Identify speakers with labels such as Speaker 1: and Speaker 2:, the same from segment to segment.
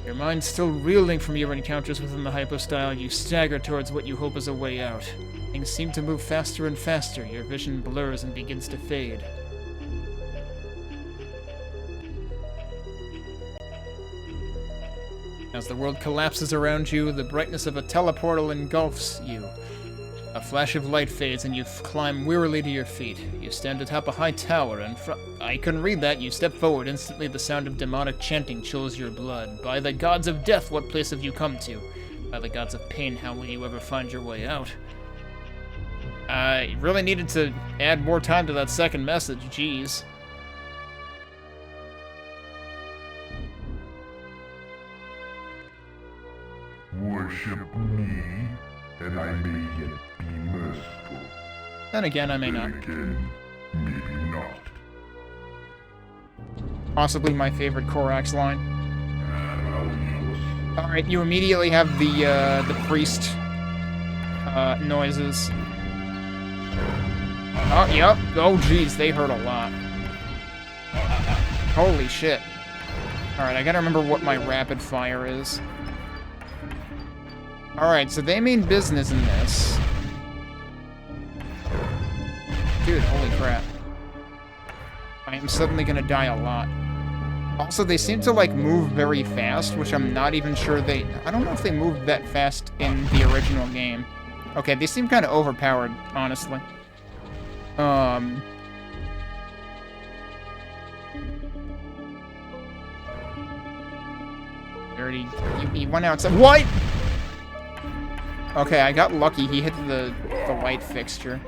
Speaker 1: Your mind still reeling from your encounters within the hypostyle, you stagger towards what you hope is a way out. Things seem to move faster and faster. Your vision blurs and begins to fade. As the world collapses around you, the brightness of a teleportal engulfs you. A flash of light fades and you climb wearily to your feet. You stand atop a high tower and I couldn't read that. You step forward. Instantly the sound of demonic chanting chills your blood. By the gods of death, what place have you come to? By the gods of pain, how will you ever find your way out? I really needed to add more time to that second message. Jeez.
Speaker 2: Worship me, and I may yet be merciful.
Speaker 1: Then again, I may
Speaker 2: Then
Speaker 1: not.
Speaker 2: again, maybe not.
Speaker 1: Possibly my favorite Korax line.
Speaker 2: I'll
Speaker 1: Alright, you immediately have the priest noises. Oh, yep. Oh, geez, they hurt a lot. Holy shit. Alright, I gotta remember what my rapid fire is. Alright, so they mean business in this. Dude, holy crap. I am suddenly gonna die a lot. Also, they seem to, like, move very fast, which I'm not even sure they... I don't know if they moved that fast in the original game. Okay, they seem kind of overpowered, honestly. He went outside. What?! Okay, I got lucky. He hit the light fixture.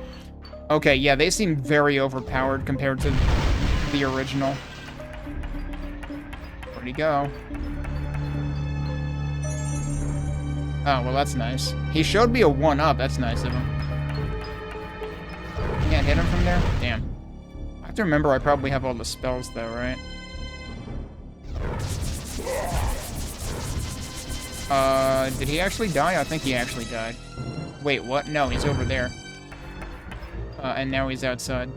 Speaker 1: Okay, yeah, they seem very overpowered compared to the original. Where'd he go? Oh, well, that's nice. He showed me a 1-up. That's nice of him. Can't hit him from there? Damn. I have to remember I probably have all the spells, though, right? Did he actually die? I think he actually died. Wait, what? No, he's over there. And now he's outside.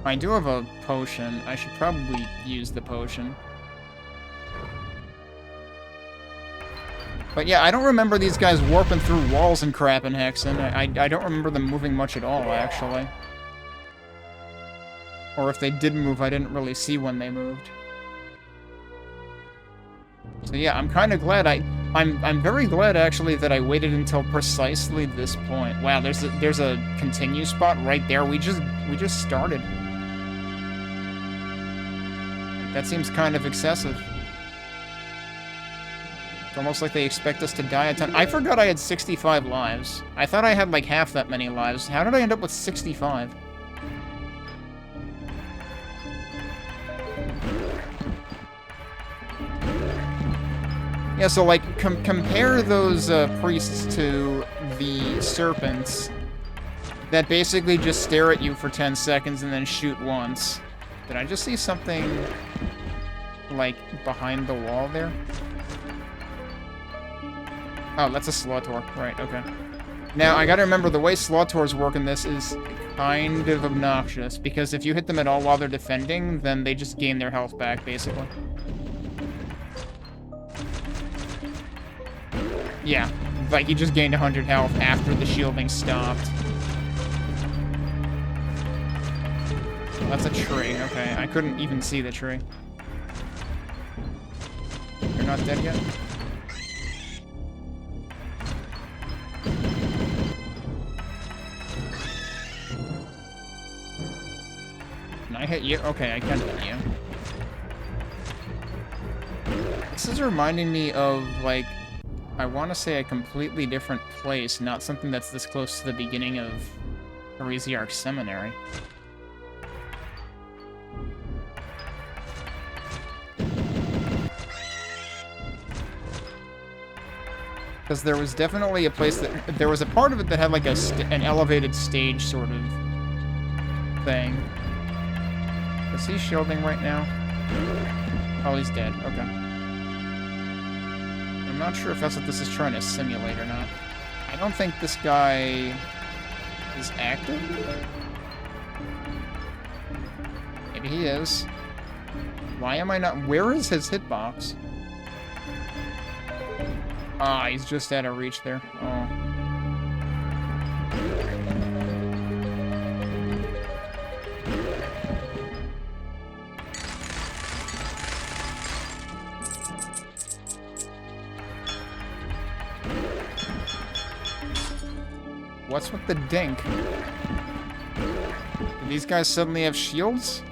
Speaker 1: I do have a potion. I should probably use the potion. But yeah, I don't remember these guys warping through walls and crap in Hexen. I don't remember them moving much at all, actually. Or if they did move, I didn't really see when they moved. So yeah, I'm kind of glad I'm very glad actually that I waited until precisely this point. Wow, there's a continue spot right there. We just started. That seems kind of excessive. It's almost like they expect us to die a ton. I forgot I had 65 lives. I thought I had like half that many lives. How did I end up with 65? Yeah, so, like, compare those priests to the serpents that basically just stare at you for 10 seconds and then shoot once. Did I just see something, like, behind the wall there? Oh, that's a Slotor. Right, okay. Now, I gotta remember, the way Slotors work in this is kind of obnoxious, because if you hit them at all while they're defending, then they just gain their health back, basically. Yeah, like he just gained 100 health after the shielding stopped. Well, that's a tree, okay. I couldn't even see the tree. You're not dead yet? Can I hit you? Okay, I can hit you. This is reminding me of, like, I want to say a completely different place, not something that's this close to the beginning of Heresiarch Seminary. Because there was definitely a place that... There was a part of it that had like an elevated stage sort of thing. Is he shielding right now? Oh, he's dead. Okay. I'm not sure if that's what this is trying to simulate or not. I don't think this guy is active. Maybe he is. Why am I not... Where is his hitbox? Ah, he's just out of reach there. Oh. What's with the dink? Do these guys suddenly have shields?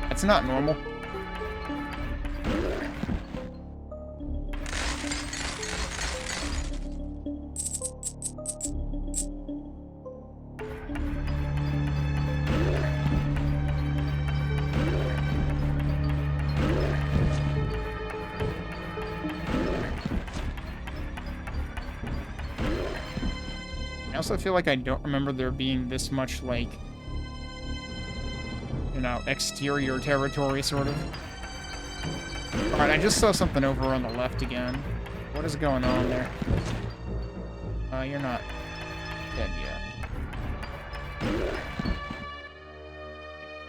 Speaker 1: That's not normal. I also feel like I don't remember there being this much, like, you know, exterior territory, sort of. Alright, I just saw something over on the left again. What is going on there? You're not dead yet.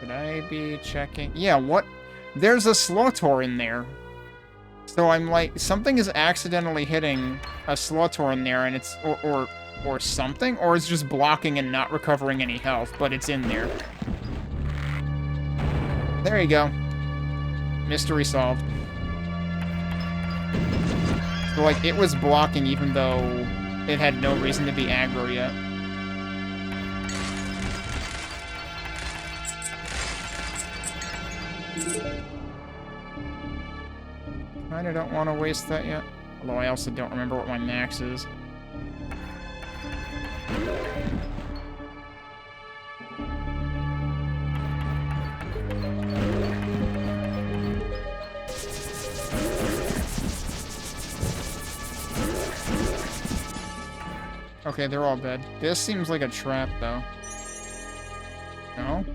Speaker 1: Could I be checking? Yeah, what? There's a Slotor in there. So I'm like, something is accidentally hitting a Slotor in there, and it's, or something, or it's just blocking and not recovering any health, but it's in there. There you go. Mystery solved. So, like, it was blocking even though it had no reason to be aggro yet. Kinda don't want to waste that yet. Although I also don't remember what my max is. Okay, they're all dead. This seems like a trap, though. No?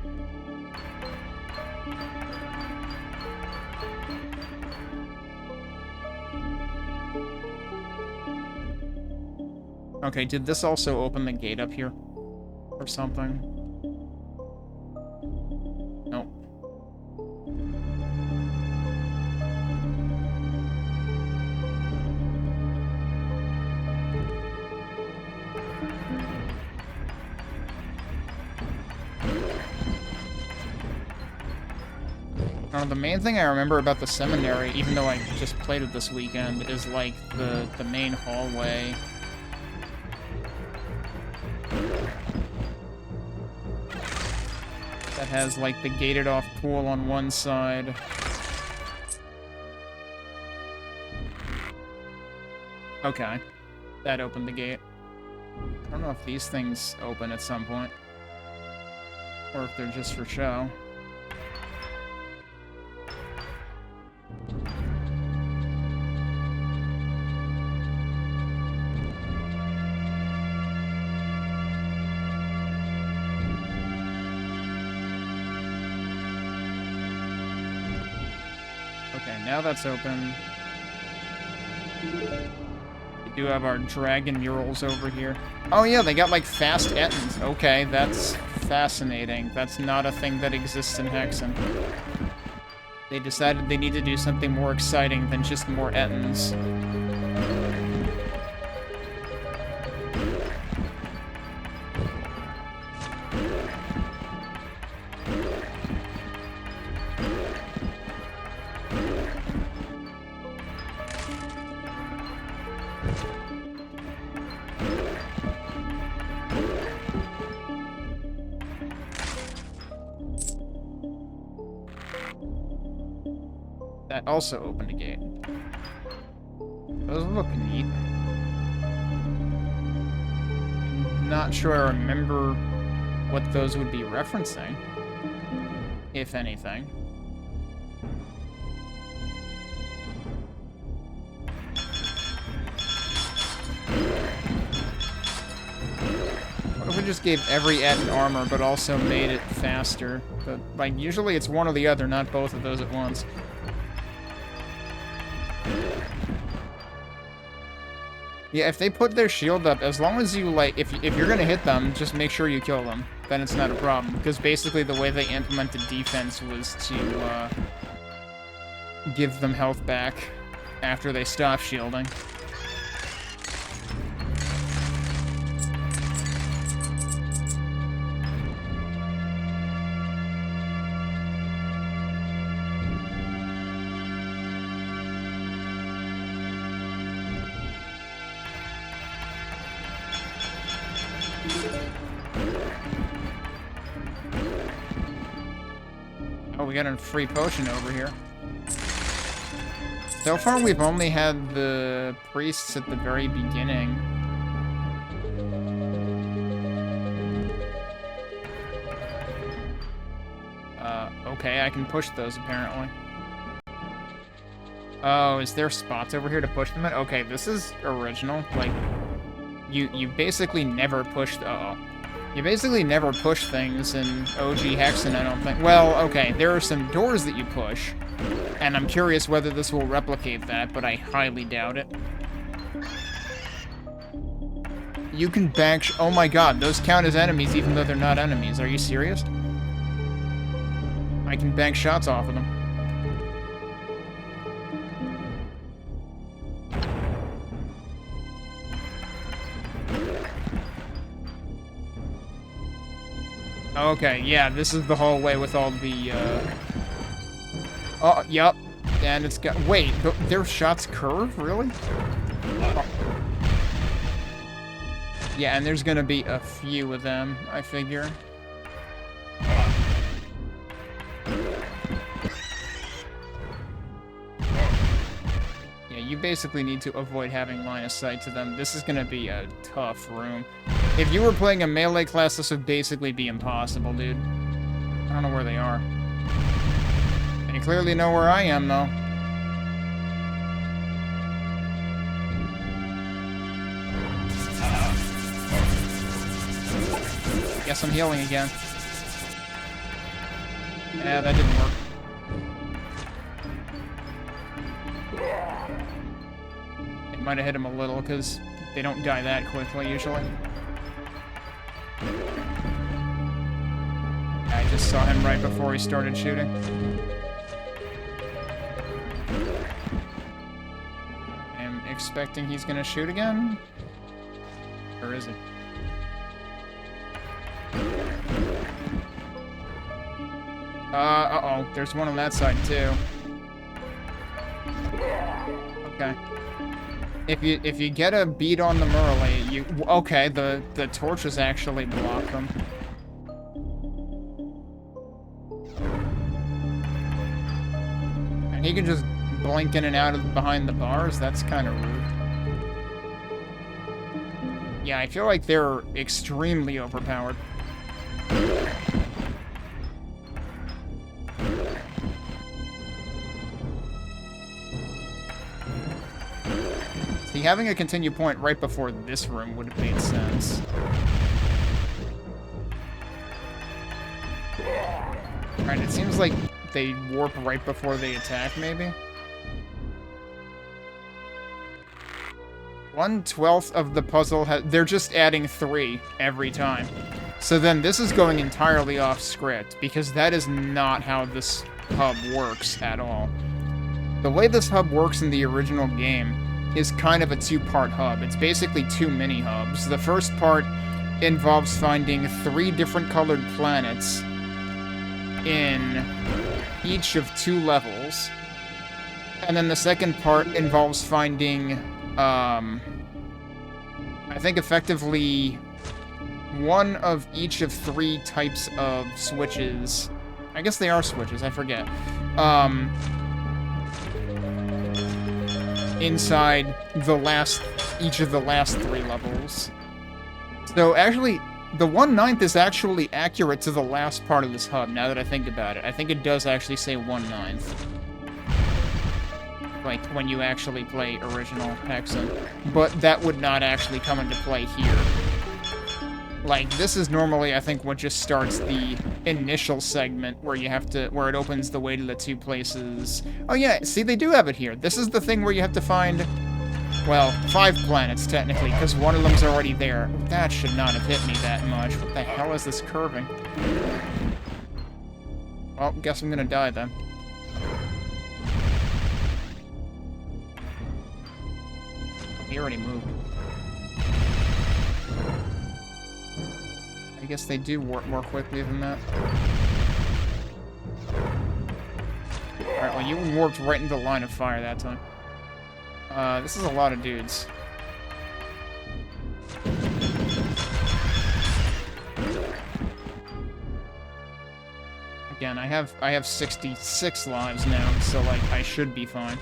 Speaker 1: Okay, did this also open the gate up here? Or something? Nope. The main thing I remember about the Seminary, even though I just played it this weekend, is like the main hallway. That has like the gated off pool on one side. Okay. That opened the gate. I don't know if these things open at some point. Or if they're just for show. Now that's open. We do have our dragon murals over here. Oh yeah, they got like fast ettins. Okay, that's fascinating. That's not a thing that exists in Hexen. They decided they need to do something more exciting than just more ettins. That also opened a gate. Those look neat. Not sure I remember what those would be referencing, if anything. What if we just gave every Etten armor, but also made it faster? But, like, usually it's one or the other, not both of those at once. Yeah, if they put their shield up, as long as you, like, if you're gonna hit them, just make sure you kill them. Then it's not a problem. Because basically the way they implemented defense was to, give them health back after they stop shielding. Oh, we got a free potion over here. So far, we've only had the priests at the very beginning. Okay, I can push those, apparently. Oh, is there spots over here to push them at? Okay, this is original. Like, you basically never push... Uh-oh. You basically never push things in OG Hexen, I don't think. Well, okay, there are some doors that you push, and I'm curious whether this will replicate that, but I highly doubt it. You can bank... Oh my god, those count as enemies even though they're not enemies. Are you serious? I can bank shots off of them. Okay, yeah, this is the hallway with all the, Oh, yep. And it's got... Wait, their shots curve? Really? Oh. Yeah, and there's gonna be a few of them, I figure. Yeah, you basically need to avoid having line of sight to them. This is gonna be a tough room. If you were playing a melee class, this would basically be impossible, dude. I don't know where they are. They clearly know where I am, though. Guess I'm healing again. Yeah, that didn't work. It might have hit him a little, because they don't die that quickly, usually. I just saw him right before he started shooting. I'm expecting he's gonna shoot again. Or is he? Uh-oh. There's one on that side, too. Okay. If you get a beat on the melee, you... Okay, the torches actually block them. And he can just blink in and out of behind the bars? That's kind of rude. Yeah, I feel like they're extremely overpowered. See, having a continue point right before this room would have made sense. Alright, it seems like they warp right before they attack, maybe? 1/12 of the puzzle they're just adding 3 every time. So then this is going entirely off script, because that is not how this hub works at all. The way this hub works in the original game is kind of a 2-part hub. It's basically 2 mini-hubs. The first part involves finding 3 different colored planets in each of 2 levels. And then the second part involves finding, I think effectively 1 of each of 3 types of switches. I guess they are switches, I forget. Inside each of the last 3 levels. So actually, the 1/9 is actually accurate to the last part of this hub, now that I think about it. I think it does actually say 1/9. Like, when you actually play original Hexen. But that would not actually come into play here. Like, this is normally, I think, what just starts the initial segment where where it opens the way to the 2 places. Oh yeah, see, they do have it here. This is the thing where you have to find, well, 5 planets, technically, because one of them's already there. That should not have hit me that much. What the hell is this curving? Well, guess I'm gonna die then. he already moved. I guess they do warp more quickly than that. Alright, well, you warped right into the line of fire that time. This is a lot of dudes. Again, I have 66 lives now, so, like, I should be fine.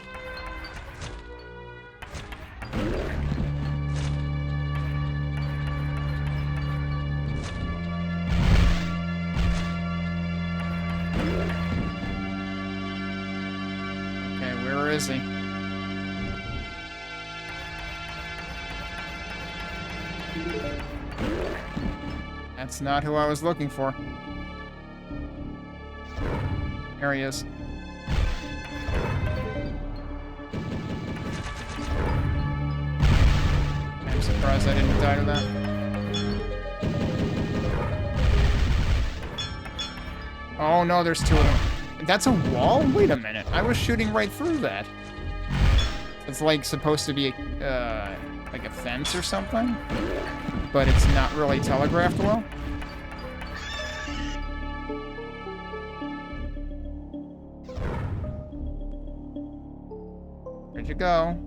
Speaker 1: Where is he? That's not who I was looking for. There he is. I'm surprised I didn't die to that. Oh no, there's two of them. That's a wall? Wait a minute. I was shooting right through that. It's like supposed to be like a fence or something, but it's not really telegraphed well. Where'd you go?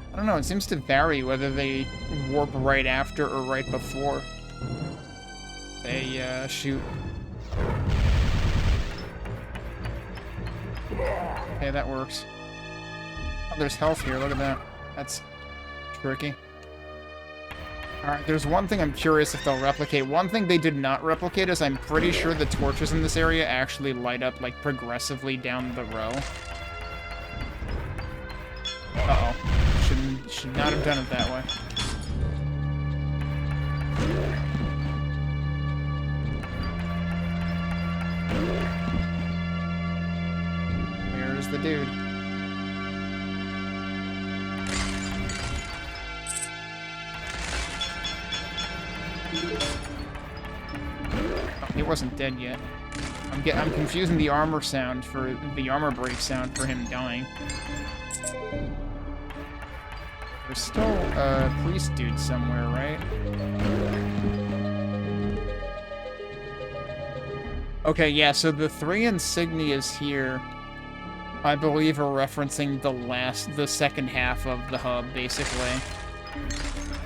Speaker 1: I don't know, it seems to vary whether they warp right after or right before they shoot. Okay, that works. Oh, there's health here, look at that. That's tricky. Alright, there's one thing I'm curious if they'll replicate. One thing they did not replicate is I'm pretty sure the torches in this area actually light up, like, progressively down the row. Uh-oh. Should not have done it that way. Where's the dude? Oh, he wasn't dead yet. I'm confusing the armor sound for the armor break sound for him dying. There's still a priest dude somewhere, right? Okay, yeah, so the 3 insignias here, I believe, are referencing the second half of the hub, basically.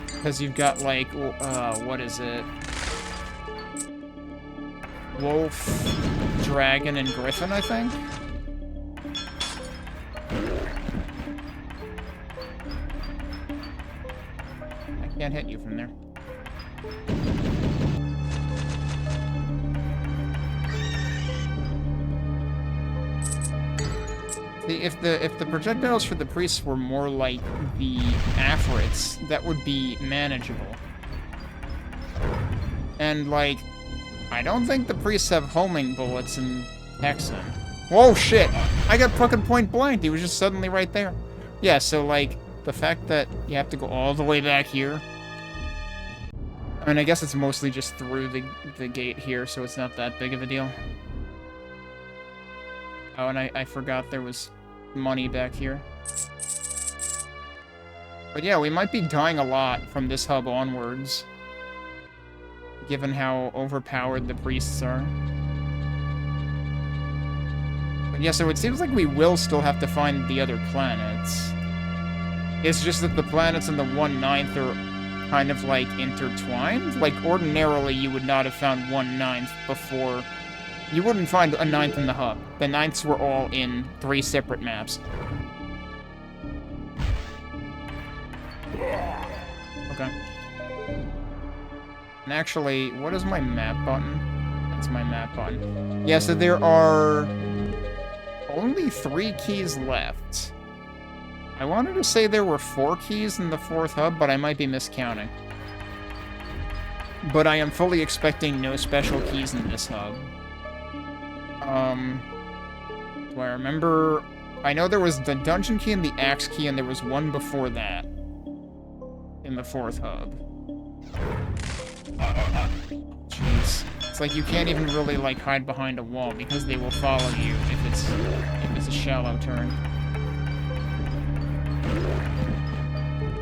Speaker 1: Because you've got, like, what is it? Wolf, Dragon, and Griffin, I think? Can't hit you from there. See, if the projectiles for the priests were more like the Afrits, that would be manageable. And like, I don't think the priests have homing bullets in Hexen. Whoa, shit! I got fucking point blank. He was just suddenly right there. Yeah, so like, the fact that you have to go all the way back here. I mean, I guess it's mostly just through the gate here, so it's not that big of a deal. Oh, and I forgot there was money back here. But yeah, we might be dying a lot from this hub onwards, given how overpowered the priests are. But yeah, so it seems like we will still have to find the other planets. It's just that the planets in the 1/9 are kind of, like, intertwined. Like, ordinarily, you would not have found 1/9 before. You wouldn't find a 9th in the hub. The 9ths were all in 3 separate maps. Okay. And actually, what is my map button? That's my map button. Yeah, so there are only 3 keys left. I wanted to say there were 4 keys in the 4th hub, but I might be miscounting. But I am fully expecting no special keys in this hub. Do I remember I know there was the dungeon key and the axe key, and there was one before that. In the 4th hub. Jeez. It's like you can't even really, like, hide behind a wall, because they will follow you if it's a shallow turn.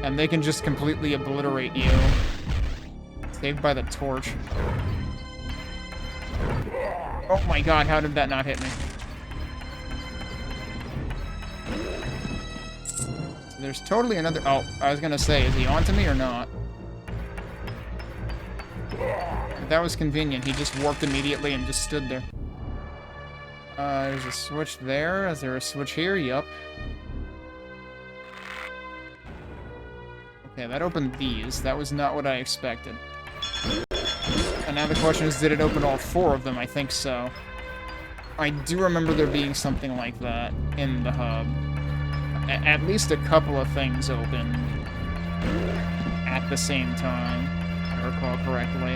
Speaker 1: And they can just completely obliterate you. Saved by the torch. Oh my god, how did that not hit me? There's totally another... Oh, I was gonna say, is he onto me or not? That was convenient. He just warped immediately and just stood there. There's a switch there. Is there a switch here? Yup. Okay, that opened these. That was not what I expected. And now the question is, did it open all 4 of them? I think so. I do remember there being something like that in the hub. At least a couple of things opened at the same time, if I recall correctly,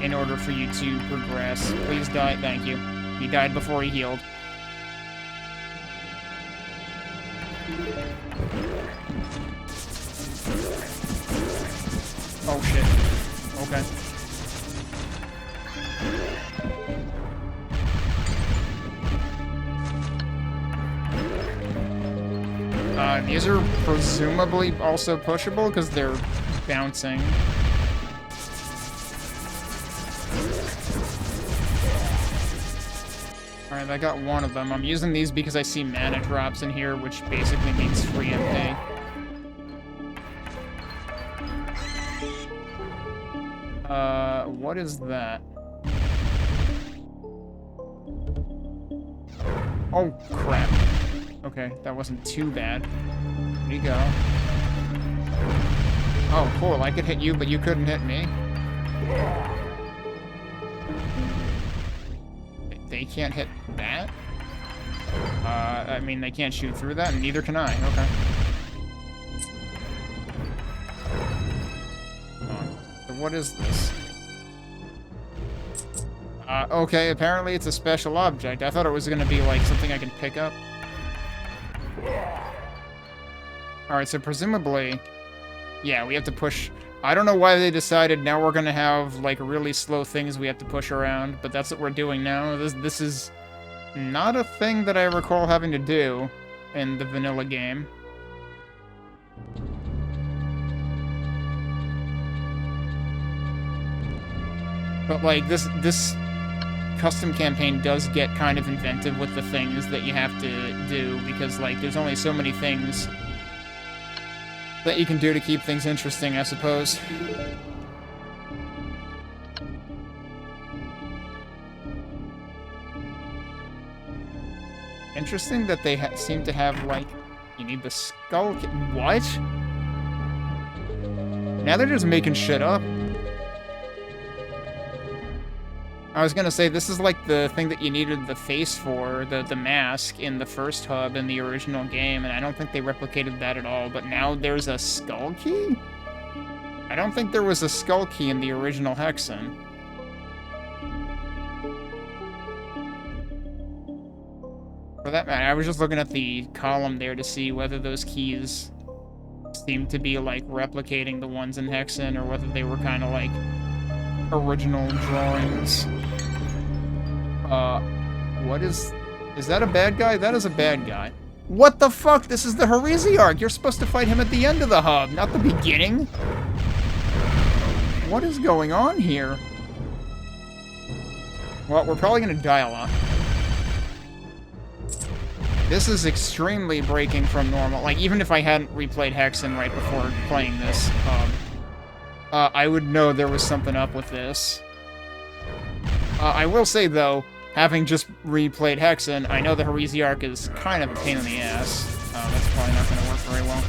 Speaker 1: in order for you to progress. Please die. Thank you. He died before he healed. Oh shit. Okay. These are presumably also pushable because they're bouncing. Alright, I got one of them. I'm using these because I see mana drops in here, which basically means free MP. What is that? Oh, crap. Okay, that wasn't too bad. There you go. Oh, cool. I could hit you, but you couldn't hit me. They can't hit that? I mean, they can't shoot through that, and neither can I. Okay. So what is this? Okay, apparently it's a special object. I thought it was gonna be, like, something I can pick up. Alright, so presumably... Yeah, we have to push... I don't know why they decided now we're gonna have, like, really slow things we have to push around, but that's what we're doing now. This is not a thing that I recall having to do in the vanilla game. But, like, this custom campaign does get kind of inventive with the things that you have to do, because, like, there's only so many things that you can do to keep things interesting, I suppose. Interesting that they seem to have, like, you need the skull... What? Now they're just making shit up. I was gonna say, this is like the thing that you needed the face for, the mask in the first hub in the original game, and I don't think they replicated that at all, but now there's a skull key? I don't think there was a skull key in the original Hexen. For that matter, I was just looking at the column there to see whether those keys seemed to be, like, replicating the ones in Hexen, or whether they were kind of, like, original drawings. What is that a bad guy? That is a bad guy. What the fuck? This is the Heresiarch! You're supposed to fight him at the end of the hub, not the beginning! What is going on here? Well, we're probably gonna die a lot. This is extremely breaking from normal. Like, even if I hadn't replayed Hexen right before playing this hub, I would know there was something up with this. I will say, though, having just replayed Hexen, I know the Heresiarch is kind of a pain in the ass. That's probably not going to work very well.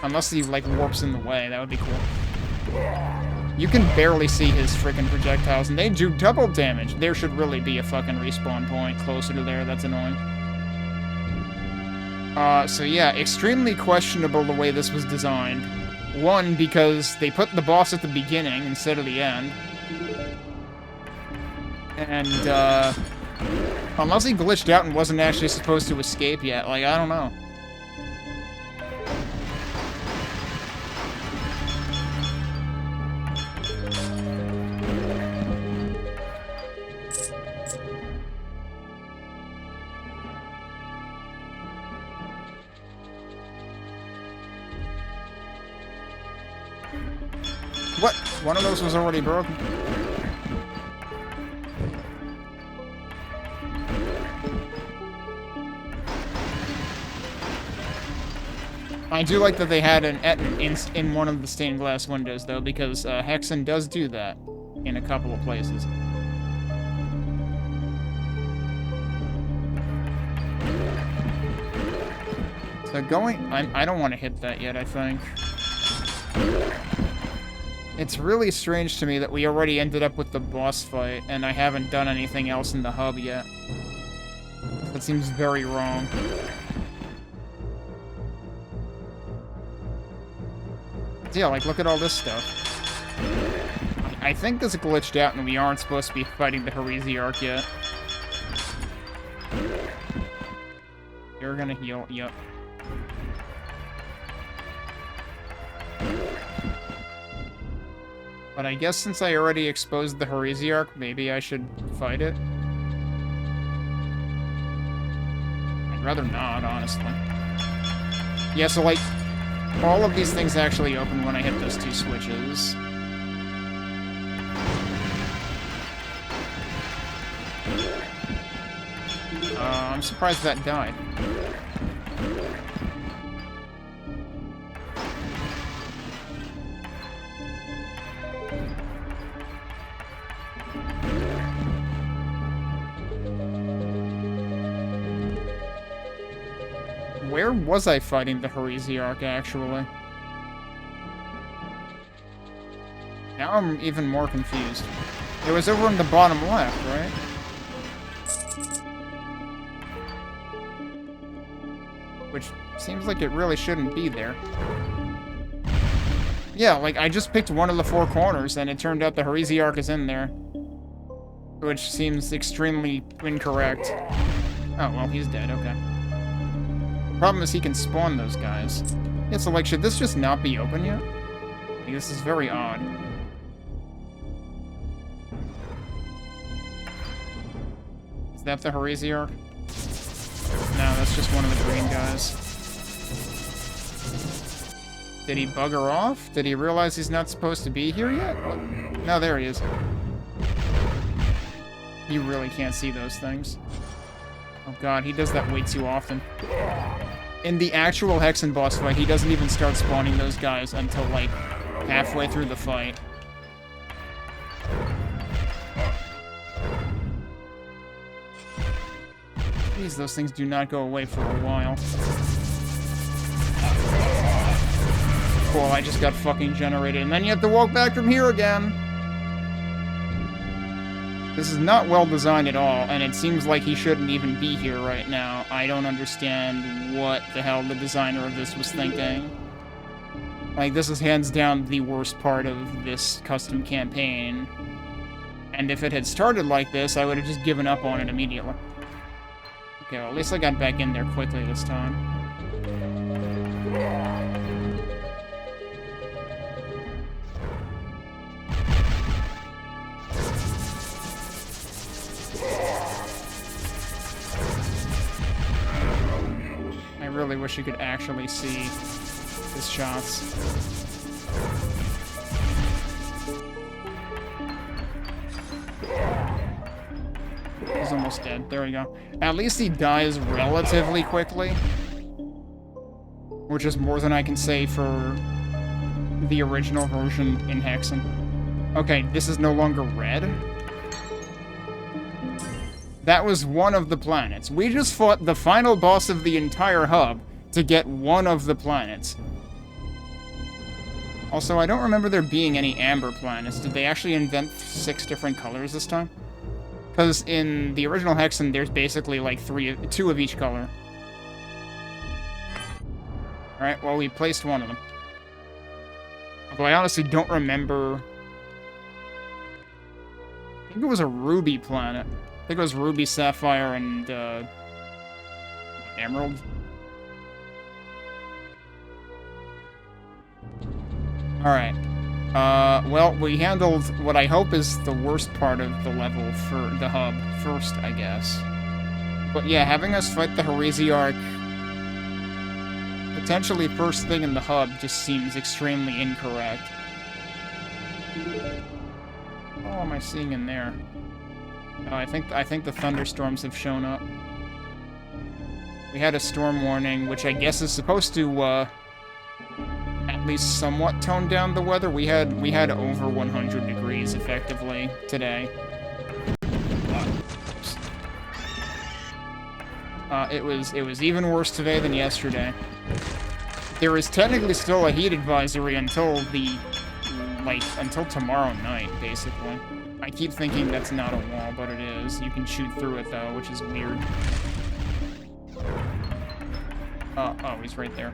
Speaker 1: Unless he, like, warps in the way, that would be cool. You can barely see his freaking projectiles, and they do double damage. There should really be a fucking respawn point closer to there. That's annoying. So yeah, extremely questionable the way this was designed. One, because they put the boss at the beginning instead of the end. And, Unless he glitched out and wasn't actually supposed to escape yet. Like, I don't know. What? One of those was already broken. I do like that they had an Etten in one of the stained glass windows, though, because Hexen does do that in a couple of places. So I don't want to hit that yet, I think. It's really strange to me that we already ended up with the boss fight, and I haven't done anything else in the hub yet. That seems very wrong. Yeah, like, look at all this stuff. I think this glitched out and we aren't supposed to be fighting the Heresiarch yet. You're gonna heal, yep. But I guess since I already exposed the Heresiarch, maybe I should fight it. I'd rather not, honestly. Yeah, so like, all of these things actually open when I hit those two switches. I'm surprised that died. Where was I fighting the Heresiarch, actually? Now I'm even more confused. It was over in the bottom left, right? Which seems like it really shouldn't be there. Yeah, like, I just picked one of the four corners, and it turned out the Heresiarch is in there. Which seems extremely incorrect. Oh, well, he's dead, okay. Problem is he can spawn those guys. Yeah, so like, should this just not be open yet? Like, this is very odd. Is that the Heresiarch? No, that's just one of the green guys. Did he bugger off? Did he realize he's not supposed to be here yet? What? No, there he is. You really can't see those things. Oh god, he does that way too often. In the actual Hexen boss fight, he doesn't even start spawning those guys until, like, halfway through the fight. Jeez, those things do not go away for a while. Cool, I just got fucking generated, and then you have to walk back from here again! This is not well designed at all, and it seems like he shouldn't even be here right now. I don't understand what the hell the designer of this was thinking. Like, this is hands down the worst part of this custom campaign. And if it had started like this, I would have just given up on it immediately. Okay, well, at least I got back in there quickly this time. I really wish you could actually see his shots. He's almost dead. There we go. At least he dies relatively quickly. Which is more than I can say for the original version in Hexen. Okay, this is no longer red. That was one of the planets. We just fought the final boss of the entire hub to get one of the planets. Also, I don't remember there being any amber planets. Did they actually invent 6 different colors this time? Because in the original Hexen, there's basically like 2 of each color. Alright, well, we placed one of them. Although I honestly don't remember... I think it was a ruby planet. think it was Ruby, Sapphire, and Emerald. Alright. Well, we handled what I hope is the worst part of the level for the hub first, I guess. But yeah, having us fight the Heresiarch potentially first thing in the hub just seems extremely incorrect. What am I seeing in there? Oh, I think the thunderstorms have shown up. We had a storm warning, which I guess is supposed to at least somewhat tone down the weather. We had over 100 degrees effectively today. It was even worse today than yesterday. There is technically still a heat advisory until until tomorrow night, basically. I keep thinking that's not a wall, but it is. You can shoot through it though, which is weird. Oh, he's right there.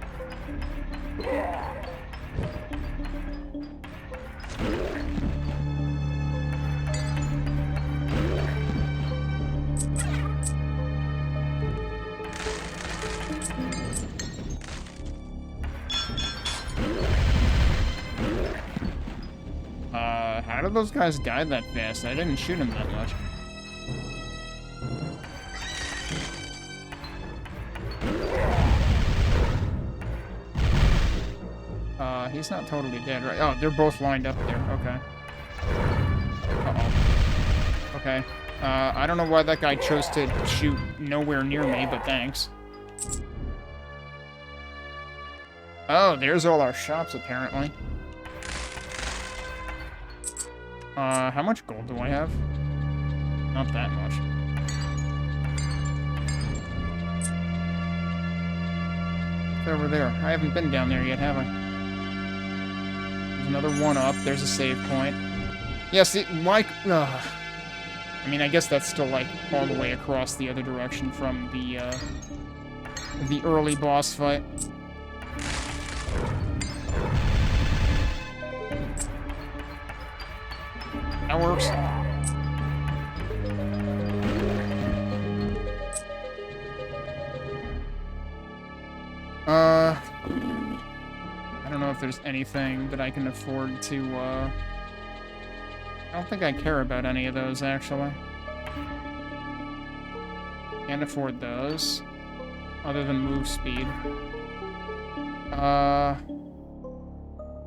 Speaker 1: How did those guys die that fast? I didn't shoot him that much. He's not totally dead, right? Oh, they're both lined up there. Okay. Uh-oh. Okay. I don't know why that guy chose to shoot nowhere near me, but thanks. Oh, there's all our shops, apparently. How much gold do I have? Not that much. It's over there. I haven't been down there yet, have I? There's another one up. There's a save point. Yeah, see, why... I mean, I guess that's still, like, all the way across the other direction from the early boss fight. That works. I don't know if there's anything that I can afford to, I don't think I care about any of those, actually. Can't afford those. Other than move speed.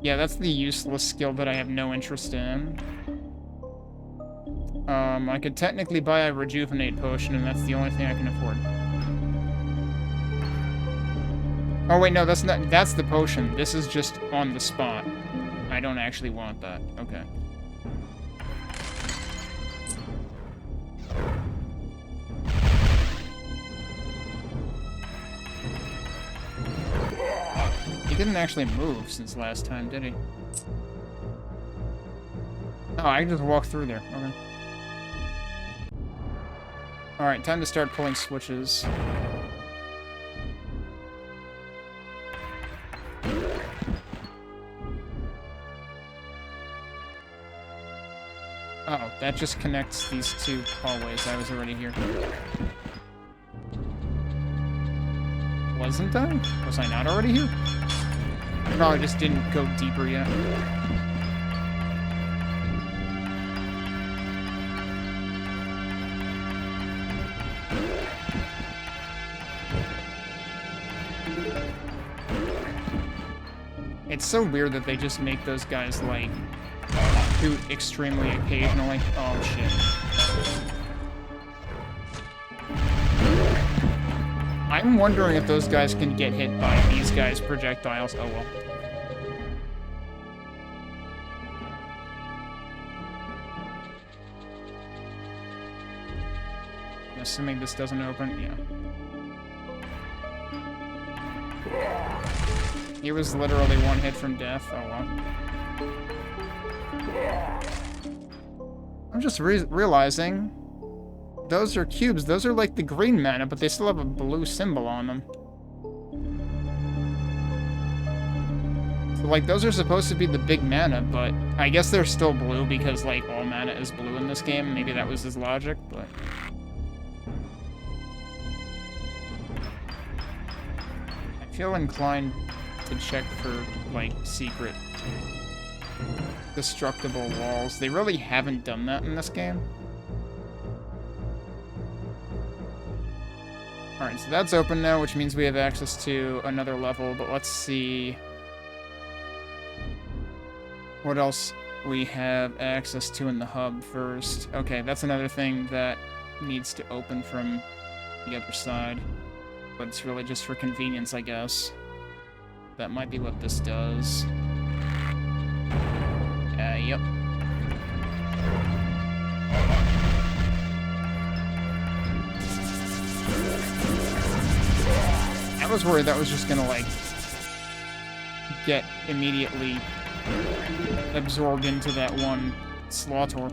Speaker 1: Yeah, that's the useless skill that I have no interest in. I could technically buy a rejuvenate potion, and that's the only thing I can afford. Oh wait, no, that's the potion. This is just on the spot. I don't actually want that. Okay. He didn't actually move since last time, did he? Oh, I can just walk through there. Okay. Alright, time to start pulling switches. Oh, that just connects these two hallways. I was already here. Wasn't I? Was I not already here? I probably just didn't go deeper yet. It's so weird that they just make those guys, like, shoot extremely occasionally. Oh, shit. I'm wondering if those guys can get hit by these guys' projectiles. Oh, well. I'm assuming this doesn't open. Yeah. He was literally one hit from death. Oh, well. I'm just realizing those are cubes. Those are like the green mana, but they still have a blue symbol on them. So, like, those are supposed to be the big mana, but I guess they're still blue because, like, all mana is blue in this game. Maybe that was his logic, but... feel inclined to check for, like, secret destructible walls. They really haven't done that in this game. Alright, so that's open now, which means we have access to another level, but let's see what else we have access to in the hub first. Okay, that's another thing that needs to open from the other side, but it's really just for convenience, I guess. That might be what this does. Yep. I was worried that was just gonna, like, get immediately absorbed into that one slaughter.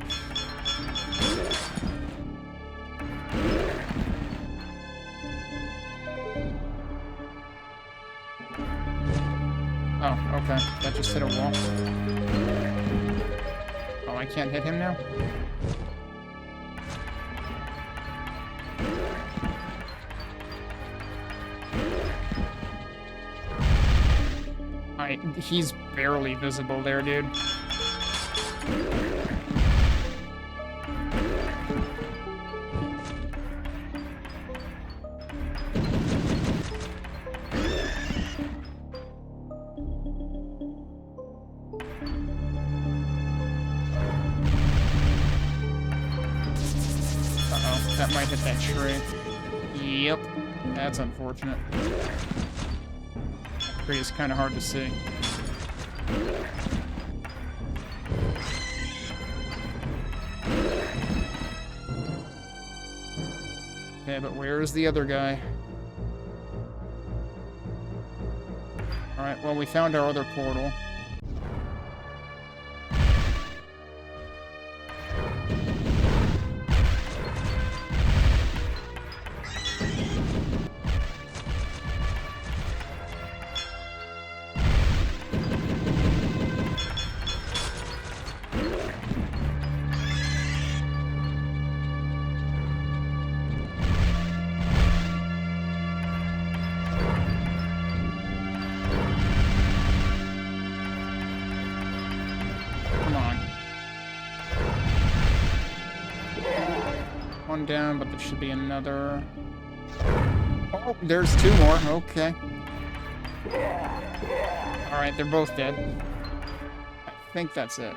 Speaker 1: Oh, okay. That just hit a wall. Oh, I can't hit him now? He's barely visible there, dude. Uh-oh, that might hit that tree. Yep, that's unfortunate. Tree is kind of hard to see. Okay, but where is the other guy? Alright, well, we found our other portal. One down, but there should be another. Oh, there's two more. Okay. Alright, they're both dead. I think that's it.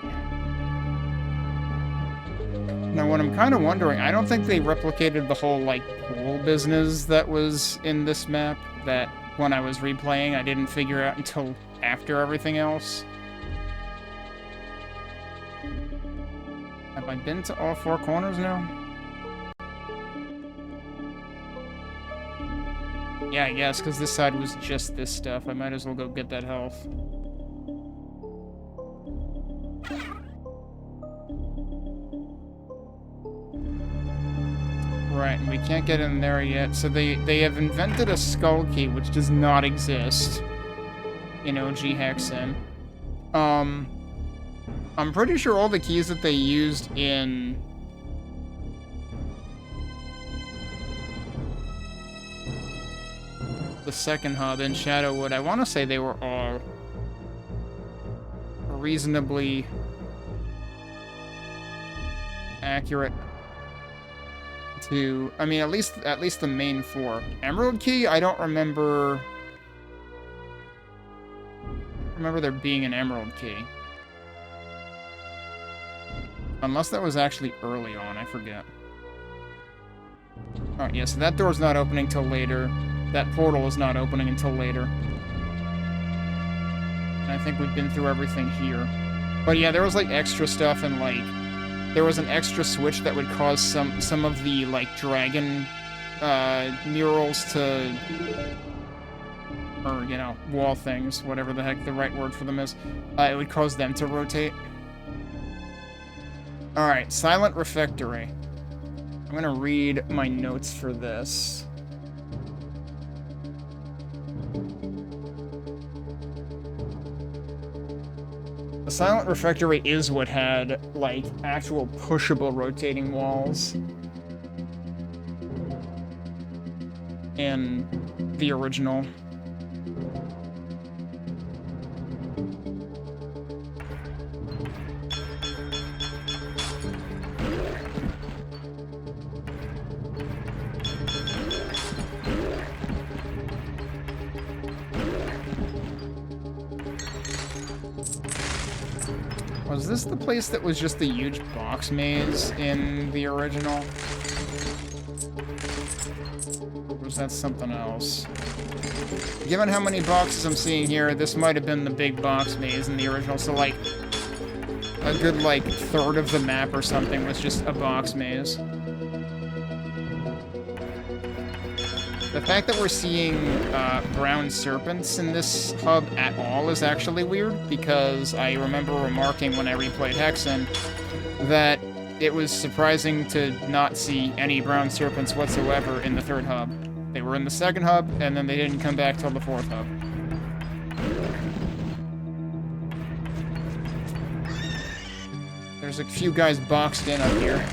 Speaker 1: Now, what I'm kind of wondering, I don't think they replicated the whole, like, pool business that was in this map, that when I was replaying, I didn't figure out until after everything else. Have I been to all four corners now? Yeah, I guess, because this side was just this stuff. I might as well go get that health. Right, and we can't get in there yet. So they have invented a skull key, which does not exist in OG Hexen. I'm pretty sure all the keys that they used in the second hub in Shadowwood, I want to say they were all reasonably accurate to, I mean, at least the main four. Emerald key, I don't remember there being an emerald key. Unless that was actually early on, I forget. Alright, yeah, so that door's not opening till later. That portal is not opening until later. And I think we've been through everything here. But yeah, there was, like, extra stuff, and, like, there was an extra switch that would cause some of the, like, dragon murals to, or, you know, wall things, whatever the heck the right word for them is. It would cause them to rotate. Alright, Silent Refectory. I'm gonna read my notes for this. The Silent Refectory is what had, like, actual pushable rotating walls in the original. Was this the place that was just the huge box maze in the original? Or was that something else? Given how many boxes I'm seeing here, this might have been the big box maze in the original, so like a good like third of the map or something was just a box maze. The fact that we're seeing brown serpents in this hub at all is actually weird, because I remember remarking when I replayed Hexen that it was surprising to not see any brown serpents whatsoever in the third hub. They were in the second hub, and then they didn't come back till the fourth hub. There's a few guys boxed in up here.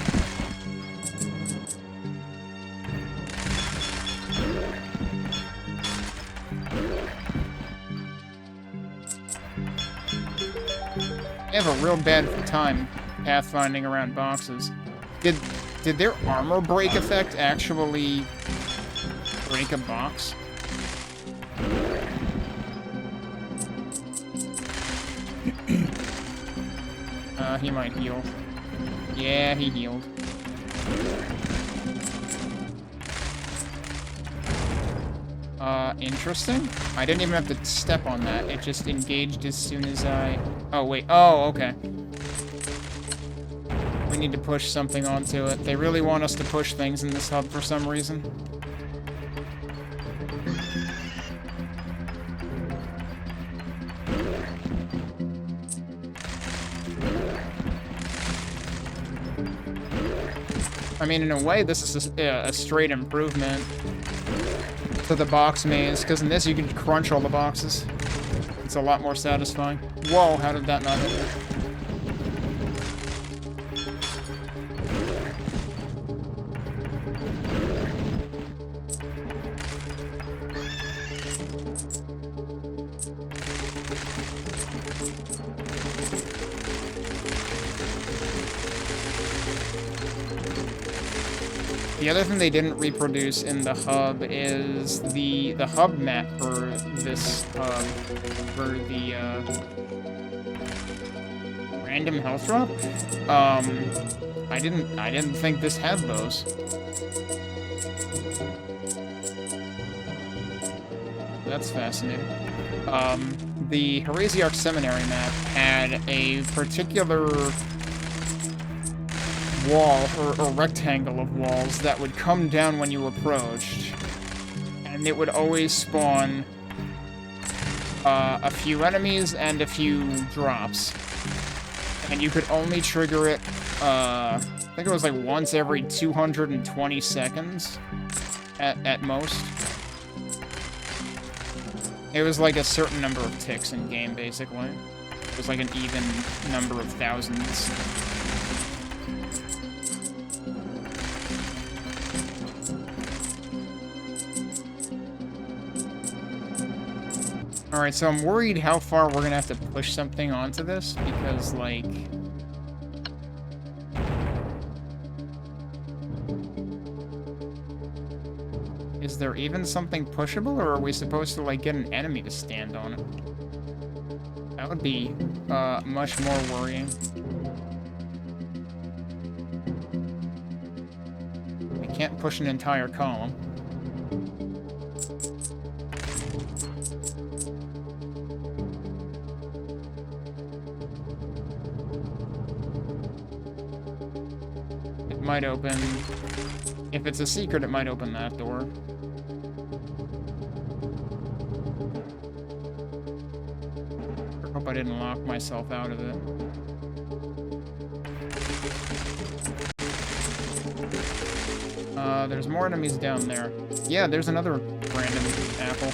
Speaker 1: I have a real bad time pathfinding around boxes. Did their armor break effect actually break a box? He might heal. Yeah, he healed. Interesting. I didn't even have to step on that. It just engaged as soon as I... Oh, wait. Oh, okay. We need to push something onto it. They really want us to push things in this hub for some reason. I mean, in a way, this is a straight improvement to the box maze, because in this you can crunch all the boxes. It's a lot more satisfying. Whoa, how did that not hit me? The other thing they didn't reproduce in the hub is the hub map for this hub, for the random health drop. I didn't think this had those. That's fascinating. The Heresiarch Seminary map had a particular wall, or rectangle of walls, that would come down when you approached, and it would always spawn a few enemies and a few drops, and you could only trigger it, I think it was like once every 220 seconds at most. It was like a certain number of ticks in game, basically. It was like an even number of thousands. Alright, so I'm worried how far we're gonna have to push something onto this, because, like... Is there even something pushable, or are we supposed to, like, get an enemy to stand on it? That would be, much more worrying. I can't push an entire column. Might open... If it's a secret, it might open that door. I hope I didn't lock myself out of it. There's more enemies down there. Yeah, there's another random apple.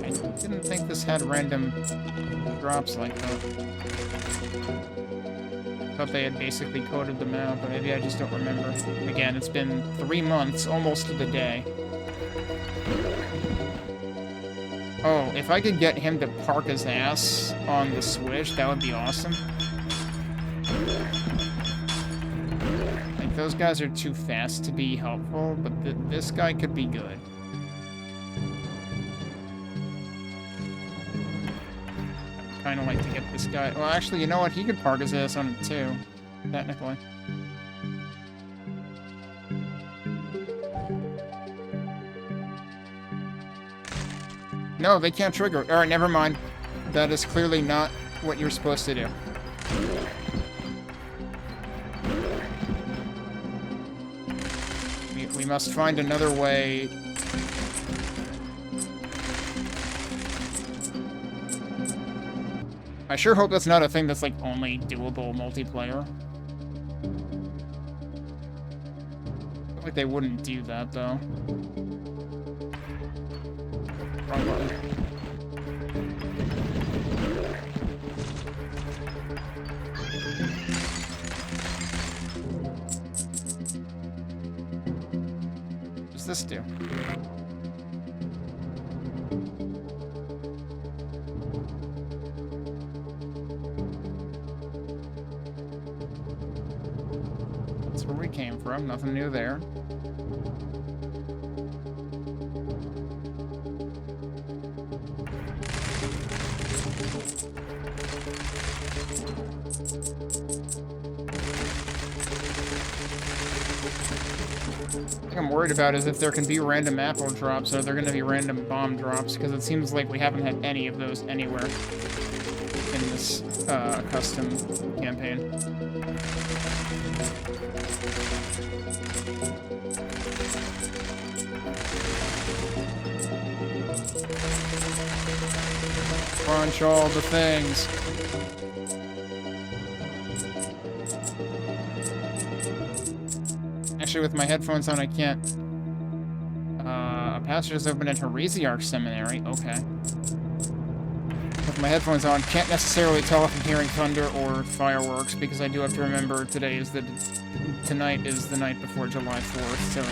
Speaker 1: I didn't think this had random drops like that. I thought they had basically coded them out, but maybe I just don't remember. Again, it's been 3 months, almost to the day. Oh, if I could get him to park his ass on the switch, that would be awesome. Like, those guys are too fast to be helpful, but this guy could be good. kind of like to get this guy. Well, actually, you know what? He could park his ass on it too, technically. No, they can't trigger. All right, never mind. That is clearly not what you're supposed to do. We must find another way. I sure hope that's not a thing that's, like, only doable multiplayer. I feel like they wouldn't do that, though. Wrong button. What's this do? That's where we came from. Nothing new there. What I'm worried about is if there can be random apple drops, or they're going to be random bomb drops, because it seems like we haven't had any of those anywhere in this custom campaign. Crunch all the things. Actually, with my headphones on, I can't. A passage is open at Heresiarch Seminary. Okay. With my headphones on, can't necessarily tell if I'm hearing thunder or fireworks, because I do have to remember tonight is the night before July 4th, so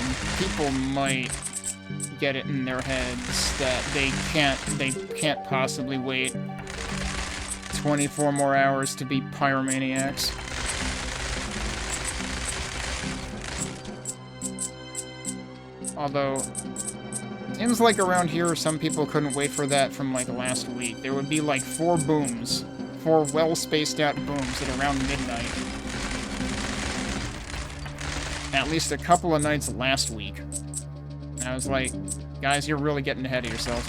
Speaker 1: people might get it in their heads that they can't possibly wait 24 more hours to be pyromaniacs. Although, seems like around here some people couldn't wait for that from like last week. There would be like 4 booms, 4 well-spaced out booms at around midnight. At least a couple of nights last week. And I was like, guys, you're really getting ahead of yourselves.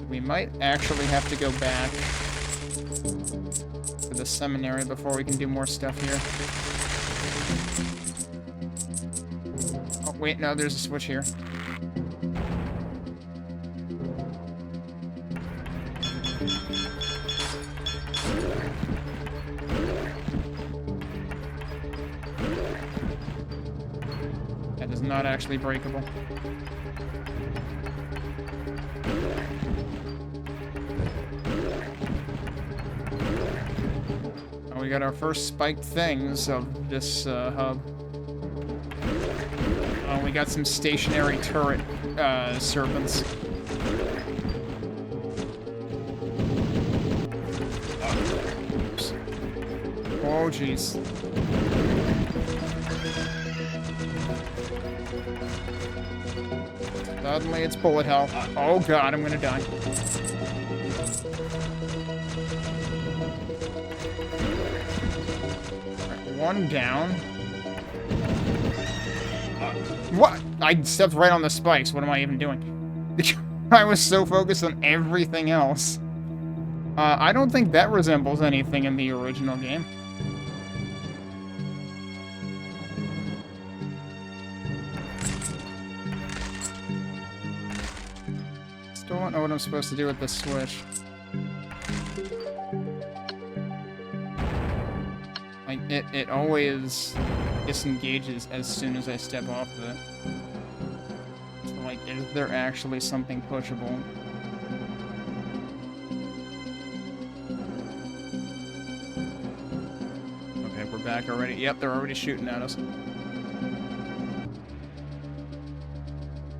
Speaker 1: We might actually have to go back to the seminary before we can do more stuff here. Oh, wait, no, there's a switch here. That is not actually breakable. Oh, we got our first spiked things of this hub. Oh, we got some stationary turret serpents. Oops. Oh, jeez. Suddenly it's bullet hell. Oh god, I'm gonna die. Right, one down. What? I stepped right on the spikes. What am I even doing? I was so focused on everything else. I don't think that resembles anything in the original game. Still don't know what I'm supposed to do with this switch. Like, it always disengages as soon as I step off of it. So, like, is there actually something pushable? Okay, we're back already. Yep, they're already shooting at us.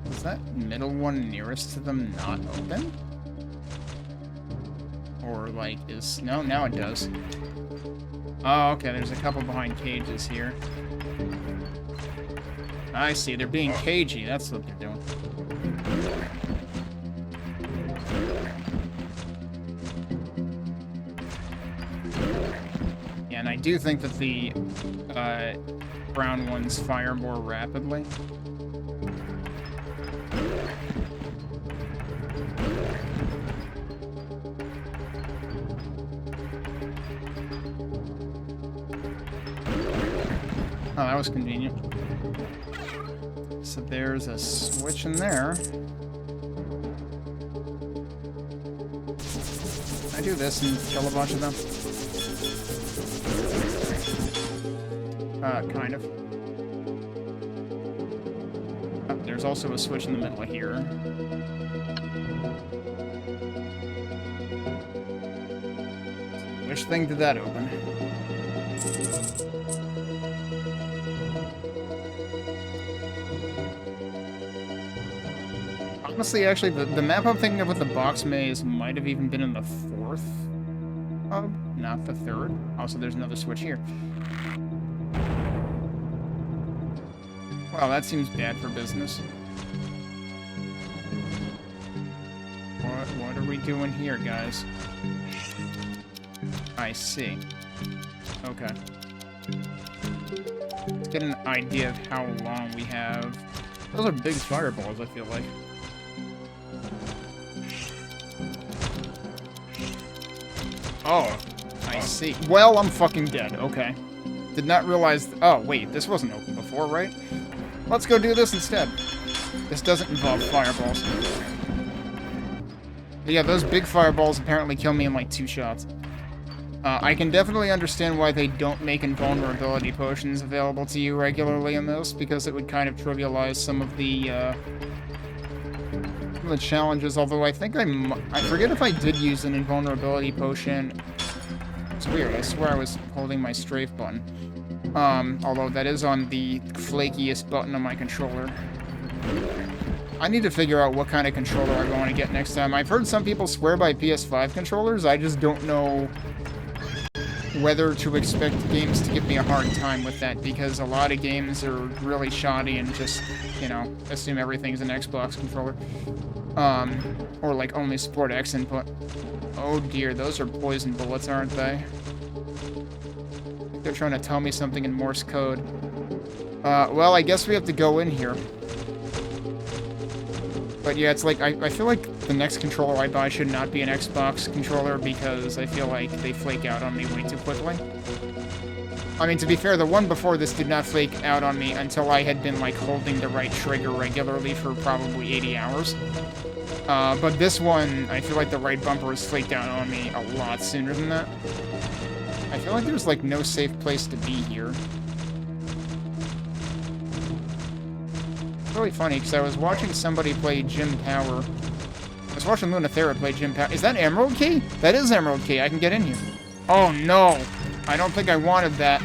Speaker 1: Is that middle one nearest to them not open? Or, like, is... No, now it does. Oh, okay, there's a couple behind cages here. I see, they're being cagey, that's what they're doing. and I do think that the brown ones fire more rapidly. Oh, that was convenient. So there's a switch in there. Can I do this and kill a bunch of them? Kind of. Oh, there's also a switch in the middle of here. Which thing did that open? Honestly, actually, the map I'm thinking of with the box maze might have even been in the 4th hub, not the 3rd. Also, there's another switch here. Wow, that seems bad for business. What are we doing here, guys? I see. Okay. Let's get an idea of how long we have. Those are big fireballs, I feel like. Oh, I see. Well, I'm fucking dead. Okay. Did not realize... Oh, wait. This wasn't open before, right? Let's go do this instead. This doesn't involve fireballs. But yeah, those big fireballs apparently kill me in like 2 shots. I can definitely understand why they don't make invulnerability potions available to you regularly in this, because it would kind of trivialize some of the challenges, although I think I forget if I did use an invulnerability potion. It's weird, I swear I was holding my strafe button. Although that is on the flakiest button on my controller. I need to figure out what kind of controller I want to get next time. I've heard some people swear by PS5 controllers, I just don't know whether to expect games to give me a hard time with that, because a lot of games are really shoddy and just, you know, assume everything's an Xbox controller. Or like only support X input. Oh dear, those are poison bullets, aren't they? They're trying to tell me something in Morse code. Well, I guess we have to go in here. But yeah, it's like, I feel like the next controller I buy should not be an Xbox controller, because I feel like they flake out on me way too quickly. I mean, to be fair, the one before this did not flake out on me until I had been, like, holding the right trigger regularly for probably 80 hours. But this one, I feel like the right bumper has flaked out on me a lot sooner than that. I feel like there's, like, no safe place to be here. It's really funny, because I was watching somebody play Jim Power. I was watching Lunathera play Jim Power. Is that Emerald Key? That is Emerald Key. I can get in here. Oh, no. I don't think I wanted that.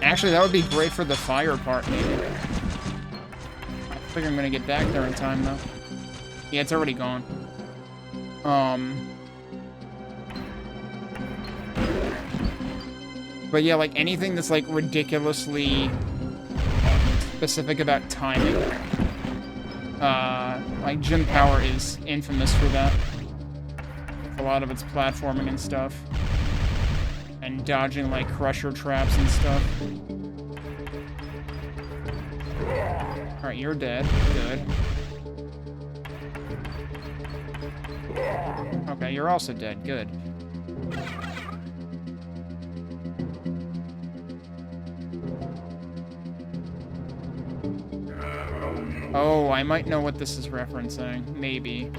Speaker 1: Actually, that would be great for the fire part, maybe. I figure I'm gonna get back there in time, though. Yeah, it's already gone. But yeah, like, anything that's, like, ridiculously specific about timing. Like, Jim Power is infamous for that. A lot of its platforming and stuff. And dodging, like, crusher traps and stuff. Alright, you're dead. Good. Okay, you're also dead. Good. Oh, I might know what this is referencing. Maybe.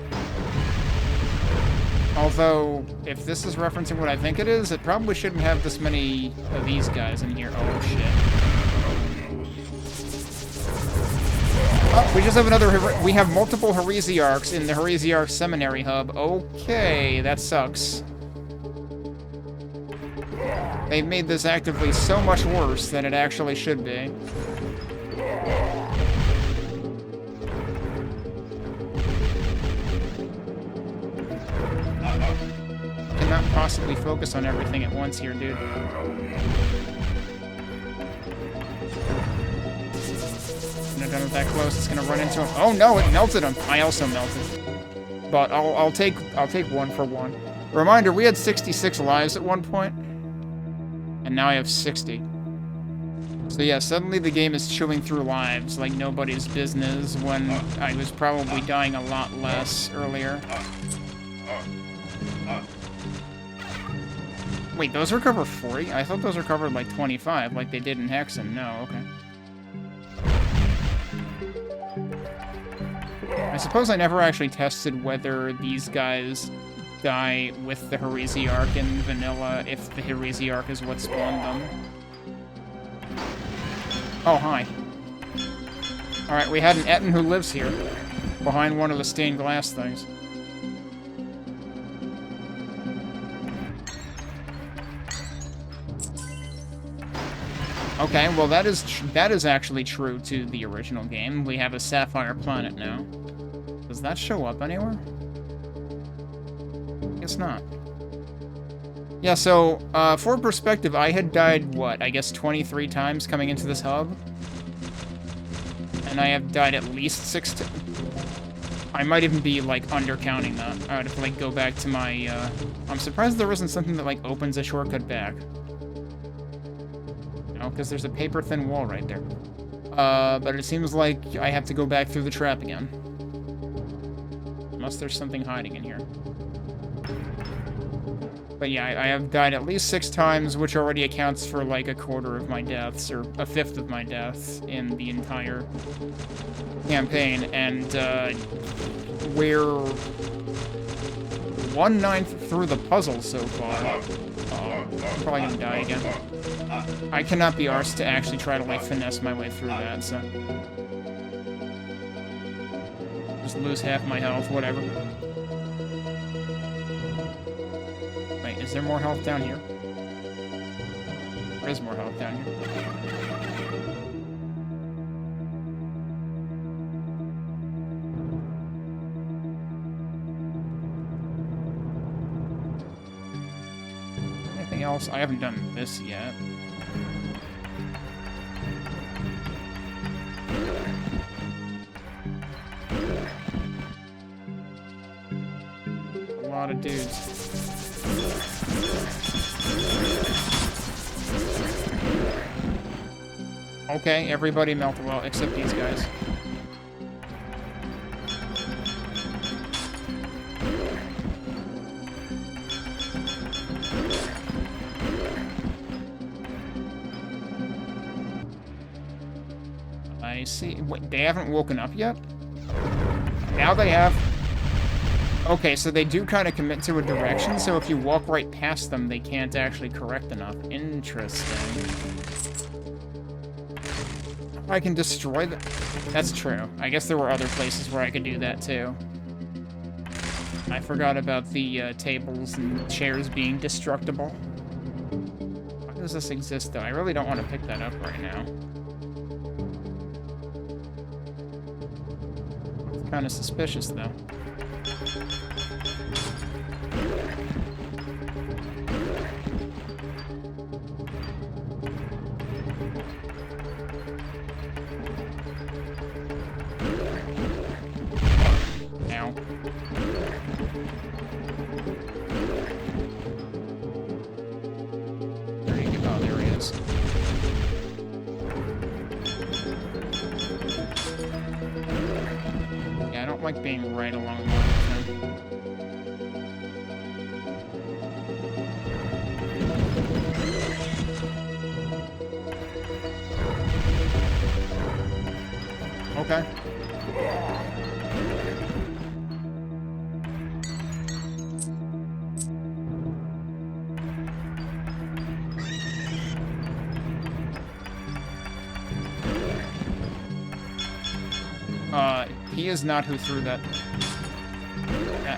Speaker 1: Although, if this is referencing what I think it is, it probably shouldn't have this many of these guys in here. Oh, shit. Oh, we just have another... We have multiple Heresiarchs in the Heresiarch Seminary hub. Okay, that sucks. They've made this actively so much worse than it actually should be. Cannot possibly focus on everything at once here, dude. When I'm done with that close, it's gonna run into him. Oh no, it melted him. I also melted. But I'll take one for one. Reminder, we had 66 lives at one point, and now I have 60. So yeah, suddenly the game is chewing through lives like nobody's business when I was probably dying a lot less earlier. Wait, those recover 40? I thought those recovered like 25, like they did in Hexen. No, okay. I suppose I never actually tested whether these guys die with the Heresiarch in vanilla, if the Heresiarch is what spawned them. Oh, hi. Alright, we had an Etten who lives here, behind one of the stained glass things. Okay, well that is actually true to the original game. We have a sapphire planet now. Does that show up anywhere? Guess not. Yeah, so, for perspective, I had died, what, I guess 23 times coming into this hub? And I have died at least 6 times. I might even be, like, undercounting that. I would have to, like, go back to my, I'm surprised there isn't something that, like, opens a shortcut back. No, because there's a paper-thin wall right there. But it seems like I have to go back through the trap again. Unless there's something hiding in here. But yeah, I have died at least 6 times, which already accounts for like a quarter of my deaths, or a fifth of my deaths in the entire campaign, and we're 1/9 through the puzzle so far. I'm probably gonna die again. I cannot be arsed to actually try to like finesse my way through that, so... Just lose half my health, whatever. Wait, is there more health down here? There is more health down here. Anything else? I haven't done this yet. A lot of dudes. Okay, everybody melted well, except these guys. I see. Wait, they haven't woken up yet? Now they have. Okay, so they do kind of commit to a direction, so if you walk right past them, they can't actually correct enough. Interesting. I can destroy them. That's true. I guess there were other places where I could do that, too. I forgot about the tables and chairs being destructible. Why does this exist, though? I really don't want to pick that up right now. It's kind of suspicious, though. Ow. There you go. Oh, there he is. Yeah, I don't like being right along the line with him. Okay. He is not who threw that.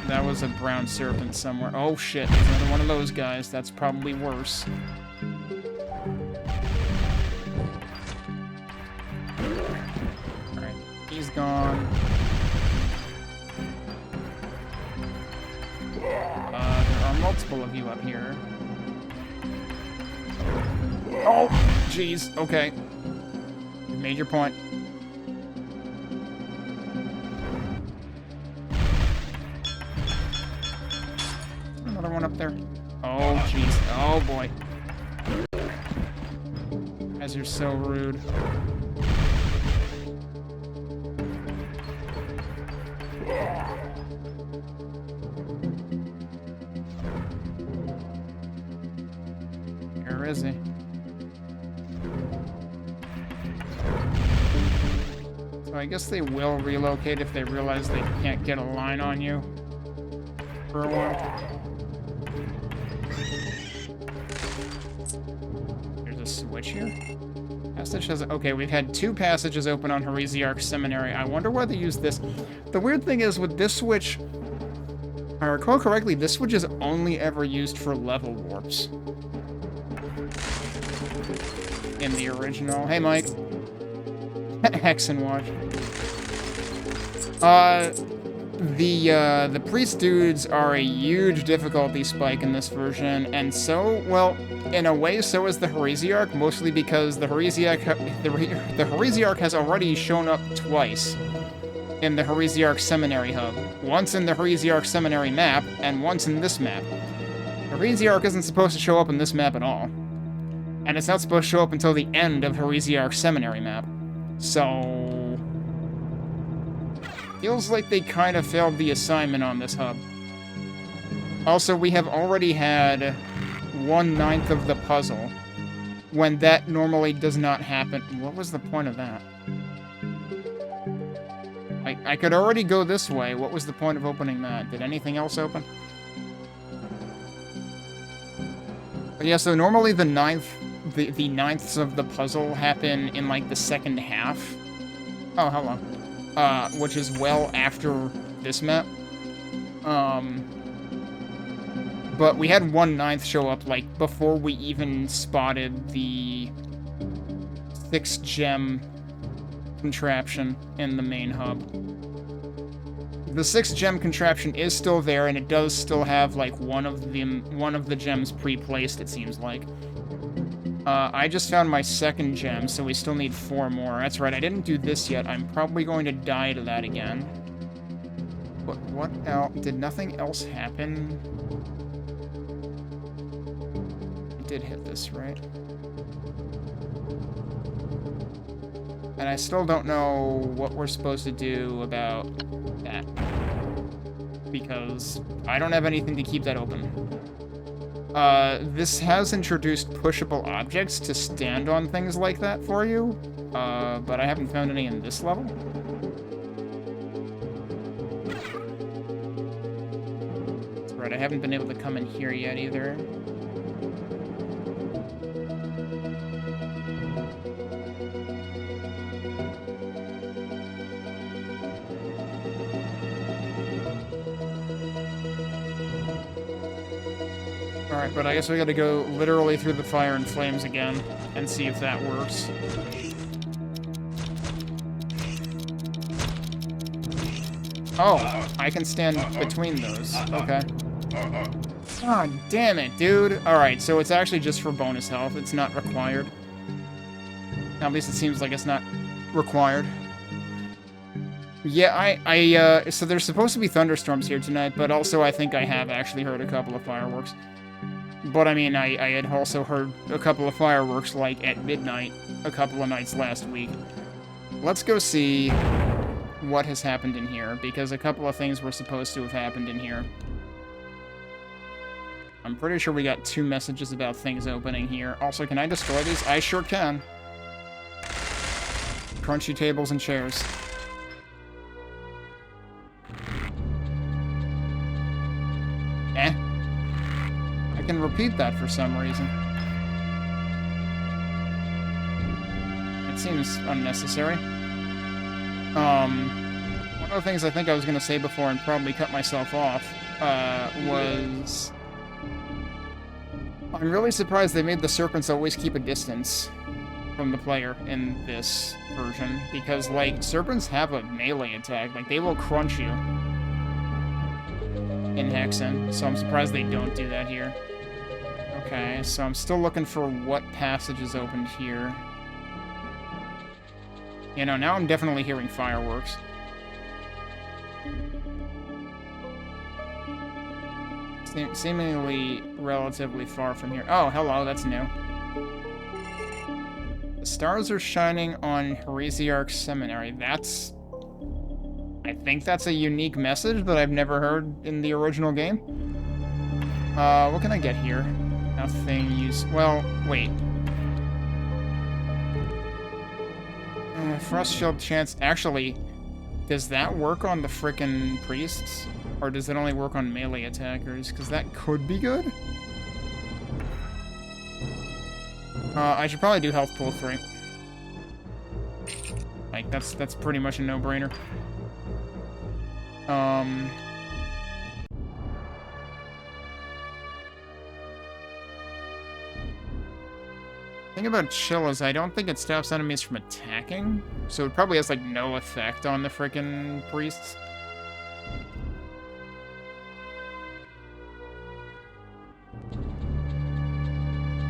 Speaker 1: That was a brown serpent somewhere. Oh shit, there's another one of those guys. That's probably worse. Alright, he's gone. There are multiple of you up here. Oh, jeez. Okay. You made your point. another one up there? Oh, jeez. Oh, boy. Guys, you're so rude. Where is he? So I guess they will relocate if they realize they can't get a line on you for a while. There's a switch here? Passage has... Okay, we've had 2 passages open on Heresiarch Seminary. I wonder why they use this. The weird thing is with this switch, if I recall correctly, this switch is only ever used for level warps. In the original. Hey, Mike. Hexen watch. The priest dudes are a huge difficulty spike in this version, and so, well, in a way, so is the Heresiarch, mostly because the Heresiarch has already shown up twice in the Heresiarch Seminary hub. Once in the Heresiarch Seminary map, and once in this map. The Heresiarch isn't supposed to show up in this map at all. And it's not supposed to show up until the end of Heresiarch Seminary map. So... feels like they kind of failed the assignment on this hub. Also, we have already had 1/9 of the puzzle, when that normally does not happen. What was the point of that? I could already go this way. What was the point of opening that? Did anything else open? But yeah, so normally the 9ths of the puzzle happen in, like, the second half. Oh, hello. Which is well after this map. But we had 1/9 show up, like, before we even spotted the 6-gem contraption in the main hub. The 6-gem contraption is still there, and it does still have, like, one of the gems pre-placed, it seems like. I just found my 2nd gem, so we still need 4 more. That's right, I didn't do this yet. I'm probably going to die to that again. But what else? Did nothing else happen? I did hit this, right? And I still don't know what we're supposed to do about that. Because I don't have anything to keep that open. This has introduced pushable objects to stand on things like that for you, but I haven't found any in this level. That's right, I haven't been able to come in here yet either. Alright, but I guess we gotta go literally through the fire and flames again and see if that works. Oh, I can stand between those. Okay. God damn it, dude. Alright, so it's actually just for bonus health. It's not required. At least it seems like it's not required. Yeah, so there's supposed to be thunderstorms here tonight, but also I think I have actually heard a couple of fireworks. But I mean, I had also heard a couple of fireworks, like, at midnight a couple of nights last week. Let's go see what has happened in here, because a couple of things were supposed to have happened in here. I'm pretty sure we got 2 messages about things opening here. Also, can I destroy these? I sure can. Crunchy tables and chairs. Eh. I can repeat that for some reason. It seems unnecessary. One of the things I think I was going to say before and probably cut myself off, was... I'm really surprised they made the serpents always keep a distance from the player in this version, because, like, serpents have a melee attack. Like, they will crunch you in Hexen, so I'm surprised they don't do that here. Okay, so I'm still looking for what passage is opened here. You know, now I'm definitely hearing fireworks. Seemingly relatively far from here. Oh, hello, that's new. The stars are shining on Heresiarch Seminary. That's... I think that's a unique message that I've never heard in the original game. What can I get here? Nothing use... Well, wait. Frost Shield chance... Actually, does that work on the frickin' priests? Or does it only work on melee attackers? Because that could be good. I should probably do health pool 3. Like, that's pretty much a no-brainer. Thing about chill is I don't think it stops enemies from attacking, so it probably has, like, no effect on the frickin' priests.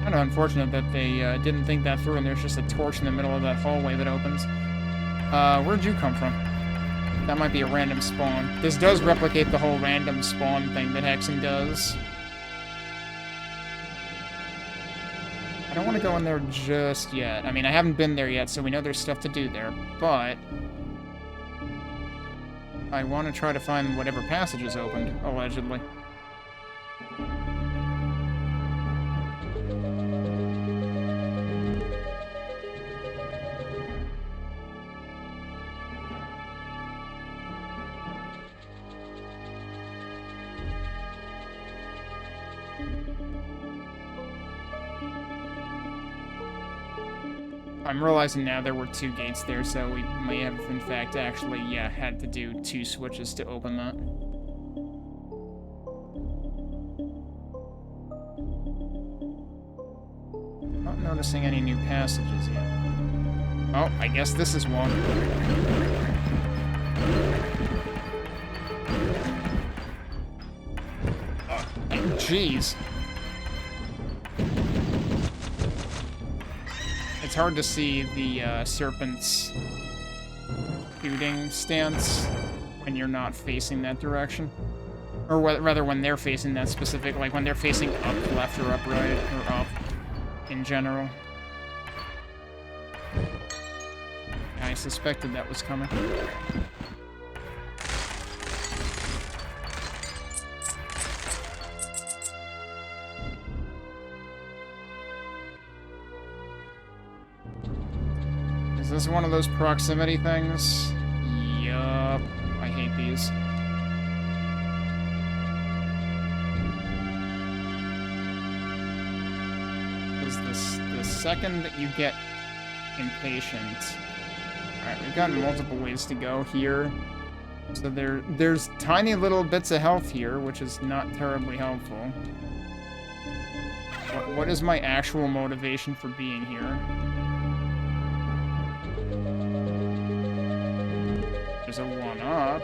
Speaker 1: Kind of unfortunate that they didn't think that through and there's just a torch in the middle of that hallway that opens. Where'd you come from? That might be a random spawn. This does replicate the whole random spawn thing that Hexen does. I don't want to go in there just yet. I mean, I haven't been there yet, so we know there's stuff to do there, but... I want to try to find whatever passage is opened, allegedly. I'm realizing now there were 2 gates there, so we may have, in fact, actually, yeah, had to do 2 switches to open that. Not noticing any new passages yet. Oh, I guess this is one. Jeez. It's hard to see the serpent's shooting stance when you're not facing that direction. Or rather, when they're facing that specific, like when they're facing up, left, or up, right, or up in general. I suspected that was coming. Is this one of those proximity things? Yup. I hate these. Because the second that you get impatient... Alright, we've got multiple ways to go here. So there's tiny little bits of health here, which is not terribly helpful. What is my actual motivation for being here? There's a 1-up.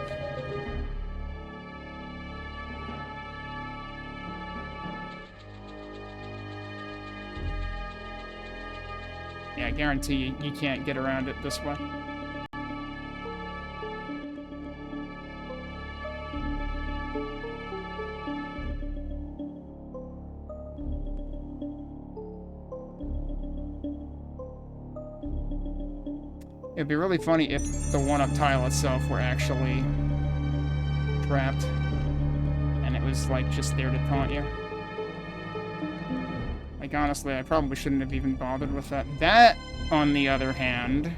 Speaker 1: Yeah, I guarantee you can't get around it this way. It'd be really funny if the 1-up tile itself were actually trapped. And it was, like, just there to taunt you. Like, honestly, I probably shouldn't have even bothered with that. That, on the other hand...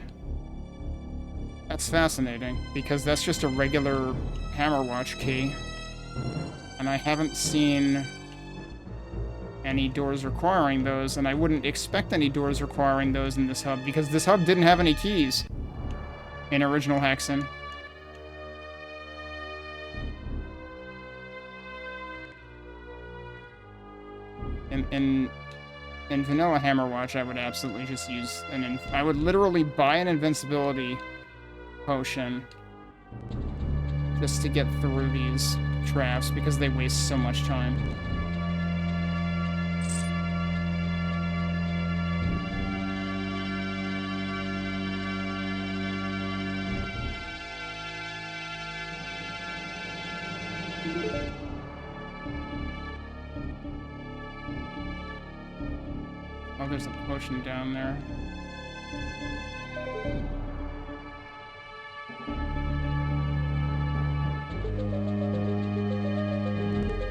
Speaker 1: That's fascinating, because that's just a regular Hammerwatch key. And I haven't seen any doors requiring those, and I wouldn't expect any doors requiring those in this hub, because this hub didn't have any keys in original Hexen. In vanilla Hammerwatch, I would absolutely just use I would literally buy an invincibility potion just to get through these traps, because they waste so much time. Oh, there's a potion down there.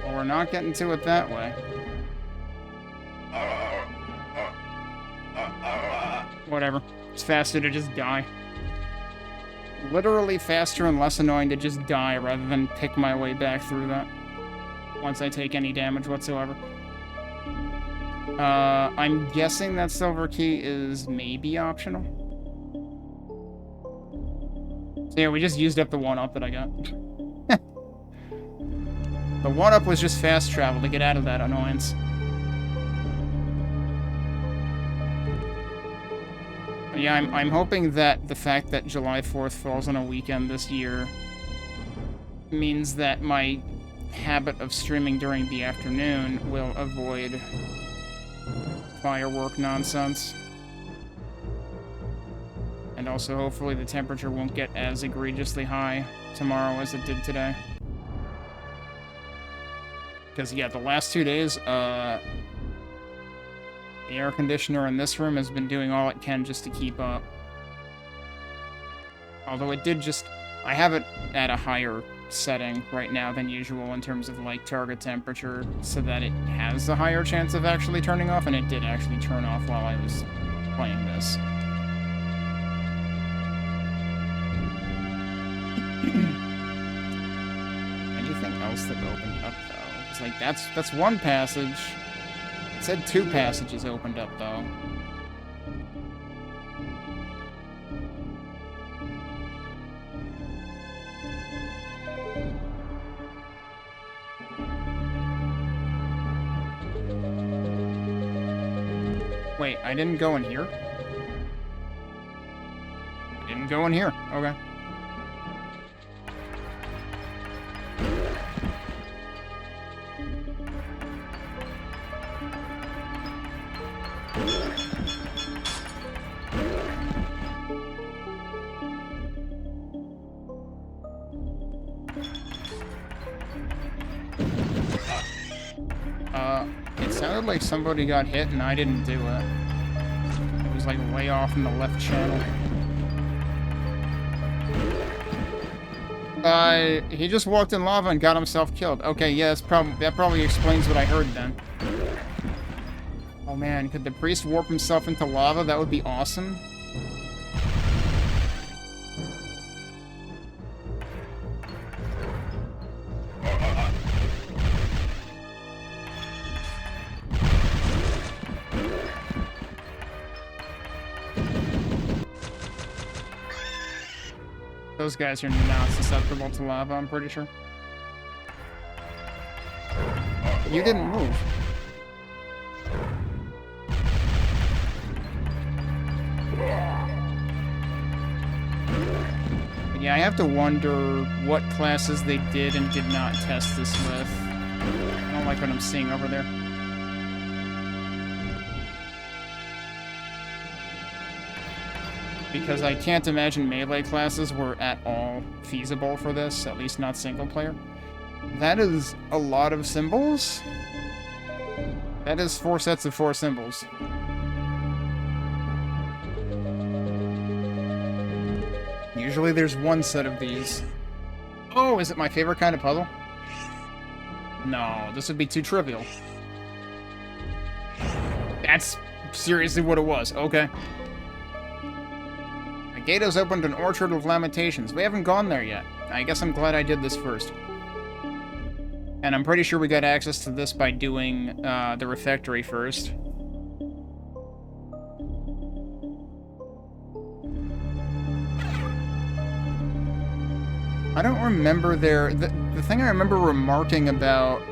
Speaker 1: Well, we're not getting to it that way. Whatever. It's faster to just die. Literally faster and less annoying to just die rather than pick my way back through that. Once I take any damage whatsoever. I'm guessing that silver key is maybe optional. So yeah, we just used up the 1-up that I got. The 1-up was just fast travel to get out of that annoyance. But yeah, I'm hoping that the fact that July 4th falls on a weekend this year means that my habit of streaming during the afternoon will avoid firework nonsense. And also, hopefully, the temperature won't get as egregiously high tomorrow as it did today. Because, yeah, the last 2 days, the air conditioner in this room has been doing all it can just to keep up. Although it did just... I have it at a higher setting right now than usual in terms of, like, target temperature, so that it has a higher chance of actually turning off, and it did actually turn off while I was playing this. Anything else that opened up, though? It's like, that's one passage. It said 2 passages opened up, though. Wait, I didn't go in here? I didn't go in here. Okay. It sounded like somebody got hit and I didn't do it. It was like way off in the left channel. He just walked in lava and got himself killed. Okay, yeah, that probably explains what I heard then. Oh man, could the priest warp himself into lava? That would be awesome. Those guys are not susceptible to lava, I'm pretty sure. You didn't move. But yeah, I have to wonder what classes they did and did not test this with. I don't like what I'm seeing over there. Because I can't imagine melee classes were at all feasible for this, at least not single player. That is a lot of symbols. That is 4 sets of 4 symbols. Usually there's 1 set of these. Oh, is it my favorite kind of puzzle? No, this would be too trivial. That's seriously what it was. Okay. Gato's opened an Orchard of Lamentations. We haven't gone there yet. I guess I'm glad I did this first. And I'm pretty sure we got access to this by doing the refectory first. I don't remember there... The thing I remember remarking about...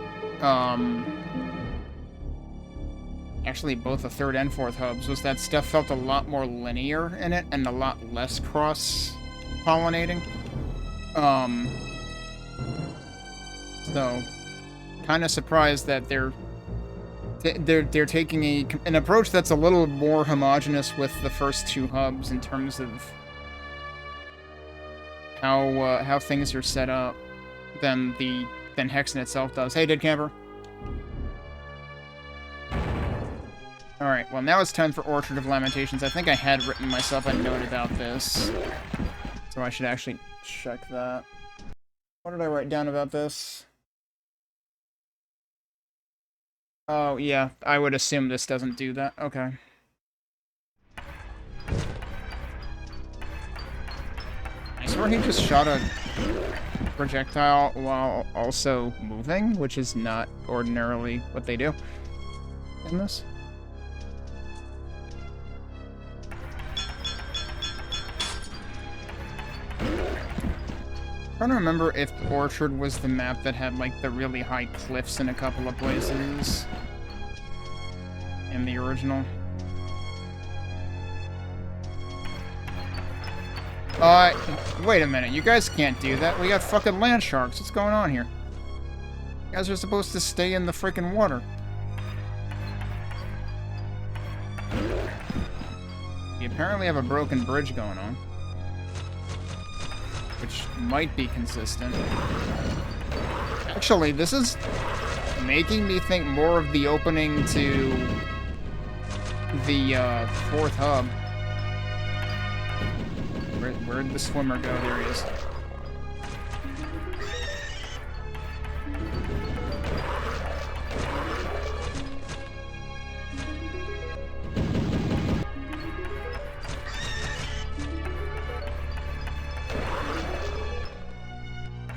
Speaker 1: actually both the 3rd and 4th hubs, was that stuff felt a lot more linear in it, and a lot less cross-pollinating. So, kind of surprised that they're taking an approach that's a little more homogeneous with the first 2 hubs in terms of how things are set up than Hexen itself does. Hey, Dead Camper. Alright, well now it's time for Orchard of Lamentations. I think I had written myself a note about this. So I should actually check that. What did I write down about this? Oh, yeah, I would assume this doesn't do that. Okay. I swear he just shot a projectile while also moving, which is not ordinarily what they do in this. I'm trying to remember if Orchard was the map that had, like, the really high cliffs in a couple of places in the original. Wait a minute. You guys can't do that. We got fucking land sharks. What's going on here? You guys are supposed to stay in the freaking water. We apparently have a broken bridge going on, which might be consistent. Actually, this is making me think more of the opening to the fourth hub. Where'd the swimmer go? There he is.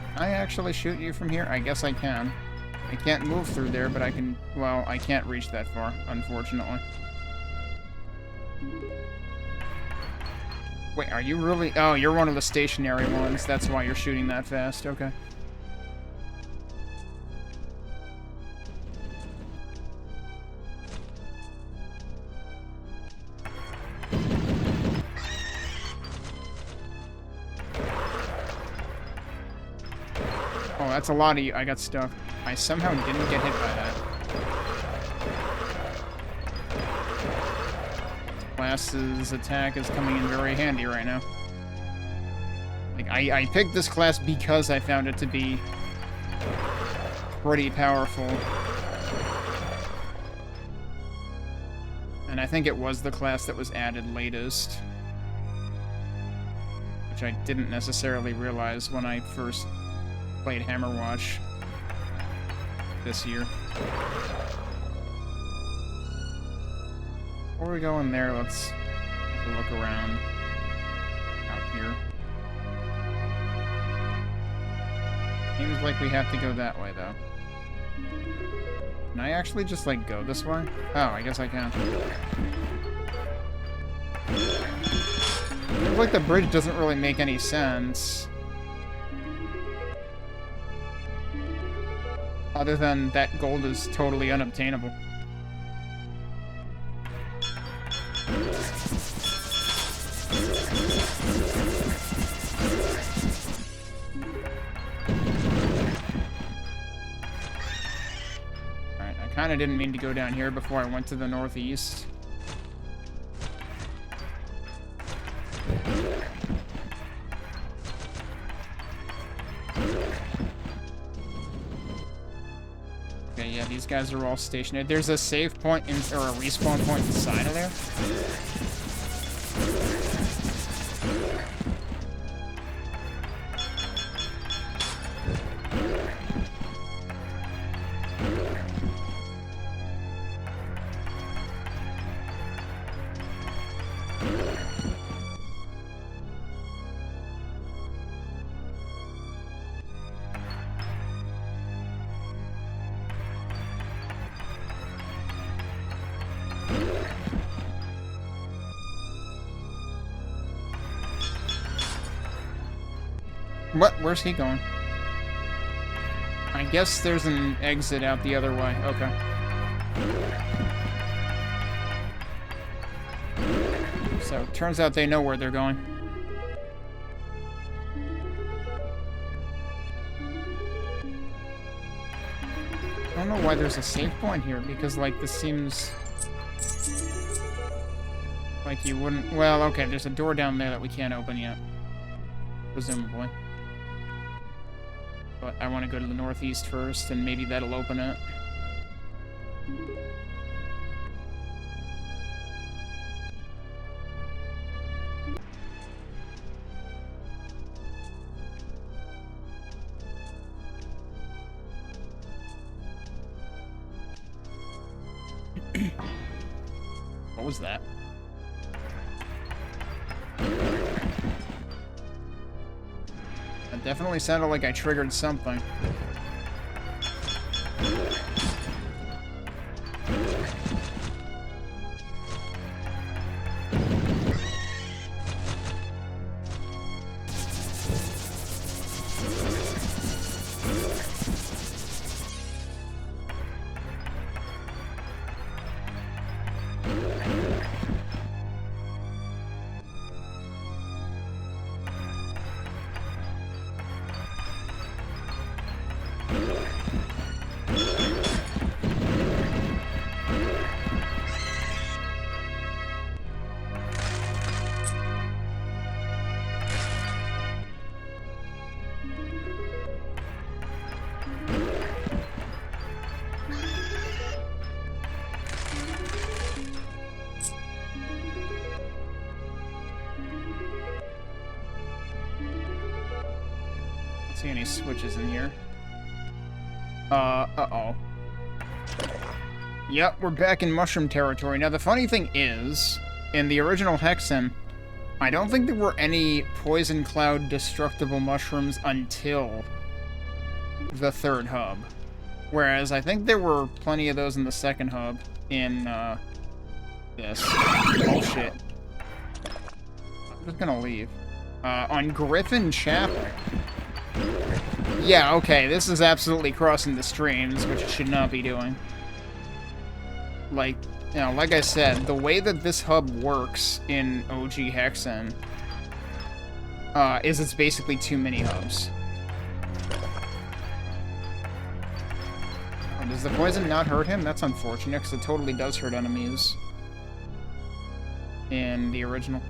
Speaker 1: Can I actually shoot you from here? I guess I can. I can't move through there, but I can... Well, I can't reach that far, unfortunately. Wait, are you really... Oh, you're one of the stationary ones. That's why you're shooting that fast. Okay. Oh, that's a lot of you. I got stuck. I somehow didn't get hit by that. Class's attack is coming in very handy right now. Like, I picked this class because I found it to be pretty powerful. And I think it was the class that was added latest, which I didn't necessarily realize when I first played Hammerwatch this year. Before we go in there, let's take a look around out here. Seems like we have to go that way, though. Can I actually just, like, go this way? Oh, I guess I can. Seems like the bridge doesn't really make any sense. Other than that gold is totally unobtainable. Alright, I kinda didn't mean to go down here before I went to the northeast. Okay, yeah, these guys are all stationary. There's a save point or a respawn point inside of there. What? Where's he going? I guess there's an exit out the other way. Okay. So, turns out they know where they're going. I don't know why there's a save point here, because, like, this seems like you wouldn't... Well, okay, there's a door down there that we can't open yet. Presumably. But I want to go to the northeast first, and maybe that'll open it. What was that? That definitely sounded like I triggered something. See any switches in here? Uh-oh. Yep, we're back in mushroom territory. Now, the funny thing is, in the original Hexen, I don't think there were any poison cloud destructible mushrooms until the third hub. Whereas I think there were plenty of those in the second hub in, this. Oh, shit. I'm just gonna leave. On Griffin Chapel. Yeah, okay, this is absolutely crossing the streams, which it should not be doing. Like, you know, like I said, the way that this hub works in OG Hexen is it's basically too many hubs. Oh, does the poison not hurt him? That's unfortunate, because it totally does hurt enemies in the original.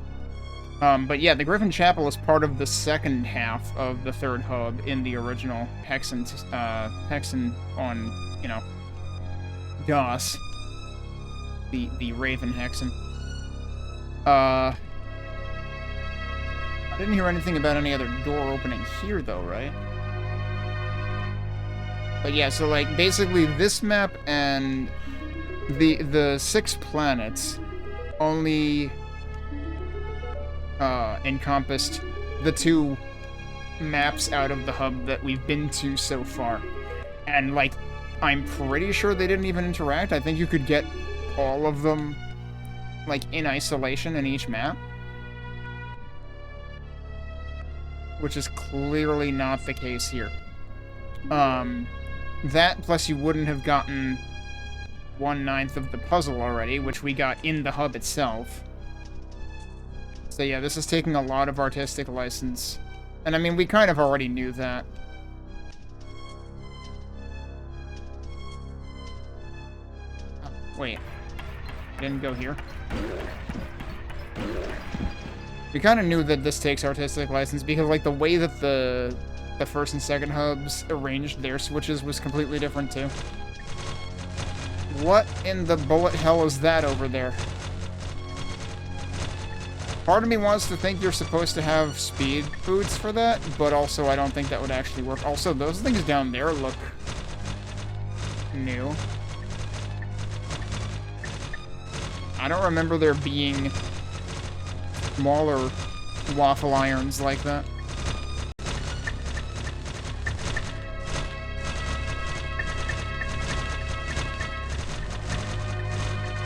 Speaker 1: But yeah, the Griffin Chapel is part of the second half of the third hub in the original Hexen, Hexen on, you know, DOS. The Raven Hexen. I didn't hear anything about any other door opening here, though, right? But yeah, so, like, basically this map and the 6 planets only encompassed the 2 maps out of the hub that we've been to so far. And, like, I'm pretty sure they didn't even interact. I think you could get all of them, like, in isolation in each map. Which is clearly not the case here. That, plus you wouldn't have gotten 1/9 of the puzzle already, which we got in the hub itself. So yeah, this is taking a lot of artistic license. And I mean, we kind of already knew that. Oh, wait. I didn't go here. We kind of knew that this takes artistic license because, like, the way that the first and second hubs arranged their switches was completely different, too. What in the bullet hell is that over there? Part of me wants to think you're supposed to have speed boots for that, but also I don't think that would actually work. Also, those things down there look new. I don't remember there being smaller waffle irons like that.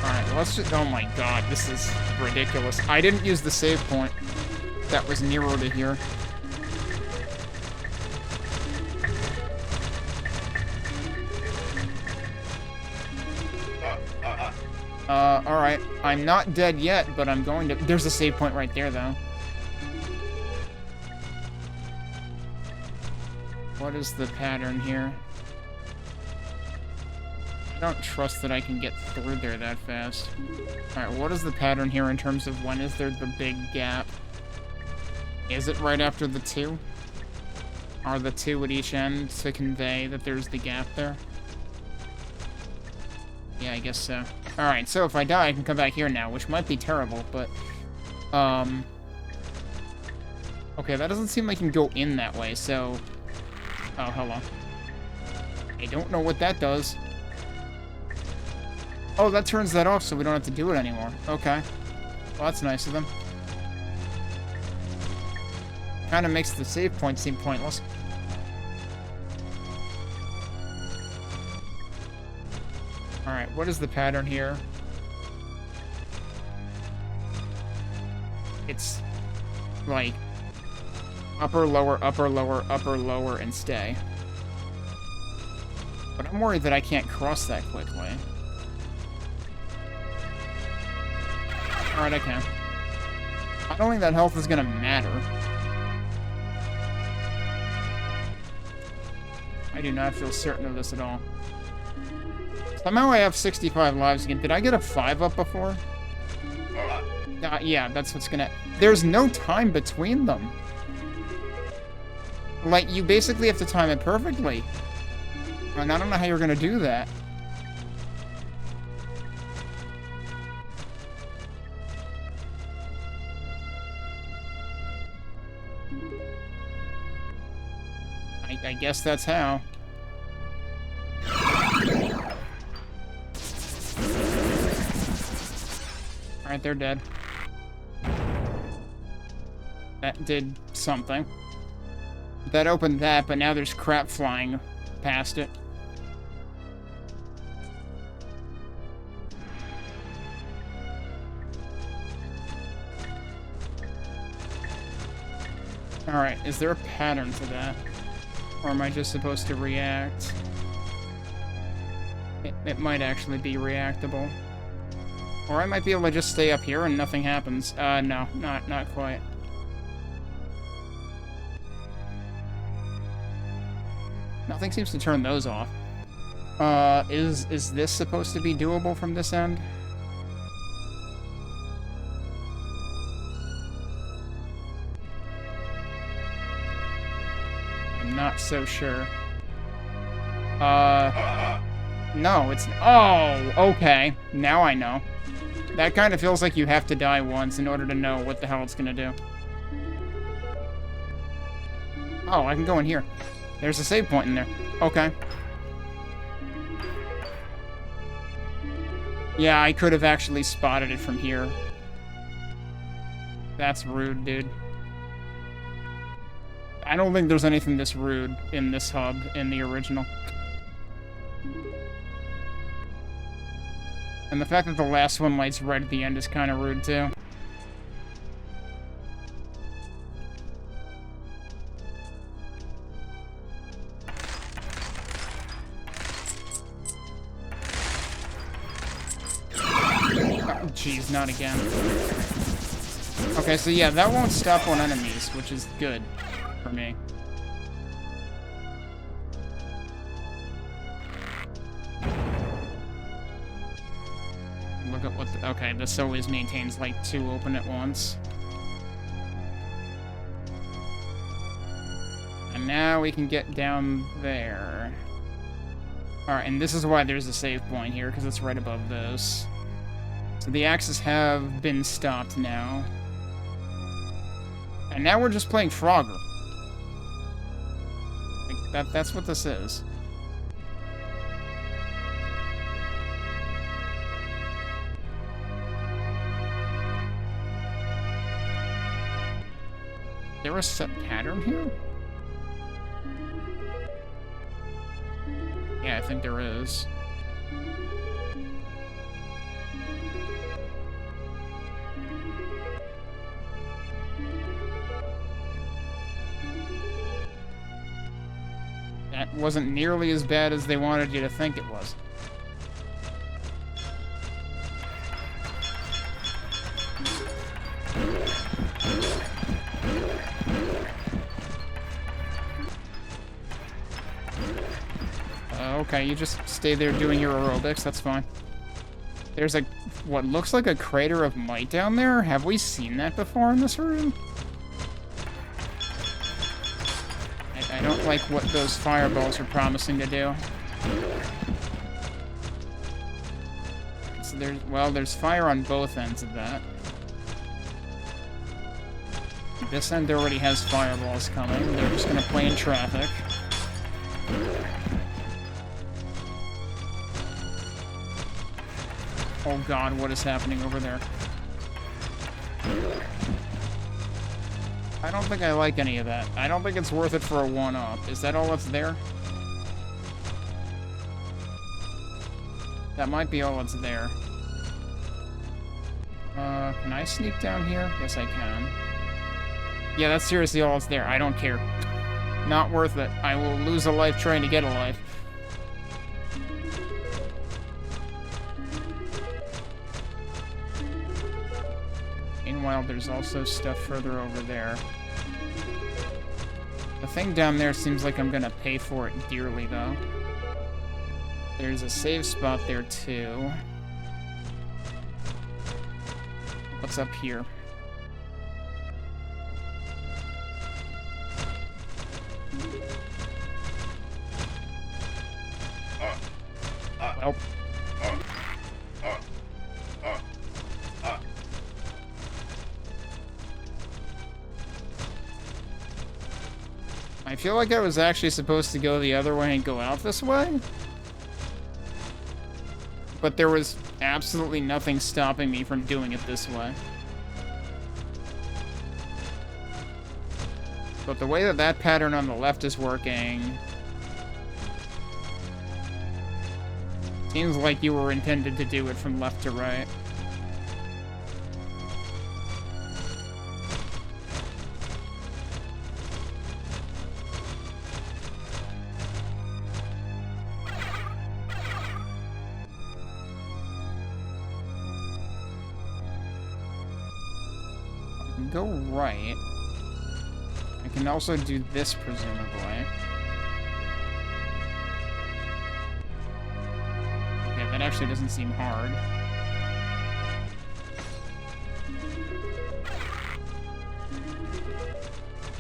Speaker 1: Alright, let's just... Oh my god, this is ridiculous. I didn't use the save point that was nearer to here. Alright. I'm not dead yet, but I'm going to... There's a save point right there, though. What is the pattern here? I don't trust that I can get through there that fast. Alright, what is the pattern here in terms of when is there the big gap? Is it right after the 2? Are the 2 at each end to convey that there's the gap there? Yeah, I guess so. Alright, so if I die, I can come back here now, which might be terrible, but... Okay, that doesn't seem like I can go in that way, so... Oh, hello. I don't know what that does. Oh, that turns that off so we don't have to do it anymore. Okay. Well, that's nice of them. Kind of makes the save point seem pointless. Alright, what is the pattern here? It's like upper, lower, and stay. But I'm worried that I can't cross that quickly. Alright, I can. I don't think that health is gonna matter. I do not feel certain of this at all. Somehow I have 65 lives again. Did I get a 5 up before? Yeah, that's what's gonna... There's no time between them. Like, you basically have to time it perfectly. And I don't know how you're gonna do that. I guess that's how. Alright, they're dead. That did something. That opened that, but now there's crap flying past it. Alright, is there a pattern to that? Or am I just supposed to react? It might actually be reactable. Or I might be able to just stay up here and nothing happens. No, not quite. Nothing seems to turn those off. Is this supposed to be doable from this end? I'm not so sure. No, it's... Oh, okay. Now I know. That kind of feels like you have to die once in order to know what the hell it's gonna do. Oh, I can go in here. There's a save point in there. Okay. Yeah, I could have actually spotted it from here. That's rude, dude. I don't think there's anything this rude in this hub in the original. And the fact that the last one lights red at the end is kind of rude, too. Oh, jeez, not again. Okay, so yeah, that won't stop on enemies, which is good for me. Look at what the, okay, this always maintains like 2 open at once. And now we can get down there. Alright, and this is why there's a save point here, because it's right above this. So the axes have been stopped now. And now we're just playing Frogger. Like, that's what this is. There a set pattern here? Yeah, I think there is. That wasn't nearly as bad as they wanted you to think it was. Okay, you just stay there doing your aerobics, that's fine. There's a, what looks like a crater of might down there? Have we seen that before in this room? I don't like what those fireballs are promising to do. So there's, well, there's fire on both ends of that. This end already has fireballs coming. They're just gonna play in traffic. Oh god, what is happening over there? I don't think I like any of that. I don't think it's worth it for a one-up. Is that all that's there? That might be all that's there. Can I sneak down here? Yes, I can. Yeah, that's seriously all that's there. I don't care. Not worth it. I will lose a life trying to get a life. Meanwhile, there's also stuff further over there. The thing down there seems like I'm gonna pay for it dearly, though. There's a save spot there, too. What's up here? Well. I feel like I was actually supposed to go the other way and go out this way. But there was absolutely nothing stopping me from doing it this way. But the way that that pattern on the left is working... seems like you were intended to do it from left to right. Go right. I can also do this, presumably. Okay, that actually doesn't seem hard.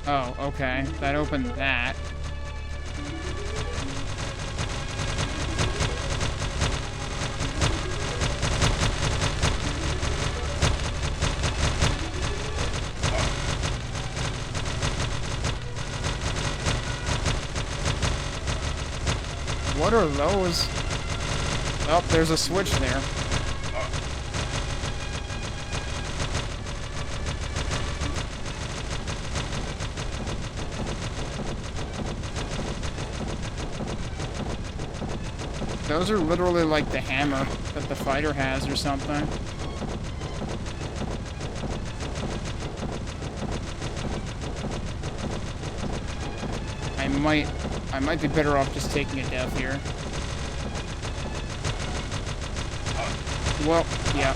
Speaker 1: Oh, okay. That opened that. What are those? Oh, there's a switch there. Those are literally like the hammer that the fighter has or something. I might be better off just taking a death here. Well, yeah.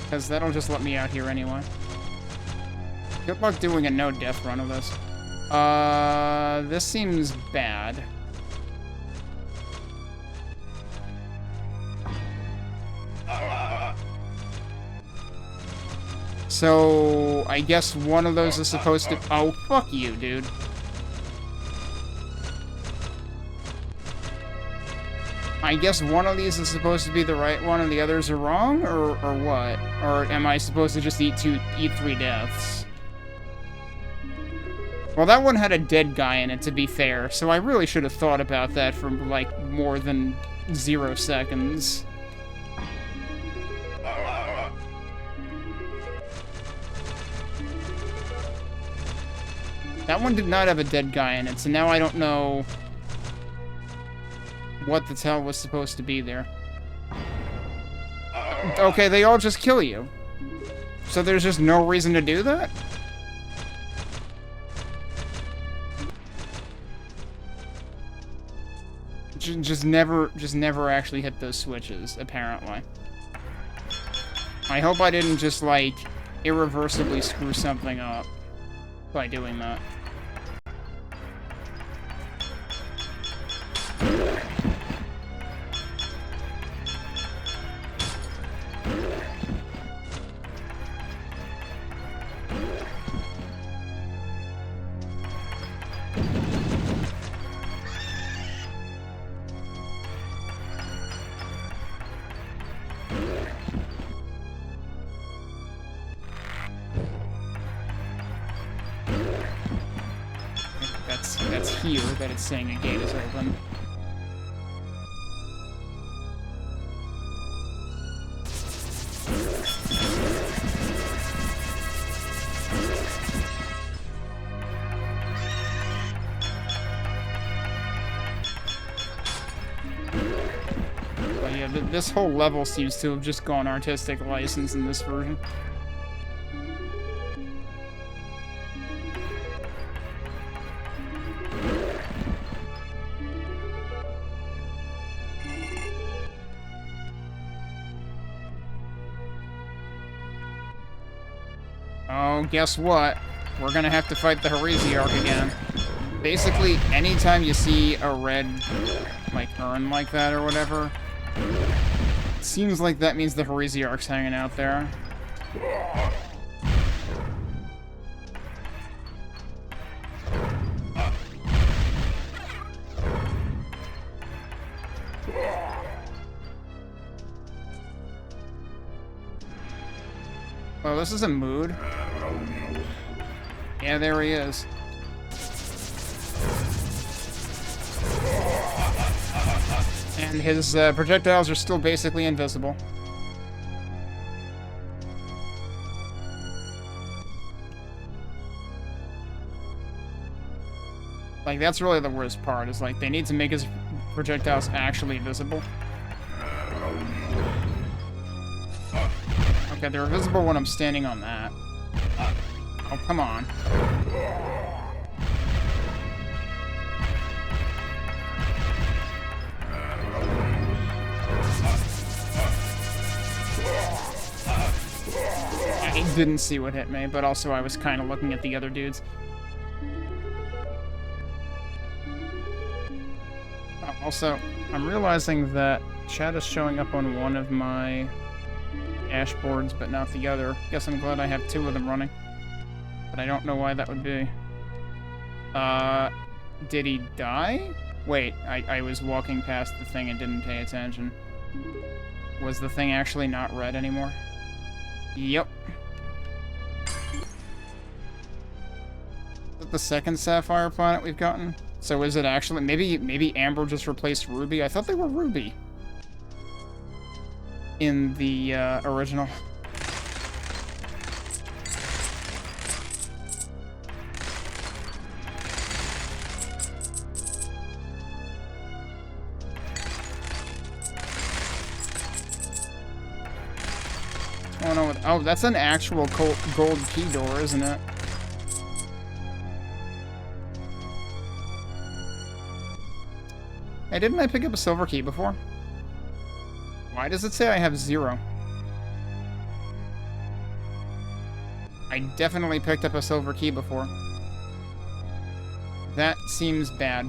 Speaker 1: Because that'll just let me out here anyway. Good luck doing a no-death run of this. This seems bad. So, I guess one of those is supposed to... Oh, fuck you, dude. I guess one of these is supposed to be the right one and the others are wrong, or what? Or am I supposed to just eat 3 deaths? Well, that one had a dead guy in it, to be fair, so I really should have thought about that for, like, more than 0 seconds. That one did not have a dead guy in it, so now I don't know what the hell was supposed to be there. Okay, they all just kill you. So there's just no reason to do that? Just never actually hit those switches, apparently. I hope I didn't just, like, irreversibly screw something up by doing that. That's here that it's saying a gate is open.
Speaker 3: Yeah, this whole level seems to have just gone artistic license in this version. Oh, guess what? We're gonna have to fight the Heresiarch again. Basically, anytime you see a red, like, urn like that or whatever, it seems like that means the Heresiarch's hanging out there. Well, this is a mood. Yeah, there he is. And his projectiles are still basically invisible. Like, that's really the worst part, is like, they need to make his projectiles actually visible. Okay, they're visible when I'm standing on that. Oh, come on. I didn't see what hit me, but also I was kind of looking at the other dudes. Also, I'm realizing that chat is showing up on one of my dashboards, but not the other. Guess I'm glad I have two of them running. But I don't know why that would be. Did he die? Wait, I was walking past the thing and didn't pay attention. Was the thing actually not red anymore? Yep. Is it the second sapphire planet we've gotten? So is it actually... Maybe Amber just replaced Ruby? I thought they were Ruby in the original. What's going on with... Oh, that's an actual gold key door, isn't it? Hey, didn't I pick up a silver key before? Why does it say I have 0? I definitely picked up a silver key before. That seems bad.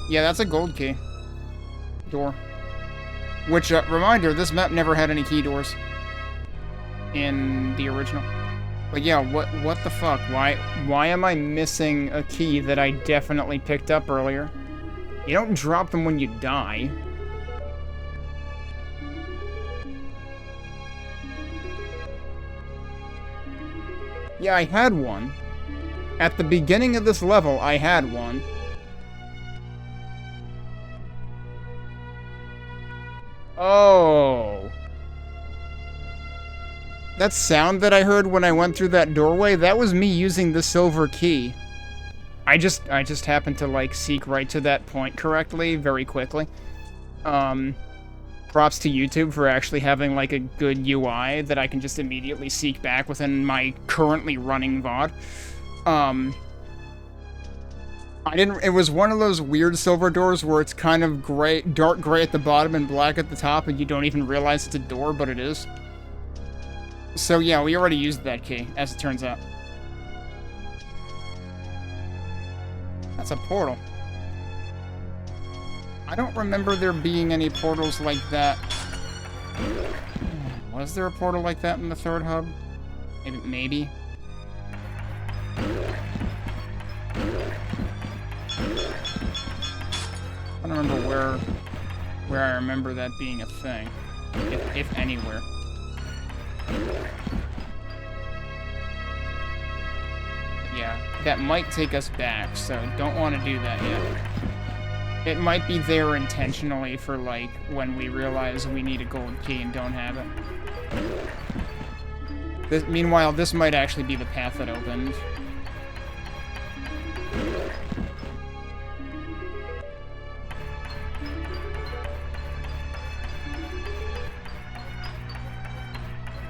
Speaker 3: Yeah, that's a gold key. Door. Which, reminder, this map never had any key doors in the original. But yeah, what the fuck? Why am I missing a key that I definitely picked up earlier? You don't drop them when you die. Yeah, I had one. At the beginning of this level, I had one. Oh. That sound that I heard when I went through that doorway, that was me using the silver key. I just happened to, like, seek right to that point correctly, very quickly. Props to YouTube for actually having, like, a good UI that I can just immediately seek back within my currently running VOD. It was one of those weird silver doors where it's kind of gray, dark gray at the bottom and black at the top, and you don't even realize it's a door, but it is. So yeah, we already used that key, as it turns out. That's a portal. I don't remember there being any portals like that. Was there a portal like that in the third hub? Maybe. I don't remember where I remember that being a thing, if anywhere. Yeah, that might take us back, so don't want to do that yet. It might be there intentionally for, like, when we realize we need a gold key and don't have it. Meanwhile, this might actually be the path that opened.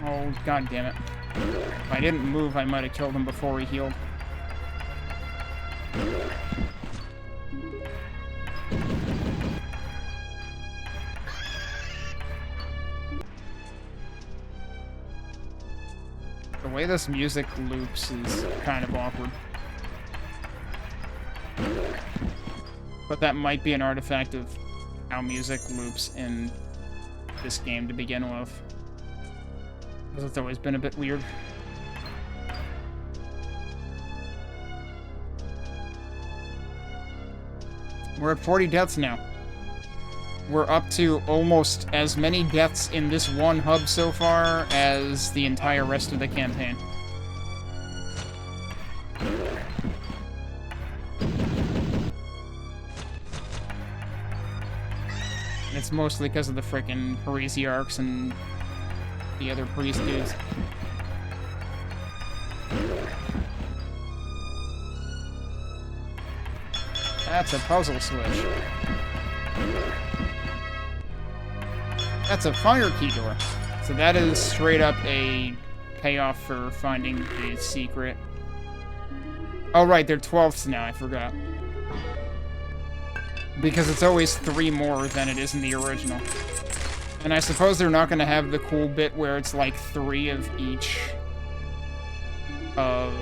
Speaker 3: Oh, god damn it. If I didn't move, I might have killed him before he healed. The way this music loops is kind of awkward. But that might be an artifact of how music loops in this game to begin with. Because it's always been a bit weird. We're at 40 deaths now. We're up to almost as many deaths in this one hub so far as the entire rest of the campaign. And it's mostly because of the frickin' Heresiarchs and the other priest dudes. That's a puzzle switch. That's a fire key door. So that is straight up a payoff for finding the secret. Oh right, they're 12ths now, I forgot. Because it's always 3 more than it is in the original. And I suppose they're not going to have the cool bit where it's like 3 of each of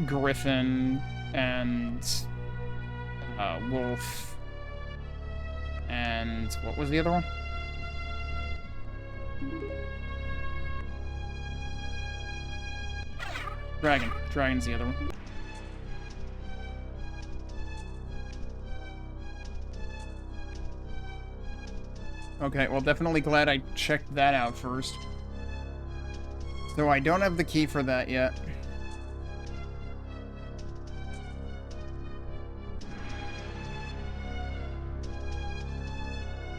Speaker 3: Griffin and Wolf and what was the other one? Dragon. Dragon's the other one. Okay, well, definitely glad I checked that out first. So I don't have the key for that yet.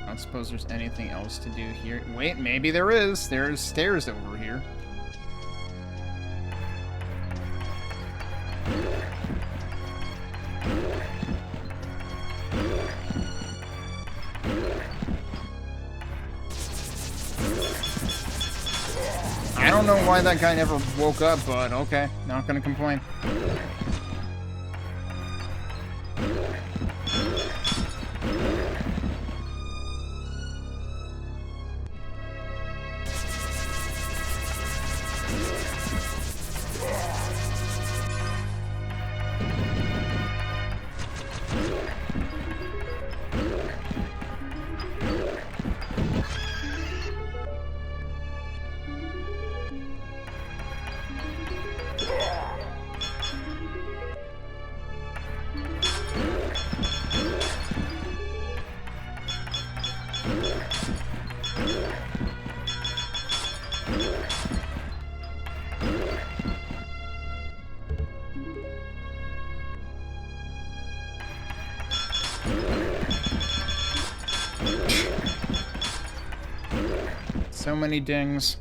Speaker 3: I don't suppose there's anything else to do here. Wait, maybe there is. There's stairs over here. I don't know why that guy never woke up, but okay, not gonna complain. So many dings.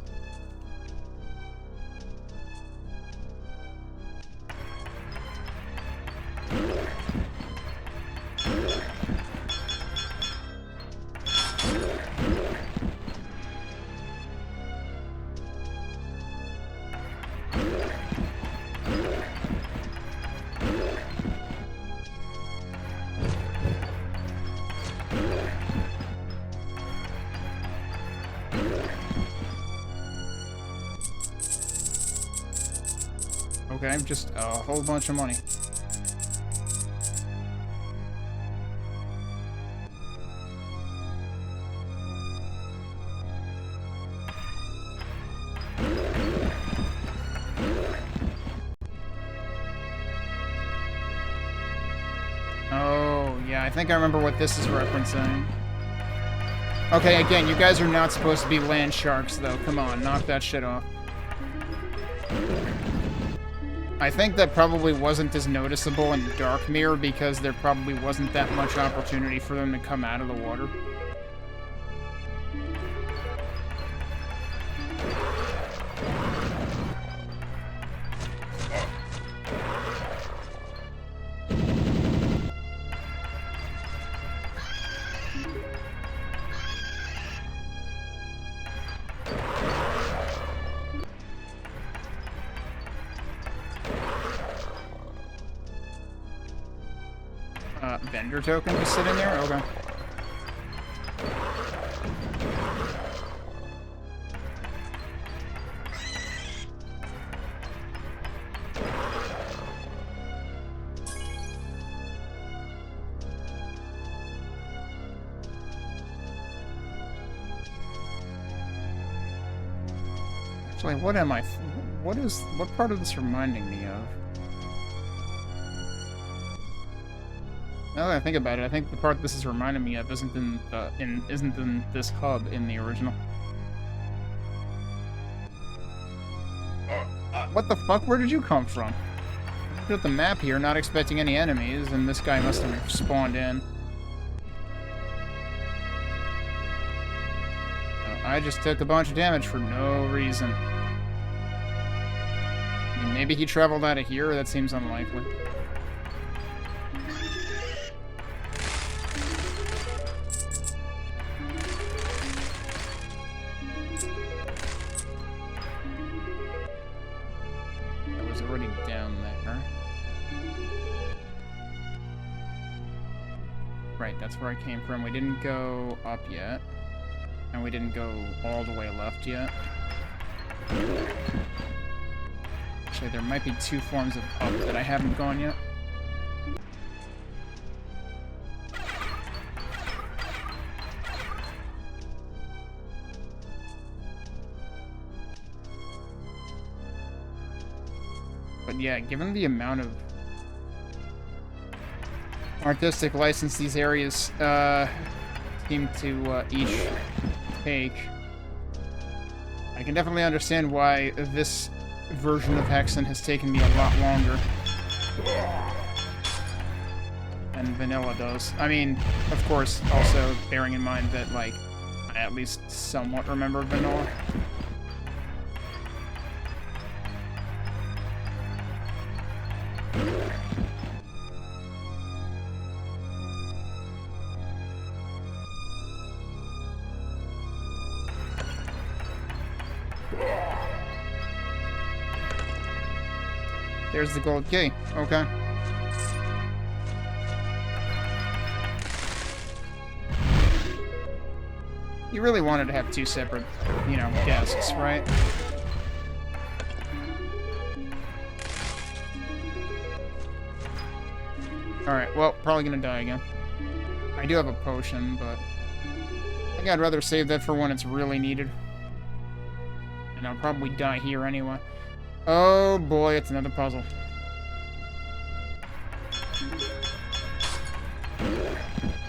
Speaker 3: Okay, just a whole bunch of money. Oh, yeah, I think I remember what this is referencing. Okay, again, you guys are not supposed to be land sharks, though. Come on, knock that shit off. I think that probably wasn't as noticeable in Dark Mirror because there probably wasn't that much opportunity for them to come out of the water. vendor token just sitting there? Okay. Actually, what am I... What part of this reminding me of? Now that I think about it, I think the part this is reminding me of isn't in this hub in the original. What the fuck? Where did you come from? Look at the map here, not expecting any enemies, and this guy must have spawned in. I just took a bunch of damage for no reason. I mean, maybe he traveled out of here, that seems unlikely. I was already down there. Right, that's where I came from. We didn't go up yet. And we didn't go all the way left yet. Actually, there might be two forms of up that I haven't gone yet. But yeah, given the amount of artistic license these areas seem to each take, I can definitely understand why this version of Hexen has taken me a lot longer than vanilla does. I mean, of course, also bearing in mind that, like, I at least somewhat remember vanilla. There's the gold key. Okay. You really wanted to have two separate, you know, desks, right? Alright, well, probably gonna die again. I do have a potion, but I think I'd rather save that for when it's really needed. And I'll probably die here anyway. Oh boy, it's another puzzle.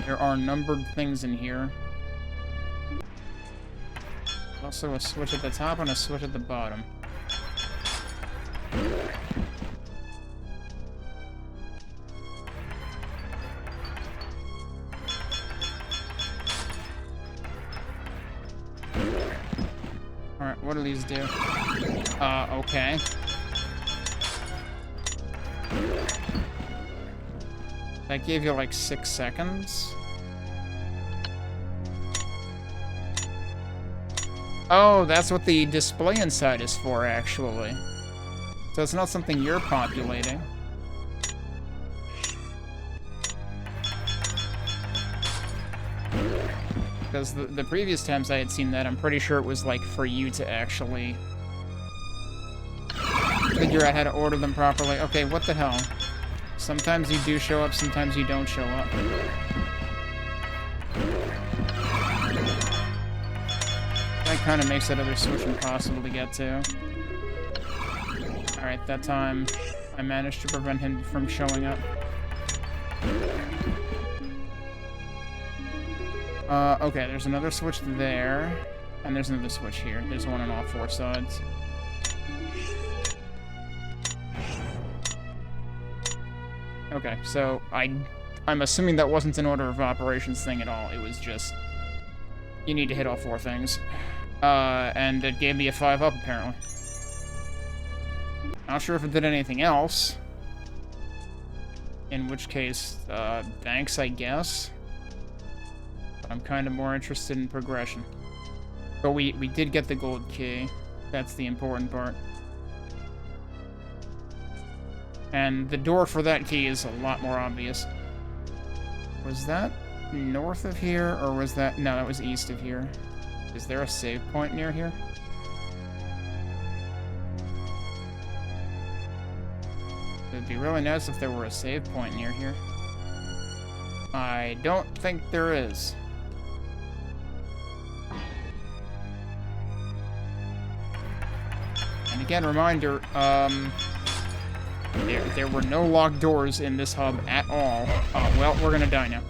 Speaker 3: There are numbered things in here. Also a switch at the top and a switch at the bottom. Alright, what do these do? Okay. That gave you like 6 seconds. Oh, that's what the display inside is for, actually. So it's not something you're populating. Because the previous times I had seen that, I'm pretty sure it was like for you to actually figure out how to order them properly. Okay, what the hell? Sometimes you do show up, sometimes you don't show up. That kind of makes that other switch impossible to get to. Alright, that time I managed to prevent him from showing up. Okay, there's another switch there, and there's another switch here. There's one on all 4 sides. Okay, so I'm assuming that wasn't an order of operations thing at all. It was just, you need to hit all 4 things. And it gave me a 5 up, apparently. Not sure if it did anything else. In which case, thanks, I guess. But I'm kind of more interested in progression. But we did get the gold key. That's the important part. And the door for that key is a lot more obvious. Was that north of here, or was that... No, that was east of here. Is there a save point near here? It'd be really nice if there were a save point near here. I don't think there is. And again, reminder, there were no locked doors in this hub at all. Oh, well, we're gonna die now.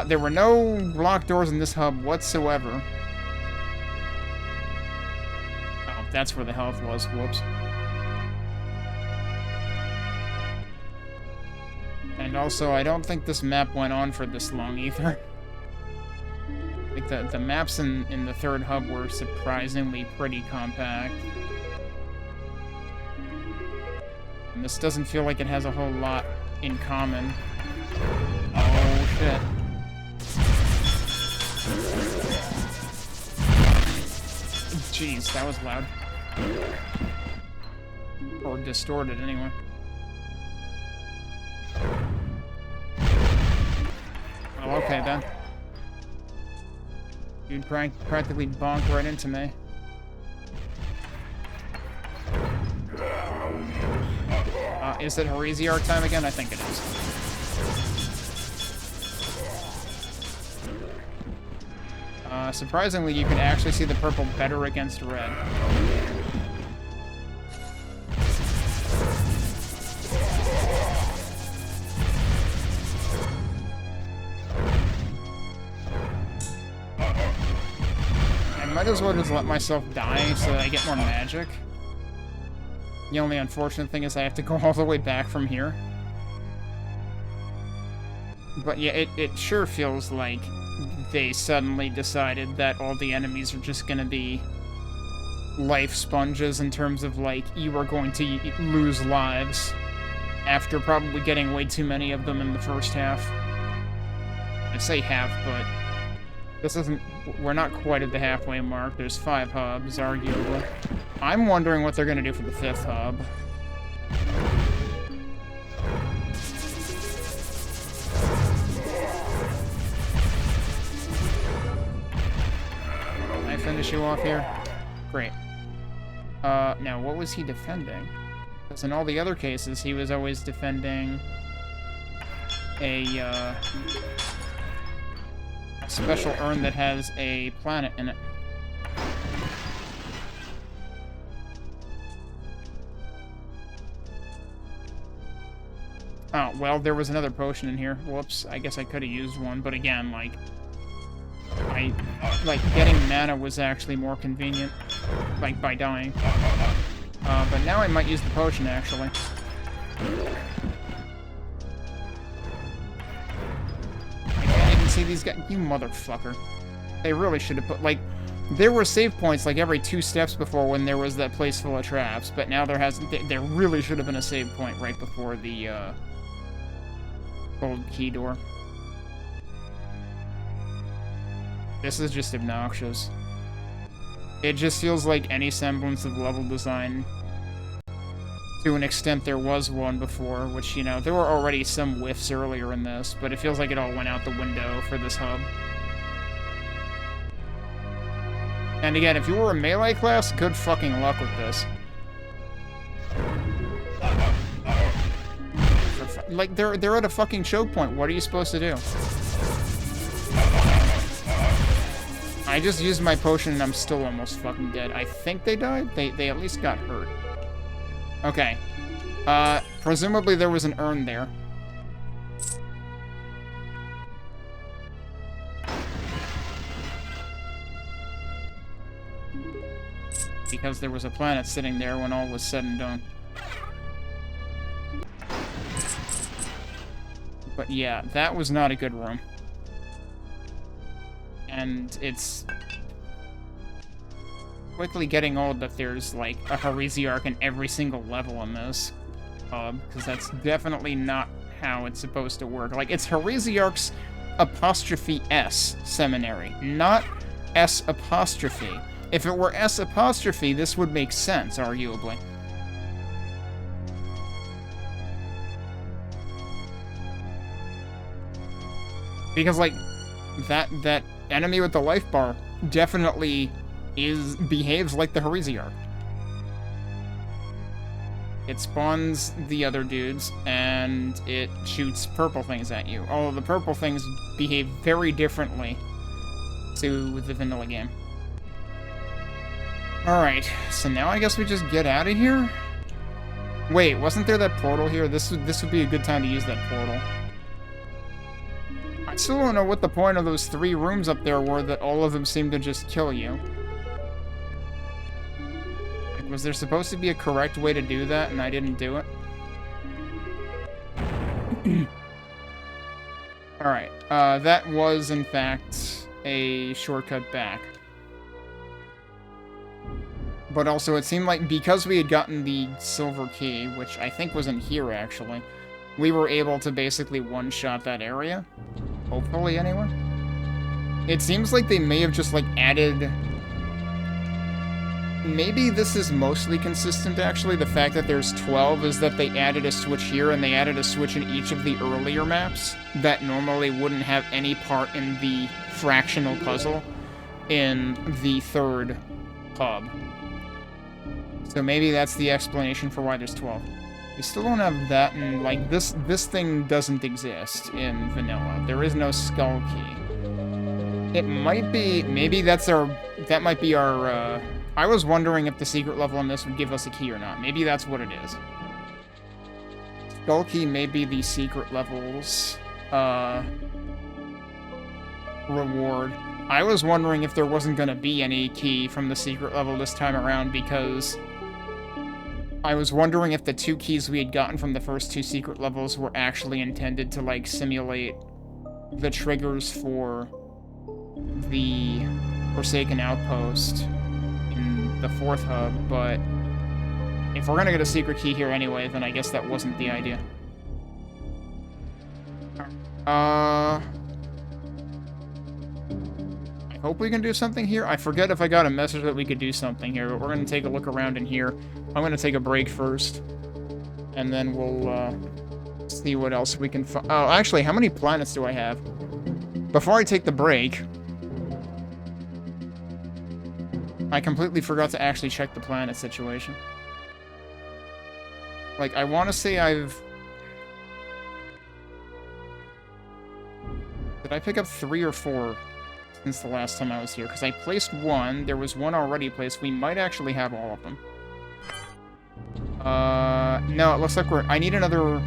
Speaker 3: There were no locked doors in this hub whatsoever. Oh, that's where the health was. Whoops. And also, I don't think this map went on for this long either. Like, the maps in the third hub were surprisingly pretty compact. And this doesn't feel like it has a whole lot in common. Oh, shit. Jeez, that was loud. Or distorted, anyway. Well, okay, then. You'd practically bonk right into me. Is it Heresiarch time again? I think it is. Surprisingly, you can actually see the purple better against red. I might as well just let myself die so that I get more magic. The only unfortunate thing is I have to go all the way back from here. But yeah, it sure feels like they suddenly decided that all the enemies are just gonna be life sponges in terms of, like, you are going to lose lives after probably getting way too many of them in the first half. I say half, but this isn't... We're not quite at the halfway mark. There's 5 hubs, arguably. I'm wondering what they're gonna do for the 5th hub. Can I finish you off here? Great. Now, what was he defending? Because in all the other cases, he was always defending a special urn that has a planet in it. Oh, well, there was another potion in here. Whoops, I guess I could have used one, but again, like, getting mana was actually more convenient, like, by dying. But now I might use the potion, actually. I can't even see these guys. You motherfucker. They really should have put, like, there were save points, like, every 2 steps before when there was that place full of traps, but now there hasn't. There really should have been a save point right before the, gold key door. This is just obnoxious. It just feels like any semblance of level design. To an extent, there was one before, which, you know, there were already some whiffs earlier in this, but it feels like it all went out the window for this hub. And again, if you were a melee class, good fucking luck with this. Like, they're at a fucking choke point. What are you supposed to do? I just used my potion and I'm still almost fucking dead. I think they died? They at least got hurt. Okay. Presumably there was an urn there. Because there was a planet sitting there when all was said and done. But yeah, that was not a good room. And it's quickly getting old that there's, like, a Heresiarch in every single level in this hub, because that's definitely not how it's supposed to work. Like, it's Heresiarch's apostrophe S Seminary, not S apostrophe. If it were S apostrophe, this would make sense, arguably. Because, like, that enemy with the life bar definitely behaves like the Heresiarch. It spawns the other dudes, and it shoots purple things at you. Although the purple things behave very differently to the vanilla game. Alright, so now I guess we just get out of here? Wait, wasn't there that portal here? This would be a good time to use that portal. I still don't know what the point of those 3 rooms up there were that all of them seemed to just kill you. Like, was there supposed to be a correct way to do that and I didn't do it? Alright, that was in fact a shortcut back. But also, it seemed like because we had gotten the silver key, which I think was in here, actually, we were able to basically one-shot that area. Hopefully, anyway. It seems like they may have just, like, added... Maybe this is mostly consistent, actually. The fact that there's 12 is that they added a switch here, and they added a switch in each of the earlier maps that normally wouldn't have any part in the fractional puzzle in the 3rd hub. So maybe that's the explanation for why there's 12. We still don't have that, and, like, this thing doesn't exist in vanilla. There is no skull key. It might be... Maybe that's our... That might be our, I was wondering if the secret level on this would give us a key or not. Maybe that's what it is. Skull key may be the secret level's, reward. I was wondering if there wasn't gonna be any key from the secret level this time around, because... I was wondering if the 2 keys we had gotten from the first 2 secret levels were actually intended to, like, simulate the triggers for the Forsaken Outpost in the 4th hub, but if we're gonna get a secret key here anyway, then I guess that wasn't the idea. I hope we can do something here. I forget if I got a message that we could do something here, but we're gonna take a look around in here. I'm gonna take a break first, and then we'll see what else we can find. Oh, actually, how many planets do I have? Before I take the break, I completely forgot to actually check the planet situation. Like, I want to say I've... Did I pick up 3 or 4 since the last time I was here? Because I placed 1. There was 1 already placed. We might actually have all of them. No, it looks like I need another...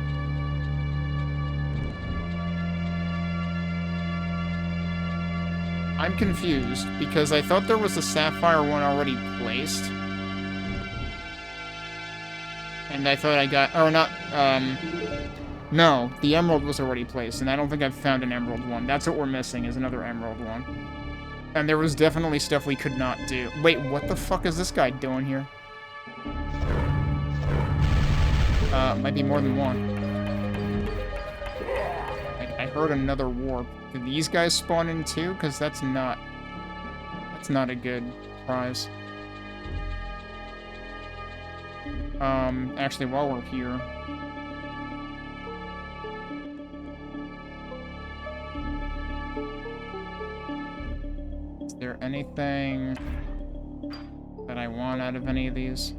Speaker 3: I'm confused, because I thought there was a sapphire one already placed. And I thought I got... Or not, no, the emerald was already placed, and I don't think I've found an emerald one. That's what we're missing, is another emerald one. And there was definitely stuff we could not do. Wait, what the fuck is this guy doing here? Might be more than one. I heard another warp. Did these guys spawn in too? Because that's not a good prize. Actually, while we're here... Is there anything that I want out of any of these?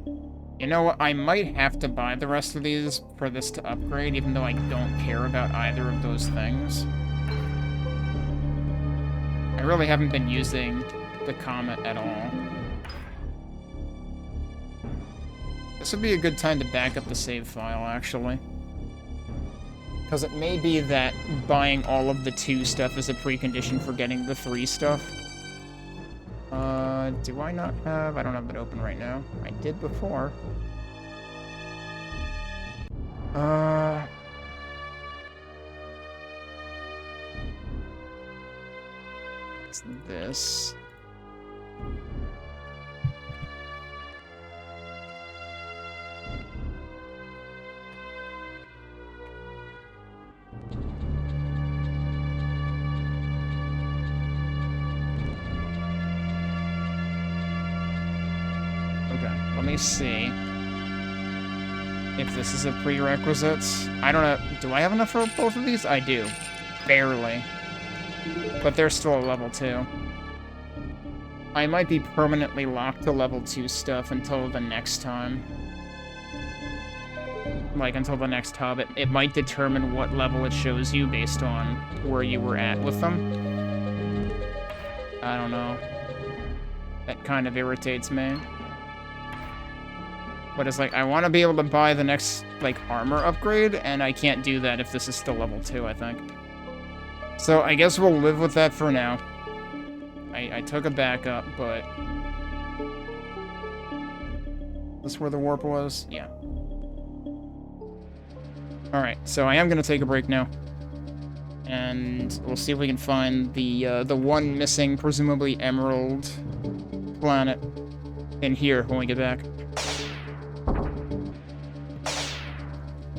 Speaker 3: You know what? I might have to buy the rest of these for this to upgrade, even though I don't care about either of those things. I really haven't been using the Comet at all. This would be a good time to back up the save file, actually. Because it may be that buying all of the 2 stuff is a precondition for getting the 3 stuff. Do I not have... I don't have it open right now. I did before. It's this. Let me see if this is a prerequisite. I don't know. Do I have enough for both of these? I do. Barely. But they're still a level 2. I might be permanently locked to level 2 stuff until the next time. Like, until the next hub. It might determine what level it shows you based on where you were at with them. I don't know. That kind of irritates me. But it's like, I want to be able to buy the next, like, armor upgrade, and I can't do that if this is still level 2, I think. So, I guess we'll live with that for now. I took a backup, but... Is this where the warp was? Yeah. Alright, so I am going to take a break now. And we'll see if we can find the one missing, presumably emerald planet in here when we get back.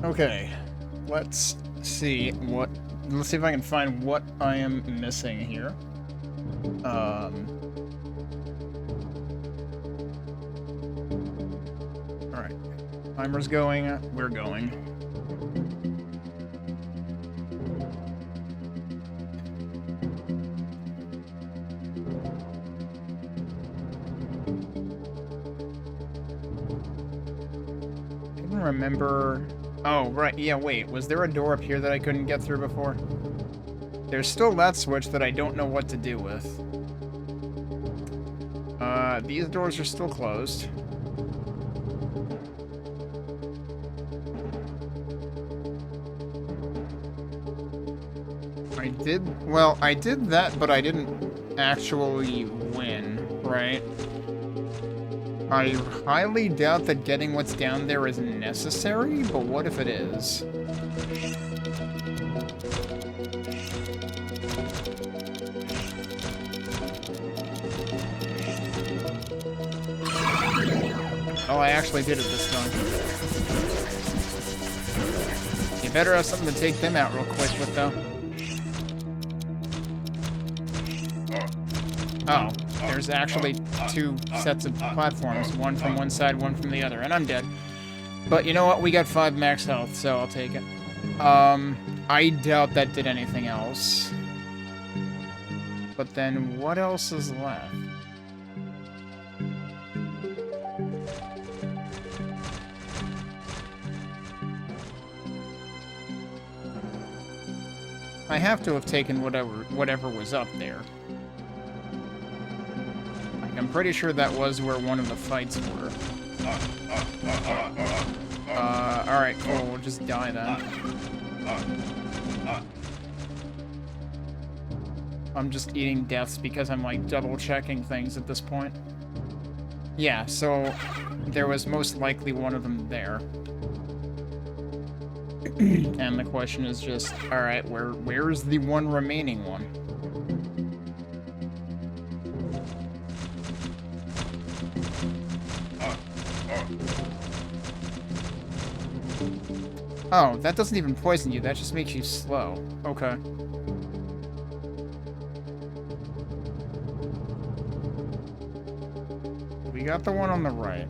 Speaker 3: Okay, let's see if I can find what I am missing here. Alright. Timer's going, we're going. I don't remember... Oh, right, yeah, wait, was there a door up here that I couldn't get through before? There's still that switch that I don't know what to do with. These doors are still closed. I did that, but I didn't actually win, right? I highly doubt that getting what's down there is necessary, but what if it is? Oh, I actually did it this time. You better have something to take them out real quick with, though. Oh, there's actually 2 sets of platforms. One from one side, one from the other, and I'm dead. But you know what? We got 5 max health, so I'll take it. I doubt that did anything else. But then what else is left? I have to have taken whatever was up there. Like, I'm pretty sure that was where one of the fights were. Alright, cool, we'll just die then. I'm just eating deaths because I'm, like, double-checking things at this point. Yeah, so there was most likely one of them there. And the question is just, alright, where's the one remaining one? Oh, that doesn't even poison you, that just makes you slow. Okay. We got the one on the right.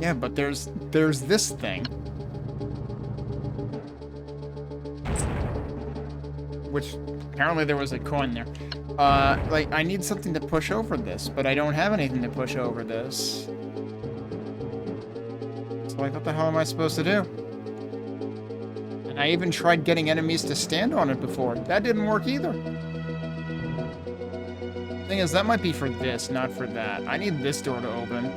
Speaker 3: Yeah, but there's this thing. Which, apparently there was a coin there. Like, I need something to push over this, but I don't have anything to push over this. So, like, what the hell am I supposed to do? And I even tried getting enemies to stand on it before. That didn't work either. Thing is, that might be for this, not for that. I need this door to open.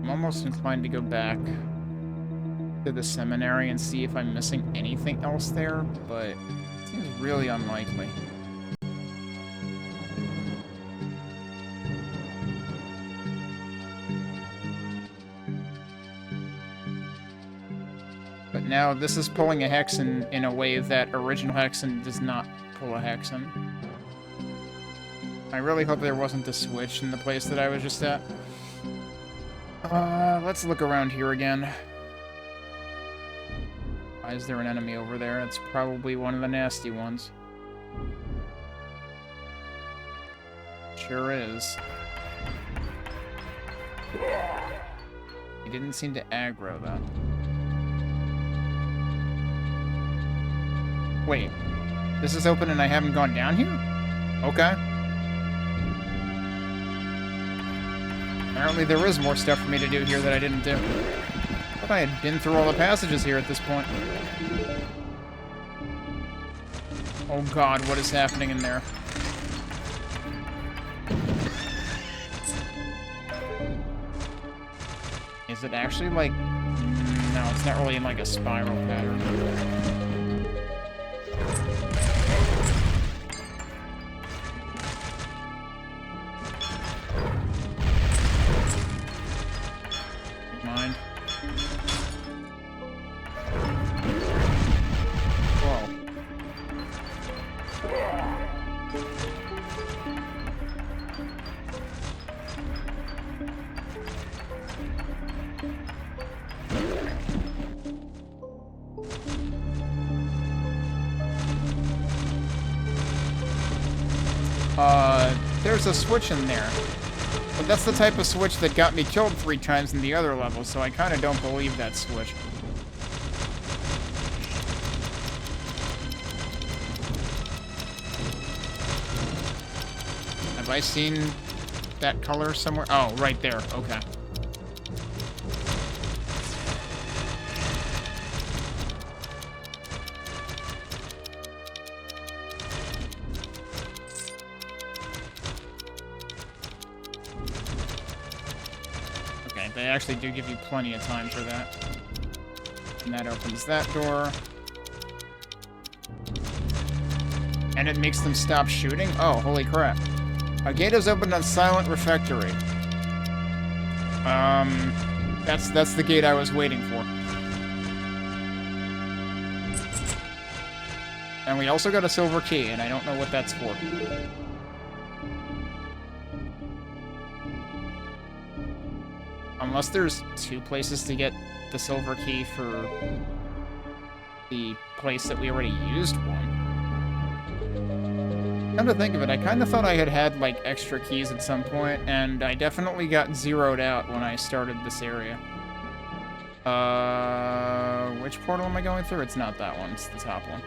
Speaker 3: I'm almost inclined to go back to the seminary and see if I'm missing anything else there, but it seems really unlikely. But now this is pulling a Hexen in a way that original Hexen does not pull a Hexen. I really hope there wasn't a switch in the place that I was just at. Let's look around here again. Why is there an enemy over there? It's probably one of the nasty ones. Sure is. He didn't seem to aggro, though. Wait. This is open and I haven't gone down here? Okay. Apparently there is more stuff for me to do here that I didn't do. I thought I had been through all the passages here at this point. Oh god, what is happening in there? Is it actually like... No, it's not really in like a spiral pattern. Mind. Whoa. There's a switch in there. But that's the type of switch that got me killed 3 times in the other level, so I kind of don't believe that switch. Have I seen that color somewhere? Oh, right there. Okay. They actually do give you plenty of time for that. And that opens that door. And it makes them stop shooting? Oh, holy crap. A gate is opened on Silent Refectory. That's the gate I was waiting for. And we also got a silver key, and I don't know what that's for. Unless there's 2 places to get the silver key for the place that we already used one. Come to think of it, I kind of thought I had like extra keys at some point, and I definitely got zeroed out when I started this area. Which portal am I going through? It's not that one, it's the top one.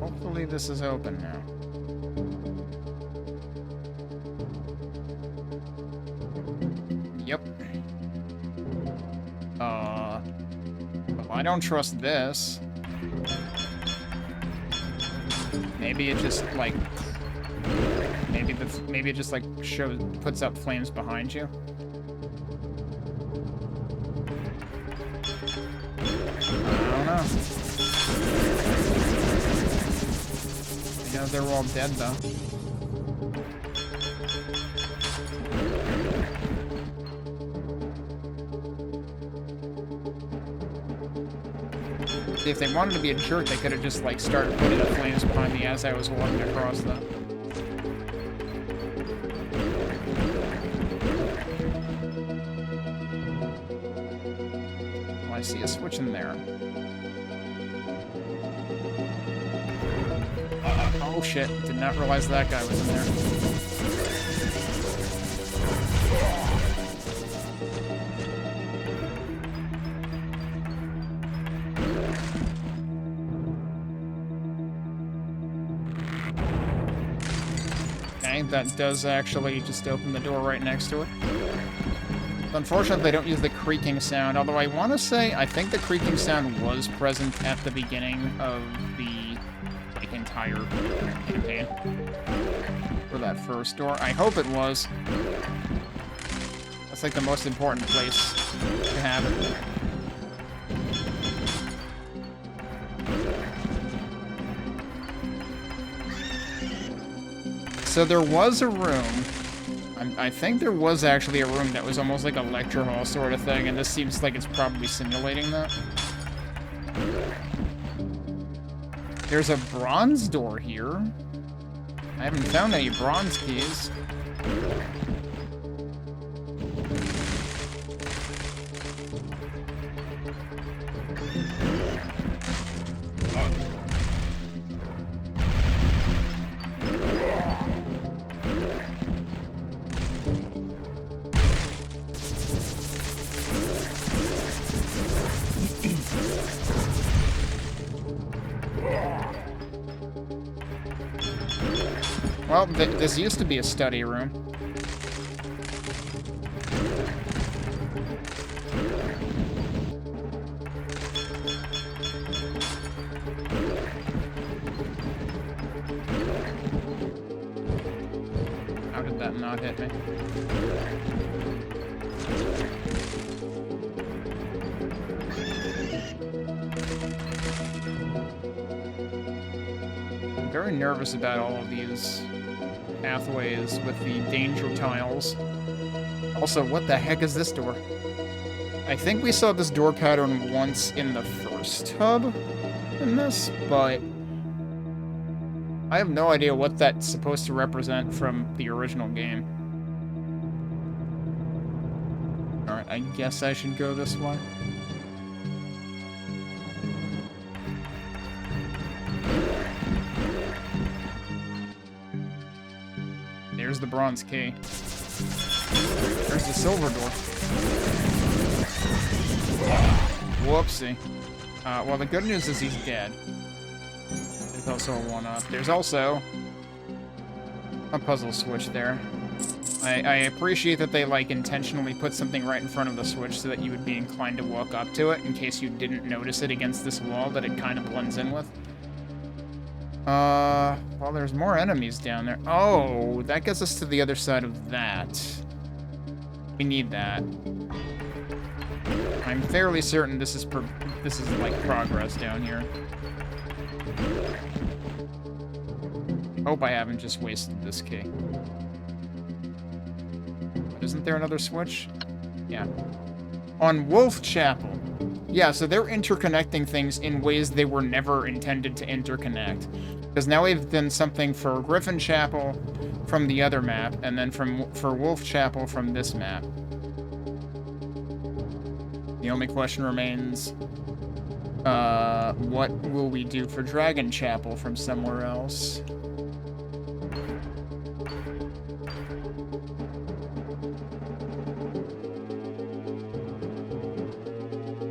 Speaker 3: Hopefully this is open now. Yep. Well, I don't trust this. Maybe it just like... Maybe it just like puts up flames behind you. I don't know. They're all dead, though. See, if they wanted to be a jerk, they could have just, like, started putting the flames behind me as I was walking across, though. Well, I see a switch in there. Oh shit, did not realize that guy was in there. Okay, that does actually just open the door right next to it. Unfortunately, they don't use the creaking sound, although I want to say, I think the creaking sound was present at the beginning of the entire campaign for that first door. I hope it was. That's like the most important place to have it. So there was a room. I think there was actually a room that was almost like a lecture hall sort of thing, and this seems like it's probably simulating that. There's a bronze door here. I haven't found any bronze keys. Well, this used to be a study room. How did that not hit me? I'm very nervous about all of these pathways with the danger tiles. Also, what the heck is this door? I think we saw this door pattern once in the first hub in this, but I have no idea what that's supposed to represent from the original game. Alright, I guess I should go this way. There's the bronze key. There's the silver door. Whoopsie. Well, the good news is he's dead. There's also a one-up. There's also a puzzle switch there. I appreciate that they, like, intentionally put something right in front of the switch so that you would be inclined to walk up to it in case you didn't notice it against this wall that it kind of blends in with. Well, there's more enemies down there. Oh, that gets us to the other side of that. We need that. I'm fairly certain this is like progress down here. Hope I haven't just wasted this key. Isn't there another switch? Yeah. On Wolf Chapel. Yeah, so they're interconnecting things in ways they were never intended to interconnect. Because now we've done something for Griffin Chapel from the other map, and then for Wolf Chapel from this map. The only question remains, what will we do for Dragon Chapel from somewhere else?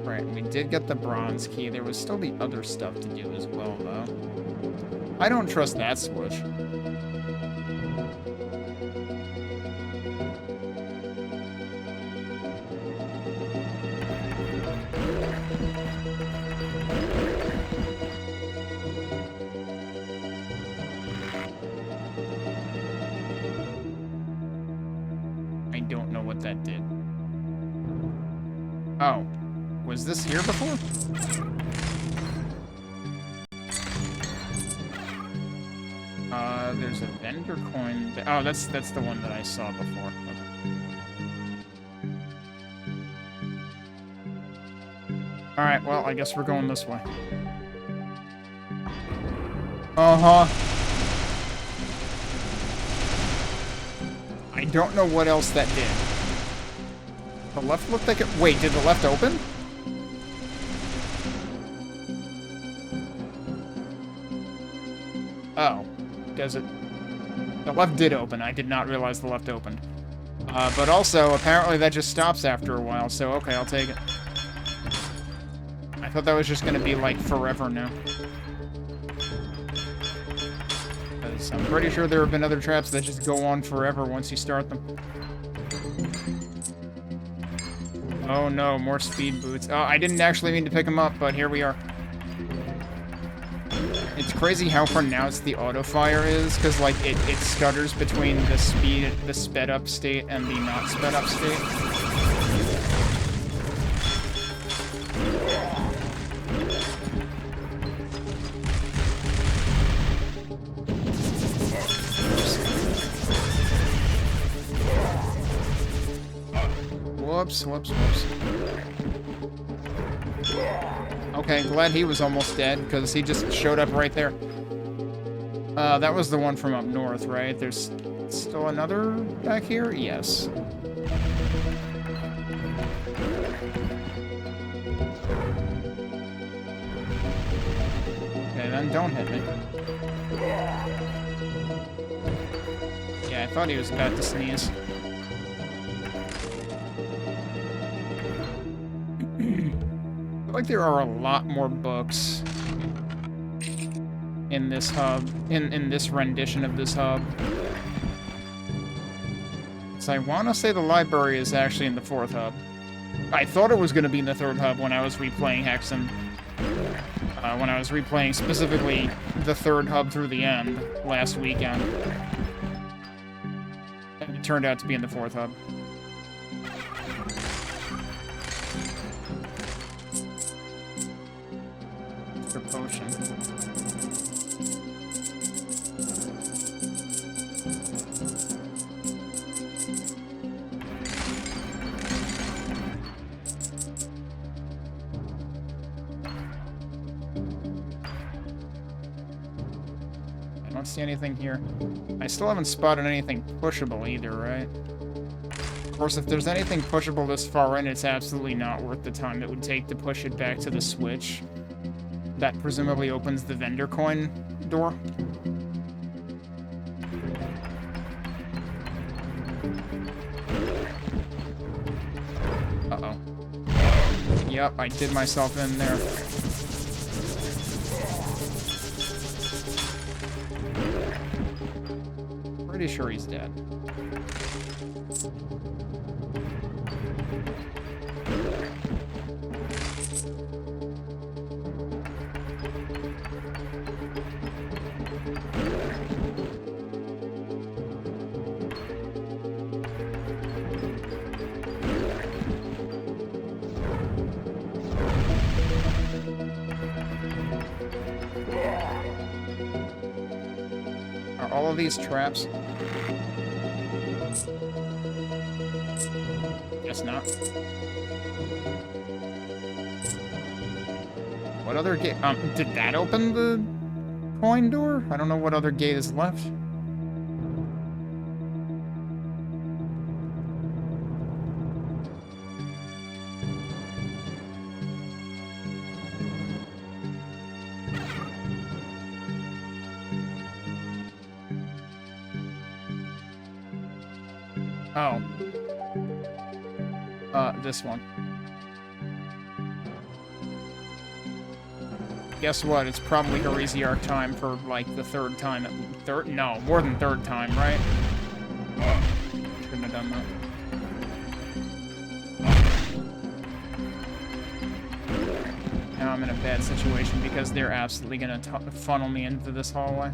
Speaker 3: Right, we did get the bronze key. There was still the other stuff to do as well, though. I don't trust that switch. I don't know what that did. Oh. Was this here before? There's a vendor coin. Oh, that's the one that I saw before. Okay. Alright, well, I guess we're going this way. Uh-huh. I don't know what else that did. The left looked like it... Wait, did the left open? Oh. Does it? The left did open. I did not realize the left opened. But also, apparently that just stops after a while, so okay, I'll take it. I thought that was just gonna be, like, forever now. Because I'm pretty sure there have been other traps that just go on forever once you start them. Oh no, more speed boots. Oh, I didn't actually mean to pick them up, but here we are. It's crazy how pronounced the auto fire is, because like it scutters between the sped up state and the not sped up state. Whoops, whoops, whoops. Okay, glad he was almost dead, because he just showed up right there. That was the one from up north, right? There's still another back here? Yes. Okay, then don't hit me. Yeah, I thought he was about to sneeze. I feel like there are a lot more books in this hub, in this rendition of this hub. So I want to say the library is actually in the 4th hub. I thought it was going to be in the 3rd hub when I was replaying Hexen. When I was replaying specifically the 3rd hub through the end last weekend. And it turned out to be in the 4th hub. For potion. I don't see anything here. I still haven't spotted anything pushable either, right? Of course, if there's anything pushable this far in, it's absolutely not worth the time it would take to push it back to the switch. That presumably opens the vendor coin door. Uh-oh. Yep, I did myself in there. Pretty sure he's dead. Are all of these traps? Guess not. What other gate? Did that open the coin door? I don't know what other gate is left. Oh. This one. Guess what? It's probably Heresiarch time for, like, the 3rd time. No, more than 3rd time, right? Shouldn't have done that. Now I'm in a bad situation because they're absolutely gonna funnel me into this hallway.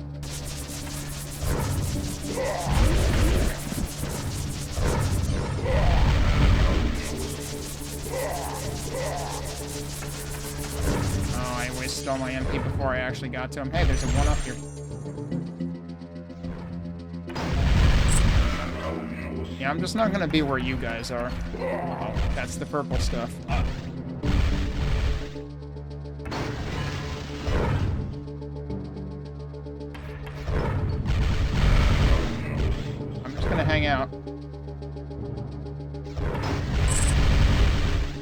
Speaker 3: Oh, I wasted all my MP before I actually got to him. Hey, there's a one up here. Yeah, I'm just not gonna be where you guys are. Oh, that's the purple stuff. I'm just gonna hang out.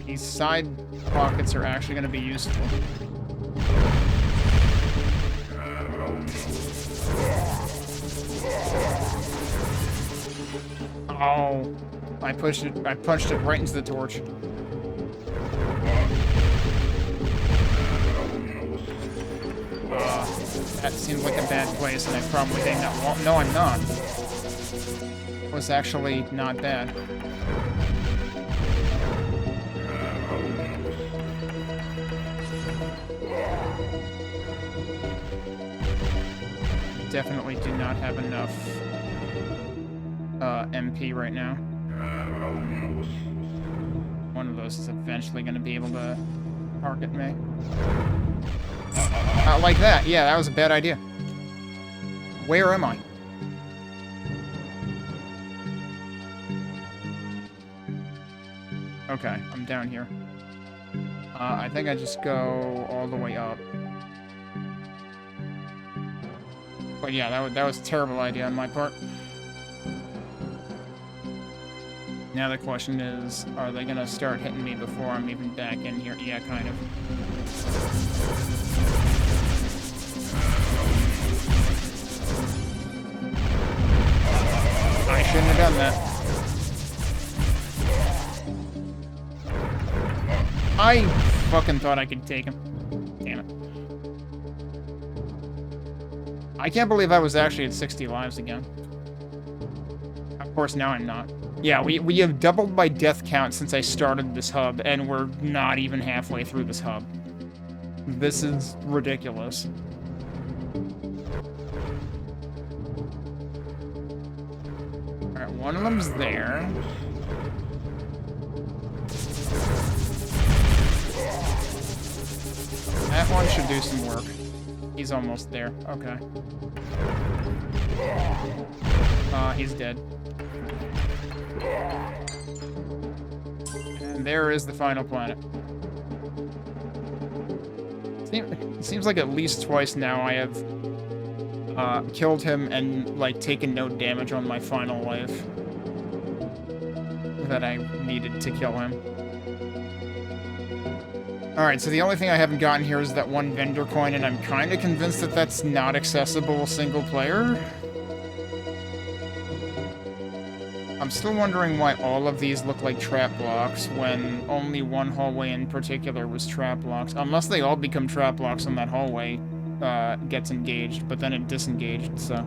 Speaker 3: These side pockets are actually going to be useful. Oh, I punched it right into the torch. That seems like a bad place, and I probably think that. Well, no, I'm not. It was actually not bad. Definitely do not have enough MP right now. One of those is eventually going to be able to target me. Like that. Yeah, that was a bad idea. Where am I? Okay, I'm down here. I think I just go all the way up. But yeah, that was a terrible idea on my part. Now the question is, are they gonna start hitting me before I'm even back in here? Yeah, kind of. I shouldn't have done that. I fucking thought I could take him. Damn it. I can't believe I was actually at 60 lives again. Of course, now I'm not. Yeah, we have doubled my death count since I started this hub, and we're not even halfway through this hub. This is ridiculous. Alright, one of them's there. That one should do some work. He's almost there. Okay. He's dead. And there is the final planet. It seems like at least twice now I have killed him and like taken no damage on my final life that I needed to kill him. Alright, so the only thing I haven't gotten here is that one vendor coin, and I'm kind of convinced that that's not accessible single player. I'm still wondering why all of these look like trap blocks when only one hallway in particular was trap blocks. Unless they all become trap blocks and that hallway gets engaged, but then it disengaged, so...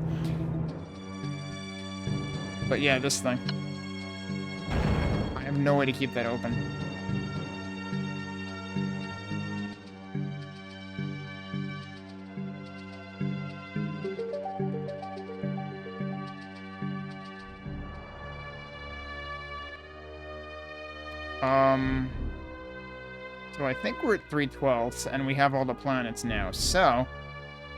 Speaker 3: But yeah, this thing. I have no way to keep that open. So I think we're at 3/12, and we have all the planets now. So,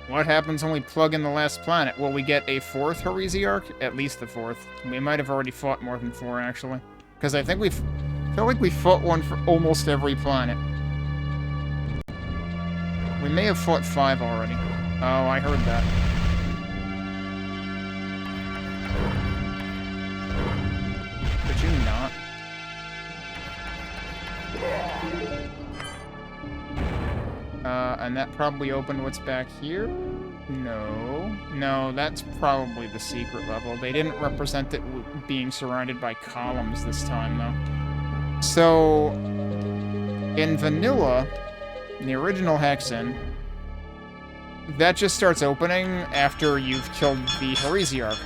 Speaker 3: what happens when we plug in the last planet? Will we get a 4th Heresiarch? At least the 4th. We might have already fought more than 4, actually. Because I think I feel like we fought one for almost every planet. We may have fought 5 already. Oh, I heard that. Could you not? And that probably opened what's back here? No. No, that's probably the secret level. They didn't represent it being surrounded by columns this time, though. So, in vanilla, the original Hexen, that just starts opening after you've killed the Heresiarch.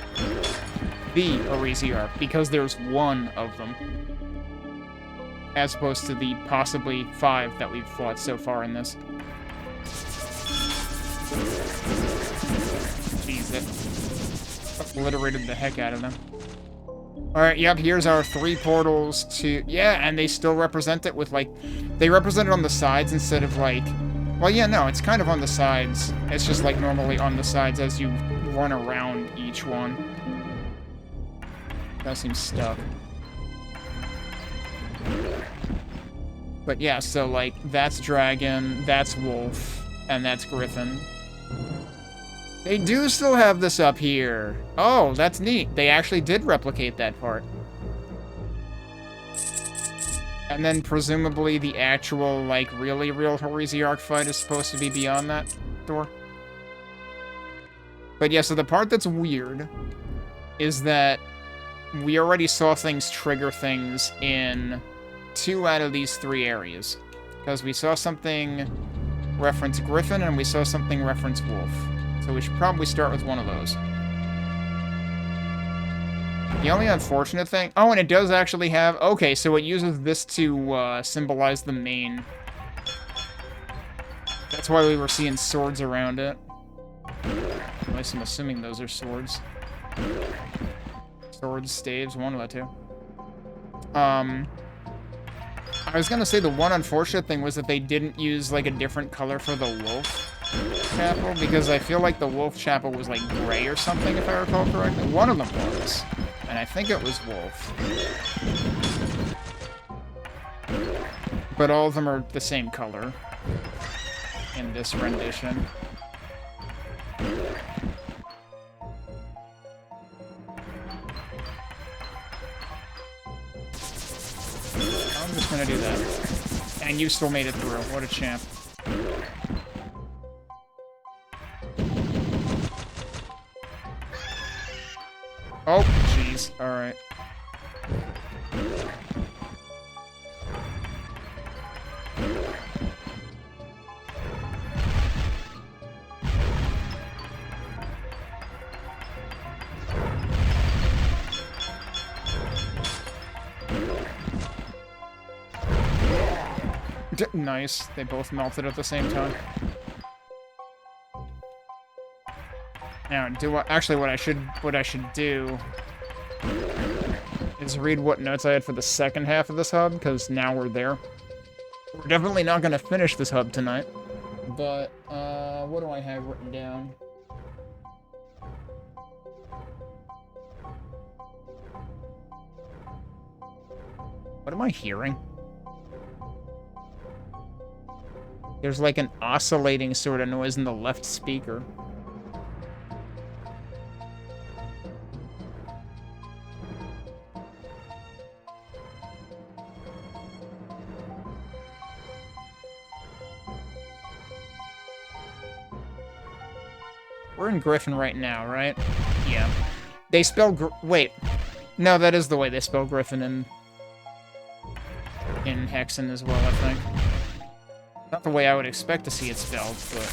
Speaker 3: The Heresiarch, because there's one of them. As opposed to the possibly 5 that we've fought so far in this. Jeez, that obliterated the heck out of them. Alright, yep, here's our 3 portals to... Yeah, and they still represent it with, like... They represent it on the sides instead of, like... Well, yeah, no, it's kind of on the sides. It's just, like, normally on the sides as you run around each one. That seems stuck. But yeah, so, like, that's Dragon, that's Wolf, and that's Griffin. They do still have this up here. Oh, that's neat. They actually did replicate that part. And then presumably the actual, like, really real Heresiarch fight is supposed to be beyond that door. But yeah, so the part that's weird is that we already saw things trigger things in 2 out of these 3 areas. Because we saw something reference Griffin and we saw something reference Wolf. So we should probably start with one of those. The only unfortunate thing... Oh, and it does actually have... Okay, so it uses this to symbolize the main. That's why we were seeing swords around it. At least I'm assuming those are swords. Swords, staves, one of the 2. I was gonna say the one unfortunate thing was that they didn't use, like, a different color for the wolf chapel, because I feel like the wolf chapel was, like, gray or something, if I recall correctly. One of them was, and I think it was wolf. But all of them are the same color in this rendition. I'm just gonna do that. And you still made it through. What a champ. Oh, jeez. Alright. Nice. They both melted at the same time. Now, actually what I should do is read what notes I had for the second half of this hub, because now we're there. We're definitely not going to finish this hub tonight. But, what do I have written down? What am I hearing? There's like an oscillating sort of noise in the left speaker. We're in Griffin right now, right? Yeah. They spell wait. No, that is the way they spell Griffin in Hexen as well, I think. Not the way I would expect to see it spelled, but...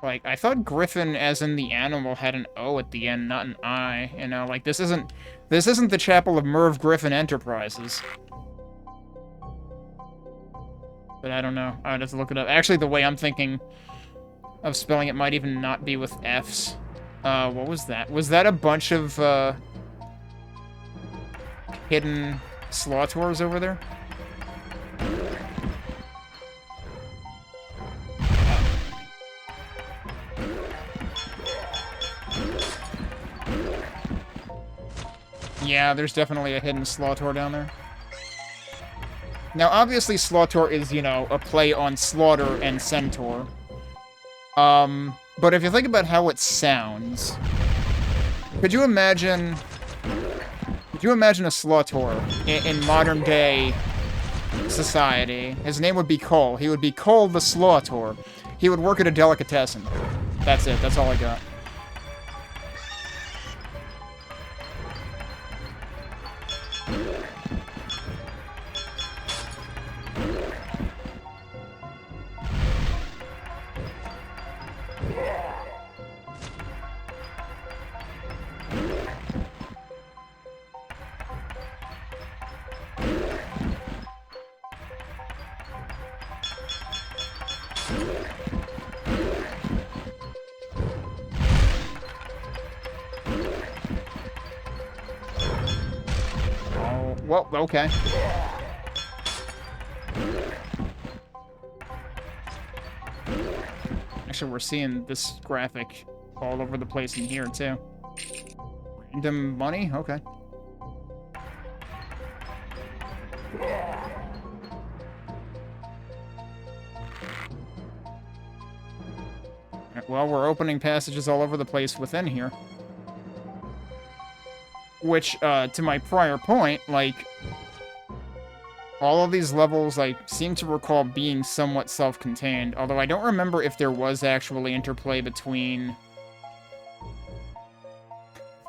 Speaker 3: Like, I thought Griffin, as in the animal, had an O at the end, not an I. You know, like, this isn't the chapel of Merv Griffin Enterprises. But I don't know. I'd have to look it up. Actually, the way I'm thinking of spelling it might even not be with Fs. What was that? Was that a bunch of, hidden Slaughters over there? Yeah, there's definitely a hidden Slaughter down there. Now, obviously, Slaughter is, you know, a play on Slaughter and Centaur. But if you think about how it sounds, could you imagine a Slaughter in modern day society? His name would be Cole. He would be Cole the Slaughter. He would work at a delicatessen. That's it. That's all I got. Well, okay. Actually, we're seeing this graphic all over the place in here, too. Random money? Okay. Well, we're opening passages all over the place within here. Which, to my prior point, like, all of these levels, I seem to recall being somewhat self-contained, although I don't remember if there was actually interplay between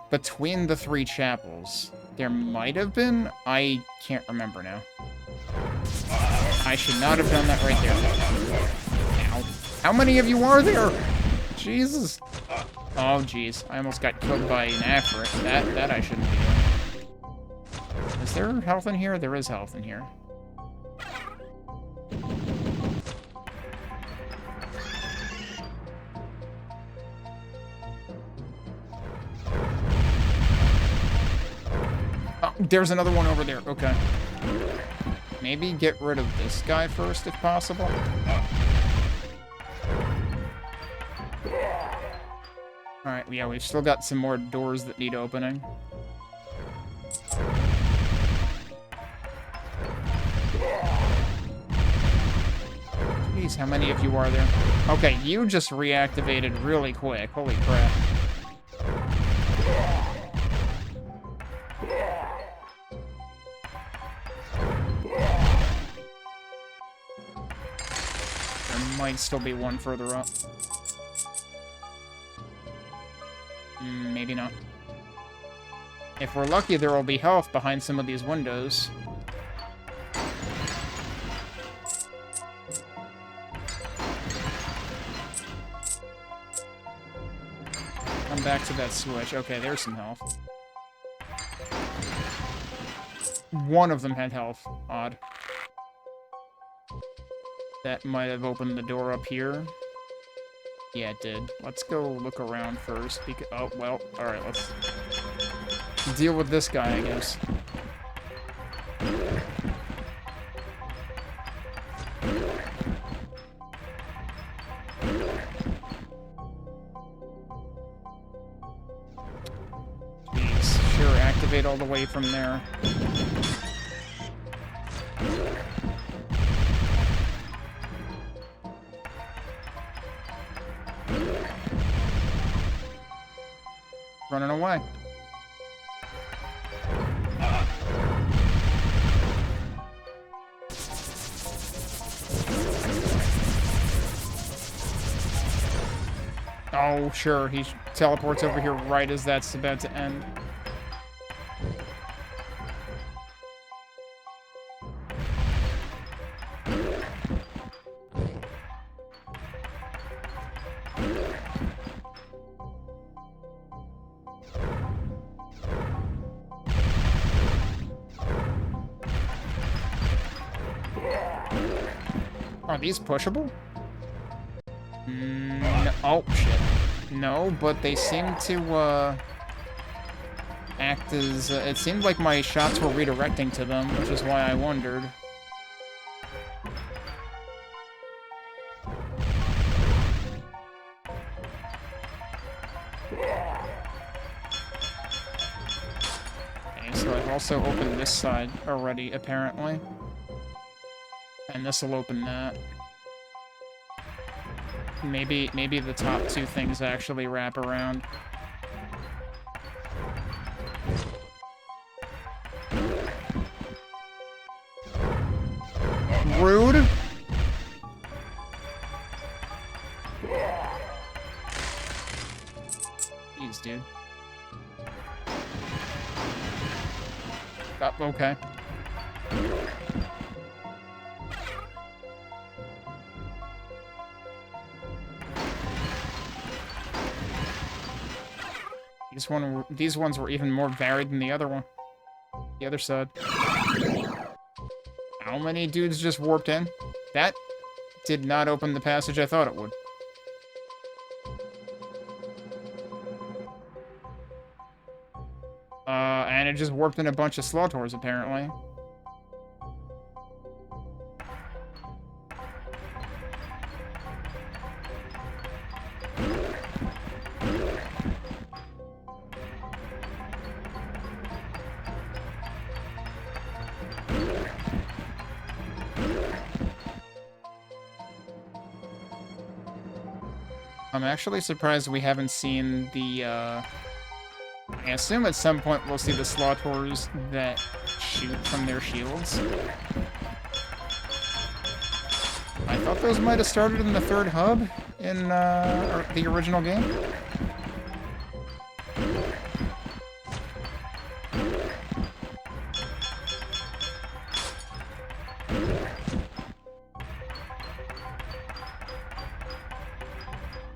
Speaker 3: the three chapels. There might have been? I can't remember now. I should not have done that right there. Ow. How many of you are there? Jesus. Oh, jeez. I almost got killed by an Afrit. That I shouldn't be doing. Is there health in here? There is health in here. Oh, there's another one over there. Okay. Maybe get rid of this guy first, if possible. Alright, yeah, we've still got some more doors that need opening. Jeez, how many of you are there? Okay, you just reactivated really quick. Holy crap. There might still be one further up. Maybe not. If we're lucky, there will be health behind some of these windows. Come back to that switch. Okay, there's some health. One of them had health. Odd. That might have opened the door up here. Yeah, it did. Let's go look around first. Oh, well, alright, let's deal with this guy, I guess. Jeez, sure, activate all the way from there. Running away. Oh, sure, he teleports over here right as that's about to end. Are these pushable? No. Oh, shit. No, but they seem to, act as... it seemed like my shots were redirecting to them, which is why I wondered. Okay, so I've also opened this side already, apparently. And this will open that. Maybe the top two things actually wrap around. Rude. Jeez, dude. Oh, okay. These ones were even more varied than the other one. The other side. How many dudes just warped in? That did not open the passage I thought it would. And it just warped in a bunch of Slaughters, apparently. I'm actually surprised we haven't seen the, I assume at some point we'll see the Slaughters that shoot from their shields. I thought those might have started in the third hub in, the original game.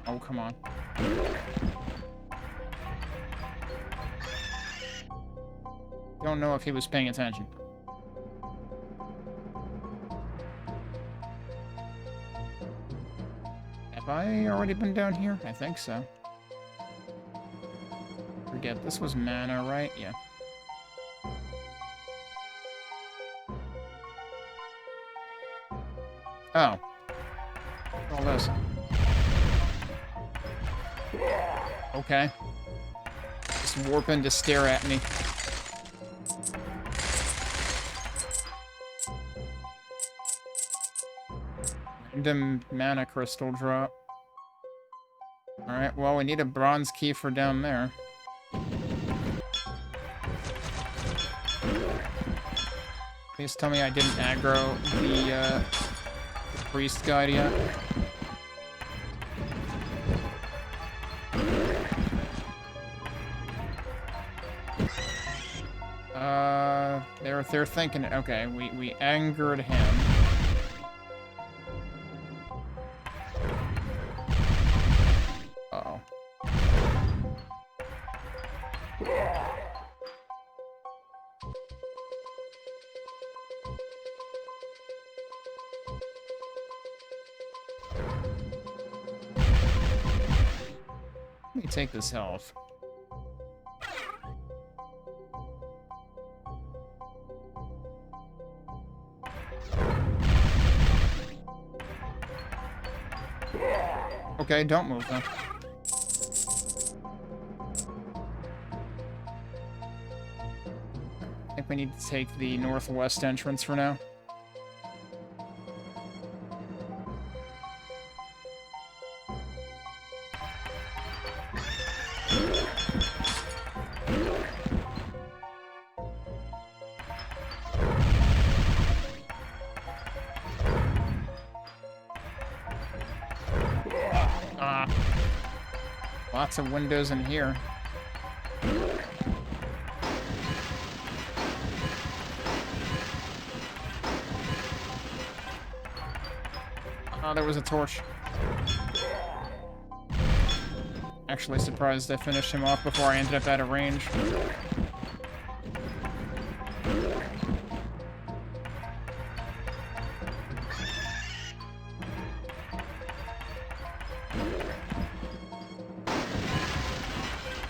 Speaker 3: Oh, come on. Don't know if he was paying attention. Have I already been down here? I think so. Forget, this was mana, right? Yeah. Oh. All this. Okay. Just warp in to stare at me. random mana crystal drop. Alright, well, we need a bronze key for down there. Please tell me I didn't aggro the priest guide yet. They're thinking, okay, we angered him. Uh-oh. Let me take this health. Okay, don't move though. I think we need to take the northwest entrance for now. Lots of windows in here. Oh, there was a torch. Actually surprised I finished him off before I ended up out of range.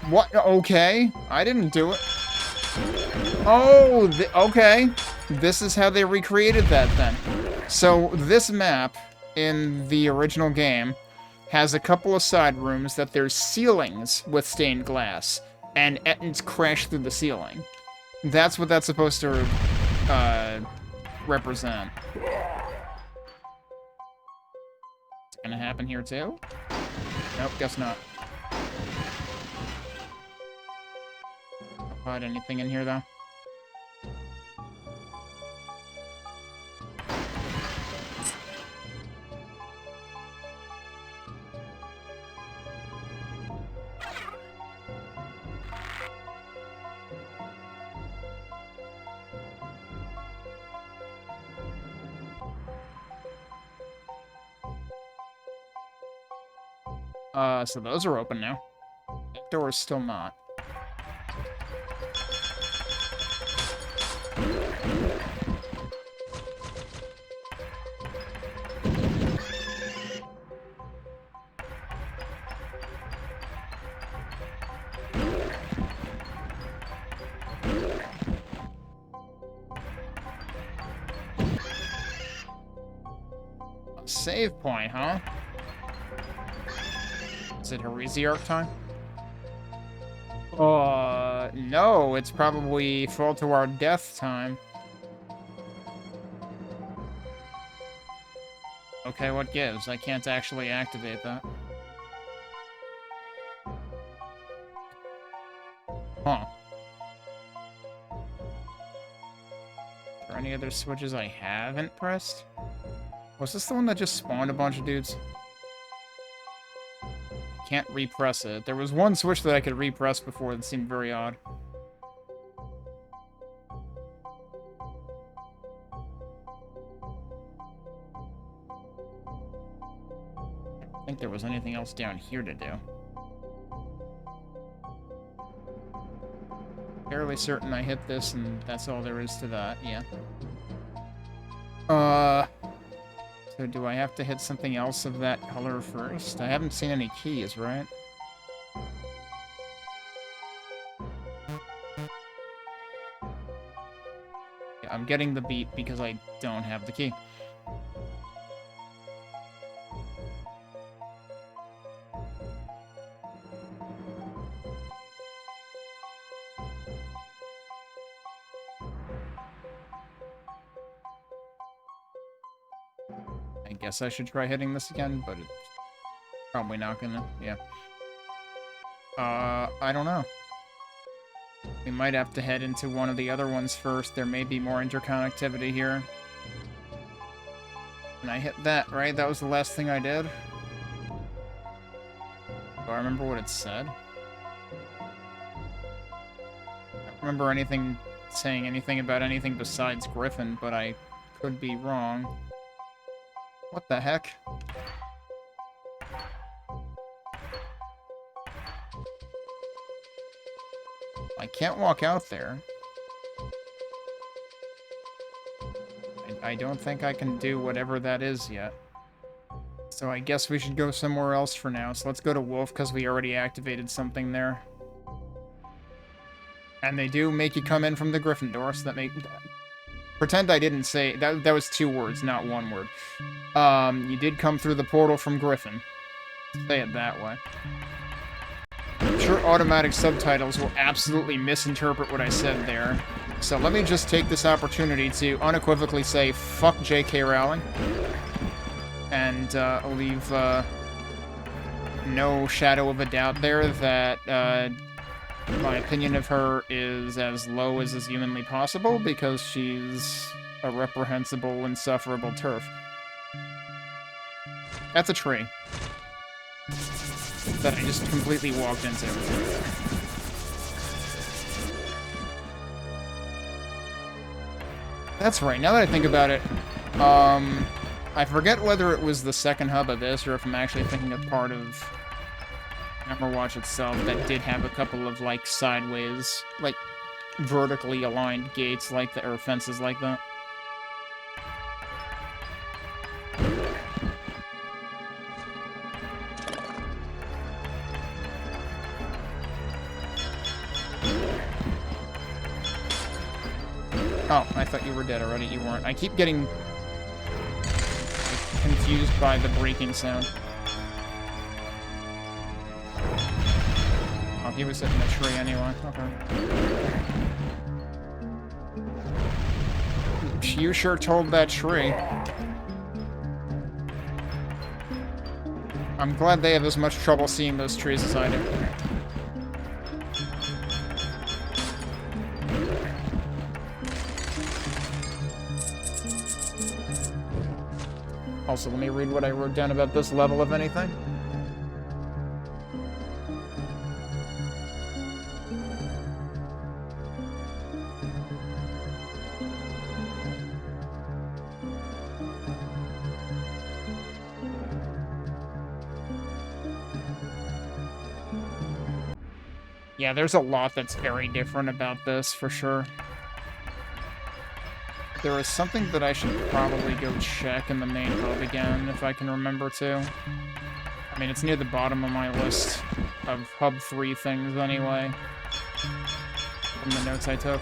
Speaker 3: What? Okay. I didn't do it. Oh, okay. This is how they recreated that then. So this map in the original game has a couple of side rooms that there's ceilings with stained glass, and Ettins crash through the ceiling. That's what that's supposed to represent. It's gonna happen here too? Nope, guess not. Find anything in here though? So those are open now. That door is still not. A save point, huh? Is it Heresiarch time? No, it's probably fall to our death time. Okay, what gives? I can't actually activate that. Huh. Are there any other switches I haven't pressed? Was this the one that just spawned a bunch of dudes? Can't repress it. There was one switch that I could repress before that seemed very odd. I don't think there was anything else down here to do. Fairly certain I hit this and that's all there is to that, yeah. So do I have to hit something else of that color first? I haven't seen any keys, right? Yeah, I'm getting the beat because I don't have the key.
Speaker 1: I guess I should try hitting this again, but it's probably not gonna, yeah. I don't know. We might have to head into one of the other ones first. There may be more interconnectivity here. And I hit that, right? That was the last thing I did? Do I remember what it said? I don't remember anything saying anything about anything besides Griffin, but I could be wrong. What the heck? I can't walk out there. I don't think I can do whatever that is yet. So I guess we should go somewhere else for now. So let's go to Wolf, because we already activated something there. And they do make you come in from the Griffin door, so that make... Pretend I didn't say... That was 2 words, not 1 word. You did come through the portal from Griffin. Say it that way. I'm sure automatic subtitles will absolutely misinterpret what I said there. So let me just take this opportunity to unequivocally say, fuck J.K. Rowling. And leave no shadow of a doubt there that my opinion of her is as low as is humanly possible, because she's a reprehensible, insufferable turf. That's a tree that I just completely walked into. That's right, now that I think about it, I forget whether it was the second hub of this, or if I'm actually thinking of part of Hammerwatch itself that did have a couple of, like, sideways, like, vertically aligned gates like that, or fences like that. Oh, I thought you were dead already. You weren't. I keep getting confused by the breaking sound. Oh, he was sitting in a tree anyway. Okay. You sure told that tree. I'm glad they have as much trouble seeing those trees as I do. Also, let me read what I wrote down about this level, if anything. Yeah, there's a lot that's very different about this, for sure. There is something that I should probably go check in the main hub again, if I can remember to. I mean, it's near the bottom of my list of hub 3 things anyway, from the notes I took.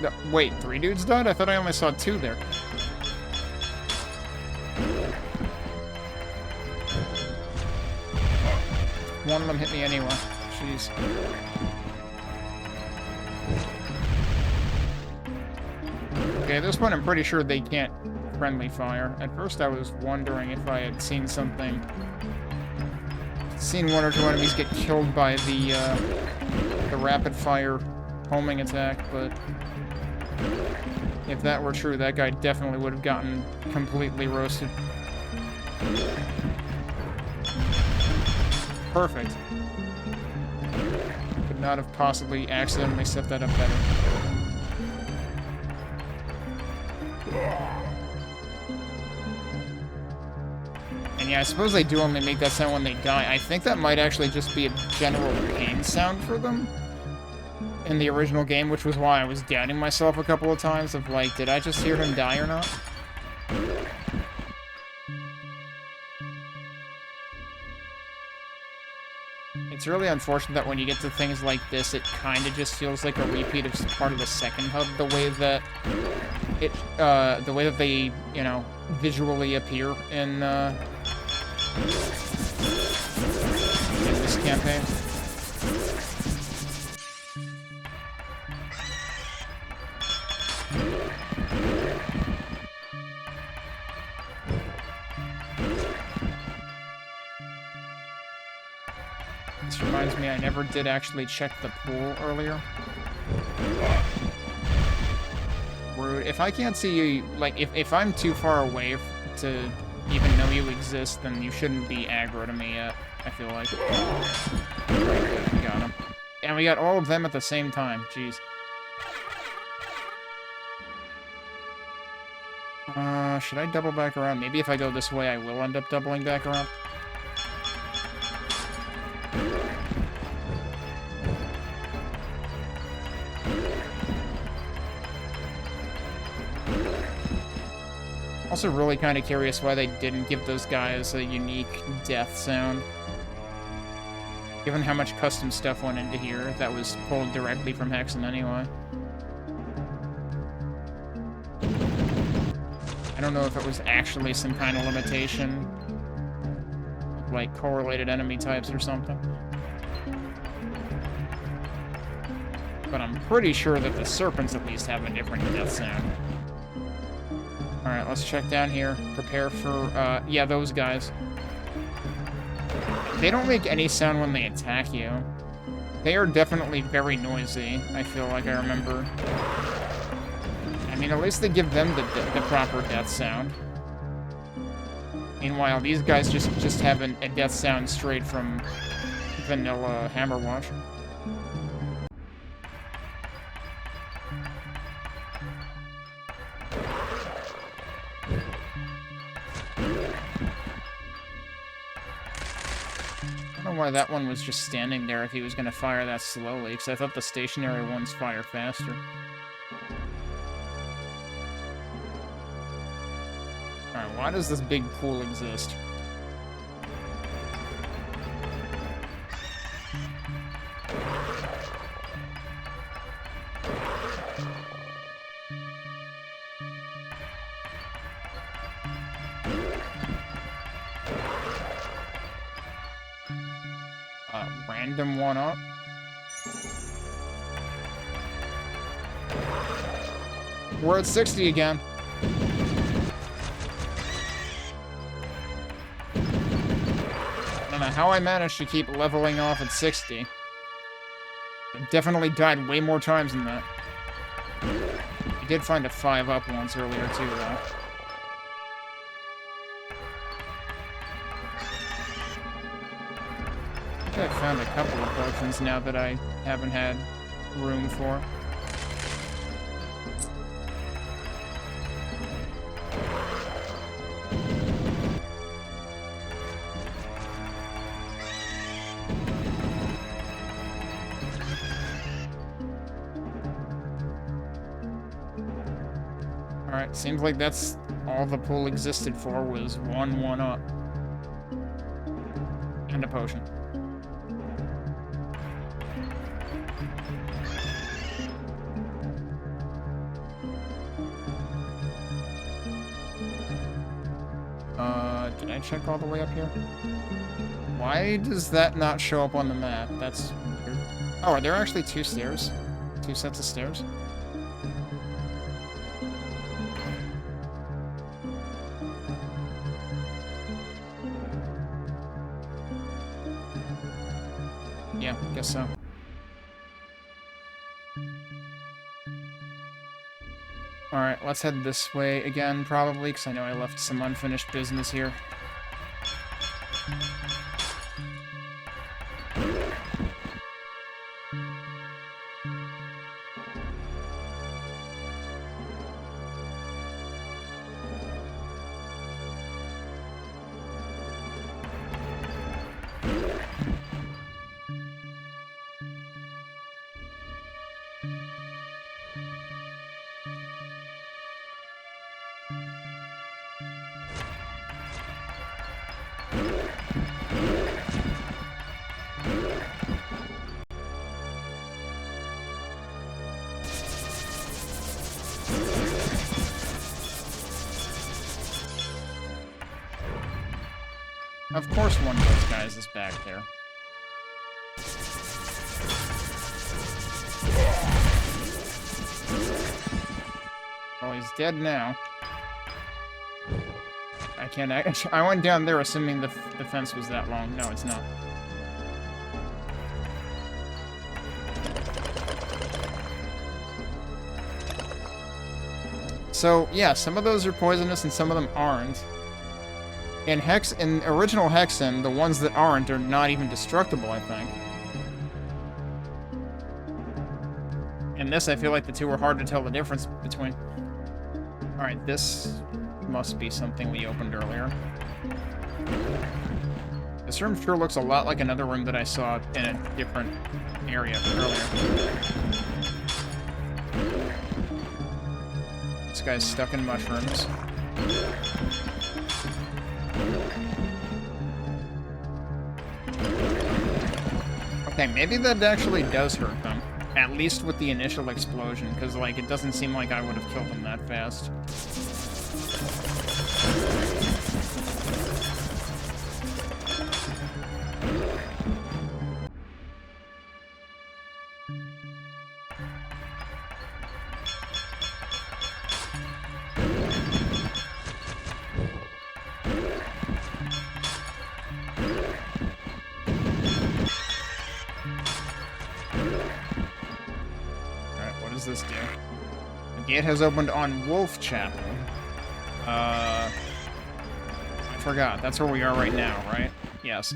Speaker 1: No, wait, 3 dudes died? I thought I only saw 2 there. One of them hit me anyway. Jeez. Okay, at this point I'm pretty sure they can't friendly fire. At first I was wondering if I had seen something. Seen 1 or 2 enemies get killed by the rapid fire homing attack, but if that were true, that guy definitely would have gotten completely roasted.
Speaker 3: perfect. Could not have possibly accidentally set that up better. And yeah, I suppose they do only make that sound when they die. I think that might actually just be a general pain sound for them in the original game, which was why I was doubting myself a couple of times of like, did I just hear him die or not? It's really unfortunate that when you get to things like this, it kind of just feels like a repeat of part of the second hub, the way that they, you know, visually appear in this campaign. This reminds me, I never did actually check the pool earlier. Rude. If I can't see you, like, if I'm too far away to even know you exist, then you shouldn't be aggro to me yet, I feel like. Very good, we got him. And we got all of them at the same time, jeez. Should I double back around? Maybe if I go this way, I will end up doubling back around. Also really kind of curious why they didn't give those guys a unique death sound. Given how much custom stuff went into here, that was pulled directly from Hexen anyway. I don't know if it was actually some kind of limitation, like correlated enemy types or something. But I'm pretty sure that the serpents at least have a different death sound. Alright, let's check down here. Prepare for, yeah, those guys. They don't make any sound when they attack you. They are definitely very noisy, I feel like I remember. I mean, at least they give them the proper death sound. Meanwhile, these guys just have a death sound straight from vanilla Hammerwatch. I don't know why that one was just standing there if he was going to fire that slowly, because I thought the stationary ones fire faster. Alright, why does this big pool exist? Random one up. We're at 60 again. I don't know how I managed to keep leveling off at 60. I've definitely died way more times than that. I did find a 5-up once earlier too, though. I think I found a couple of potions now that I haven't had room for. Alright, seems like that's all the pool existed for was one up. And a potion. Did I check all the way up here? Why does that not show up on the map? That's weird. Oh, are there actually 2 stairs? 2 sets of stairs? Yeah, guess so. Alright, let's head this way again, probably, because I know I left some unfinished business here. Of course one of those guys is back there. Well, he's dead now. I can't actually... I went down there assuming the fence was that long. No, it's not. So, yeah, some of those are poisonous and some of them aren't. In original Hexen, the ones that aren't are not even destructible, I think. In this, I feel like the two are hard to tell the difference between. Alright, this must be something we opened earlier. This room sure looks a lot like another room that I saw in a different area earlier. This guy's stuck in mushrooms. Okay, maybe that actually does hurt them. At least with the initial explosion, because, like, it doesn't seem like I would have killed them that fast. This do? The gate has opened on Wolf Chapel. I forgot. That's where we are right now, right? Yes.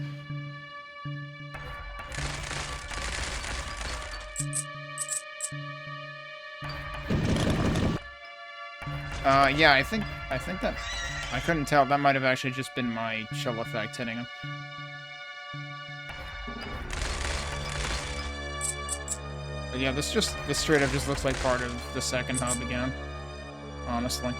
Speaker 3: Yeah, I think that... I couldn't tell. That might have actually just been my chill effect hitting him. But yeah, this straight up just looks like part of the second hub again, honestly.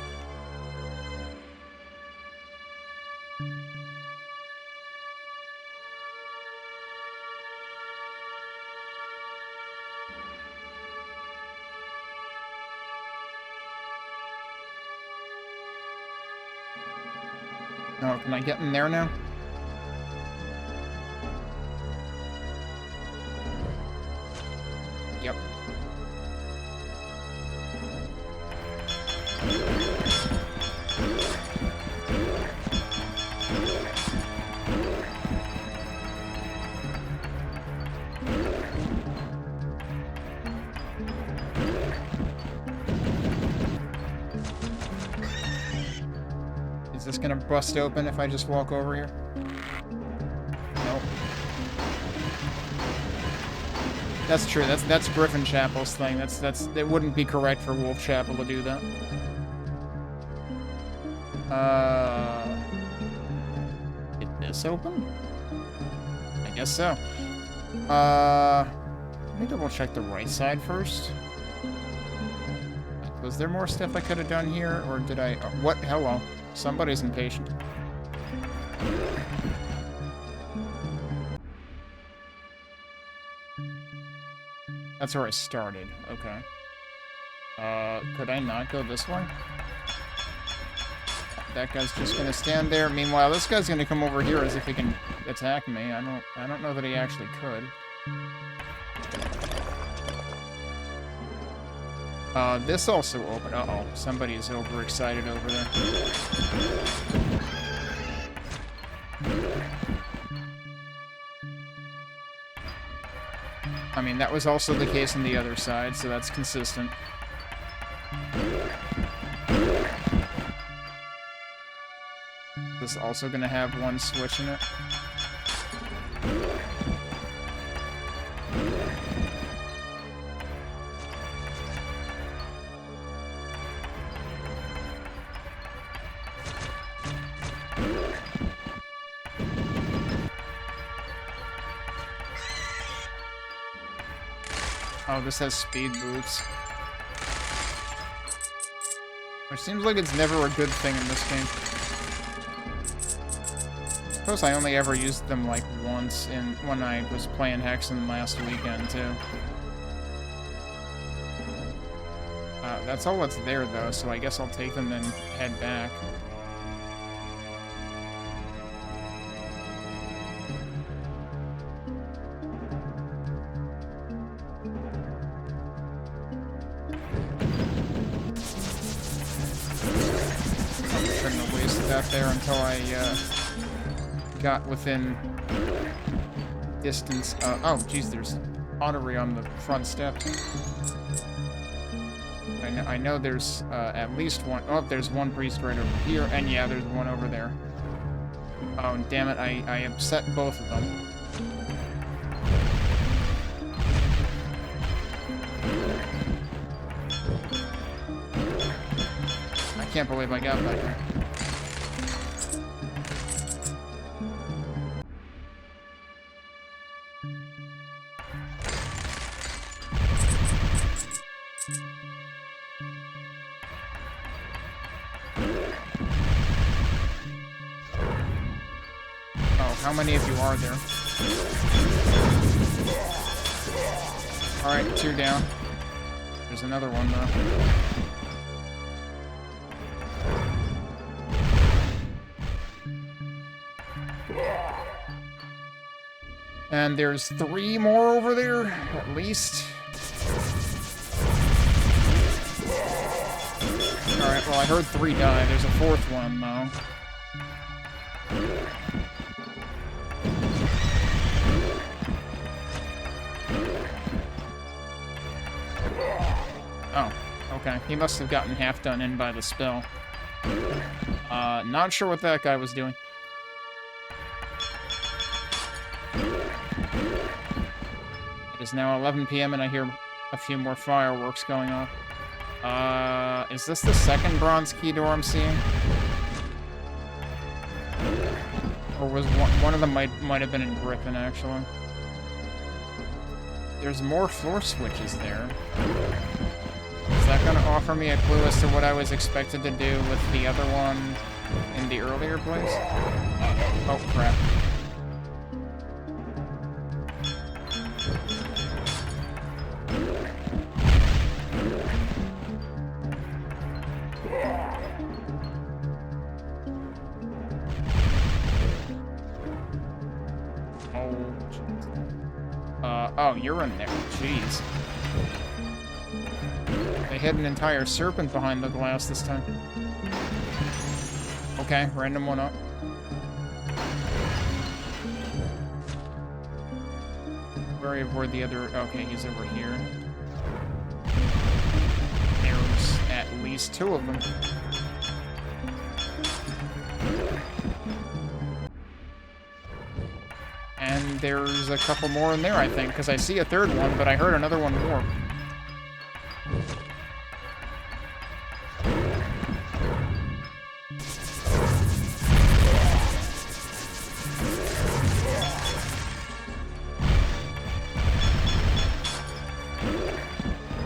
Speaker 3: Oh, can I get in there now? Yep. Is this gonna bust open if I just walk over here? Nope. That's true. That's Griffin Chapel's thing. It wouldn't be correct for Wolf Chapel to do that. Did this open? I guess so. Let me double check the right side first. Was there more stuff I could have done here, or did I? What? Hello. Somebody's impatient. That's where I started. Okay. Could I not go this way? That guy's just gonna stand there. Meanwhile, this guy's gonna come over here as if he can attack me. I don't know that he actually could. This also opened. Uh-oh. Somebody's overexcited over there. I mean, that was also the case on the other side, so that's consistent. This is also gonna have one switch in it. Oh, this has speed boots. Which seems like it's never a good thing in this game. I suppose I only ever used them like once when I was playing Hexen last weekend too. That's all that's there though, so I guess I'll take them and head back. Out there until I got within distance. Oh, geez, there's pottery on the front steps. I know there's at least one. Oh, there's one priest right over here, and yeah, there's one over there. Oh, damn it, I upset both of them. I can't believe I got back there. How many of you are there? Alright, 2 down. There's another one, though. And there's 3 more over there, at least. Alright, well, I heard 3 die. There's a 4th one, though. Oh, okay. He must have gotten half done in by the spell. Not sure what that guy was doing. It is now 11 p.m. and I hear a few more fireworks going off. Is this the second bronze key door I'm seeing? Or was one of them might have been in Griffin, actually. There's more floor switches there. Is that going to offer me a clue as to what I was expected to do with the other one in the earlier place? Oh, crap. Oh, you're in there. Jeez. They hid an entire serpent behind the glass this time. Okay, random one up. Where the other... Okay, he's over here. There's at least 2 of them. And there's a couple more in there, I think, because I see a 3rd one, but I heard another one more.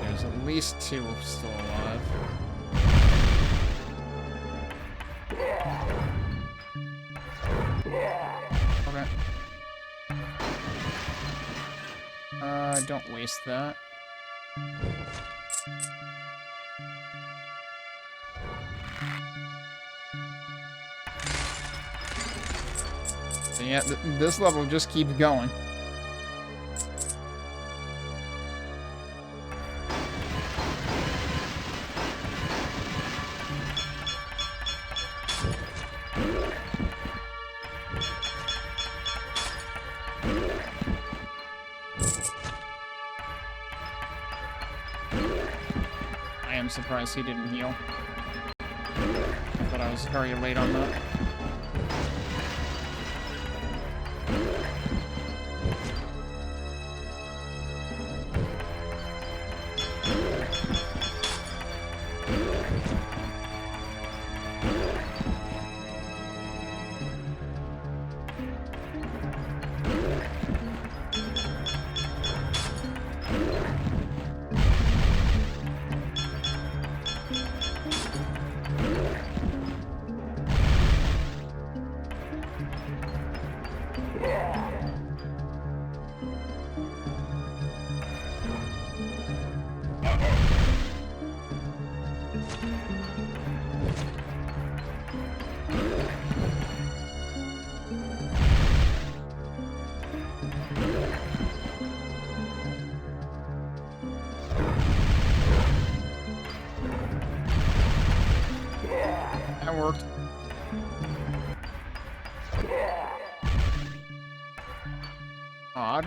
Speaker 3: There's at least 2 still alive. Okay. Don't waste that. So yeah, this level just keeps going. Surprised he didn't heal. But I was very late on that. worked. Odd.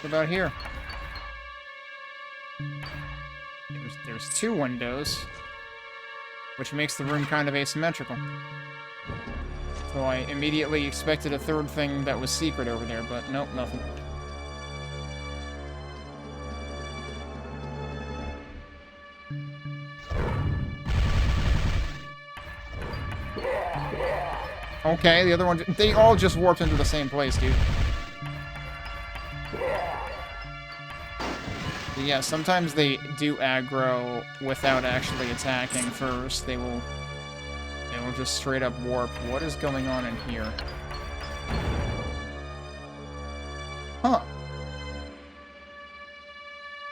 Speaker 3: What about here? There's two windows, which makes the room kind of asymmetrical. So I immediately expected a third thing that was secret over there, but nope, nothing. Okay, the other one, they all just warped into the same place, dude. But yeah, sometimes they do aggro without actually attacking first. They will just straight up warp. What is going on in here? Huh.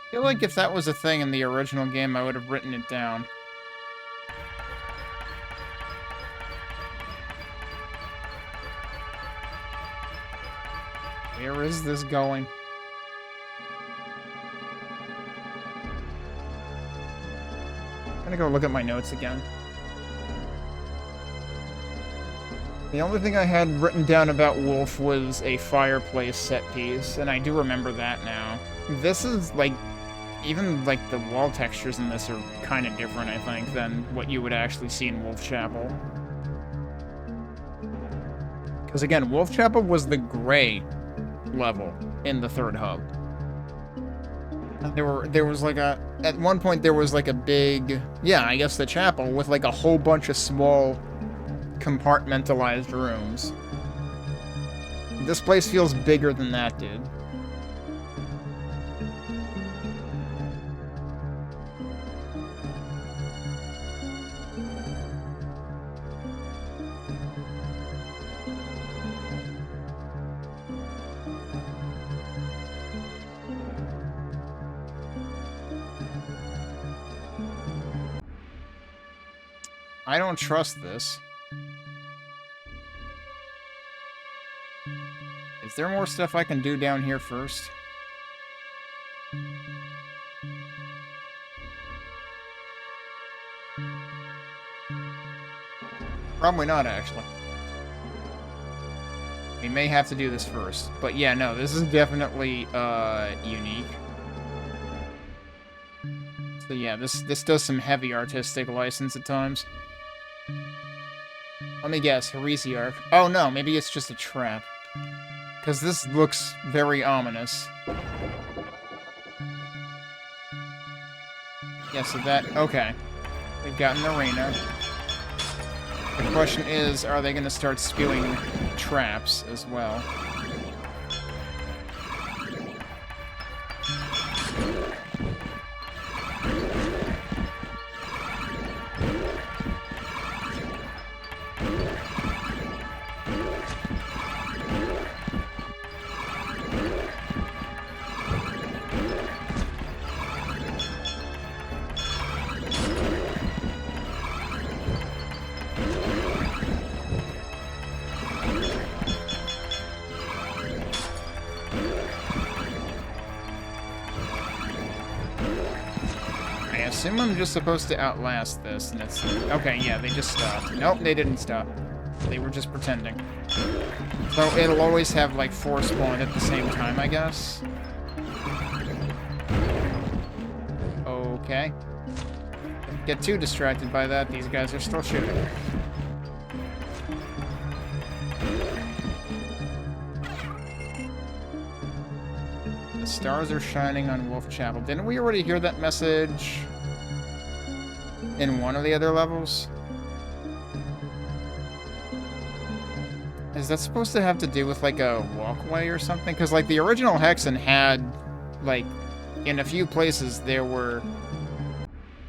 Speaker 3: I feel like if that was a thing in the original game, I would have written it down. Where is this going? I'm gonna go look at my notes again. The only thing I had written down about Wolf was a fireplace set piece, and I do remember that now. This is, like, even, like, the wall textures in this are kind of different, I think, than what you would actually see in Wolf Chapel. Because, again, Wolf Chapel was the gray level in the third hub. There was like a, at one point there was like a big, yeah, I guess the chapel with like a whole bunch of small compartmentalized rooms. This place feels bigger than that, dude. I don't trust this. Is there more stuff I can do down here first? Probably not, actually. We may have to do this first. But yeah, no, this is definitely unique. So yeah, this does some heavy artistic license at times. Let me guess, Heresiarch. Oh no, maybe it's just a trap. Because this looks very ominous. Yeah, so that... Okay. We've got an arena. The question is, are they going to start spewing traps as well? I assume I'm just supposed to outlast this, and it's... Okay, yeah, they just stopped. Nope, they didn't stop. They were just pretending. So it'll always have, like, 4 spawn at the same time, I guess? Okay. Don't get too distracted by that, these guys are still shooting. The stars are shining on Wolf Chapel. Didn't we already hear that message in one of the other levels? Is that supposed to have to do with, like, a walkway or something? Because, like, the original Hexen had, like, in a few places there were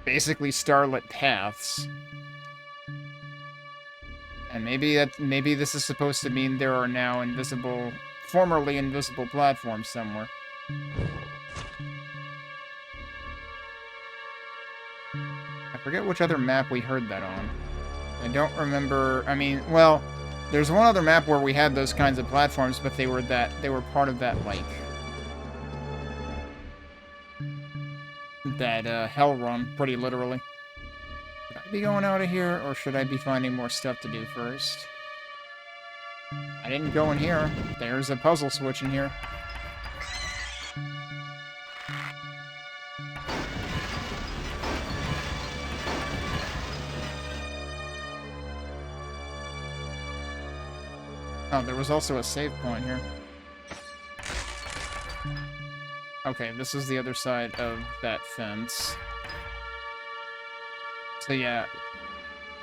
Speaker 3: basically starlit paths. And maybe this is supposed to mean there are now formerly invisible platforms somewhere. I forget which other map we heard that on. I don't remember. I mean, well, there's one other map where we had those kinds of platforms, but they were part of that, like, that hell run, pretty literally. Should I be going out of here, or should I be finding more stuff to do first? I didn't go in here. There's a puzzle switch in here. Oh, there was also a save point here. Okay, this is the other side of that fence. So yeah,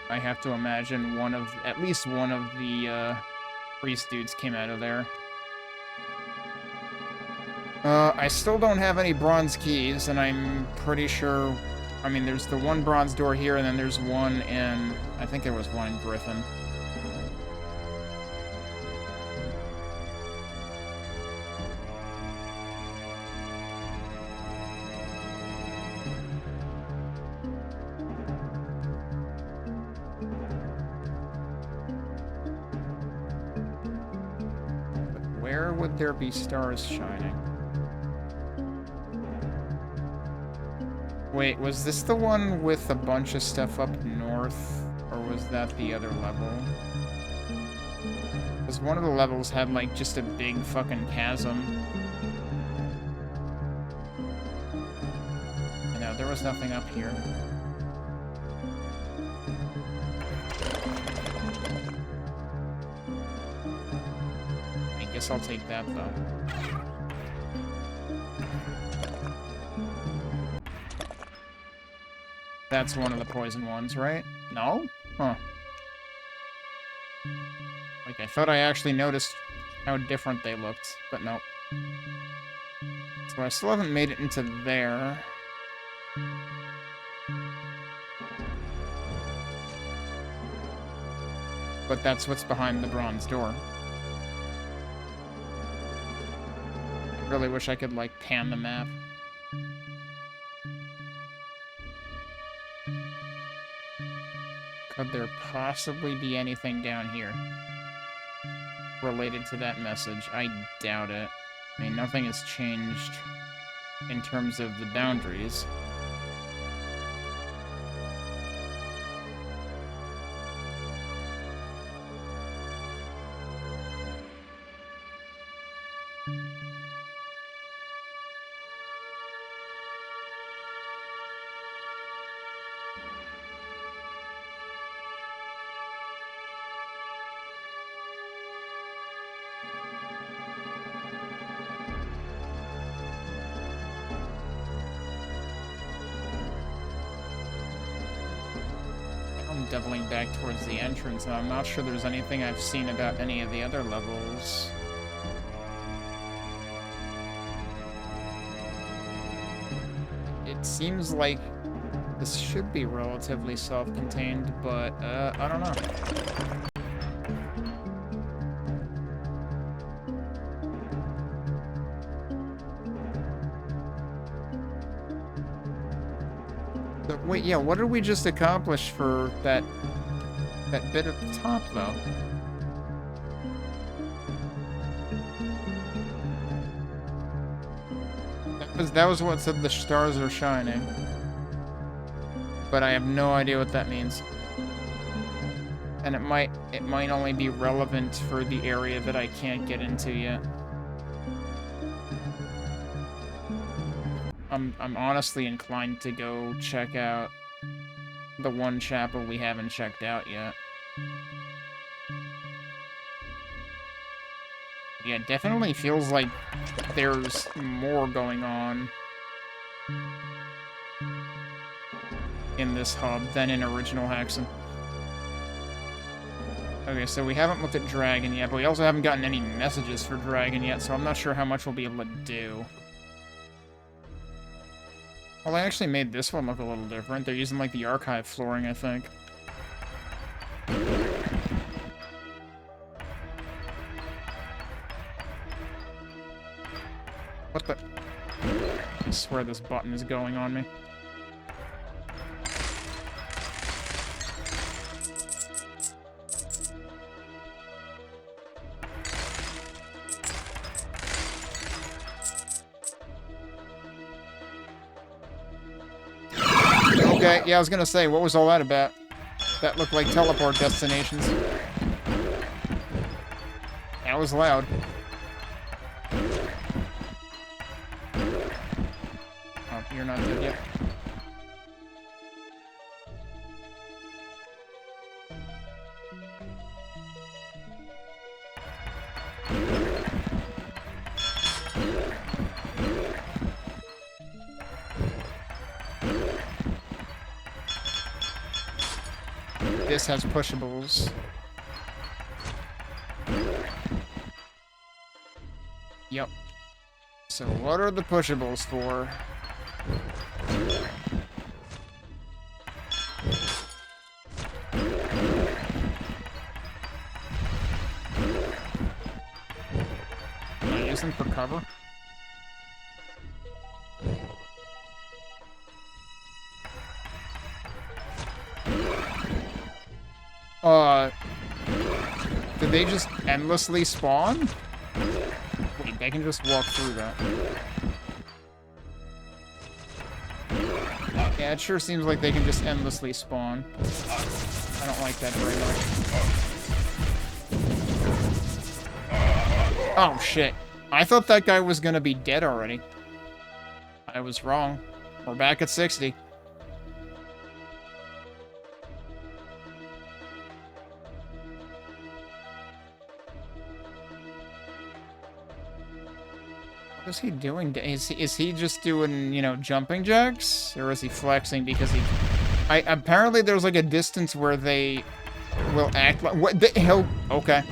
Speaker 3: I have to imagine at least one of the priest dudes came out of there. I still don't have any bronze keys, and I'm pretty sure... I mean, there's the one bronze door here, and then there's one in... I think there was one in Griffin. Where would there be stars shining? Wait, was this the one with a bunch of stuff up north? Or was that the other level? Because one of the levels had, like, just a big fucking chasm. You know, there was nothing up here. I guess I'll take that, though. That's one of the poison ones, right? No? Huh. Like, I thought I actually noticed how different they looked, but nope. So I still haven't made it into there. But that's what's behind the bronze door. I really wish I could, like, pan the map. Could there possibly be anything down here related to that message? I doubt it. I mean, nothing has changed in terms of the boundaries. Doubling back towards the entrance, and I'm not sure there's anything I've seen about any of the other levels. It seems like this should be relatively self-contained, but, I don't know. Wait, yeah, what did we just accomplish for that bit at the top, though? That was what said the stars are shining. But I have no idea what that means. And it might only be relevant for the area that I can't get into yet. I'm honestly inclined to go check out the one chapel we haven't checked out yet. Yeah, it definitely feels like there's more going on in this hub than in original Hexen. Okay, so we haven't looked at Dragon yet, but we also haven't gotten any messages for Dragon yet, so I'm not sure how much we'll be able to do. Well, I actually made this one look a little different. They're using, like, the archive flooring, I think. What the... I swear this button is going on me. Okay, yeah, I was gonna say, what was all that about? That looked like teleport destinations. That was loud. Oh, you're not dead yet. This has pushables. Yep. So what are the pushables for? Can I use them for cover? Did they just endlessly spawn? Wait, they can just walk through that. Yeah, it sure seems like they can just endlessly spawn. I don't like that very much. Oh, shit. I thought that guy was gonna be dead already. I was wrong. We're back at 60. What is he doing? Is he just doing, you know, jumping jacks? Or is he flexing because he... apparently there's like a distance where they will act like... What? He'll... Okay.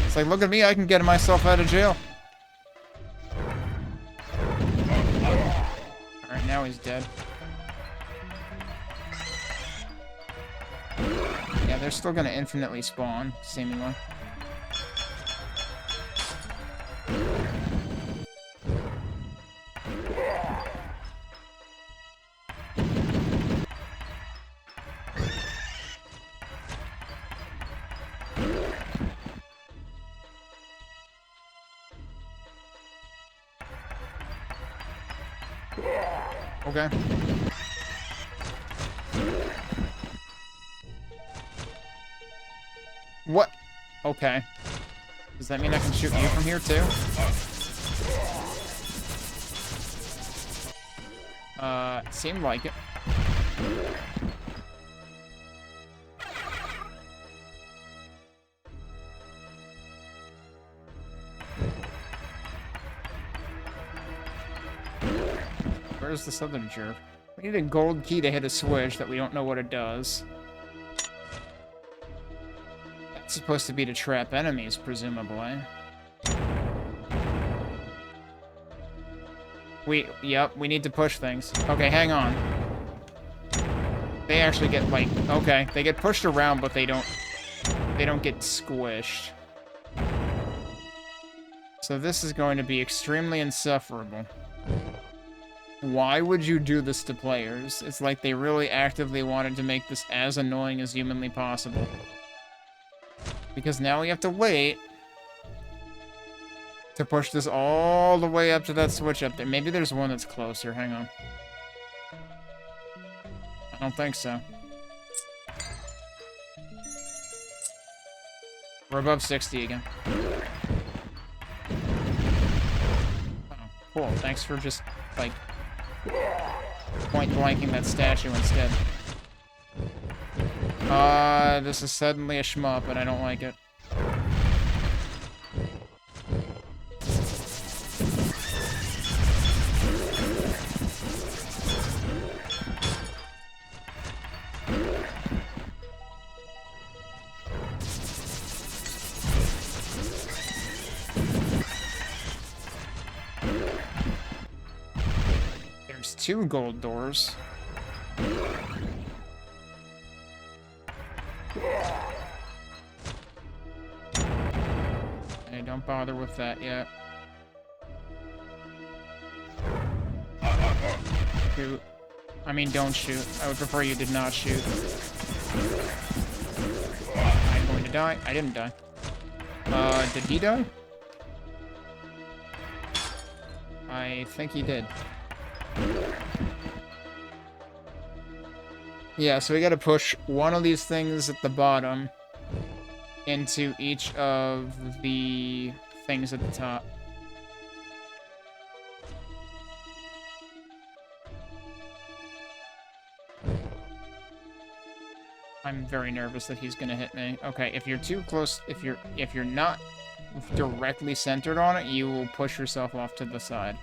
Speaker 3: It's like, look at me, I can get myself out of jail. Alright, now he's dead. Yeah, they're still gonna infinitely spawn, seemingly. Okay. What? Okay. Does that mean I can shoot you from here too? It seemed like it. Where's this other jerk? We need a gold key to hit a switch that we don't know what it does. That's supposed to be to trap enemies, presumably. Yep, we need to push things. Okay, hang on. They actually get, like, okay, they get pushed around, but they don't get squished. So this is going to be extremely insufferable. Why would you do this to players? It's like they really actively wanted to make this as annoying as humanly possible. Because now we have to wait to push this all the way up to that switch up there. Maybe there's one that's closer. Hang on. I don't think so. We're above 60 again. Oh, cool. Thanks for just, like, point blanking that statue instead. This is suddenly a shmup, and I don't like it. There's 2 gold doors. Hey, don't bother with that yet. Shoot. I mean, don't shoot. I would prefer you did not shoot. I'm going to die. I didn't die. Did he die? I think he did. Yeah, so we gotta push one of these things at the bottom into each of the things at the top. I'm very nervous that he's gonna hit me. Okay, if you're too close, if you're not directly centered on it, you will push yourself off to the side.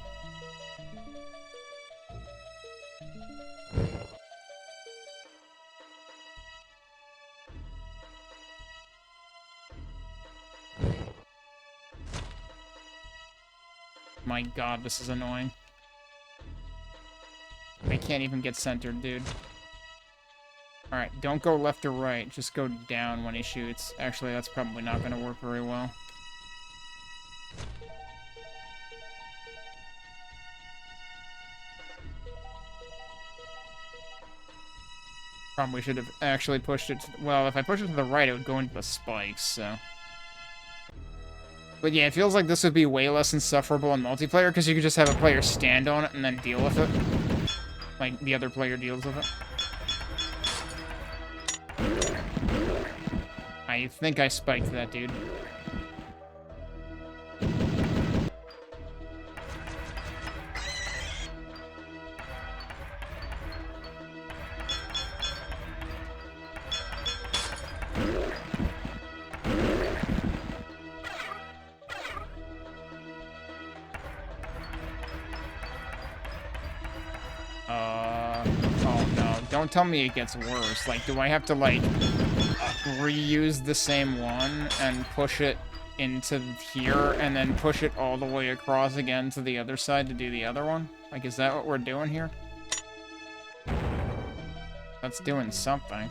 Speaker 3: My god, this is annoying. I can't even get centered, dude. Alright, don't go left or right. Just go down when he shoots. Actually, that's probably not going to work very well. Probably should have actually pushed it to... Well, if I push it to the right, it would go into the spikes, so... But yeah, it feels like this would be way less insufferable in multiplayer, because you could just have a player stand on it and then deal with it. Like, the other player deals with it. I think I spiked that dude. Oh no, don't tell me it gets worse. Like, do I have to, like, reuse the same one and push it into here and then push it all the way across again to the other side to do the other one? Like, is that what we're doing here? That's doing something.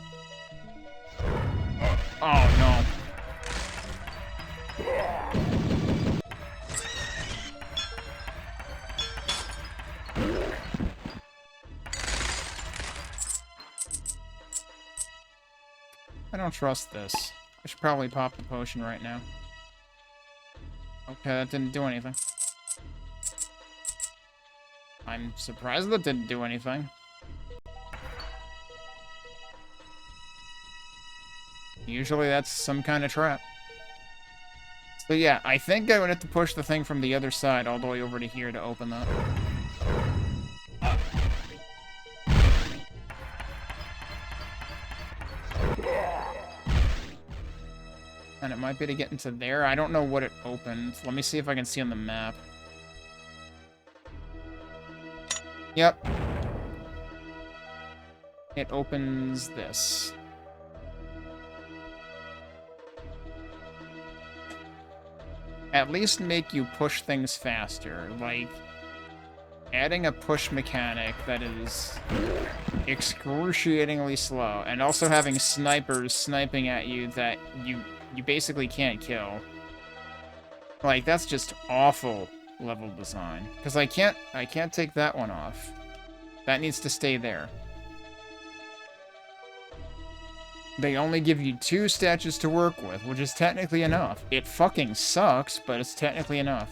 Speaker 3: Oh no. I don't trust this. I should probably pop the potion right now. Okay, that didn't do anything. I'm surprised that didn't do anything. Usually that's some kind of trap. So yeah, I think I would have to push the thing from the other side all the way over to here to open that. And it might be to get into there. I don't know what it opened. Let me see if I can see on the map. Yep. It opens this. At least make you push things faster. Like, adding a push mechanic that is excruciatingly slow, and also having snipers sniping at you that you basically can't kill. Like, that's just awful level design. Because I can't take that one off. That needs to stay there. They only give you 2 statues to work with, which is technically enough. It fucking sucks, but it's technically enough.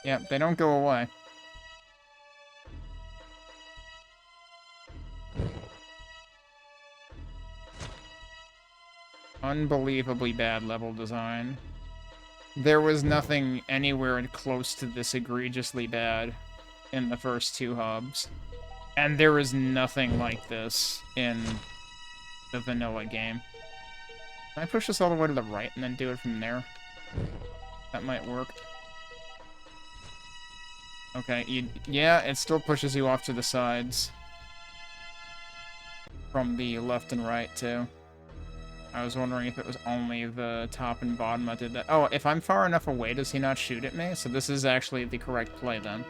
Speaker 3: Yep, they don't go away. Unbelievably bad level design. There was nothing anywhere close to this egregiously bad in the first 2 hubs. And there is nothing like this in the vanilla game. Can I push this all the way to the right and then do it from there? That might work. Okay, yeah, it still pushes you off to the sides. From the left and right, too. I was wondering if it was only the top and bottom that did that. Oh, if I'm far enough away, does he not shoot at me? So this is actually the correct play, then.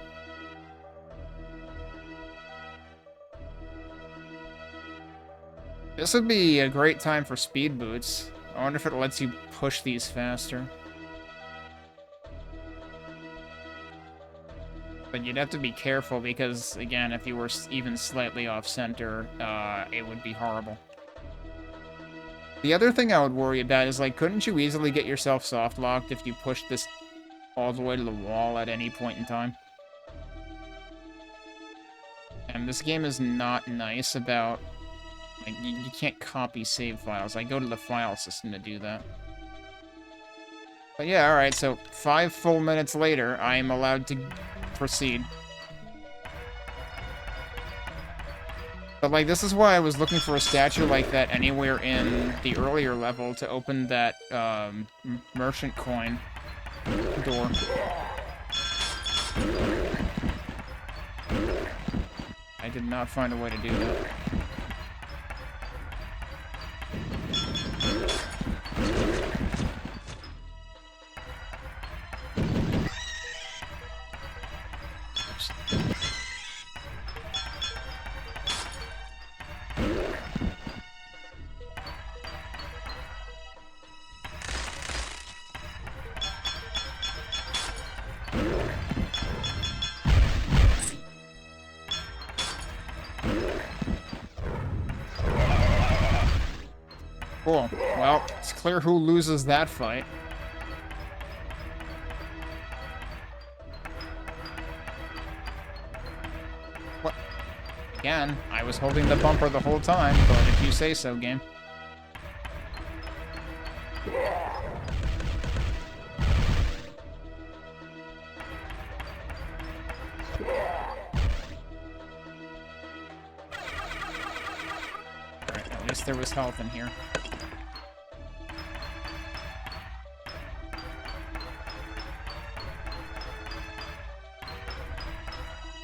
Speaker 3: This would be a great time for speed boots. I wonder if it lets you push these faster. But you'd have to be careful because, again, if you were even slightly off-center, it would be horrible. The other thing I would worry about is, like, couldn't you easily get yourself soft-locked if you pushed this all the way to the wall at any point in time? And this game is not nice about... Like, you can't copy save files. I go to the file system to do that. But yeah, alright, so 5 full minutes later, I am allowed to proceed. But, like, this is why I was looking for a statue like that anywhere in the earlier level to open that, merchant coin door. I did not find a way to do that. Cool. Well, it's clear who loses that fight. What? Again, I was holding the bumper the whole time, but if you say so, game. Alright, at least there was health in here.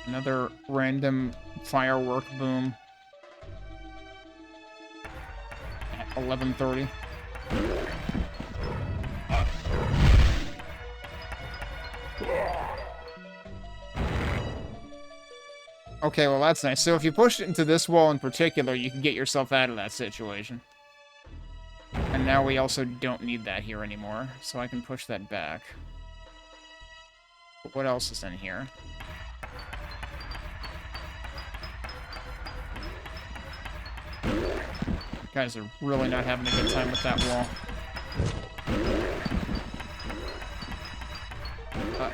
Speaker 3: Another random firework boom at 11:30. Okay, well that's nice. So if you push it into this wall in particular, you can get yourself out of that situation. And now we also don't need that here anymore, so I can push that back. But what else is in here? Guys are really not having a good time with that wall.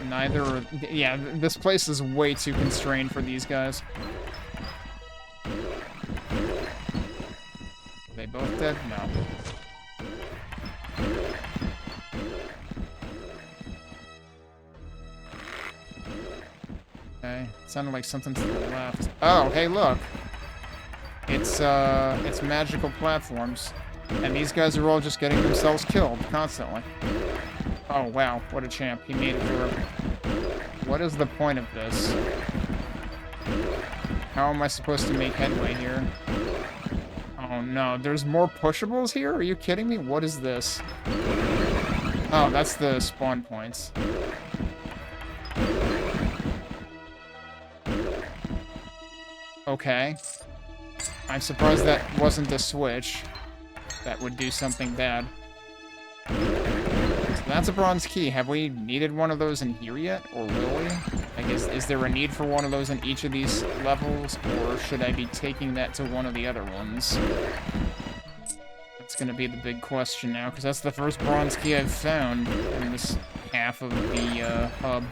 Speaker 3: Neither... Yeah, this place is way too constrained for these guys. Are they both dead? No. Okay, it sounded like something to the left. Oh, hey, look! It's magical platforms. And these guys are all just getting themselves killed constantly. Oh, wow. What a champ. He made it through. What is the point of this? How am I supposed to make headway here? Oh, no. There's more pushables here? Are you kidding me? What is this? Oh, that's the spawn points. Okay. I'm surprised that wasn't a switch. That would do something bad. So that's a bronze key. Have we needed one of those in here yet? Or will we? I guess, is there a need for one of those in each of these levels? Or should I be taking that to one of the other ones? That's gonna be the big question now, because that's the first bronze key I've found in this half of the, hub.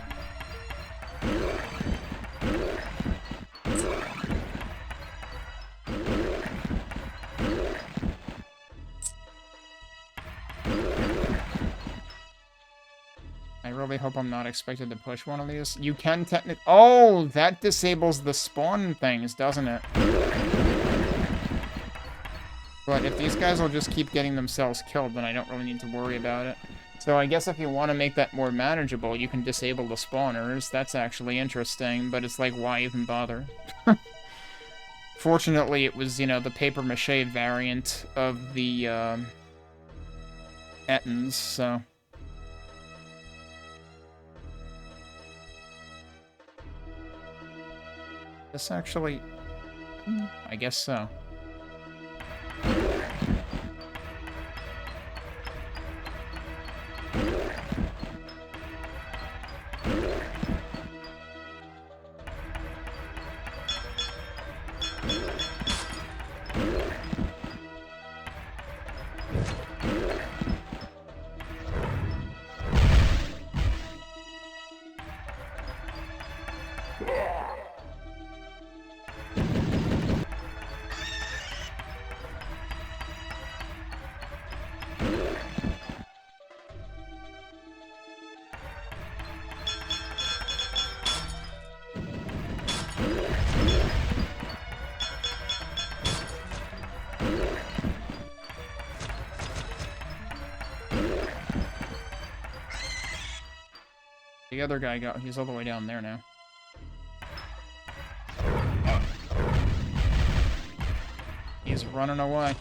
Speaker 3: I really hope I'm not expected to push one of these. You can technically... Oh, that disables the spawn things, doesn't it? But if these guys will just keep getting themselves killed, then I don't really need to worry about it. So I guess if you want to make that more manageable, you can disable the spawners. That's actually interesting, but it's like, why even bother? Fortunately, it was, you know, the papier-mâché variant of the, Ettins, so... This actually... I guess so. The other guy he's all the way down there now. He's running away.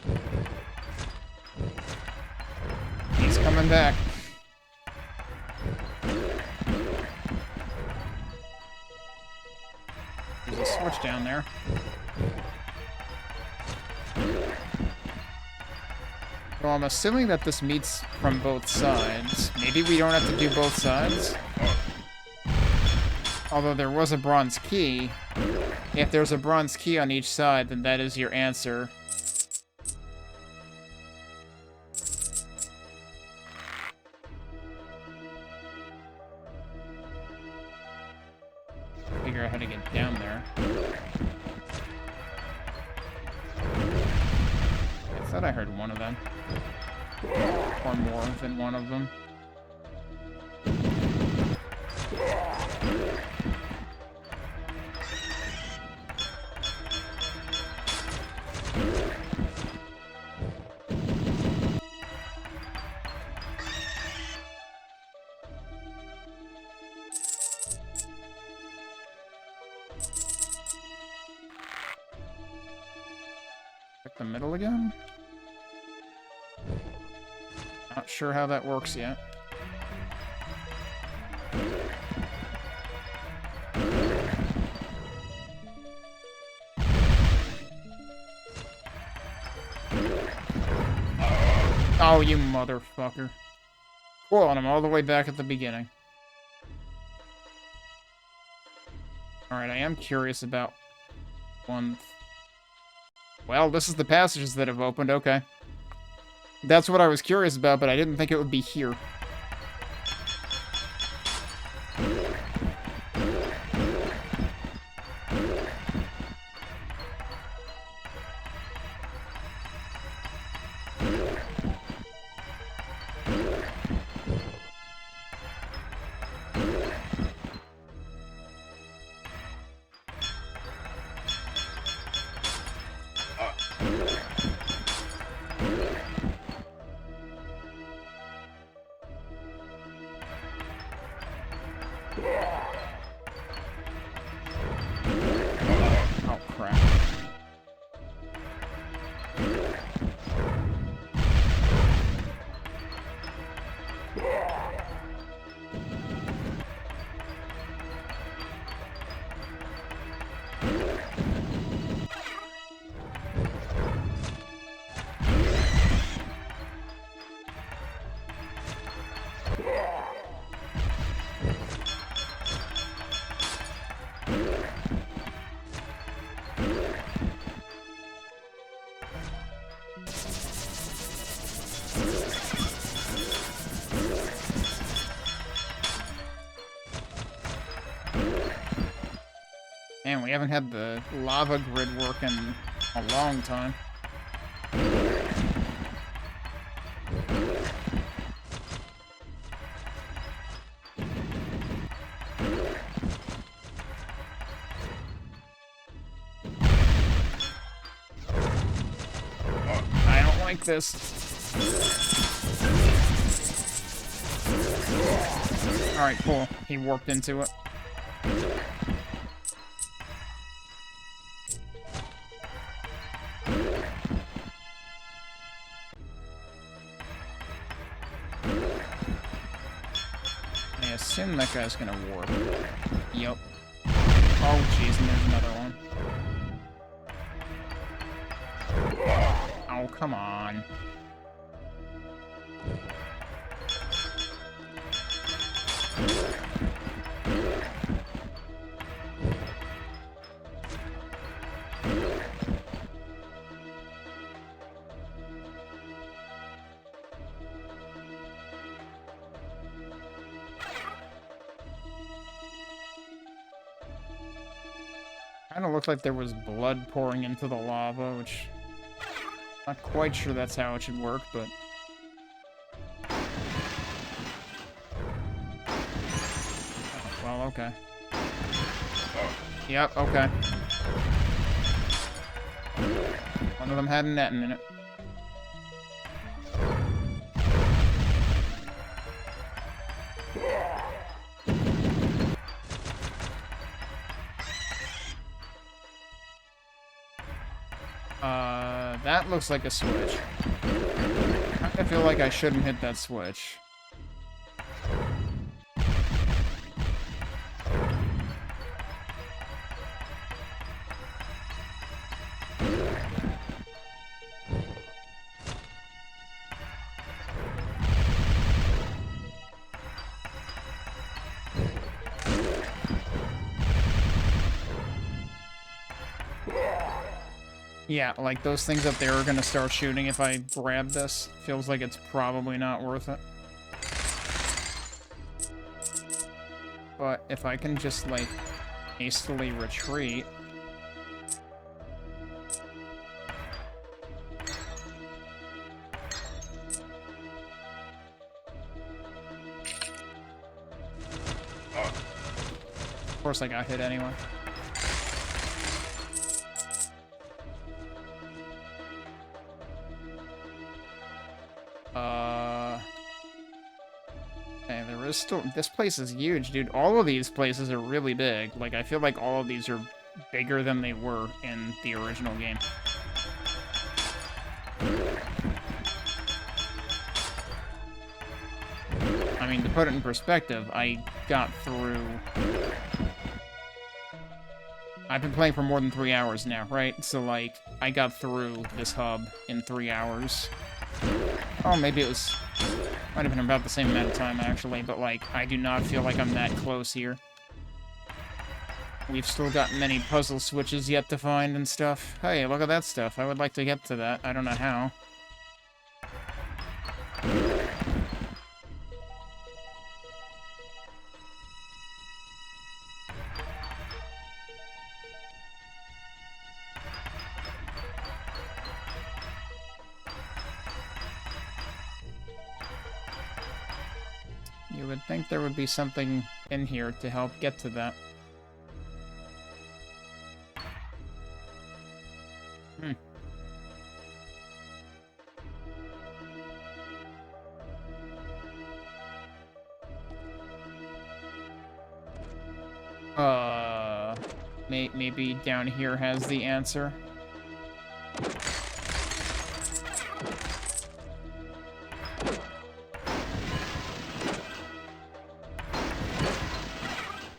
Speaker 3: He's coming back. There's a switch down there. Well, I'm assuming that this meets from both sides. Maybe we don't have to do both sides? Although there was a bronze key. If there's a bronze key on each side, then that is your answer. Figure out how to get down there. I thought I heard one of them. Or more than one of them. Check the middle again? Not sure how that works yet. Oh, you motherfucker. Cool, and I'm all the way back at the beginning. Alright, I am curious about one... Well, this is the passages that have opened, okay. That's what I was curious about, but I didn't think it would be here. Oh, crap. Man, we haven't had the lava grid work in a long time. I don't like this. Alright, cool. He warped into it. I assume that guy's gonna warp. Yup. Oh, jeez, and there's another one. Oh, come on. Kinda looked like there was blood pouring into the lava, which... Not quite sure that's how it should work, but... Oh, well, okay. Yep, okay. One of them had a net in it. That looks like a switch. I feel like I shouldn't hit that switch. Yeah, like those things up there are gonna start shooting if I grab this. Feels like it's probably not worth it. But if I can just, like, hastily retreat... Of course I got hit anyway. Okay, there is still... This place is huge, dude. All of these places are really big. Like, I feel like all of these are bigger than they were in the original game. I mean, to put it in perspective, I got through... I've been playing for more than 3 hours now, right? So, like, I got through this hub in 3 hours. Oh, maybe it was... Might have been about the same amount of time, actually, but, like, I do not feel like I'm that close here. We've still got many puzzle switches yet to find and stuff. Hey, look at that stuff. I would like to get to that. I don't know how. You would think there would be something in here to help get to that. Maybe down here has the answer.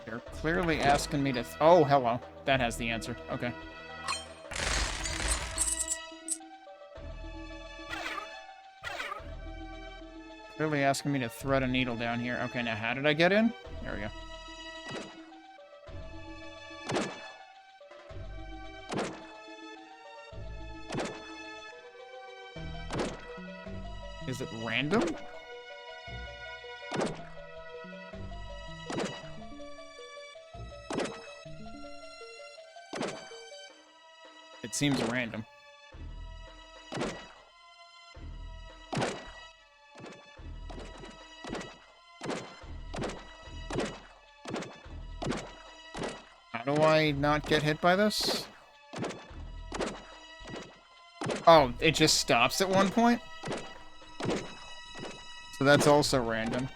Speaker 3: They're clearly asking me to... Oh, hello. That has the answer. Okay. Clearly asking me to thread a needle down here. Okay, now how did I get in? There we go. Is it random? It seems random. How do I not get hit by this? Oh, it just stops at one point? So that's also random.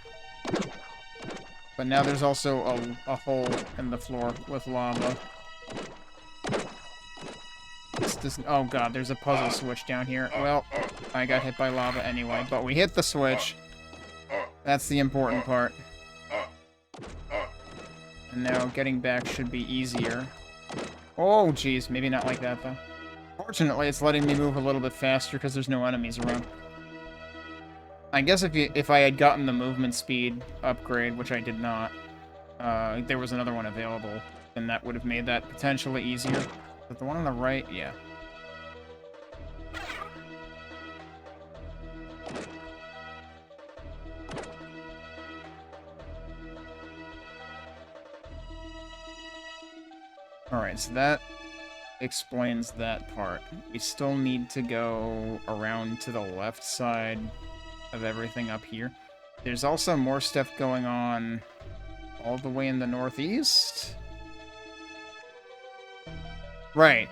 Speaker 3: But now there's also a hole in the floor with lava. Oh god, there's a puzzle switch down here. Well, I got hit by lava anyway, but we hit the switch. That's the important part. And now getting back should be easier. Oh, geez, maybe not like that, though. Fortunately, it's letting me move a little bit faster because there's no enemies around. I guess if I had gotten the movement speed upgrade, which I did not, there was another one available, then that would have made that potentially easier. But the one on the right, yeah. Alright, so that explains that part. We still need to go around to the left side of everything up here. There's also more stuff going on all the way in the northeast. Right.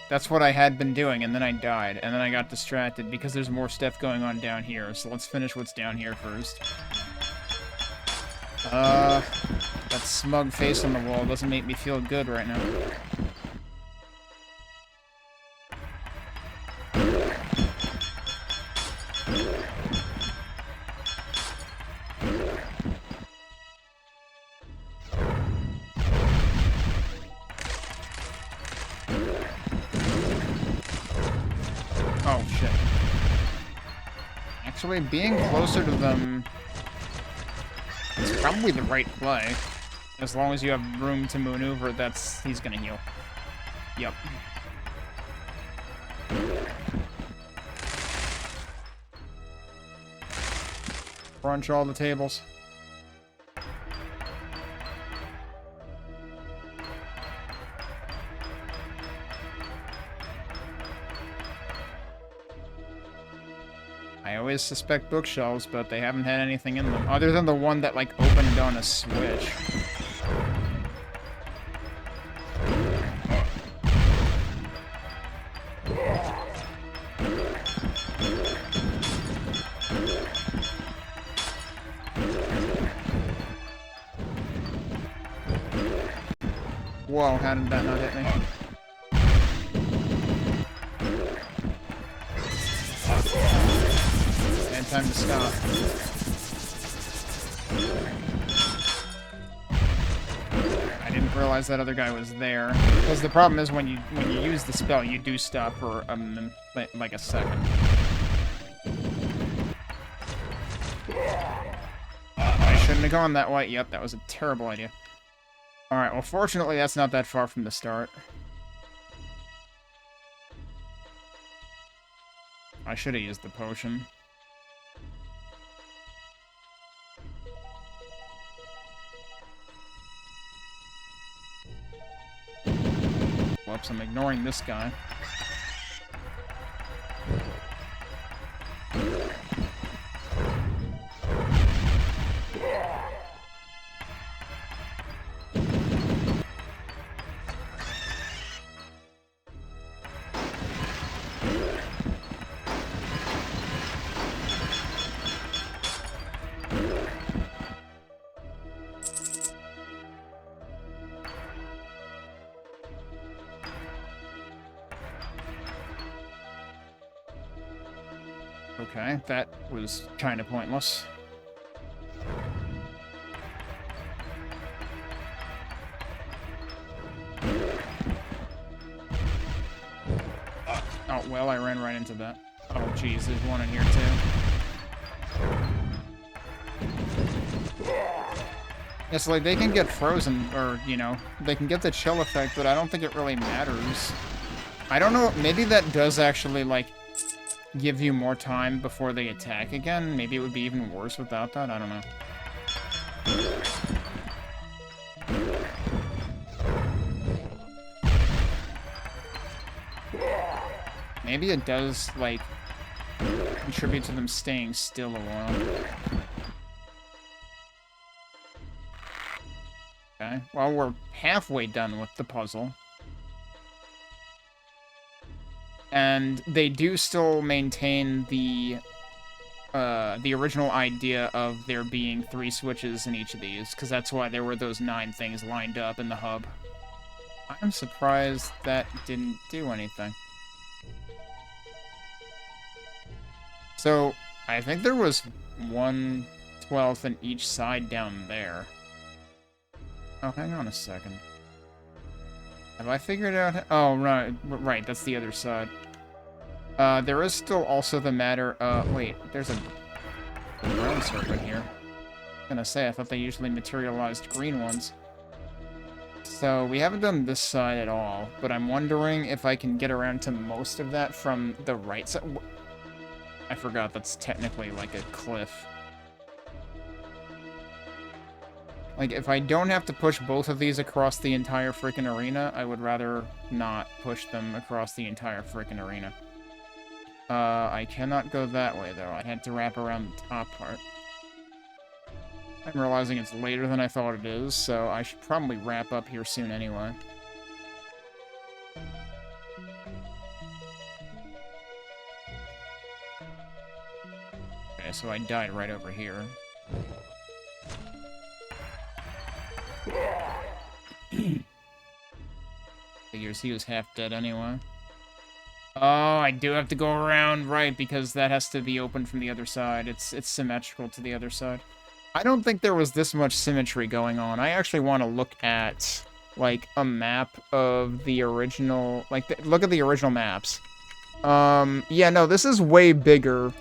Speaker 3: That's what I had been doing, and then I died, and then I got distracted because there's more stuff going on down here, so let's finish what's down here first. That smug face on the wall doesn't make me feel good right now. Oh, shit. Actually, being closer to them is probably the right play. As long as you have room to maneuver, he's gonna heal. Yep. Crunch all the tables. I always suspect bookshelves, but they haven't had anything in them. Other than the one that, like, opened on a switch. Whoa, how did that not hit me? And time to stop. I didn't realize that other guy was there. Because the problem is when you use the spell, you do stop for like a second. I shouldn't have gone that way. Yep, that was a terrible idea. Alright, well, fortunately, that's not that far from the start. I should have used the potion. Whoops, I'm ignoring this guy. Okay, that was kind of pointless. Oh, well, I ran right into that. Oh, geez, there's one in here, too. It's like, they can get frozen, or, you know, they can get the chill effect, but I don't think it really matters. I don't know, maybe that does actually, like, give you more time before they attack again. Maybe it would be even worse without that. I don't know. Maybe it does, like, contribute to them staying still a while. Okay, well, we're halfway done with the puzzle. And they do still maintain the original idea of there being 3 switches in each of these, because that's why there were those 9 things lined up in the hub. I'm surprised that didn't do anything. So, I think there was 1/12 in each side down there. Oh, hang on a second. Have I figured out... Oh, right, that's the other side. There is still also the matter... wait, there's a brown serpent here. I was gonna say, I thought they usually materialized green ones. So, we haven't done this side at all, but I'm wondering if I can get around to most of that from the right side. I forgot that's technically like a cliff. Like, if I don't have to push both of these across the entire freaking arena, I would rather not push them across the entire freaking arena. I cannot go that way, though. I had to wrap around the top part. I'm realizing it's later than I thought it is, so I should probably wrap up here soon anyway. Okay, so I died right over here. Figures he was half dead anyway. Oh, I I do have to go around, right, because that has to be open from the other side. It's symmetrical to the other side. I don't think there was this much symmetry going on. I actually want to look at, like, a map of the original... Like, look at the original maps. Yeah, no, this is way bigger.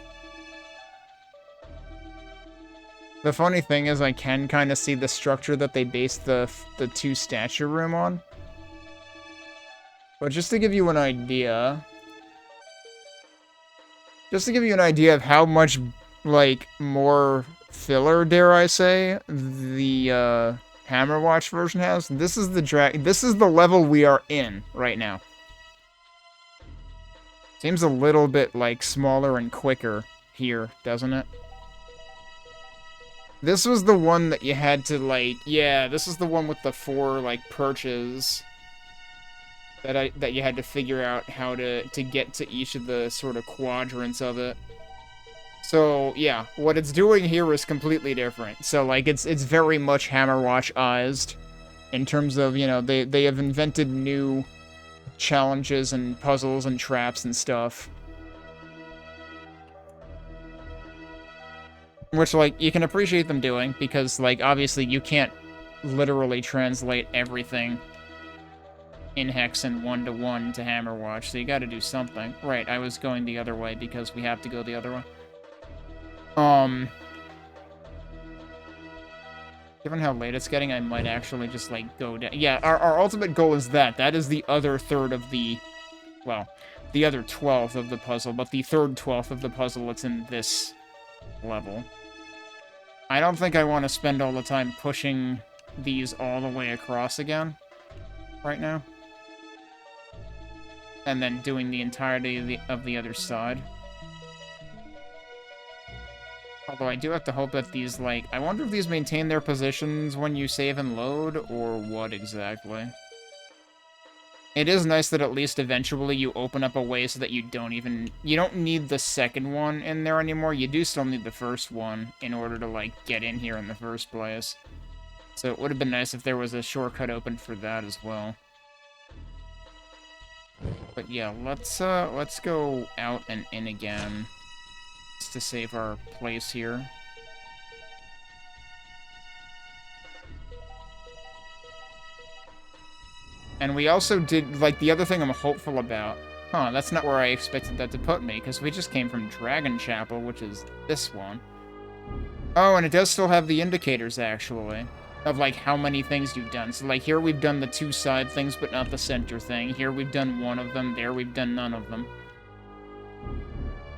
Speaker 3: The funny thing is I can kind of see the structure that they based the two statue room on. But just to give you an idea... Just to give you an idea of how much, like, more filler, dare I say, the, Hammerwatch version has, this is the level we are in right now. Seems a little bit, like, smaller and quicker here, doesn't it? This was the one that you had to, like, yeah, this is the one with the 4, like, perches that you had to figure out how to get to each of the sort of quadrants of it. So, yeah, what it's doing here is completely different. So, like, it's very much Hammerwatch-ized in terms of, you know, they have invented new challenges and puzzles and traps and stuff. Which, like, you can appreciate them doing, because, like, obviously you can't literally translate everything in Hexen 1-to-1 to Hammerwatch, so you gotta do something. Right, I was going the other way because we have to go the other way. Given how late it's getting, I might actually just, like, go down. Yeah, our ultimate goal is that. That is the other third of the... Well, the other 12th of the puzzle, but the third 12th of the puzzle that's in this level. I don't think I want to spend all the time pushing these all the way across again right now. And then doing the entirety of the other side. Although I do have to hope that these, like... I wonder if these maintain their positions when you save and load, or what exactly. It is nice that at least eventually you open up a way so that you don't even... You don't need the second one in there anymore. You do still need the first one in order to, like, get in here in the first place. So it would have been nice if there was a shortcut open for that as well. But yeah, let's go out and in again. Just to save our place here. And we also did, like, the other thing I'm hopeful about... Huh, that's not where I expected that to put me, because we just came from Dragon Chapel, which is this one. Oh, and it does still have the indicators, actually, of, like, how many things you've done. So, like, here we've done the 2 side things, but not the center thing. Here we've done one of them. There we've done none of them.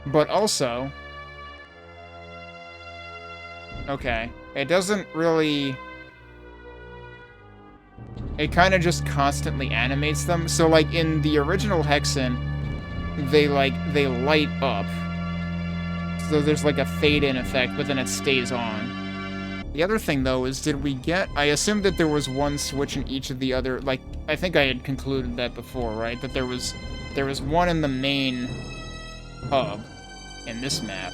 Speaker 3: But also... Okay, it doesn't really... It kind of just constantly animates them. So, like, in the original Hexen, they light up. So there's, like, a fade-in effect, but then it stays on. The other thing, though, is did we get... I assumed that there was one switch in each of the other... Like, I think I had concluded that before, right? That there was one in the main hub in this map.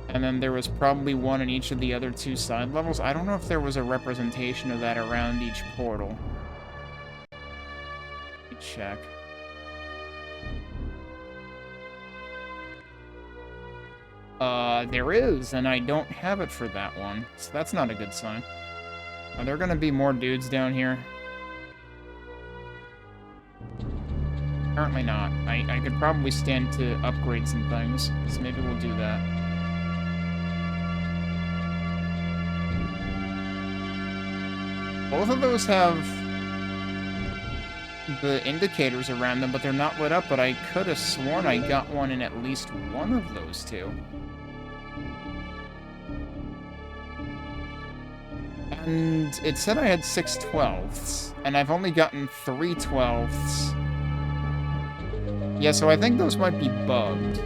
Speaker 3: And then there was probably one in each of the other 2 side levels. I don't know if there was a representation of that around each portal. Let me check. There is, and I don't have it for that one. So that's not a good sign. Are there gonna be more dudes down here? Apparently not. I could probably stand to upgrade some things, so maybe we'll do that. Both of those have the indicators around them, but they're not lit up, but I could have sworn I got one in at least one of those 2. And it said I had 6 12ths, and I've only gotten 3 12ths. Yeah, so I think those might be bugged.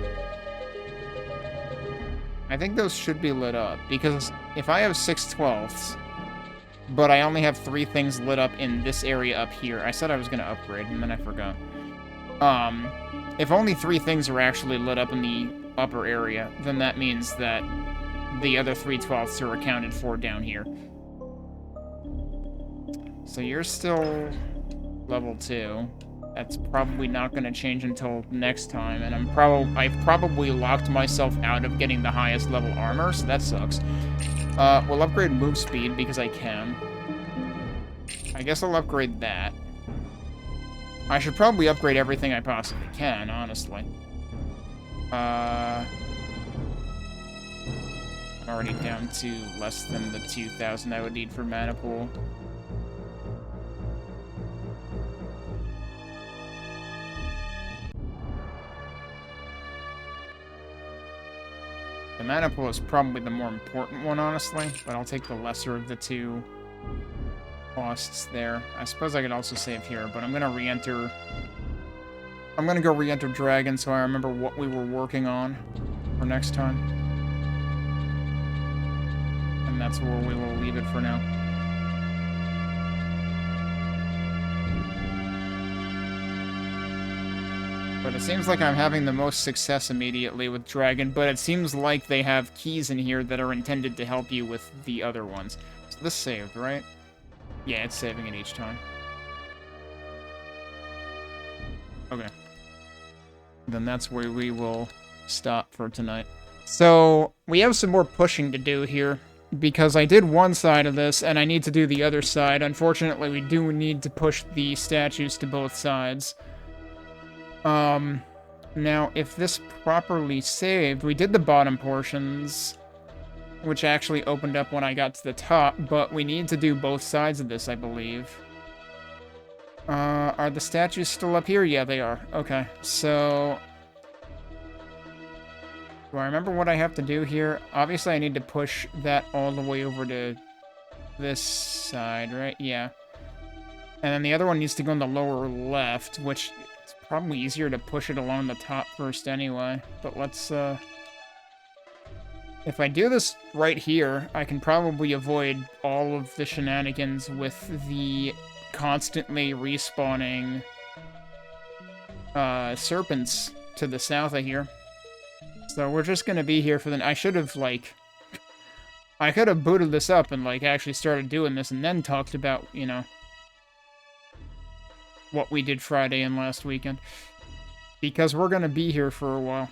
Speaker 3: I think those should be lit up, because if I have 6 12ths, but I only have 3 things lit up in this area up here. I said I was going to upgrade, and then I forgot. If only 3 things are actually lit up in the upper area, then that means that the other 3 12ths are accounted for down here. So you're still level 2. that's probably not going to change until next time, and I've probably locked myself out of getting the highest level armor, so that sucks. We'll upgrade move speed because I can. I guess I'll upgrade that. I should probably upgrade everything I possibly can, honestly. Already down to less than the 2,000 I would need for mana pool. The mana pool is probably the more important one, honestly, but I'll take the lesser of the two costs there. I suppose I could also save here, but I'm gonna re-enter... I'm gonna go re-enter Dragon so I remember what we were working on for next time. And that's where we will leave it for now. But it seems like I'm having the most success immediately with Dragon, but it seems like they have keys in here that are intended to help you with the other ones. So this saved, right? Yeah, it's saving it each time. Okay. Then that's where we will stop for tonight. So, we have some more pushing to do here, because I did one side of this, and I need to do the other side. Unfortunately, we do need to push the statues to both sides. Now, if this properly saved, we did the bottom portions, which actually opened up when I got to the top, but we need to do both sides of this, I believe. Are the statues still up here? Yeah, they are. Okay, so... do I remember what I have to do here? Obviously, I need to push that all the way over to this side, right? Yeah. And then the other one needs to go in the lower left, which... it's probably easier to push it along the top first anyway. But let's, if I do this right here, I can probably avoid all of the shenanigans with the constantly respawning serpents to the south of here. So we're just gonna be here for the... I should have, like... I could have booted this up and, like, actually started doing this and then talked about, you know... what we did Friday and last weekend. Because we're gonna be here for a while.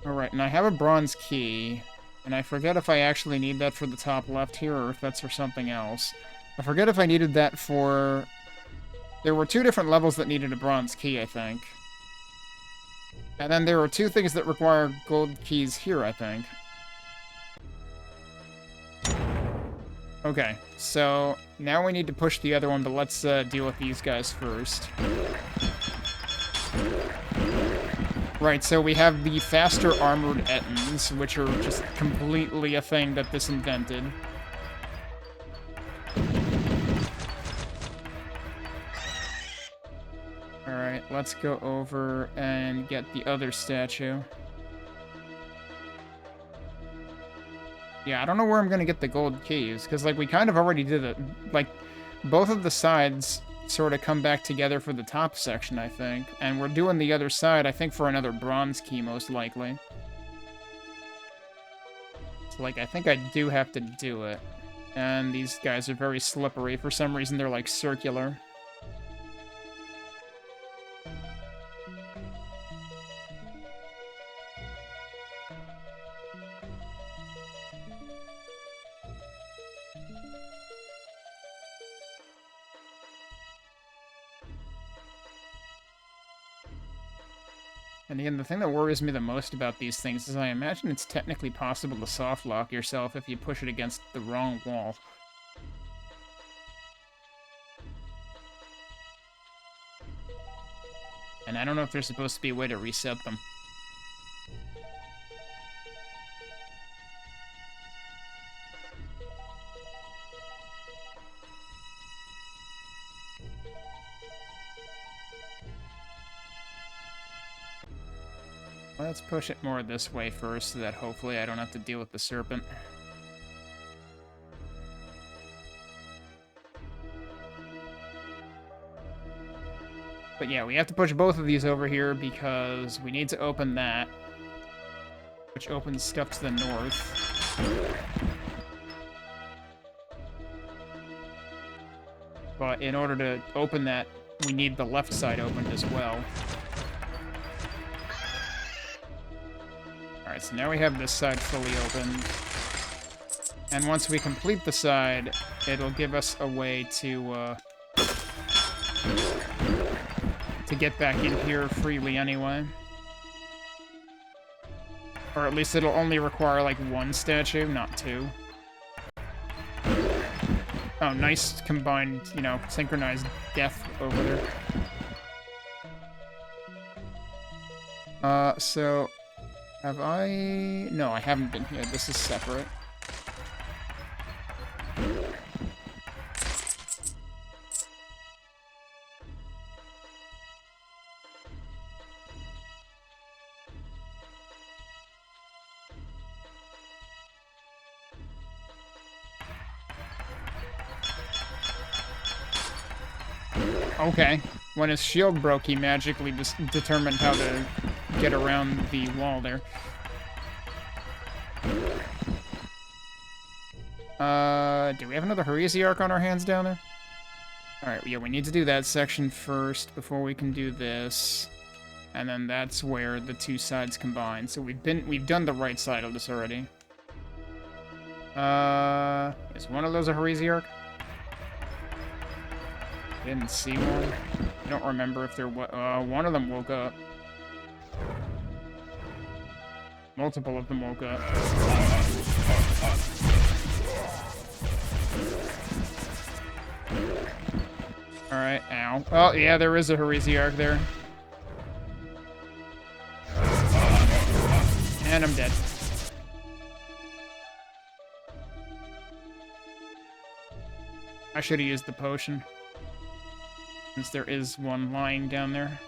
Speaker 3: Alright, and I have a bronze key. And I forget if I actually need that for the top left here, or if that's for something else. I forget if I needed that for... there were two different levels that needed a bronze key, I think. And then there were two things that require gold keys here, I think. Okay, so now we need to push the other one, but let's deal with these guys first. Right, so we have the faster armored Ettins, which are just completely a thing that this invented. Alright, let's go over and get the other statue. Yeah, I don't know where I'm gonna get the gold keys, because, like, we kind of already did it. Like, both of the sides sort of come back together for the top section, I think. And we're doing the other side, I think, for another bronze key, most likely. So, like, I think I do have to do it. And these guys are very slippery. For some reason, they're, like, circular. And again, the thing that worries me the most about these things is I imagine it's technically possible to soft lock yourself if you push it against the wrong wall. And I don't know if there's supposed to be a way to reset them. Let's push it more this way first, so that hopefully I don't have to deal with the serpent. But yeah, we have to push both of these over here because we need to open that, which opens stuff to the north. But in order to open that, we need the left side opened as well. Alright, so now we have this side fully opened. And once we complete the side, it'll give us a way to get back in here freely anyway. Or at least it'll only require, like, one statue, not two. Oh, nice combined, you know, synchronized death over there. So... have I... No, I haven't been here. This is separate. Okay. When his shield broke, he magically just determined how to get around the wall there. Do we have another Heresiarch on our hands down there? Alright, yeah, we need to do that section first before we can do this. And then that's where the two sides combine. So we've done the right side of this already. Is one of those a Heresiarch? Didn't see one. I don't remember if there was. One of them woke up. Multiple of them woke up. Alright, ow. Oh, yeah, there is a Heresiarch there. And I'm dead. I should have used the potion. Since there is one lying down there.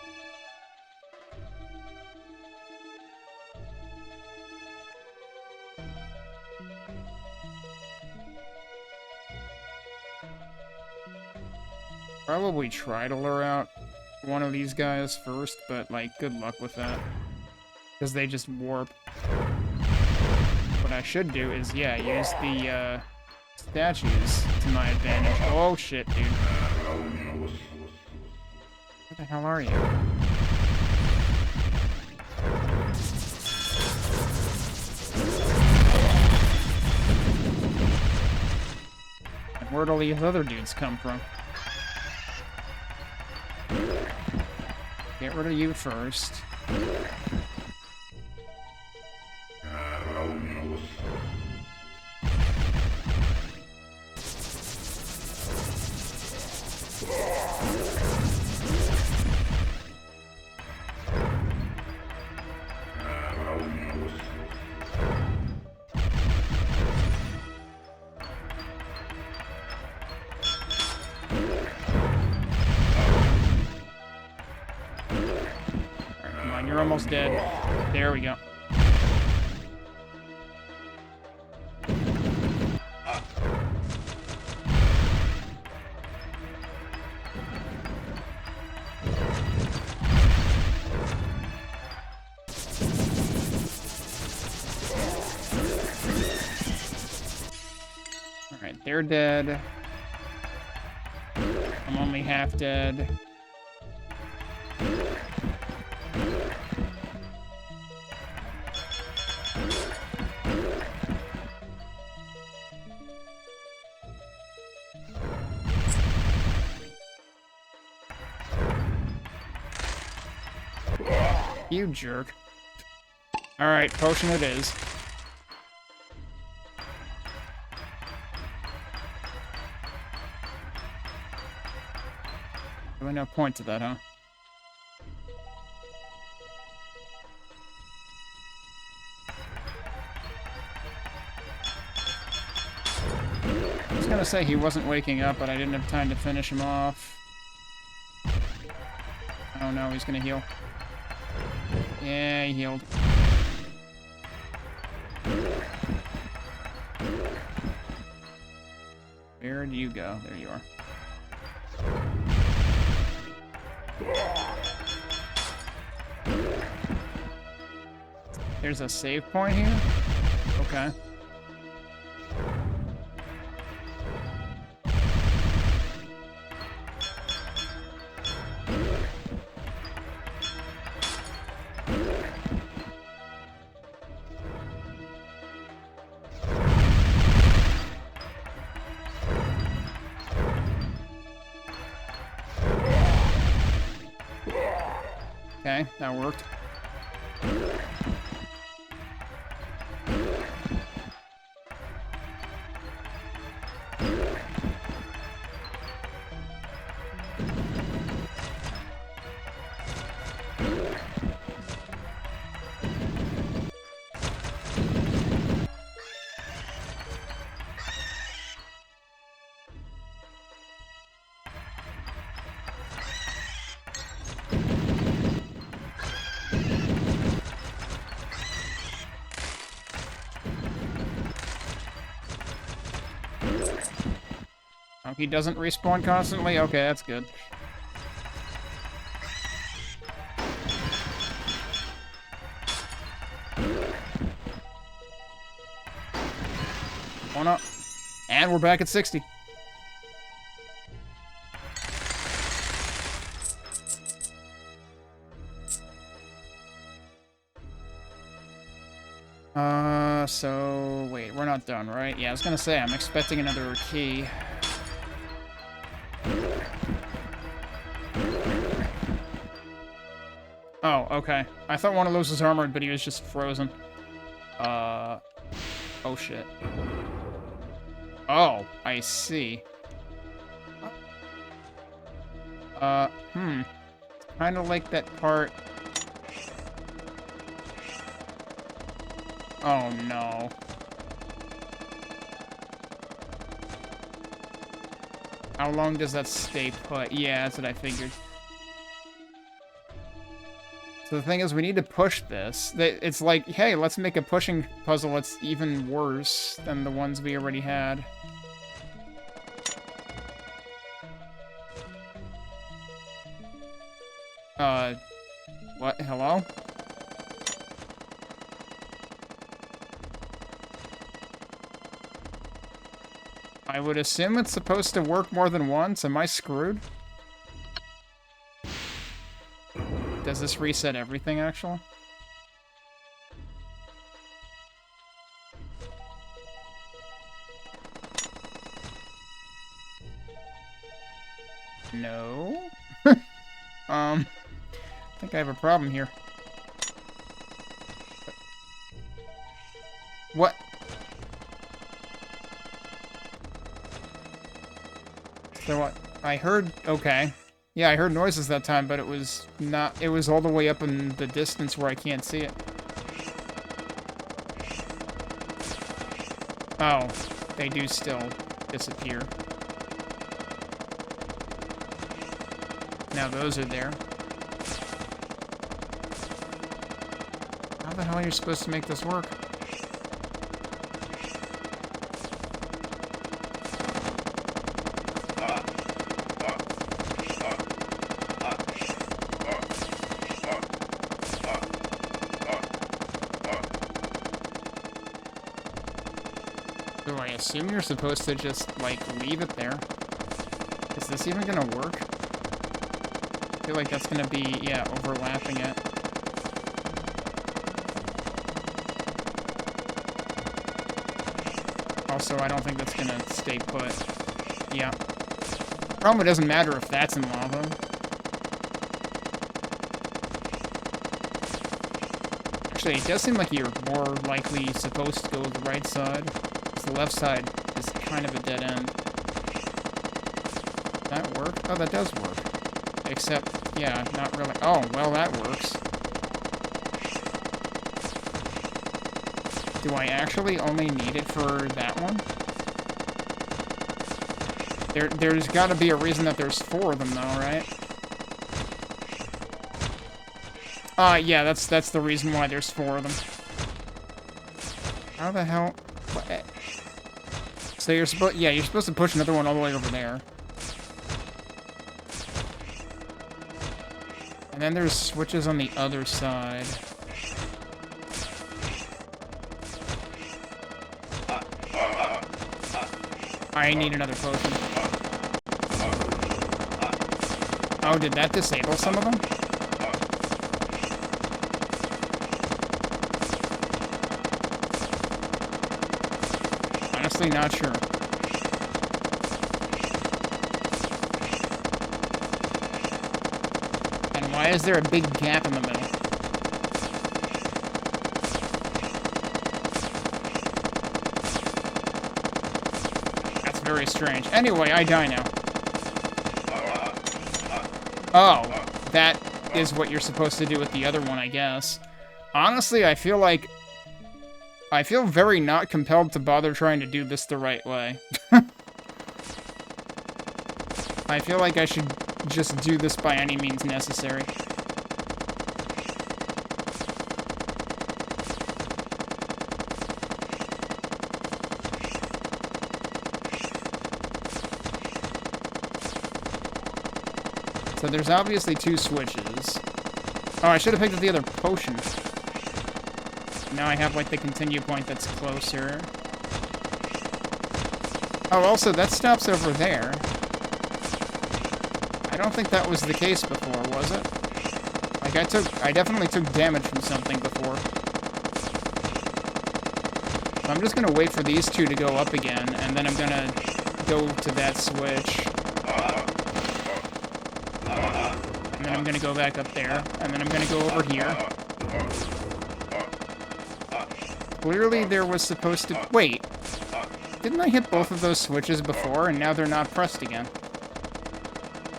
Speaker 3: Probably try to lure out one of these guys first, but, like, good luck with that. Because they just warp. What I should do is, yeah, use the, statues to my advantage. Oh, shit, dude. Where the hell are you? And where'd all these other dudes come from? Get rid of you first. You're almost dead. There we go. Alright, they're dead. I'm only half dead. You jerk. Alright, potion it is. Really no point to that, huh? I was gonna say he wasn't waking up, but I didn't have time to finish him off. Oh no, he's gonna heal. Yeah, he healed. Where do you go? There you are. There's a save point here? Okay. Okay, that worked. Oh, he doesn't respawn constantly? Okay, that's good. One up. And we're back at 60. So wait, we're not done, right? Yeah, I was gonna say, I'm expecting another key. Oh, okay. I thought one of those was armored, but he was just frozen. Oh shit. Oh, I see. Kinda like that part. Oh no. How long does that stay put? Yeah, that's what I figured. So the thing is, we need to push this. It's like, hey, let's make a pushing puzzle that's even worse than the ones we already had. What? Hello? I would assume it's supposed to work more than once. Am I screwed? Does this reset everything, actually? No? I think I have a problem here. What? So what? I heard... Okay. Yeah, I heard noises that time, but it was not... It was all the way up in the distance where I can't see it. Oh. They do still disappear. Now those are there. How the hell are you supposed to make this work? So I assume you're supposed to just, like, leave it there. Is this even gonna work? I feel like that's gonna be, yeah, overlapping it. Also, I don't think that's gonna stay put. Yeah. Problem, it doesn't matter if that's in lava. Actually, it does seem like you're more likely supposed to go to the right side. Because the left side is kind of a dead end. Does that work? Oh, that does work. Except, yeah, not really. Oh, well, that works. Do I actually only need it for that one? There's got to be a reason that there's 4 of them, though, right? Yeah, that's the reason why there's 4 of them. How the hell? What? So you're supposed, yeah, you're supposed to push another one all the way over there. And then there's switches on the other side. I need another potion. Oh, did that disable some of them? Honestly, not sure. And Why is there a big gap in the middle? That's very strange. Anyway, I die now. Oh, that is what you're supposed to do with the other one, I guess. Honestly, I feel very not compelled to bother trying to do this the right way. I feel like I should just do this by any means necessary. So there's obviously 2 switches. Oh, I should have picked up the other potion. Now I have, like, the continue point that's closer. Oh, also, that stops over there. I don't think that was the case before, was it? Like, I definitely took damage from something before. So I'm just gonna wait for these 2 to go up again, and then I'm gonna go to that switch. And then I'm gonna go back up there, and then I'm gonna go over here. Clearly there was supposed to... Wait. Didn't I hit both of those switches before, and now they're not pressed again?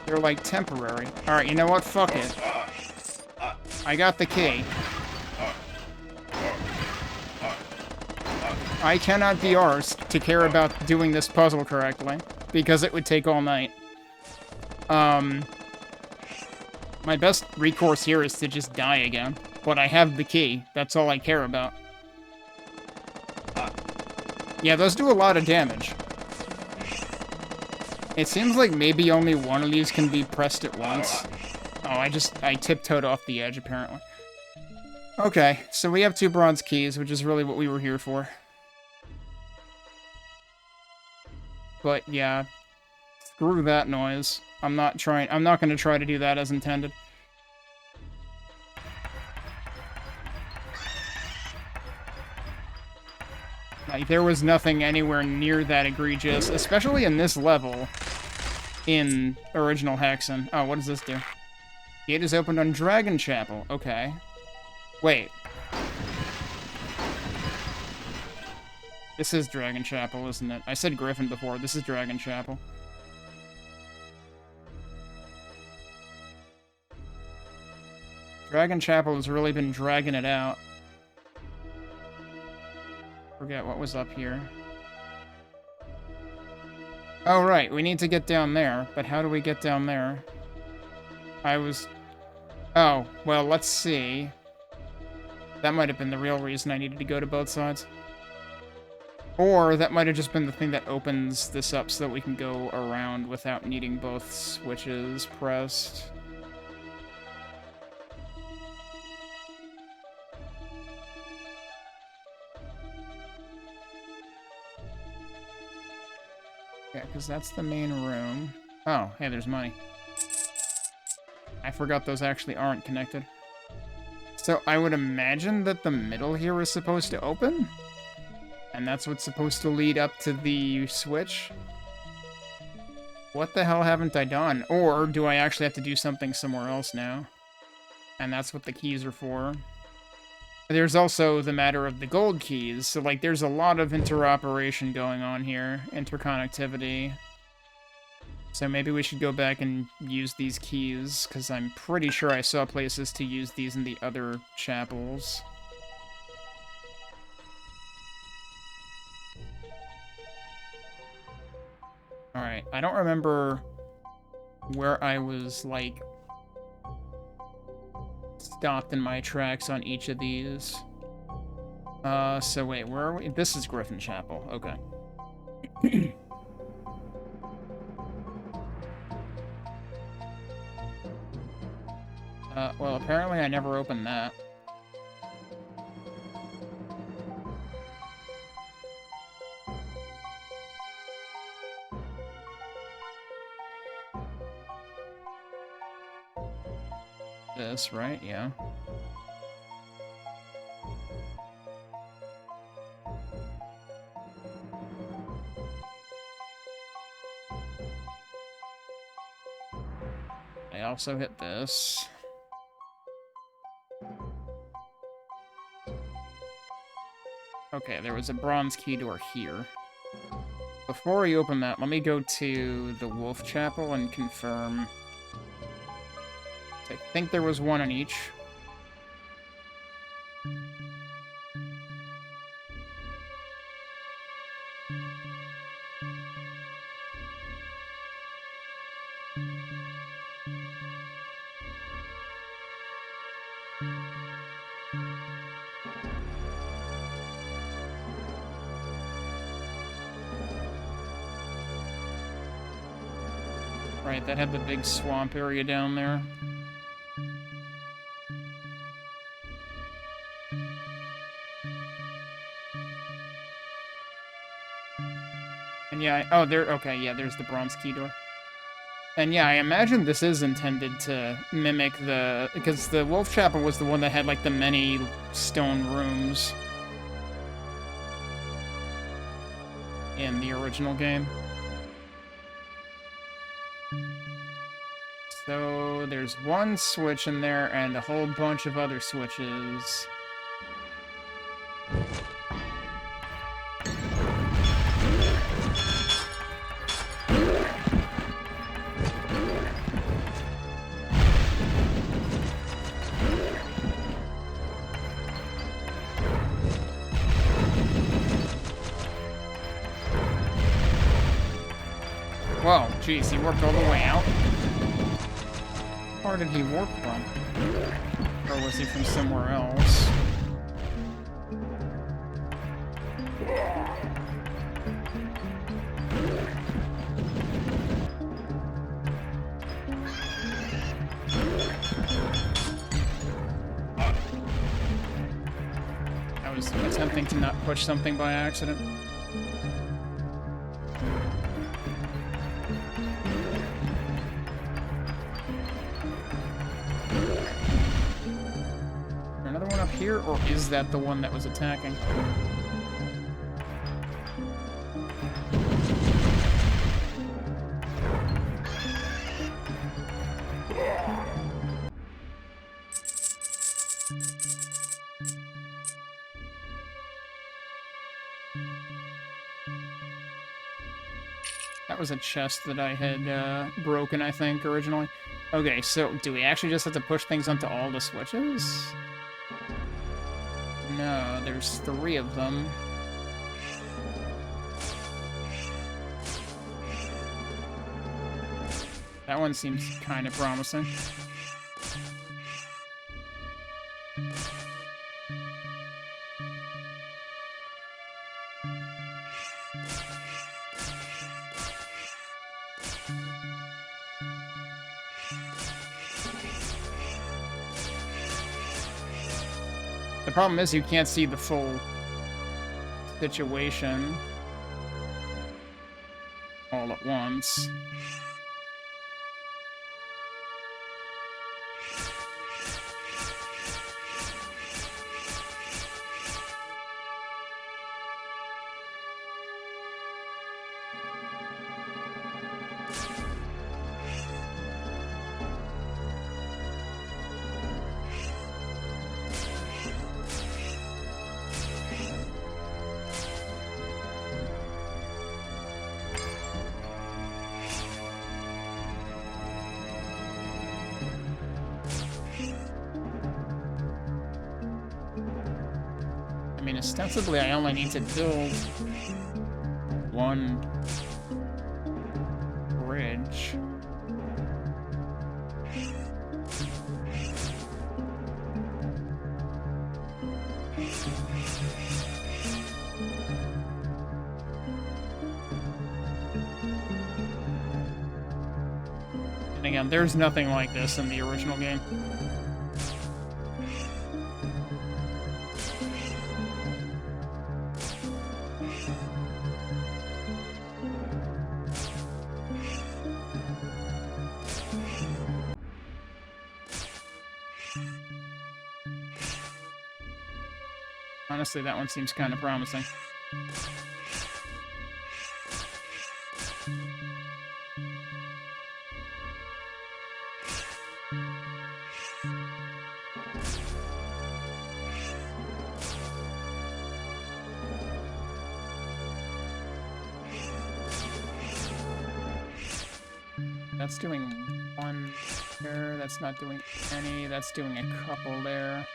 Speaker 3: They're, like, temporary. Alright, you know what? Fuck it. I got the key. I cannot be arsed to care about doing this puzzle correctly, because it would take all night. My best recourse here is to just die again. But I have the key. That's all I care about. Yeah, those do a lot of damage. It seems like maybe only one of these can be pressed at once. Oh, I tiptoed off the edge, apparently. Okay, so we have 2 bronze keys, which is really what we were here for. But, yeah. Screw that noise. I'm not gonna try to do that as intended. Like, there was nothing anywhere near that egregious, especially in this level in original Hexen. Oh, what does this do? Gate is opened on Dragon Chapel. Okay. Wait. This is Dragon Chapel, isn't it? I said Griffin before. This is Dragon Chapel. Dragon Chapel has really been dragging it out. Forget what was up here. Oh, right. We need to get down there. But how do we get down there? Oh, well, let's see. That might have been the real reason I needed to go to both sides. Or that might have just been the thing that opens this up so that we can go around without needing both switches pressed. Yeah, because that's the main room. Oh, hey, there's money. I forgot those actually aren't connected. So I would imagine that the middle here is supposed to open? And that's what's supposed to lead up to the switch? What the hell haven't I done? Or do I actually have to do something somewhere else now? And that's what the keys are for. There's also the matter of the gold keys, so, like, there's a lot of interoperation going on here. Interconnectivity. So maybe we should go back and use these keys, because I'm pretty sure I saw places to use these in the other chapels. Alright, I don't remember where I was, like, stopped in my tracks on each of these. So wait, where are we? This is Griffin Chapel, okay. Well, apparently I never opened that. This, right? Yeah. I also hit this. Okay, there was a bronze key door here. Before we open that, let me go to the Wolf Chapel and confirm. I think there was one in each. Right, that had the big swamp area down there. And yeah, oh, okay, yeah, there's the bronze key door. And yeah, I imagine this is intended to mimic because the Wolf Chapel was the one that had, like, the many stone rooms in the original game. So there's one switch in there and a whole bunch of other switches. Whoa, jeez, he warped all the way out? Where did he warp from? Or was he from somewhere else? I was attempting to not push something by accident. Here, or is that the one that was attacking? That was a chest that I had broken, I think, originally. Okay, so do we actually just have to push things onto all the switches? No, there's 3 of them. That one seems kind of promising. The problem is you can't see the full situation all at once. Ostensibly, I only need to build one bridge. And again, there's nothing like this in the original game. Honestly, that one seems kind of promising. That's doing one there. That's not doing any. That's doing a couple there.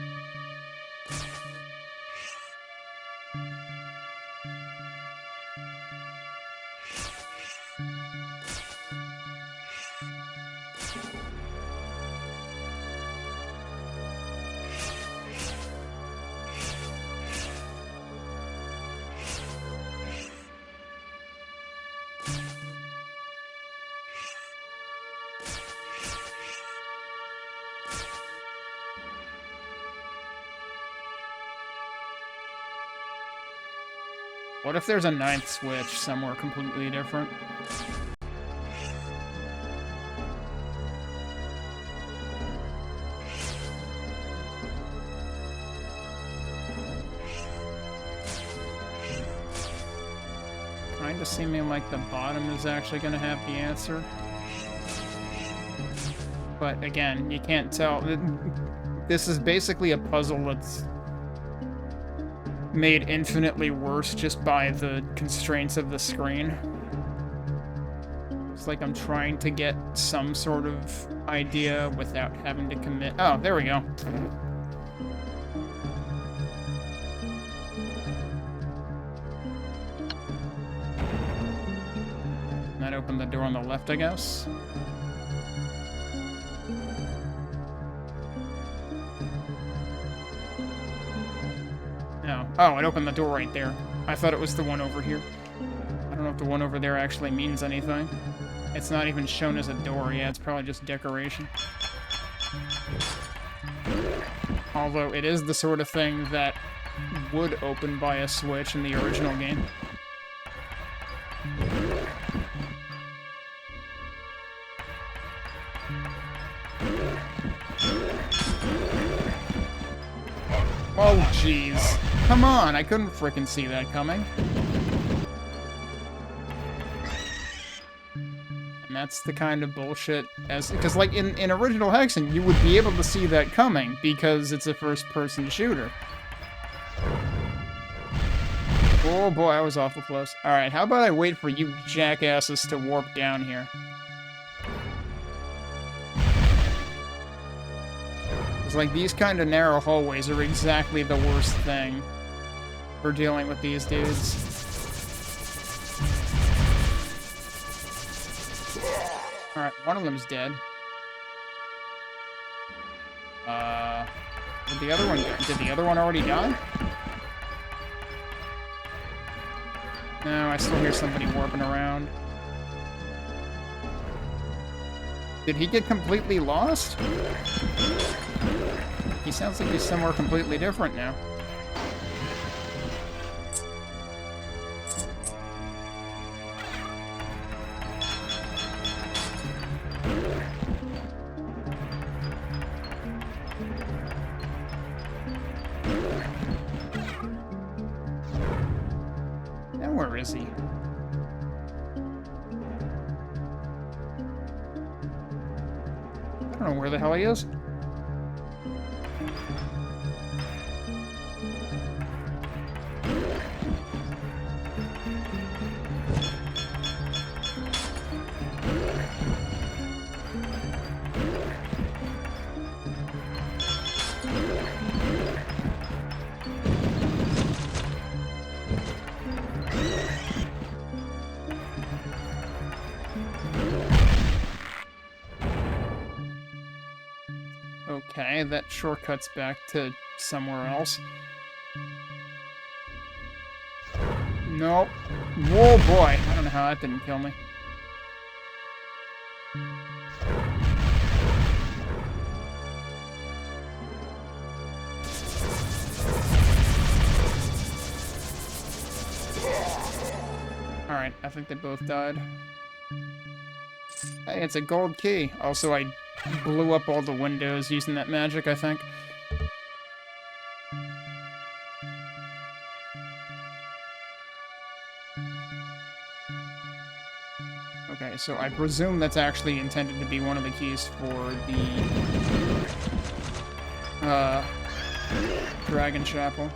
Speaker 3: What if there's a 9th switch somewhere completely different? Kinda seeming like the bottom is actually gonna have the answer. But again, you can't tell. This is basically a puzzle that's made infinitely worse just by the constraints of the screen. It's like I'm trying to get some sort of idea without having to commit. Oh, there we go. That opened the door on the left, I guess. No. Oh, it opened the door right there. I thought it was the one over here. I don't know if the one over there actually means anything. It's not even shown as a door. Yeah, it's probably just decoration. Although it is the sort of thing that would open by a switch in the original game. Oh, jeez. Come on, I couldn't frickin' see that coming. And that's the kind of bullshit because like in original Hexen, you would be able to see that coming because it's a first-person shooter. Oh boy, I was awful close. Alright, how about I wait for you jackasses to warp down here? Like, these kind of narrow hallways are exactly the worst thing for dealing with these dudes. Alright, one of them's dead. Did the other one already die? No, I still hear somebody warping around. Did he get completely lost? He sounds like he's somewhere completely different now. And where is he? I don't know where the hell he is. Okay, that shortcuts back to somewhere else. Nope. Whoa, boy. I don't know how that didn't kill me. Alright, I think they both died. Hey, it's a gold key. Also, I blew up all the windows using that magic, I think. Okay, so I presume that's actually intended to be one of the keys for the Dragon Chapel.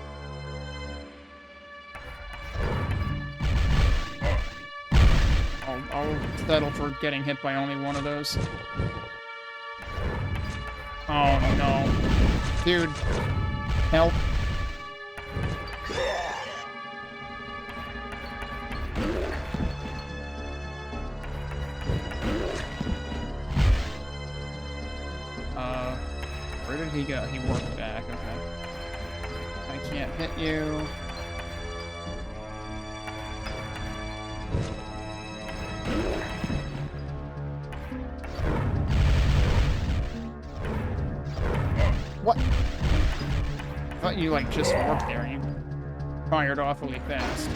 Speaker 3: I'll settle for getting hit by only one of those. Oh no. Dude. Help. Where did he go? He worked back, okay. I can't hit you. What? I thought you, like, just worked there and you fired awfully fast.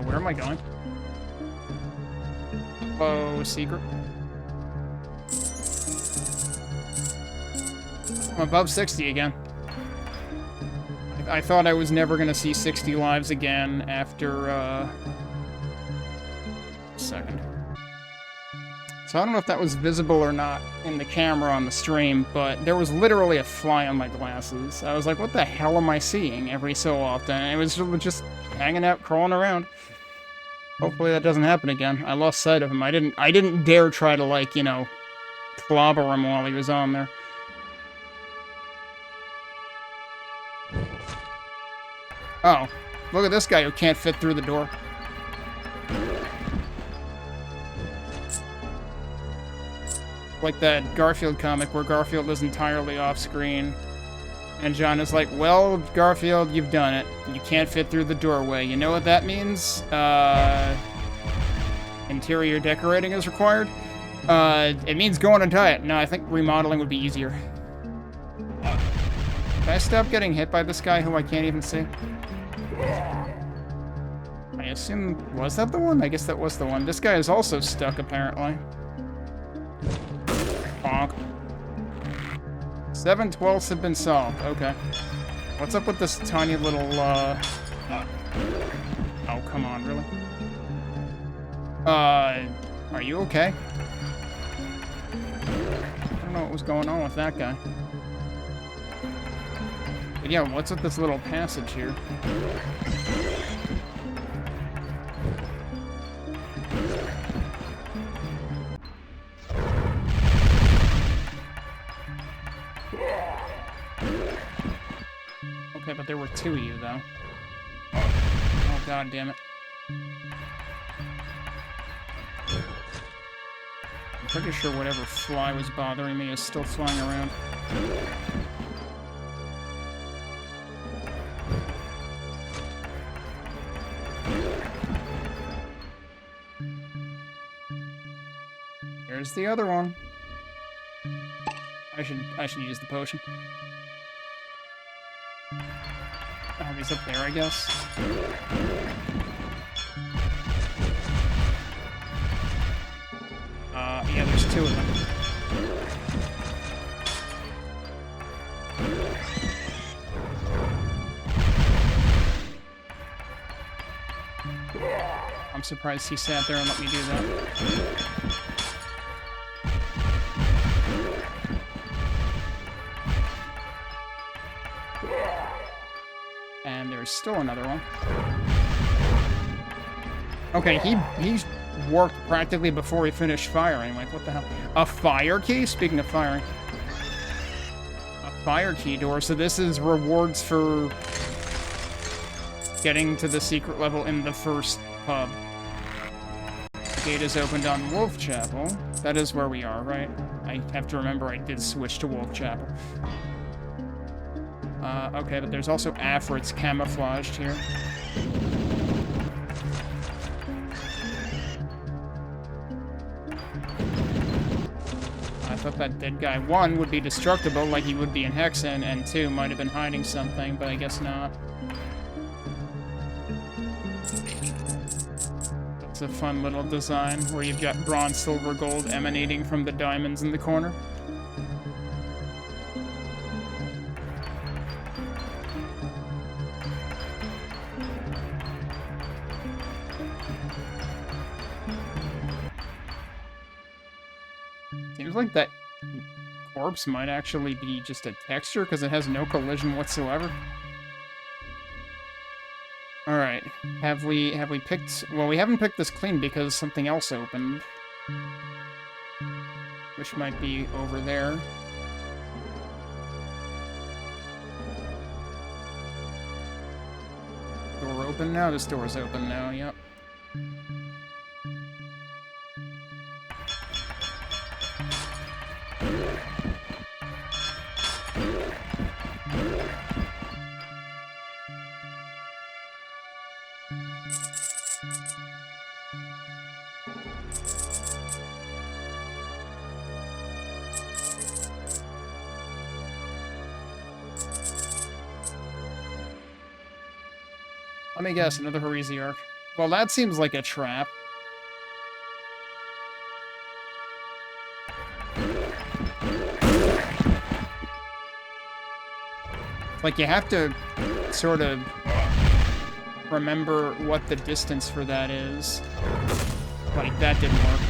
Speaker 3: Where am I going? Oh, secret. I'm above 60 again. I thought I was never gonna see 60 lives again after, a second. So I don't know if that was visible or not in the camera on the stream, but there was literally a fly on my glasses. I was like, what the hell am I seeing every so often? And it was just hanging out, crawling around. Hopefully that doesn't happen again. I lost sight of him. I didn't dare try to, like, you know, clobber him while he was on there. Oh, look at this guy who can't fit through the door. Like that Garfield comic where Garfield is entirely off-screen. And John is like, well, Garfield, you've done it. You can't fit through the doorway. You know what that means? Interior decorating is required? It means go on a diet. No, I think remodeling would be easier. Can I stop getting hit by this guy who I can't even see? I assume... was that the one? I guess that was the one. This guy is also stuck, apparently. Bonk. 7/12 have been solved. Okay. What's up with this tiny little, Oh, come on, really? Are you okay? I don't know what was going on with that guy. But yeah, what's with this little passage here? Okay, but there were two of you, though. Oh, god damn it. I'm pretty sure whatever fly was bothering me is still flying around. Here's the other one. I should use the potion. Oh, he's up there, I guess. Yeah, there's two of them. I'm surprised he sat there and let me do that. And there's still another one. Okay, he's worked practically before he finished firing. Like, what the hell? A fire key? Speaking of firing. A fire key door. So this is rewards for getting to the secret level in the first pub. Gate is opened on Wolf Chapel. That is where we are, right? I have to remember I did switch to Wolf Chapel. Okay, but there's also Afrits camouflaged here. I thought that dead guy, 1, would be destructible like he would be in Hexen, and 2, might have been hiding something, but I guess not. It's a fun little design where you've got bronze, silver, gold emanating from the diamonds in the corner. Seems like that corpse might actually be just a texture because it has no collision whatsoever. All right, have we picked? Well, we haven't picked this clean because something else opened, which might be over there. Door open now? This door is open now, yep. Let me guess, another Heresiarch. Well, that seems like a trap. Like, you have to sort of remember what the distance for that is. Like, that didn't work.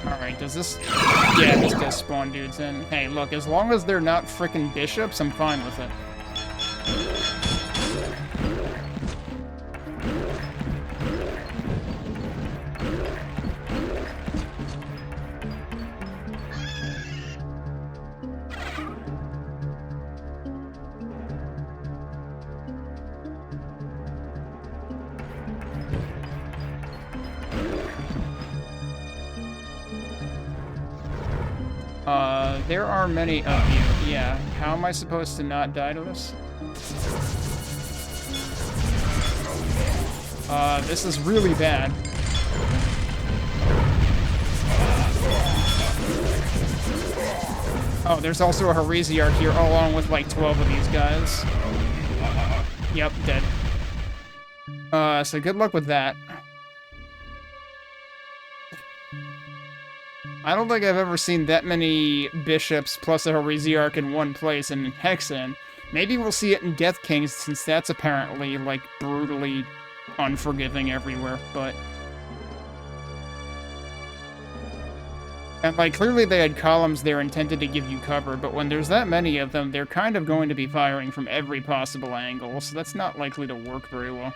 Speaker 3: Alright, does this... Yeah, this does spawn dudes in. Hey, look, as long as they're not frickin' bishops, I'm fine with it. There are many of you. Yeah. How am I supposed to not die to this? This is really bad. Oh, there's also a Heresiarch here, along with like 12 of these guys. Yep, dead. So good luck with that. I don't think I've ever seen that many bishops plus a Heresiarch in one place in Hexen. Maybe we'll see it in Death Kings, since that's apparently, like, brutally unforgiving everywhere, but... And, like, clearly they had columns there intended to give you cover, but when there's that many of them, they're kind of going to be firing from every possible angle, so that's not likely to work very well.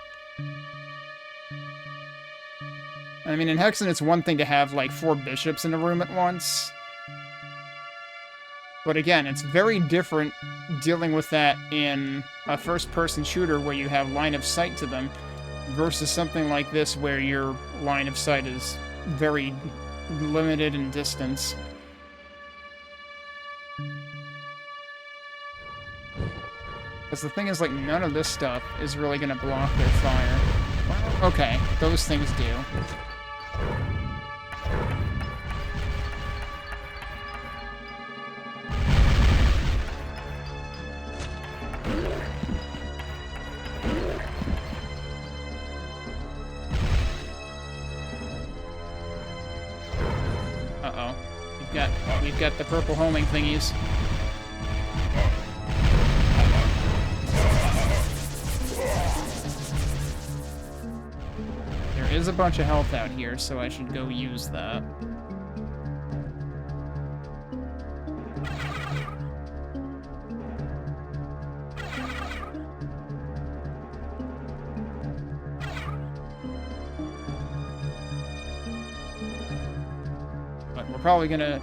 Speaker 3: I mean, in Hexen, it's one thing to have, like, 4 bishops in a room at once. But again, it's very different dealing with that in a first-person shooter where you have line of sight to them versus something like this where your line of sight is very limited in distance. Because the thing is, like, none of this stuff is really going to block their fire. Well, okay, those things do. Uh-oh. We've got the purple homing thingies. There is a bunch of health out here, so I should go use that. But we're probably gonna...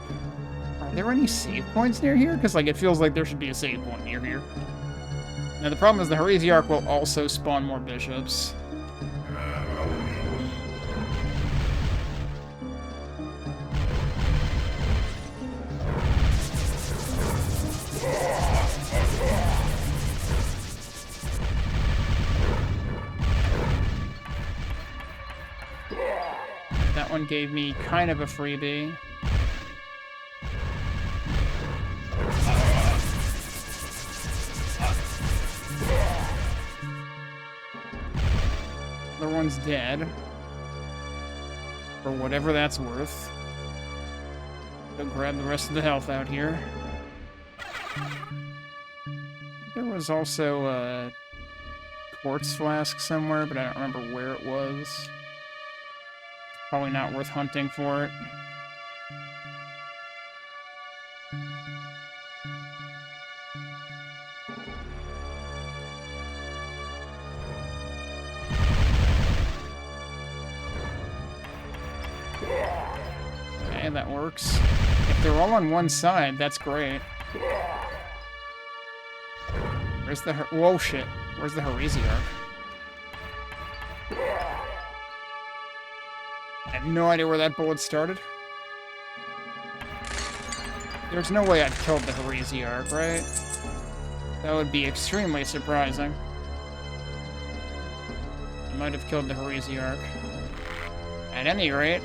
Speaker 3: Are there any save points near here? Because, like, it feels like there should be a save point near here. Now, the problem is the Heresiarch will also spawn more bishops. That one gave me kind of a freebie. Other one's dead. For whatever that's worth. Go grab the rest of the health out here. There was also a quartz flask somewhere, but I don't remember where it was. Probably not worth hunting for it. Okay, that works. If they're all on one side, that's great. Where's the whoa shit? Where's the Heresiarch? I have no idea where that bullet started. There's no way I've killed the Heresiarch, right? That would be extremely surprising. I might have killed the Heresiarch. At any rate,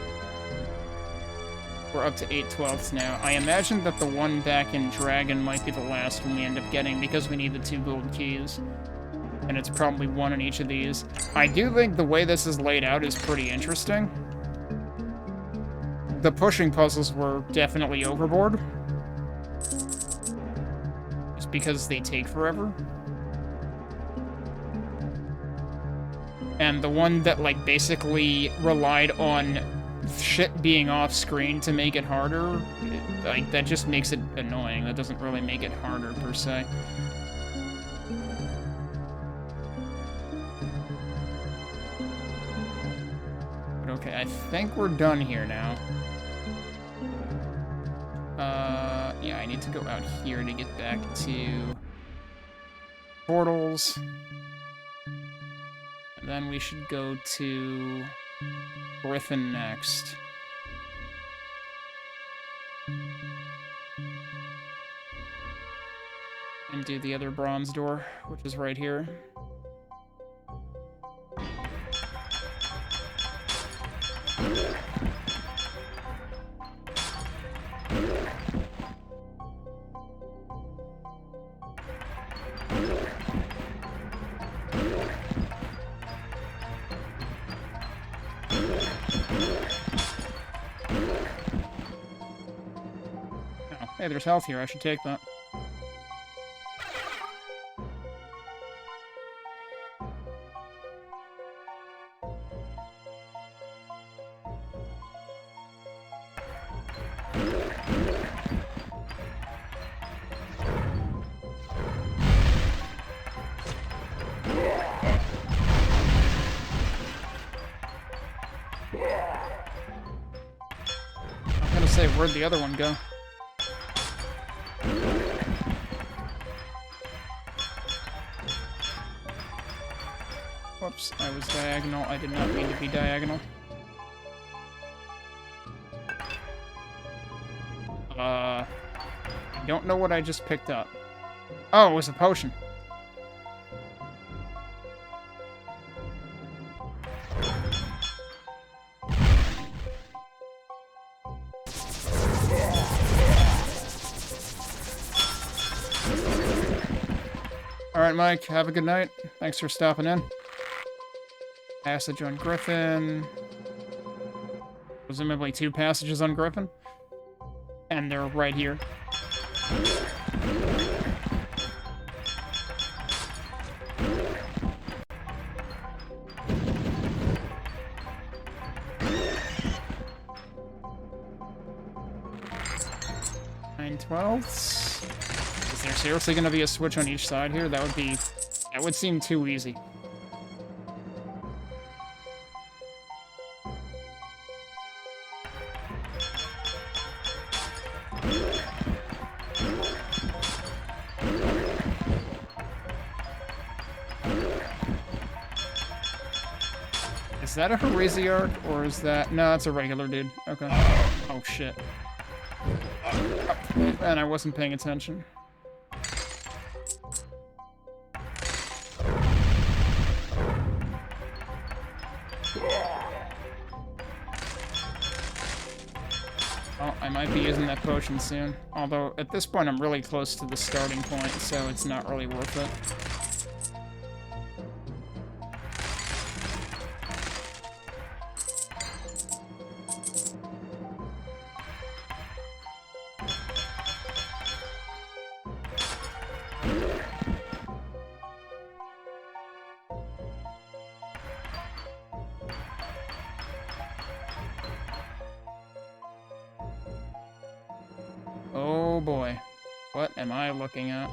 Speaker 3: we're up to 8/12 now. I imagine that the one back in Dragon might be the last one we end up getting because we need the 2 gold keys. And it's probably one in each of these. I do think the way this is laid out is pretty interesting. The pushing puzzles were definitely overboard. Just because they take forever. And the one that, like, basically relied on shit being off screen to make it harder, like, that just makes it annoying. That doesn't really make it harder, per se. But okay, I think we're done here now. Yeah, I need to go out here to get back to portals. And then we should go to Griffin next. And do the other bronze door, which is right here. Hey, there's health here. I should take that. I'm gonna say, where'd the other one go? Whoops, I was diagonal. I did not mean to be diagonal. I don't know what I just picked up. Oh, it was a potion. Alright, Mike, have a good night. Thanks for stopping in. Passage on Griffin. Presumably 2 passages on Griffin. And they're right here. Nine 12s. Is there seriously going to be a switch on each side here? That would seem too easy. Is that a Heresiarch, or is that... No, that's a regular dude. Okay. Oh, shit. Oh, and I wasn't paying attention. Oh, I might be using that potion soon. Although, at this point, I'm really close to the starting point, so it's not really worth it. Oh boy. What am I looking at?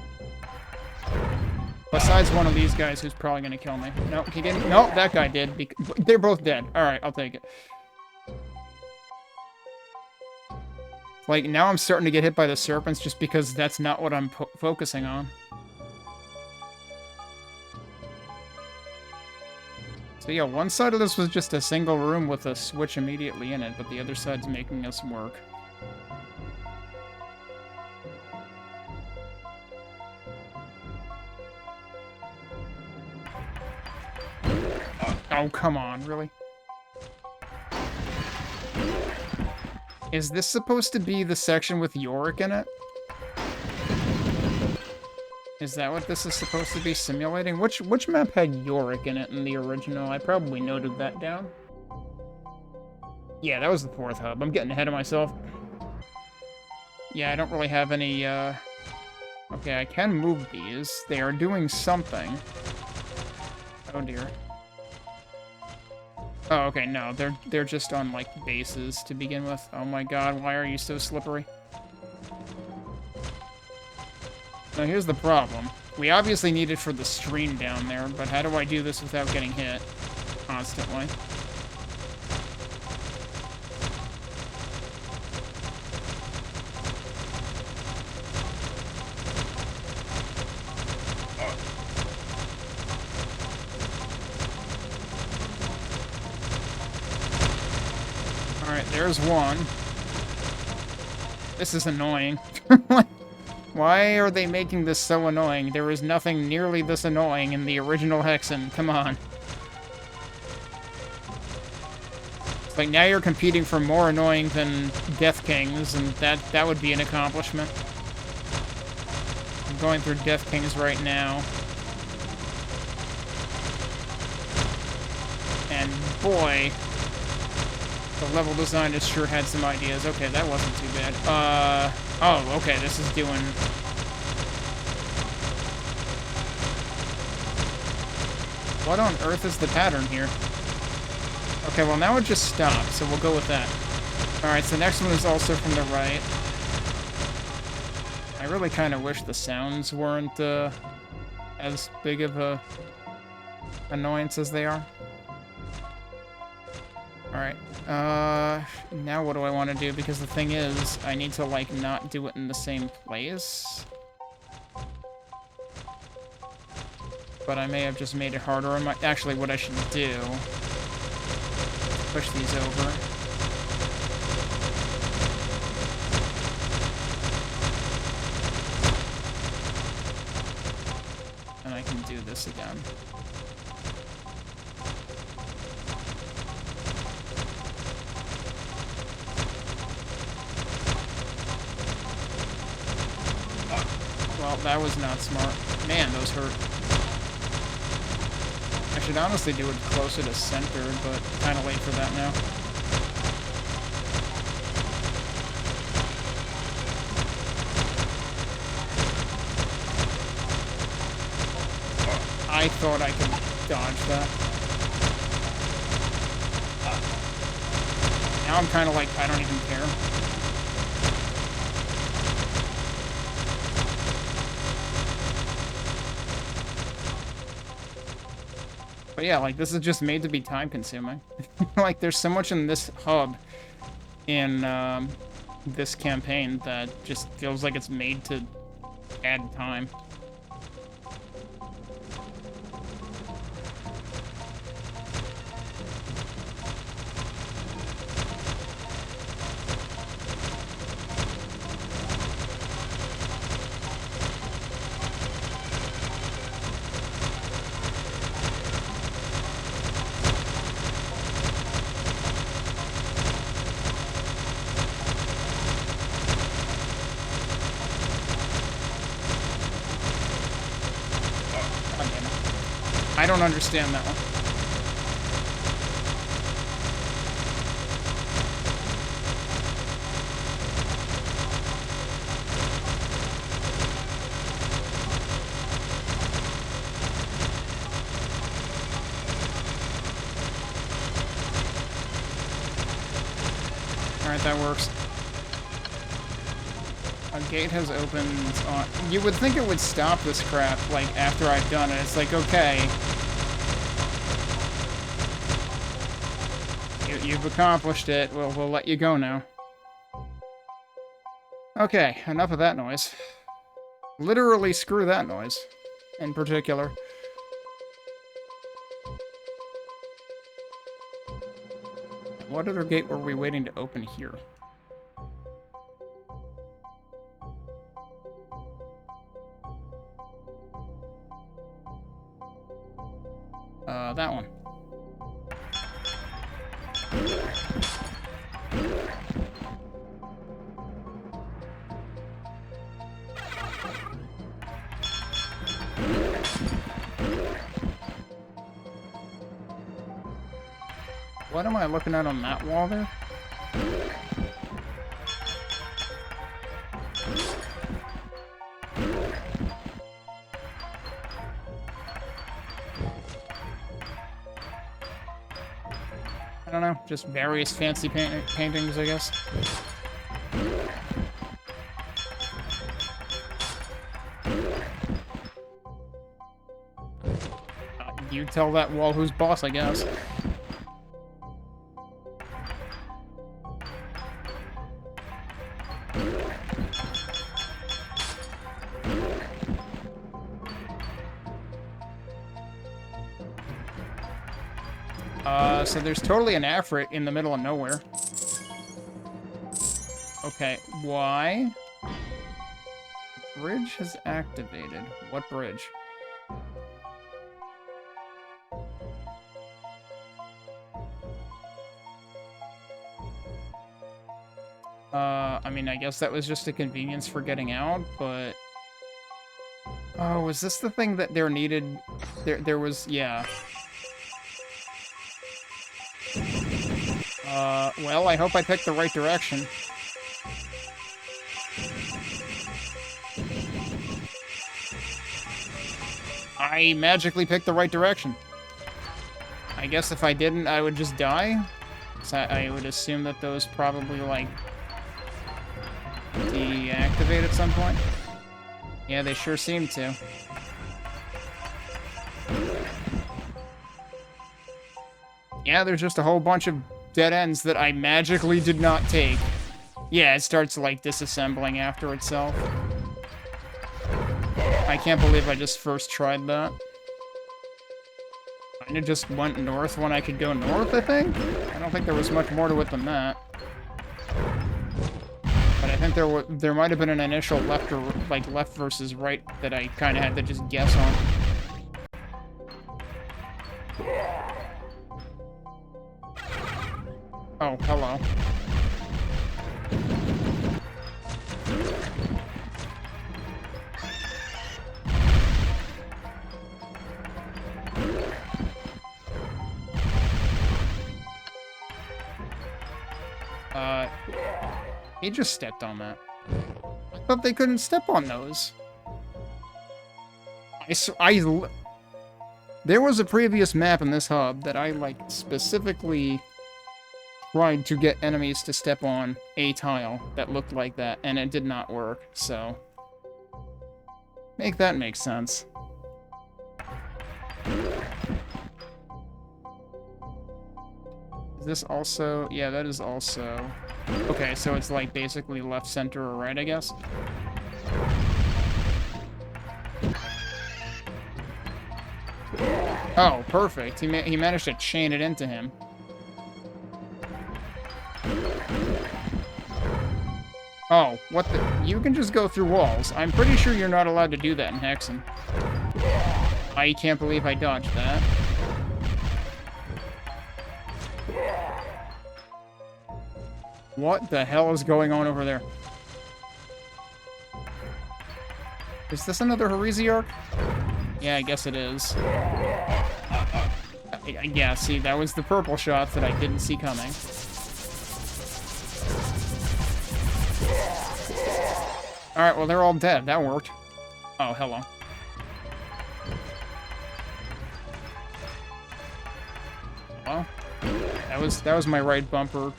Speaker 3: Besides one of these guys who's probably gonna kill me. No, he didn't. No, that guy did. They're both dead. Alright, I'll take it. Like, now I'm starting to get hit by the serpents just because that's not what I'm focusing on. So yeah, one side of this was just a single room with a switch immediately in it, but the other side's making us work. Oh, come on, really? Is this supposed to be the section with Yorick in it? Is that what this is supposed to be simulating? Which map had Yorick in it in the original? I probably noted that down. Yeah, that was the 4th hub. I'm getting ahead of myself. Yeah, I don't really have any, Okay, I can move these. They are doing something. Oh, dear. Oh, okay, no, they're just on, like, bases to begin with. Oh my god, why are you so slippery? Now, here's the problem. We obviously need it for the stream down there, but how do I do this without getting hit constantly? Alright, there's one. This is annoying. Why are they making this so annoying? There is nothing nearly this annoying in the original Hexen. Come on. Like, now you're competing for more annoying than Death Kings, and that would be an accomplishment. I'm going through Death Kings right now. And boy, the level designer sure had some ideas. Okay, that wasn't too bad. Oh, okay, this is doing... What on earth is the pattern here? Okay, well now it just stopped, so we'll go with that. Alright, so the next one is also from the right. I really kind of wish the sounds weren't as big of a annoyance as they are. Alright, now what do I want to do? Because the thing is, I need to, like, not do it in the same place. But I may have just made it harder. Actually, what I should do... push these over. And I can do this again. Well, that was not smart. Man, those hurt. I should honestly do it closer to center, but kind of late for that now. I thought I could dodge that. Now I'm kind of like, I don't even care. But yeah, like, this is just made to be time-consuming. Like, there's so much in this hub in this campaign that just feels like it's made to add time. I don't understand that one. Alright, that works. A gate has opened on... You would think it would stop this crap, like, after I've done it. It's like, okay. You've accomplished it. We'll let you go now. Okay, enough of that noise. Literally screw that noise, in particular. What other gate were we waiting to open here? That one. What am I looking at on that wall there? I don't know, just various fancy paintings, I guess. You tell that wall who's boss, I guess. So there's totally an Afrit in the middle of nowhere. Okay, why? Bridge has activated. What bridge? I mean, I guess that was just a convenience for getting out, but... Oh, was this the thing that there needed... There was... Yeah. Well, I hope I picked the right direction. I magically picked the right direction. I guess if I didn't, I would just die. So I would assume that those probably, like, deactivate at some point. Yeah, they sure seem to. Yeah, there's just a whole bunch of dead ends that I magically did not take. Yeah, it starts, like, disassembling after itself. I can't believe I just first tried that. Kinda just went north when I could go north, I think? I don't think there was much more to it than that. But I think there might have been an initial left or, like, left versus right that I kinda had to just guess on. Oh, hello. He just stepped on that. I thought they couldn't step on those. There was a previous map in this hub that I, like, specifically tried to get enemies to step on a tile that looked like that, and it did not work, so... Make that make sense. Is this also... Yeah, that is also... Okay, so it's like basically left, center, or right, I guess? Oh, perfect. He managed to chain it into him. Oh, what the... You can just go through walls. I'm pretty sure you're not allowed to do that in Hexen. I can't believe I dodged that. What the hell is going on over there? Is this another Heresiarch? Yeah, I guess it is. Yeah, see, that was the purple shot that I didn't see coming. Alright, well, they're all dead. That worked. Oh, hello. Well, that was my right bumper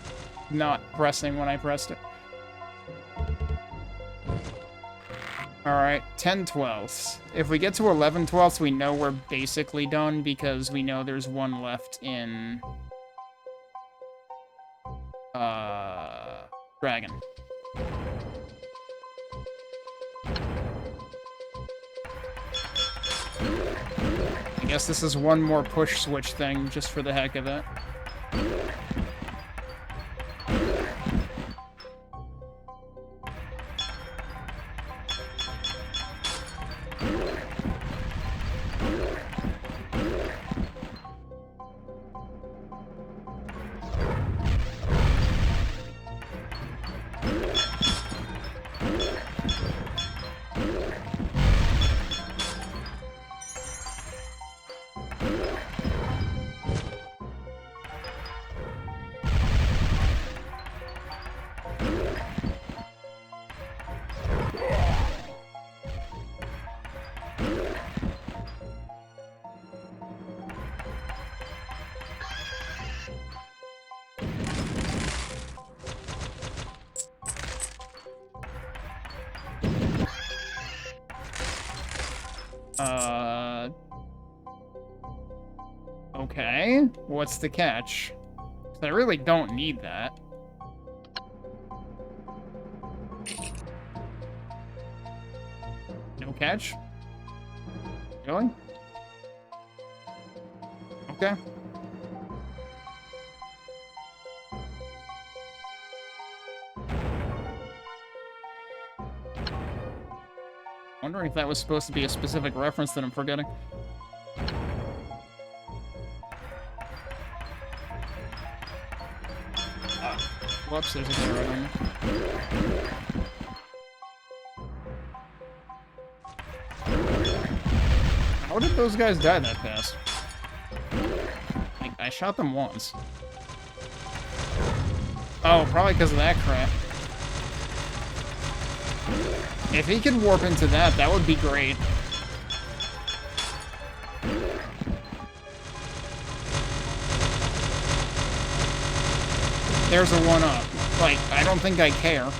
Speaker 3: not pressing when I pressed it. Alright, 10 twelfths. If we get to 11 twelfths, we know we're basically done because we know there's one left in... Dragon. I guess this is one more push switch thing just for the heck of it. Okay, what's the catch? 'Cause I really don't need that. No catch? Really? Okay. Wondering if that was supposed to be a specific reference that I'm forgetting. Whoops, there's a guy right on me. How did those guys die that fast? Like, I shot them once. Oh, probably because of that crap. If he could warp into that, that would be great. There's a one-up. Like, I don't think I care.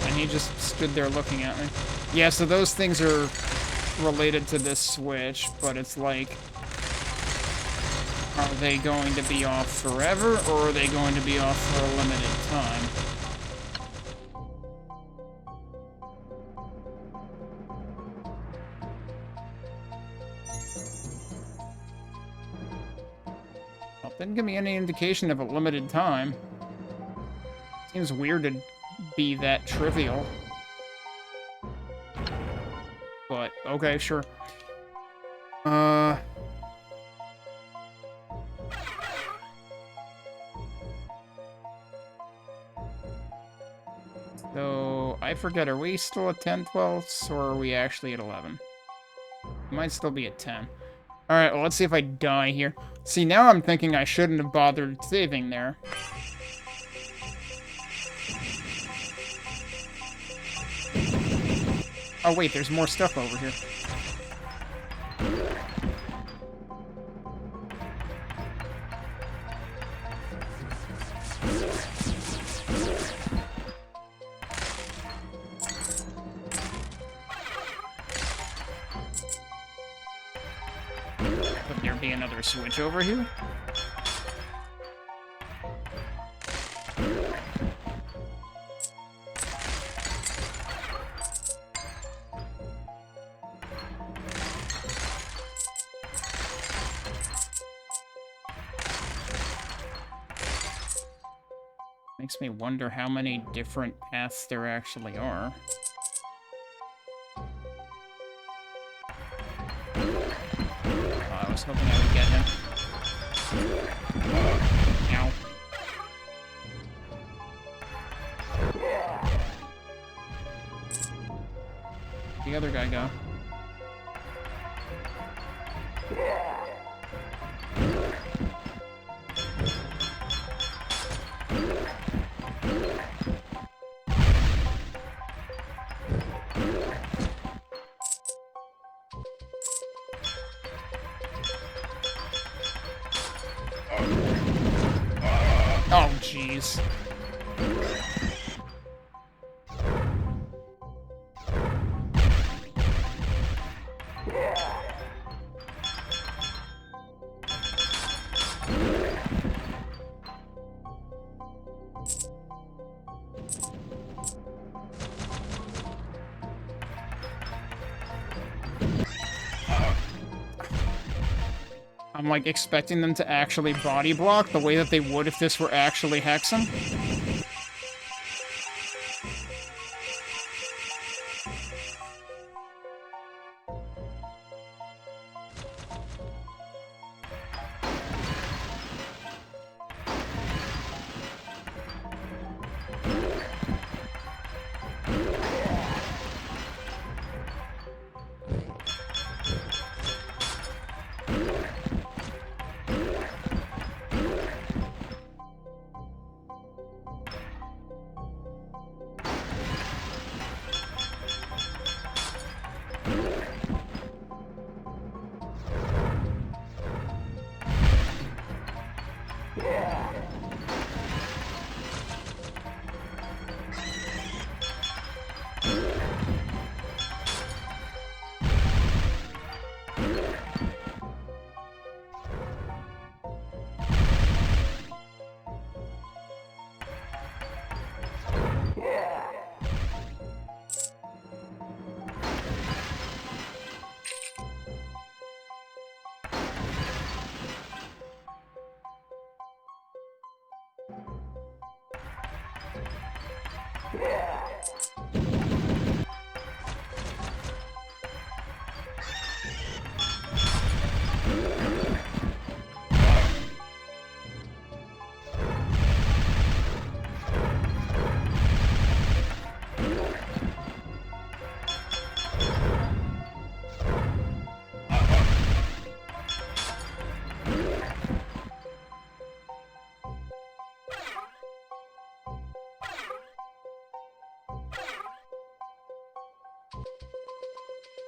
Speaker 3: And he just stood there looking at me. Yeah, so those things are related to this switch, but it's like... Are they going to be off forever, or are they going to be off for a limited time? Well, didn't give me any indication of a limited time. Seems weird to be that trivial. But, okay, sure. So, I forget, are we still at 10 twelfths, or are we actually at 11? We might still be at 10. Alright, well, let's see if I die here. See, now I'm thinking I shouldn't have bothered saving there. Oh, wait, there's more stuff over here. Could there be another switch over here? Makes me wonder how many different paths there actually are. Oh, I was hoping I would get him. Ow. The other guy go. Oh, jeez. I'm, like, expecting them to actually body block the way that they would if this were actually Hexen.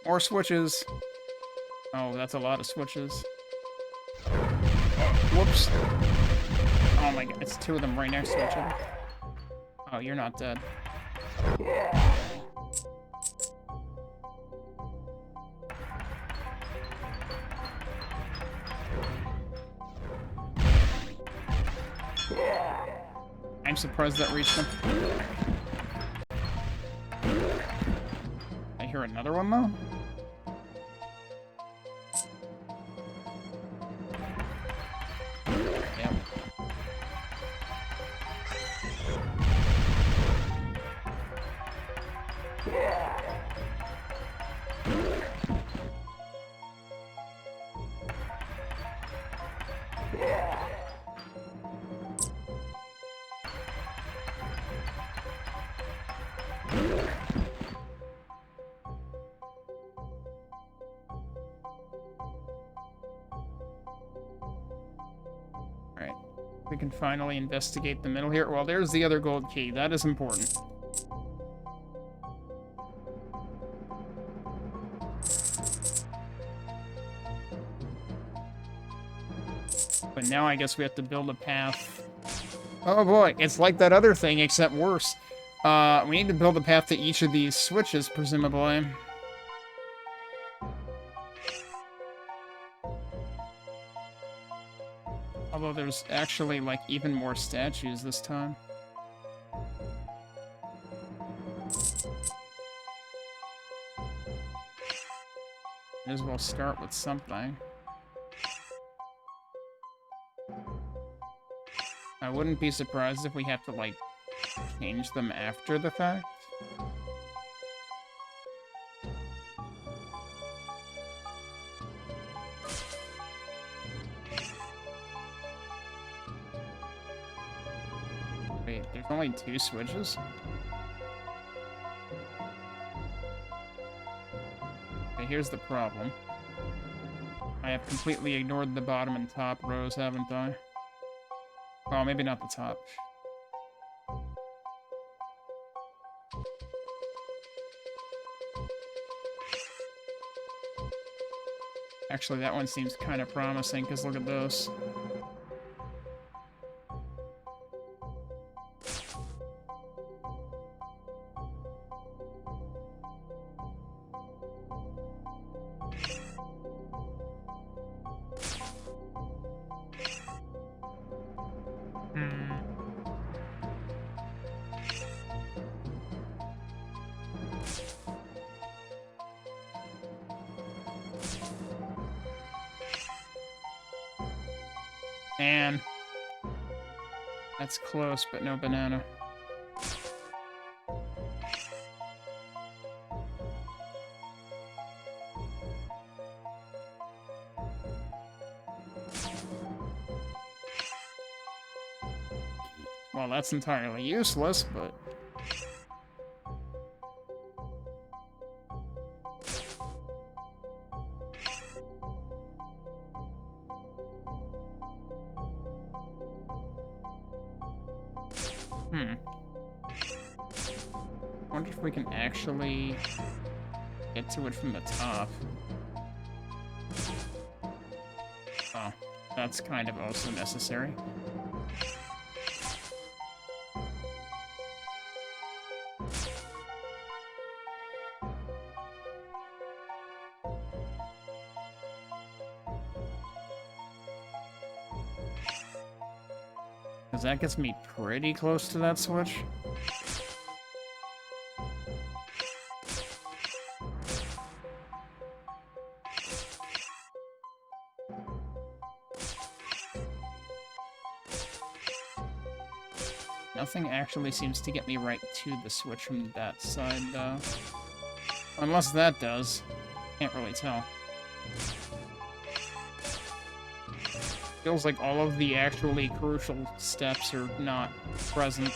Speaker 3: More switches. Oh, that's a lot of switches. Whoops. Oh my god, it's two of them right next to each other. Oh, you're not dead. I'm surprised that reached him. I hear another one though? Yep. Alright. We can finally investigate the middle here. Well, there's the other gold key. That is important. But now I guess we have to build a path. Oh boy, it's like that other thing, except worse. We need to build a path to each of these switches, presumably. Although there's actually, like, even more statues this time. May as well start with something. I wouldn't be surprised if we have to, like, change them after the fact. Wait, there's only 2 switches? Okay, here's the problem. I have completely ignored the bottom and top rows, haven't I? Well, maybe not the top. Actually, that one seems kind of promising, because look at those. Man. That's close, but no banana. Well, that's entirely useless, but... Wonder if we can actually get to it from the top. Oh, that's kind of also necessary. Because that gets me pretty close to that switch. Nothing actually seems to get me right to the switch from that side, though. Unless that does. Can't really tell. Feels like all of the actually crucial steps are not present.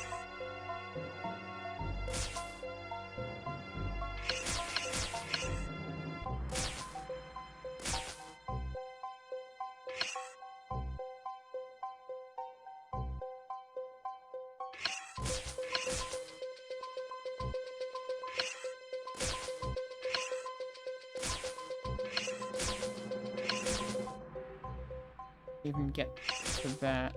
Speaker 3: Even get to that.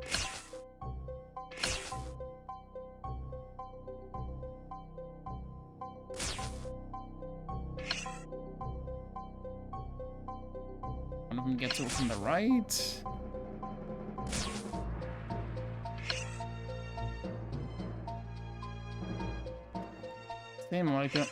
Speaker 3: One of them gets it from the right. Seem like it.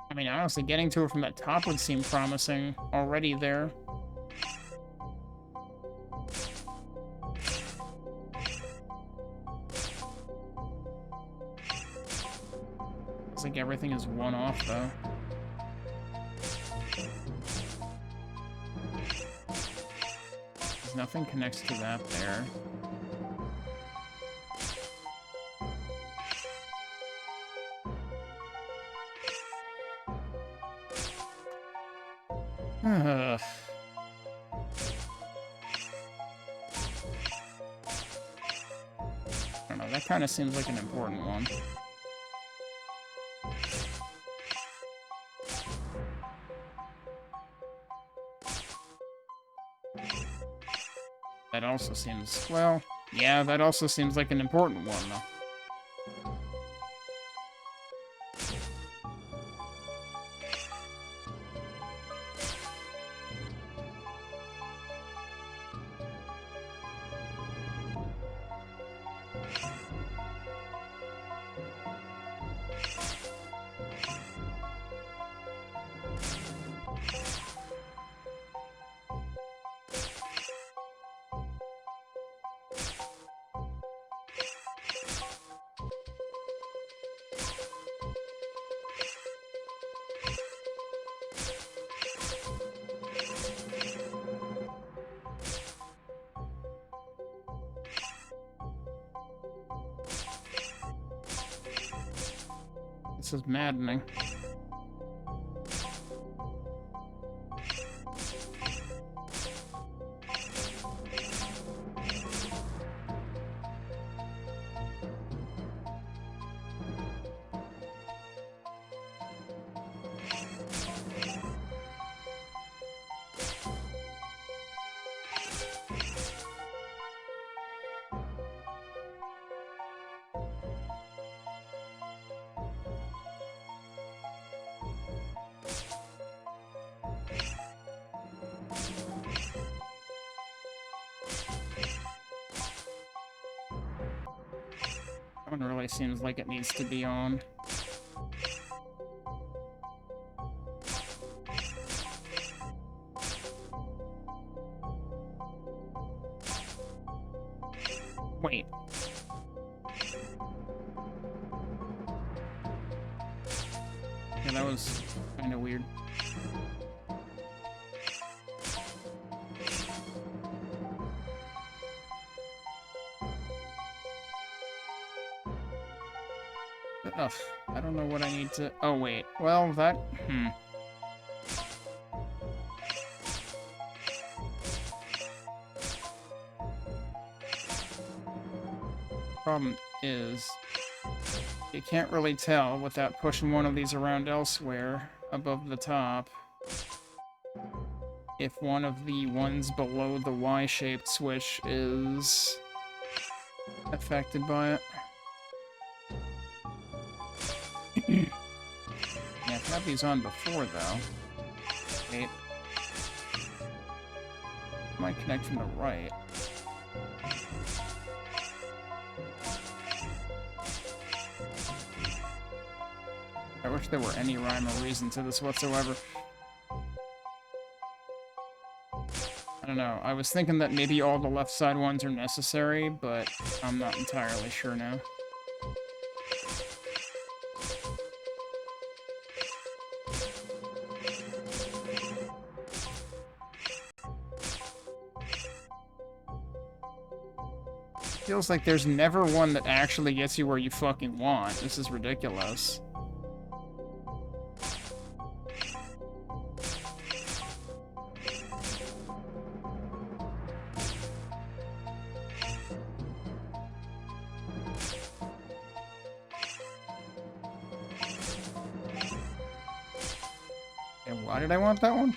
Speaker 3: I mean, honestly, getting to it from the top would seem promising already there. Looks like everything is one off, though. There's nothing connects to that there. I don't know, that kind of seems like an important one. That also seems, well, yeah, that also seems like an important one, though. This is maddening. One really seems like it needs to be on. Wait. Yeah, that was kind of weird. Ugh, I don't know what I need to... Oh, wait. Well, that... Problem is, you can't really tell without pushing one of these around elsewhere above the top if one of the ones below the Y-shaped switch is affected by it. Yeah, I've had these on before, though. Wait. Might connect from the right. I wish there were any rhyme or reason to this whatsoever. I don't know. I was thinking that maybe all the left side ones are necessary, but I'm not entirely sure now. Feels like there's never one that actually gets you where you fucking want. This is ridiculous. And why did I want that one?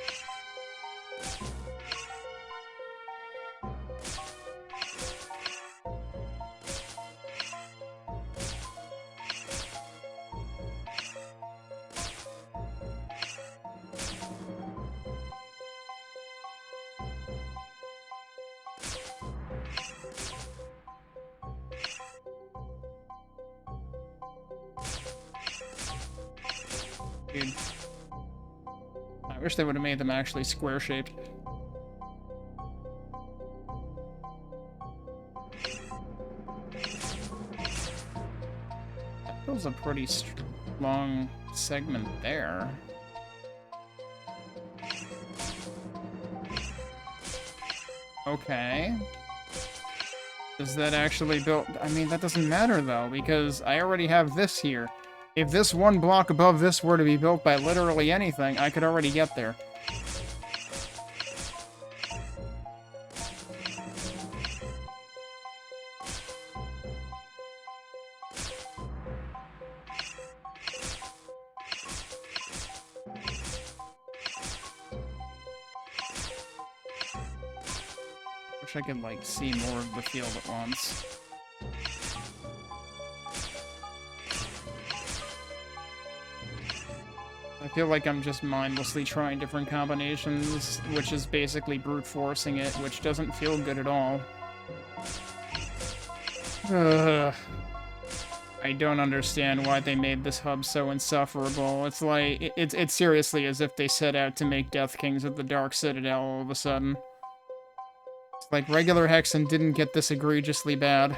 Speaker 3: Dude. I wish they would have made them actually square-shaped. That feels a pretty long segment there. Okay. Does that actually build... I mean, that doesn't matter, though, because I already have this here. If this one block above this were to be built by literally anything, I could already get there. Wish I could, like, see more of the field at once. I feel like I'm just mindlessly trying different combinations, which is basically brute forcing it, which doesn't feel good at all. Ugh. I don't understand why they made this hub so insufferable. It's like, it's seriously as if they set out to make Death Kings of the Dark Citadel all of a sudden. It's like regular Hexen didn't get this egregiously bad.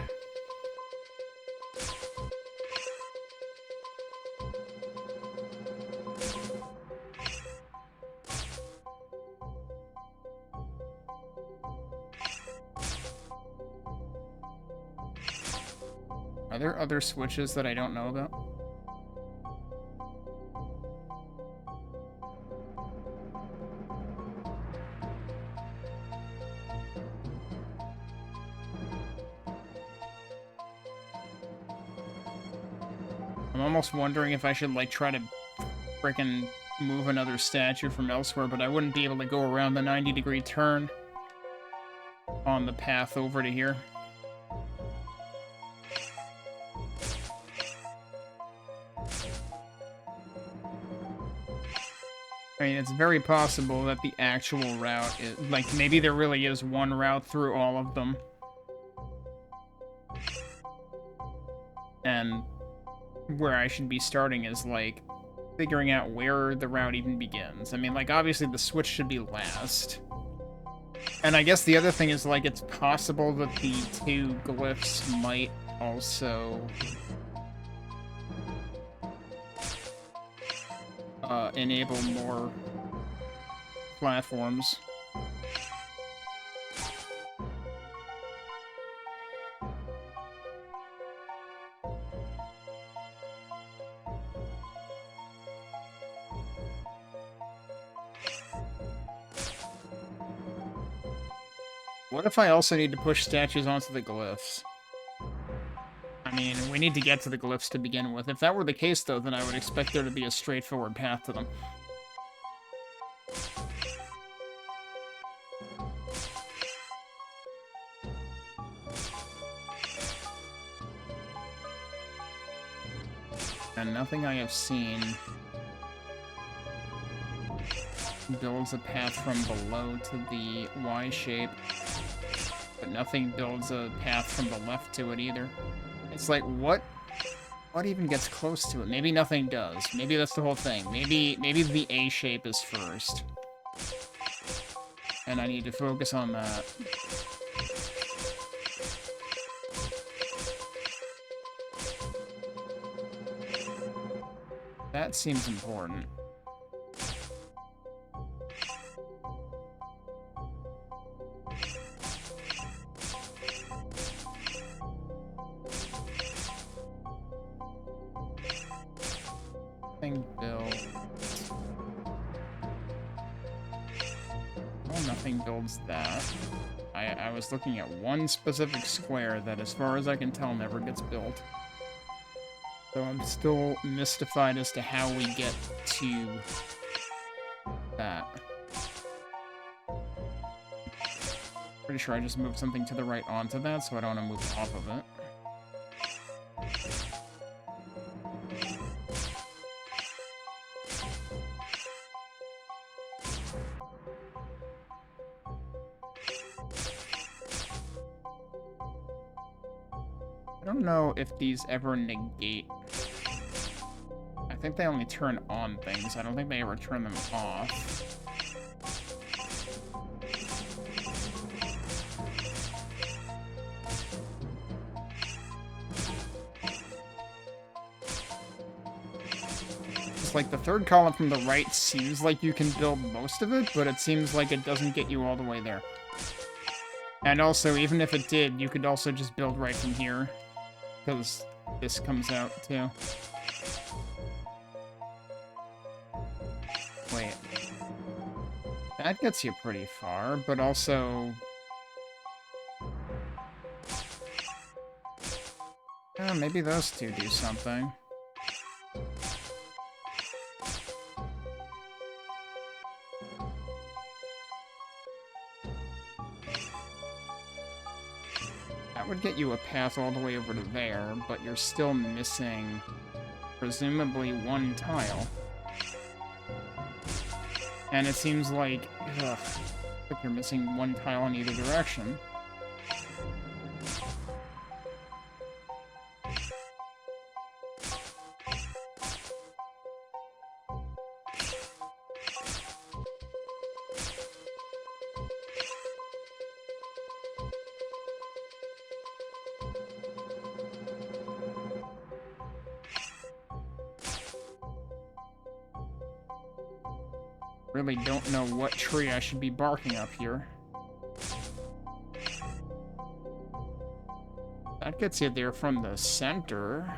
Speaker 3: Are there other switches that I don't know about? I'm almost wondering if I should, like, try to frickin' move another statue from elsewhere, but I wouldn't be able to go around the 90-degree turn on the path over to here. I mean, it's very possible that the actual route is, like, maybe there really is one route through all of them. And
Speaker 1: then where I should be starting is, like, figuring out where the route even begins. I mean, like, obviously the switch should be last. And I guess the other thing is, like, it's possible that the two glyphs might also enable more platforms. What if I also need to push statues onto the glyphs? I mean, we need to get to the glyphs to begin with. If that were the case, though, then I would expect there to be a straightforward path to them. And nothing I have seen builds a path from below to the Y shape, but nothing builds a path from the left to it either. It's like, what even gets close to it? Maybe nothing does. Maybe that's the whole thing. Maybe the A shape is first. And I need to focus on that. That seems important. Nothing builds. Oh, nothing builds that. I was looking at one specific square that, as far as I can tell, never gets built. So I'm still mystified as to how we get to that. Pretty sure I just moved something to the right onto that, so I don't want to move off of it. I don't know if these ever negate. I think they only turn on things. I don't think they ever turn them off. It's like the third column from the right seems like you can build most of it, but it seems like it doesn't get you all the way there. And also, even if it did, you could also just build right from here, because this comes out too. Wait. That gets you pretty far, but also... maybe those two do something. That would get you a path all the way over to there, but you're still missing, presumably, one tile. And it seems like, you're missing one tile in either direction. Really don't know what tree I should be barking up here. That gets you there from the center.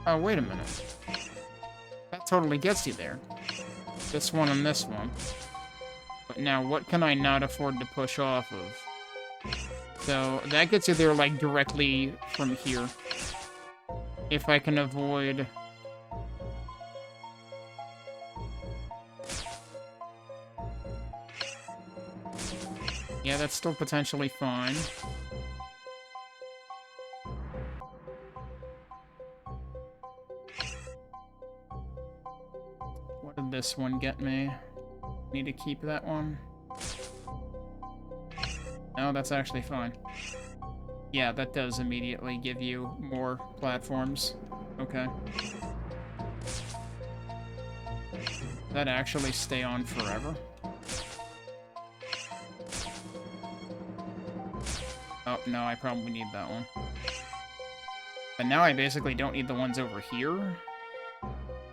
Speaker 1: Oh, wait a minute. That totally gets you there. This one and this one. But now, what can I not afford to push off of? So, that gets you there, like, directly from here. If I can avoid... Yeah, that's still potentially fine. What did this one get me? Need to keep that one. No, that's actually fine. Yeah, that does immediately give you more platforms. Okay. That actually stay on forever? Oh, no, I probably need that one. But now I basically don't need the ones over here.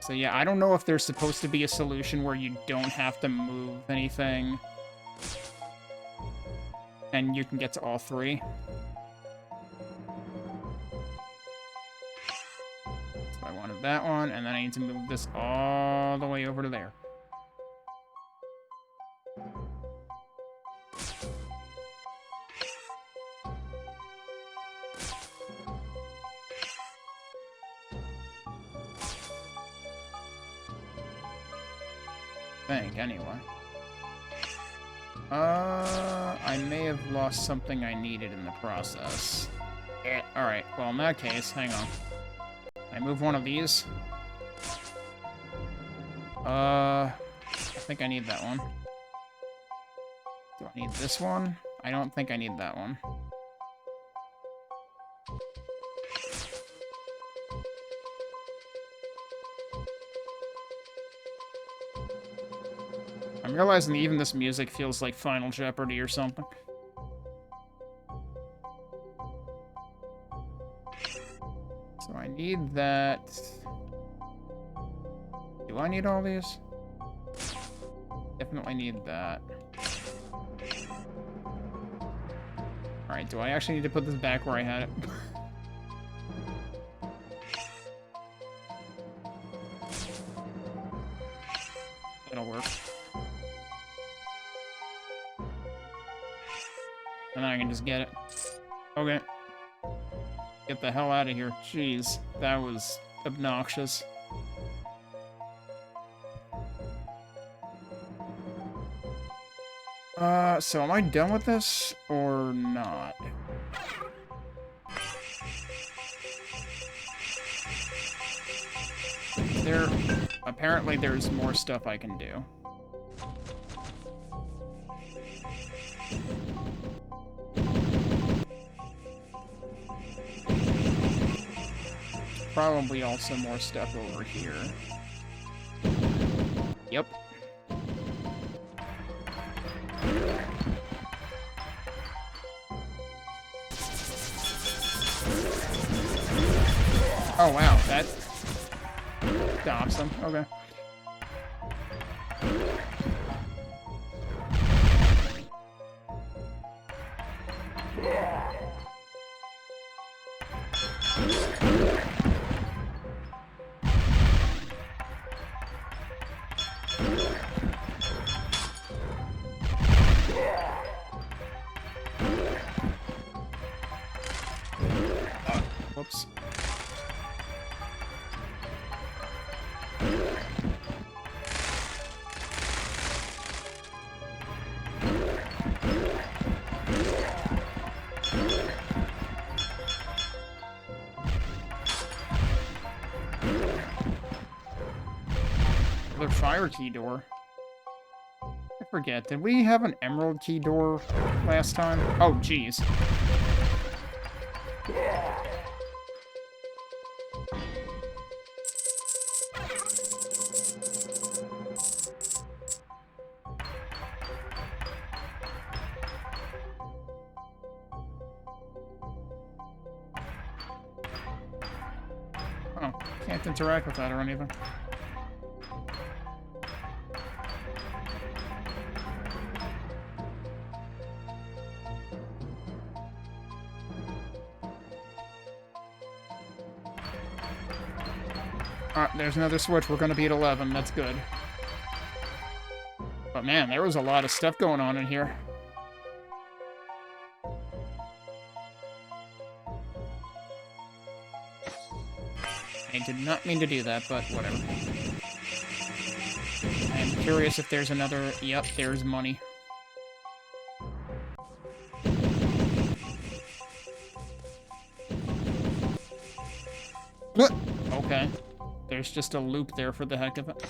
Speaker 1: So yeah, I don't know if there's supposed to be a solution where you don't have to move anything. And you can get to all three. So I wanted that one, and then I need to move this all the way over to there. Anyway. I may have lost something I needed in the process. Alright, well in that case, hang on. I move one of these. I think I need that one. Do I need this one? I don't think I need that one. I'm realizing that even this music feels like Final Jeopardy or something. So I need that. Do I need all these? Definitely need that. Alright, do I actually need to put this back where I had it? It'll work. And then I can just get it. Okay. Get the hell out of here. Jeez, that was obnoxious. So am I done with this or not? Apparently there's more stuff I can do. Probably also more stuff over here. Yep. Oh wow, that stops them. Okay. Whoops. Another fire key door. I forget, did we have an emerald key door last time? Oh, jeez. Oh, can't interact with that or anything. There's another switch. We're gonna be at 11. That's good. But man, there was a lot of stuff going on in here. I did not mean to do that, but whatever. I'm curious if there's another... Yep, there's money. What? Okay. There's just a loop there for the heck of it.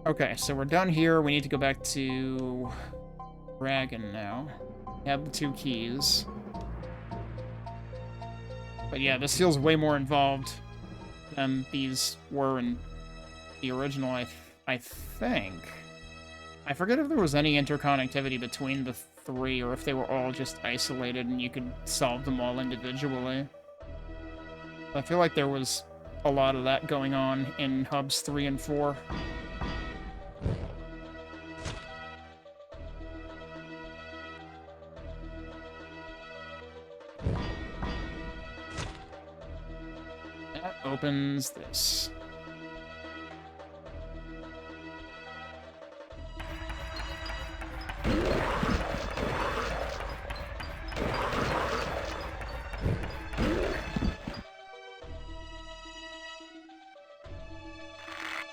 Speaker 1: Okay, so we're done here. We need to go back to dragon now. Have the 2 keys. But yeah, this feels way more involved than these were in the original, I think. I forget if there was any interconnectivity between the 3, or if they were all just isolated and you could solve them all individually. I feel like there was a lot of that going on in hubs 3 and 4. That opens this.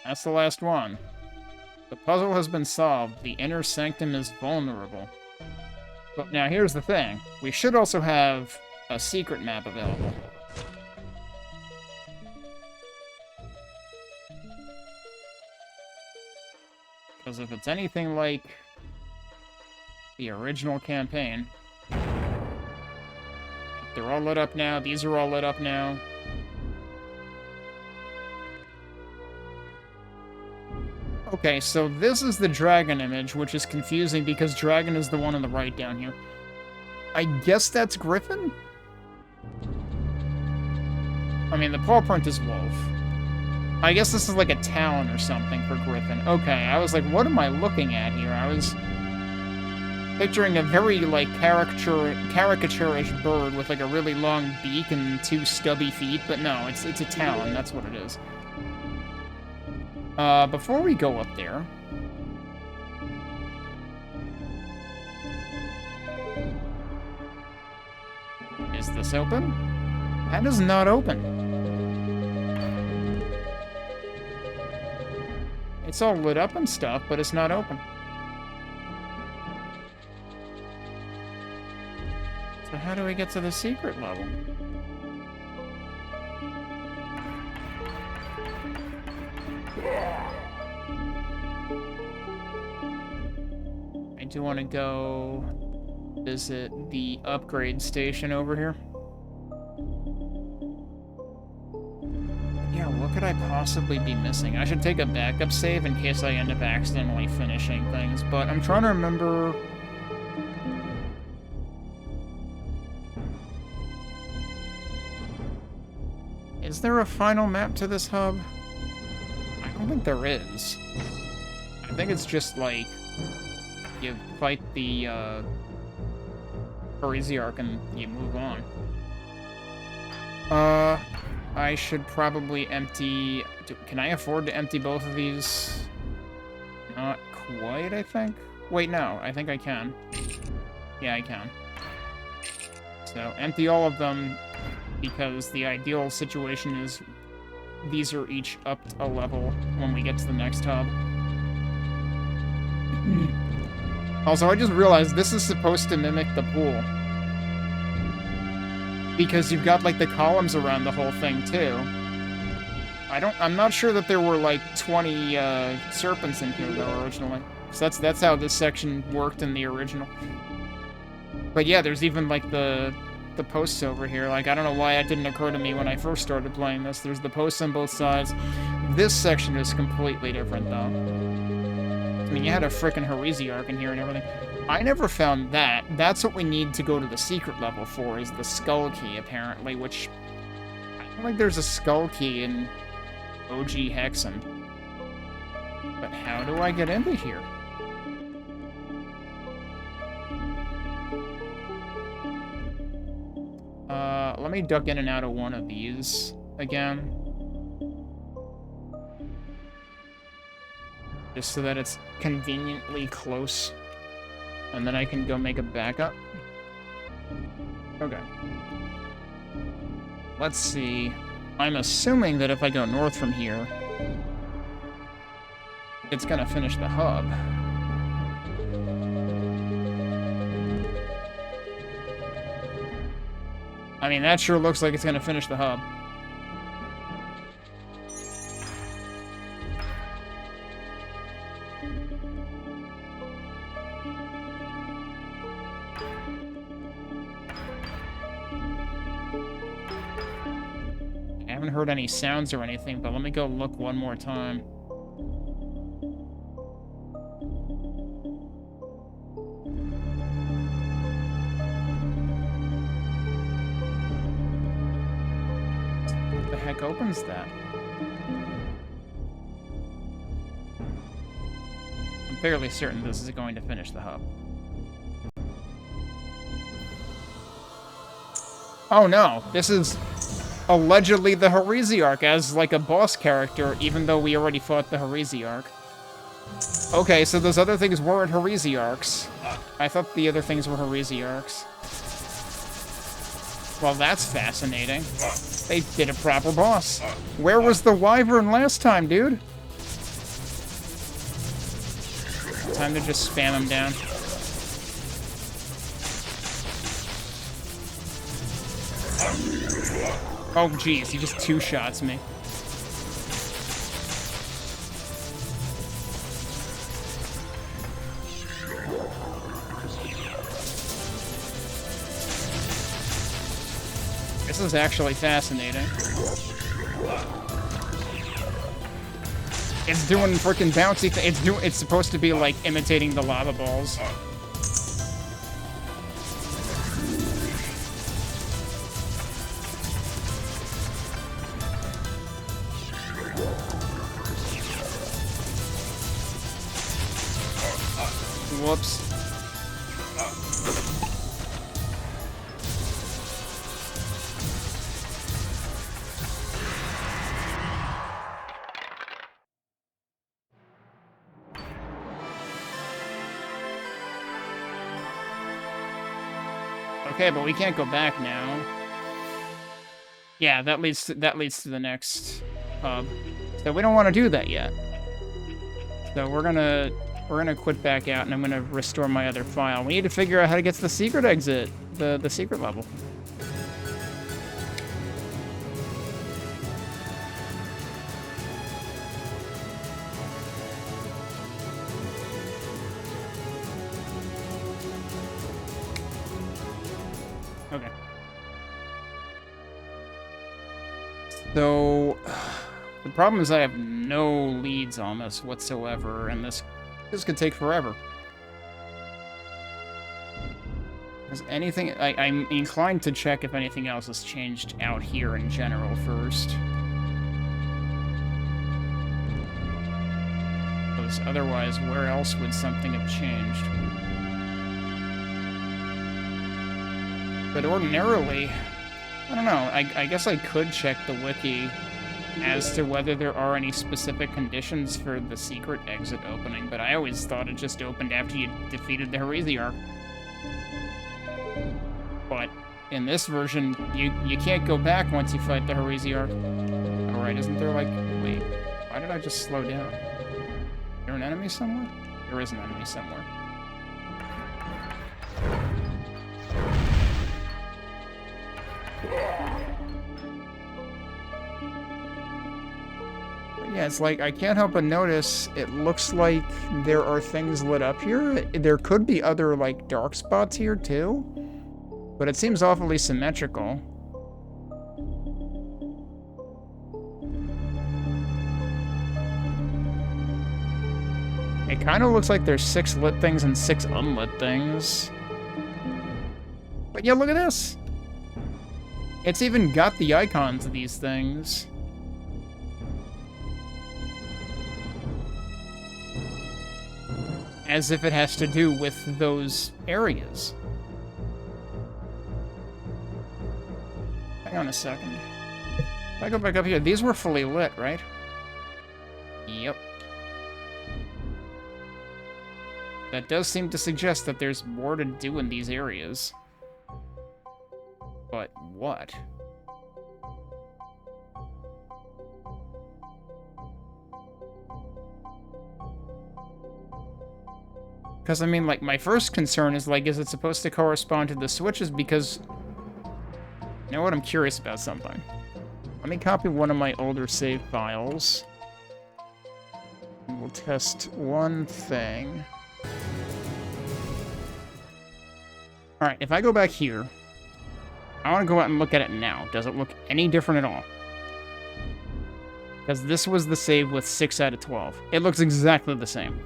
Speaker 1: That's the last one. The puzzle has been solved. The inner sanctum is vulnerable. But now here's the thing. We should also have a secret map available. Because if it's anything like the original campaign, they're all lit up now. These are all lit up now. Okay, so this is the dragon image, which is confusing because dragon is the one on the right down here. I guess that's griffin? I mean, the paw print is wolf. I guess this is like a talon or something for griffin. Okay, I was like, what am I looking at here? I was picturing a very, like, caricaturish bird with, like, a really long beak and 2 stubby feet, but no, it's a talon, that's what it is. Before we go up there... Is this open? That is not open. It's all lit up and stuff, but it's not open. So how do we get to the secret level? I do want to go visit the upgrade station over here. Yeah, what could I possibly be missing? I should take a backup save in case I end up accidentally finishing things, but I'm trying to remember... Is there a final map to this hub? I don't think there is. I think it's just like... You fight the, Heresiarch and you move on. I should probably empty... Can I afford to empty both of these? Not quite, I think. Wait, no. I think I can. Yeah, I can. So, empty all of them, because the ideal situation is these are each up a level when we get to the next hub. Also, I just realized this is supposed to mimic the pool. Because you've got, like, the columns around the whole thing, too. I'm not sure that there were, like, 20, serpents in here, though, originally. So that's how this section worked in the original. But yeah, there's even, like, the posts over here. Like, I don't know why that didn't occur to me when I first started playing this. There's the posts on both sides. This section is completely different, though. I mean, you had a frickin' Heresiarch in here and everything. I never found that. That's what we need to go to the secret level for, is the skull key, apparently, which... I don't think there's a skull key in OG Hexen. But how do I get into here? Let me duck in and out of one of these again. Just so that it's conveniently close. And then I can go make a backup. Okay. Let's see. I'm assuming that if I go north from here, it's gonna finish the hub. I mean, that sure looks like it's gonna finish the hub. haven't heard any sounds or anything, but let me go look one more time. What the heck opens that? I'm fairly certain this is going to finish the hub. Oh no, this is allegedly the Heresiarch as like a boss character, even though we already fought the Heresiarch. Okay, so those other things weren't Heresiarchs. I thought the other things were Heresiarchs. Well, that's fascinating. They did a proper boss. Where was the wyvern last time, dude? Time to just spam him down. Oh, jeez, he just two-shots me. This is actually fascinating. It's doing freaking bouncy it's supposed to be like imitating the lava balls. Whoops. Okay, but we can't go back now. Yeah, that leads to the next hub. So we don't want to do that yet. So we're gonna quit back out, and I'm gonna restore my other file. We need to figure out how to get to the secret exit, the secret level. Okay. So the problem is I have no leads on this whatsoever, and this could take forever. Is anything... I'm inclined to check if anything else has changed out here in general first. Because otherwise, where else would something have changed? But ordinarily, I don't know, I guess I could check the wiki as to whether there are any specific conditions for the secret exit opening, but I always thought it just opened after you defeated the Heresiarch. But in this version, you can't go back once you fight the Heresiarch. Alright, isn't there like... Wait, why did I just slow down? Is there an enemy somewhere? There is an enemy somewhere. Yeah, it's like, I can't help but notice, it looks like there are things lit up here. There could be other, like, dark spots here, too. But it seems awfully symmetrical. It kind of looks like there's 6 lit things and 6 unlit things. But yeah, look at this! It's even got the icons of these things. As if it has to do with those areas. Hang on a second. If I go back up here, these were fully lit, right? Yep. That does seem to suggest that there's more to do in these areas. But what? Because, I mean, like, my first concern is, like, is it supposed to correspond to the switches? Because, you know what, I'm curious about something. Let me copy one of my older save files. And we'll test one thing. Alright, if I go back here, I want to go out and look at it now. Does it look any different at all?
Speaker 3: Because this was the save with 6 out of 12. It looks exactly the same.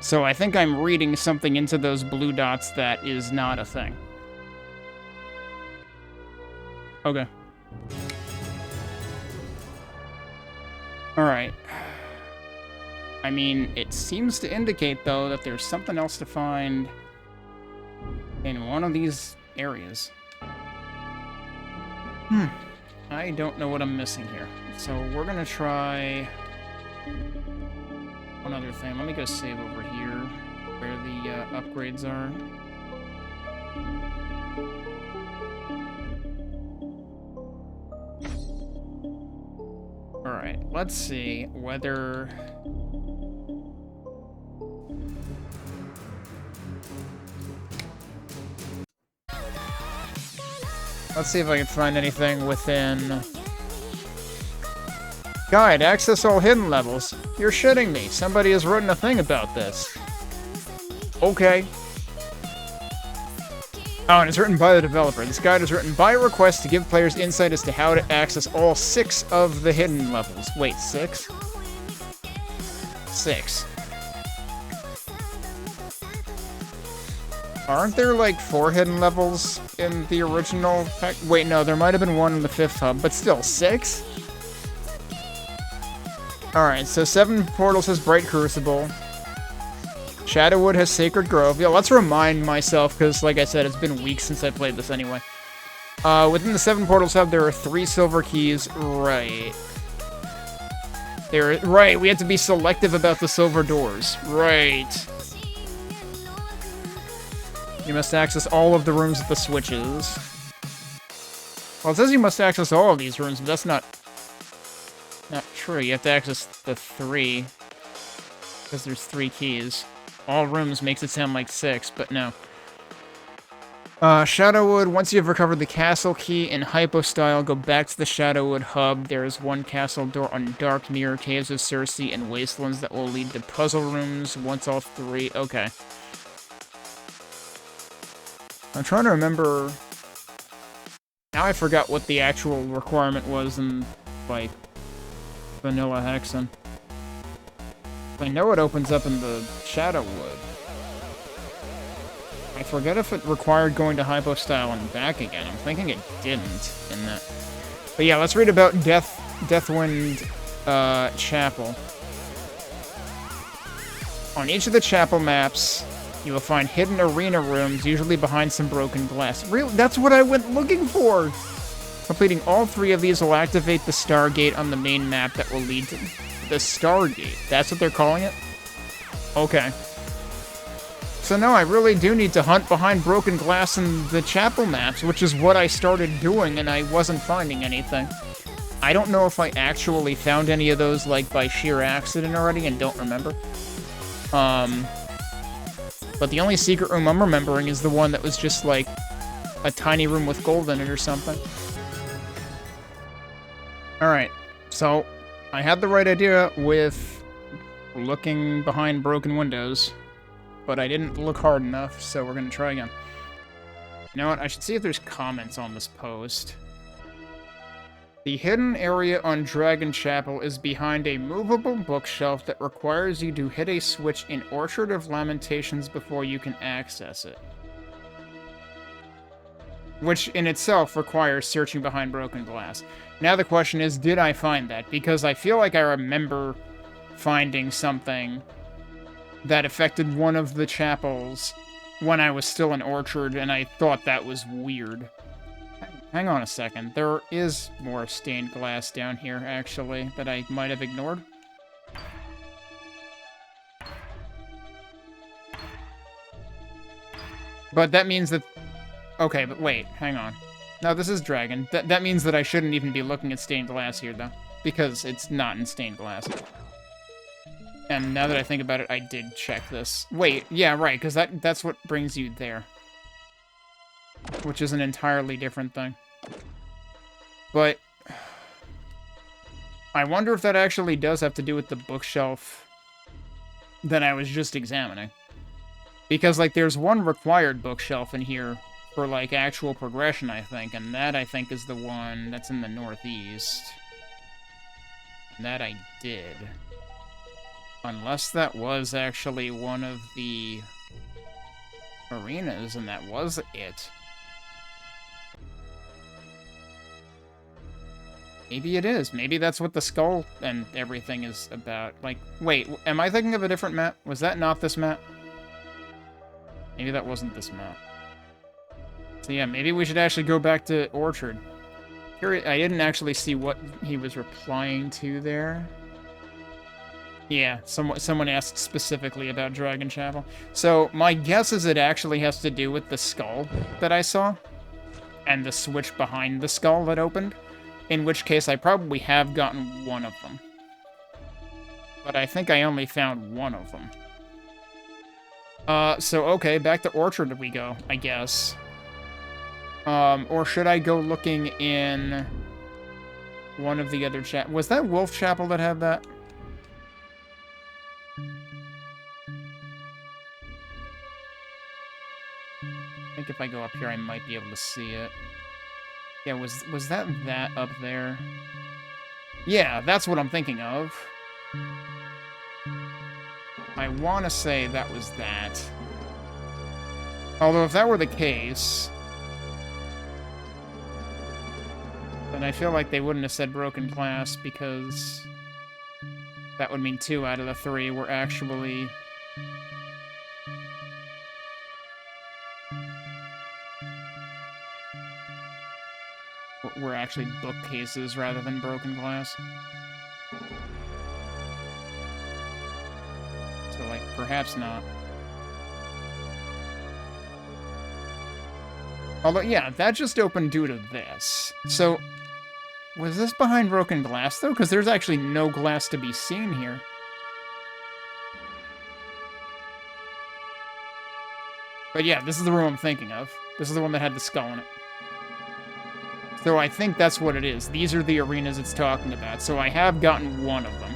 Speaker 3: So I think I'm reading something into those blue dots that is not a thing. Okay. Alright. I mean, it seems to indicate, though, that there's something else to find in one of these areas. I don't know what I'm missing here. So we're gonna try one other thing. Let me go save over here where the upgrades are. Alright, let's see whether... Let's see if I can find anything within... Guide, access all hidden levels. You're shitting me. Somebody has written a thing about this. Okay. Oh, and it's written by the developer. This guide is written by request to give players insight as to how to access all 6 of the hidden levels. Wait, 6? 6. Aren't there, like, 4 hidden levels in the original pack? Wait, no, there might have been 1 in the 5th hub, but still, 6? Alright, so 7 portals has Bright Crucible. Shadowwood has Sacred Grove. Yeah, let's remind myself, because, like I said, it's been weeks since I played this anyway. Within the 7 portals hub, there are 3 silver keys. Right. Right, we have to be selective about the silver doors. Right. You must access all of the rooms with the switches. Well, it says you must access all of these rooms, but that's not true. You have to access the 3. Because there's 3 keys. All rooms makes it sound like 6, but no. Shadowwood, once you have recovered the castle key in hypo-style, go back to the Shadowwood hub. There is 1 castle door on Dark Mirror, Caves of Circe, and Wastelands that will lead to puzzle rooms once all 3... Okay. I'm trying to remember... Now I forgot what the actual requirement was in, like, vanilla Hexen. I know it opens up in the Shadowwood. I forget if it required going to hypo-style and back again. I'm thinking it didn't in that. But yeah, let's read about Deathwind Chapel. On each of the chapel maps, you will find hidden arena rooms, usually behind some broken glass. Really? That's what I went looking for! Completing all 3 of these will activate the Stargate on the main map that will lead to... The Stargate. That's what they're calling it? Okay. So no, I really do need to hunt behind broken glass in the chapel maps, which is what I started doing, and I wasn't finding anything. I don't know if I actually found any of those, like, by sheer accident already and don't remember. But the only secret room I'm remembering is the one that was just, like, a tiny room with gold in it or something. Alright, so... I had the right idea with looking behind broken windows, but I didn't look hard enough, so we're gonna try again. You know what? I should see if there's comments on this post. The hidden area on Dragon Chapel is behind a movable bookshelf that requires you to hit a switch in Orchard of Lamentations before you can access it. Which in itself requires searching behind broken glass. Now the question is, did I find that? Because I feel like I remember finding something that affected one of the chapels when I was still in Orchard, and I thought that was weird. Hang on a second. There is more stained glass down here, actually, that I might have ignored. But that means that... Okay, but wait, hang on. No, this is Dragon. That means that I shouldn't even be looking at stained glass here, though. Because it's not in stained glass. And now that I think about it, I did check this. Wait, yeah, right, because that's what brings you there. Which is an entirely different thing. But... I wonder if that actually does have to do with the bookshelf that I was just examining. Because, like, there's one required bookshelf in here for, like, actual progression, I think, and that, I think, is the one that's in the northeast.
Speaker 1: That I did. Unless that was actually one of the arenas, and that was it. Maybe it is. Maybe that's what the skull and everything is about. Like, wait, am I thinking of a different map? Was that not this map? Maybe that wasn't this map. So yeah, maybe we should actually go back to Orchard. Here, I didn't actually see what he was replying to there. Yeah, someone asked specifically about Dragon Chapel. So my guess is it actually has to do with the skull that I saw, and the switch behind the skull that opened, in which case I probably have gotten one of them. But I think I only found one of them. So okay, back to Orchard we go, I guess. Or should I go looking in one of the other was that Wolf Chapel that had that? I think if I go up here, I might be able to see it. Yeah, was that up there? Yeah, that's what I'm thinking of. I want to say that was that. Although if that were the case, then I feel like they wouldn't have said broken glass, because that would mean 2 out of the 3 were actually... were actually bookcases rather than broken glass. So, like, perhaps not. Although, yeah, that just opened due to this. So, was this behind broken glass, though? Because there's actually no glass to be seen here. But yeah, this is the room I'm thinking of. This is the one that had the skull in it. So I think that's what it is. These are the arenas it's talking about. So I have gotten one of them.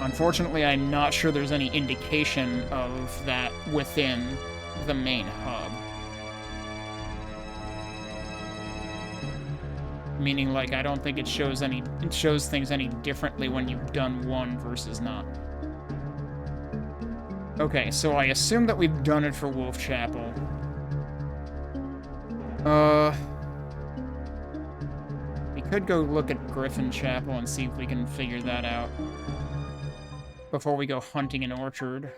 Speaker 1: Unfortunately, I'm not sure there's any indication of that within the main hub. Meaning, like, I don't think it shows things any differently when you've done one versus not. Okay, so I assume that we've done it for Wolf Chapel. We could go look at Griffin Chapel and see if we can figure that out before we go hunting in Orchard.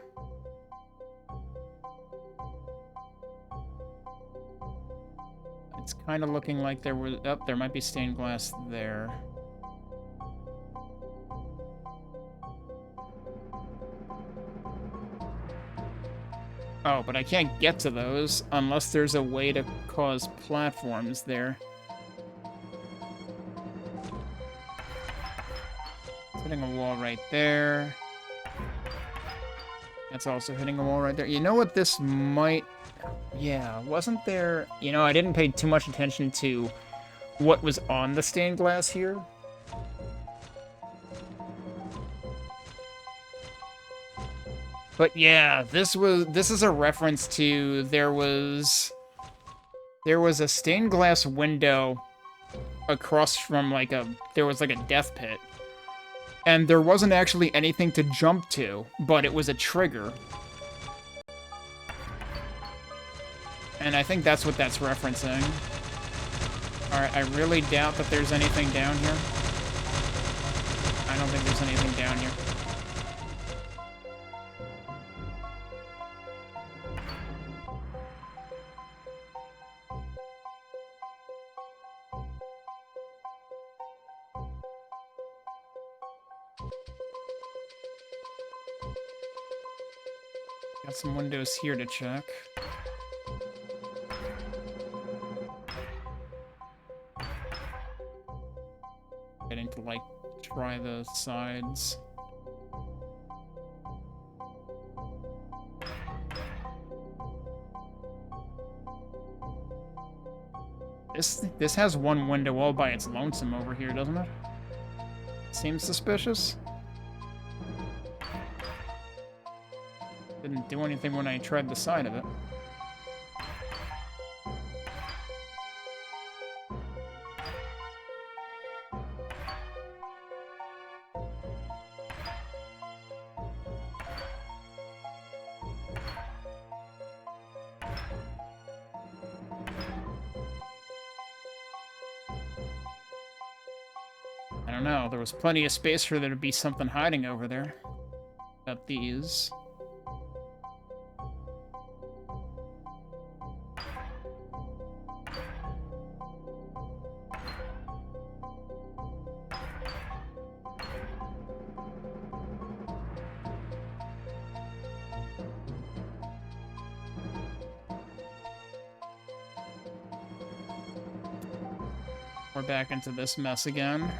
Speaker 1: It's kind of looking like there was... Oh, there might be stained glass there. Oh, but I can't get to those unless there's a way to cause platforms there. It's hitting a wall right there. That's also hitting a wall right there. You know what this might... Yeah, wasn't there... You know, I didn't pay too much attention to what was on the stained glass here. But yeah, this is a reference to there was a stained glass window across from there was like a death pit. And there wasn't actually anything to jump to, but it was a trigger. And I think that's what that's referencing. Alright, I really doubt that there's anything down here. I don't think there's anything down here. Got some windows here to check. Getting to, like, try the sides. This has one window all by its lonesome over here, doesn't it? Seems suspicious. Didn't do anything when I tried the side of it. don't know. There was plenty of space for there to be something hiding over there. Got these. We're back into this mess again.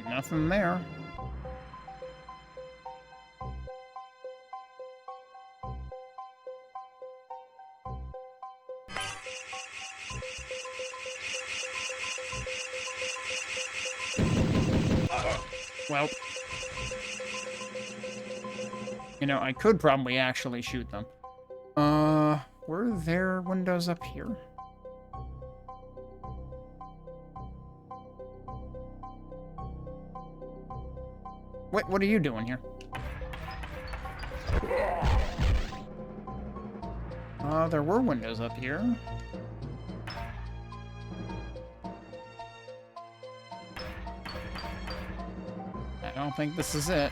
Speaker 1: Nothing there. Well, you know, I could probably actually shoot them. Were there windows up here? Wait, what are you doing here? There were windows up here. I don't think this is it.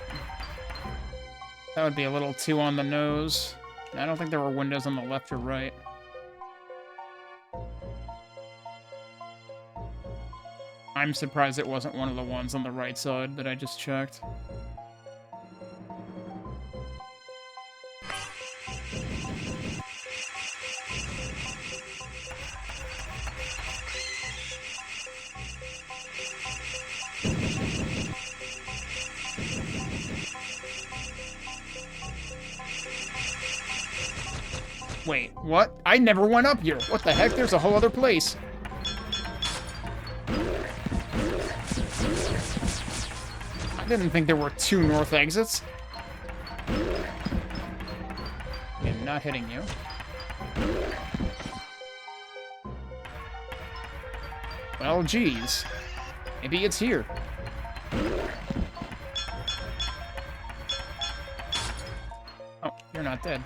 Speaker 1: That would be a little too on the nose. I don't think there were windows on the left or right. I'm surprised it wasn't one of the ones on the right side that I just checked. Wait, what? I never went up here. What the heck? There's a whole other place. I didn't think there were 2 north exits. I'm not hitting you. Well, geez. Maybe it's here. Oh, you're not dead.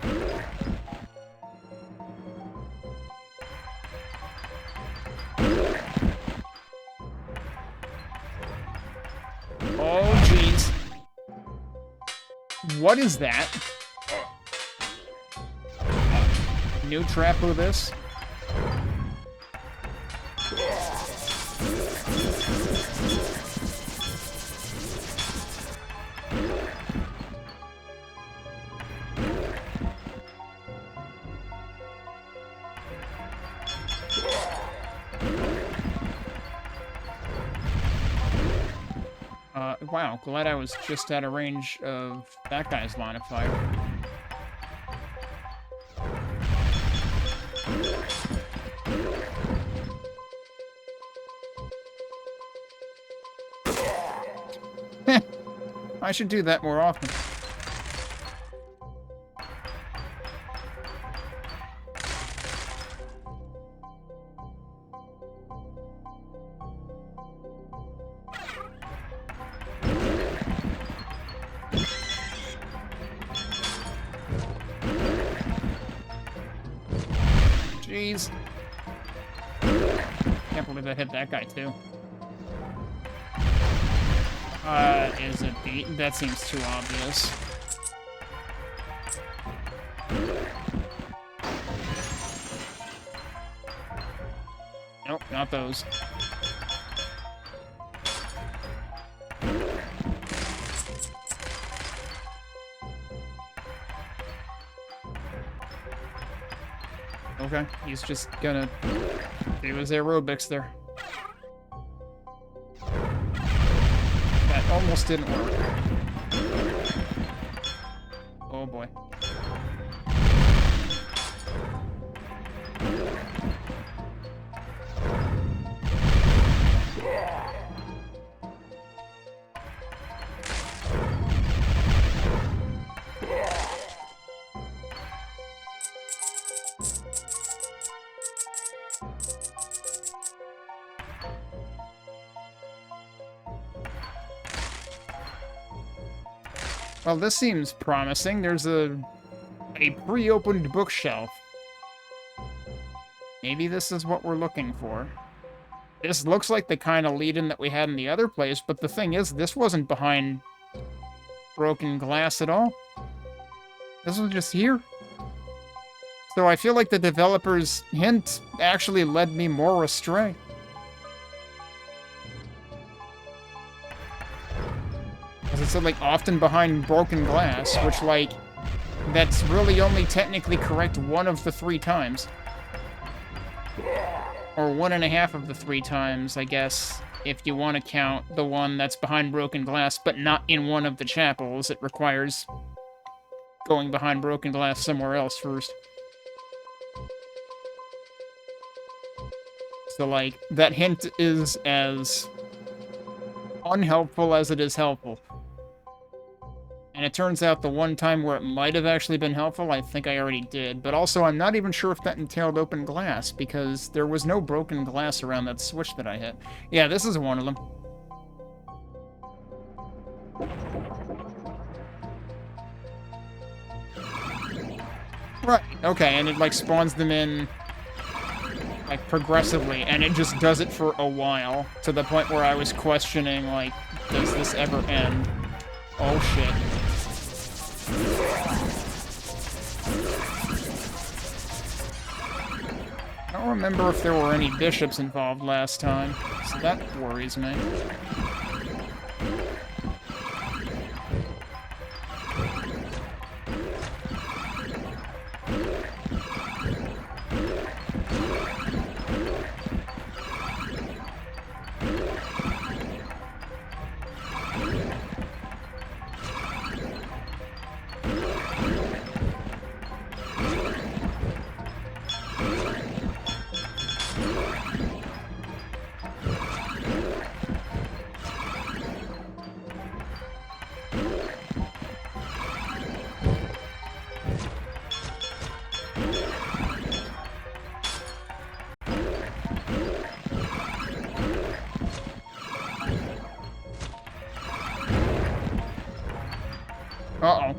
Speaker 1: Oh, jeez. What is that? New trap with this? Wow, glad I was just out of range of that guy's line of fire. I should do that more often. Jeez. Can't believe I hit that guy, too. Is it beat? That seems too obvious. Nope, not those.
Speaker 3: Okay, he's just gonna do his aerobics there. That almost didn't work. Oh boy. Well, this seems promising. There's a pre-opened bookshelf. Maybe this is what we're looking for. This looks like the kind of lead-in that we had in the other place, but the thing is, this wasn't behind broken glass at all. This was just here. So I feel like the developer's hint actually led me more astray. Because it said, like, often behind broken glass, which, like, that's really only technically correct one of the 3 times. Or 1.5 of the 3 times, I guess, if you want to count the one that's behind broken glass, but not in one of the chapels. It requires going behind broken glass somewhere else first. So, like, that hint is as unhelpful as it is helpful. And it turns out the one time where it might have actually been helpful, I think I already did. But also, I'm not even sure if that entailed open glass, because there was no broken glass around that switch that I hit. Yeah, this is one of them. Right, okay, and it, like, spawns them in, like, progressively, and it just does it for a while, to the point where I was questioning, like, does this ever end? Oh, shit. I don't remember if there were any bishops involved last time, so that worries me. Uh-oh.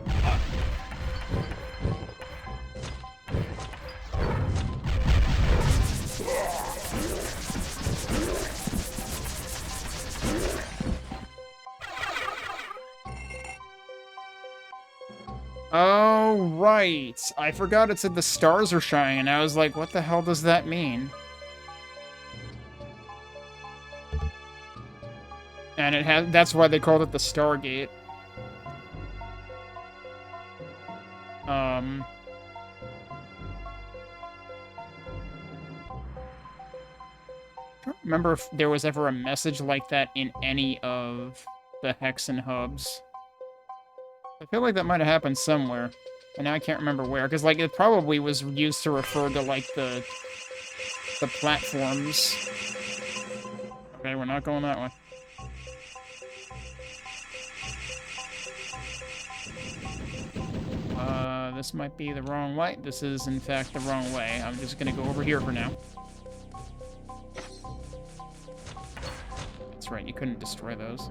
Speaker 3: Oh, right. I forgot it said the stars are shining, and I was like, what the hell does that mean? And it had, that's why they called it the Stargate. I don't remember if there was ever a message like that in any of the Hexen hubs. I feel like that might have happened somewhere, and now I can't remember where, because, like, it probably was used to refer to, like, the platforms. Okay, we're not going that way. This might be the wrong way. This is, in fact, the wrong way. I'm just gonna go over here for now. That's right, you couldn't destroy those.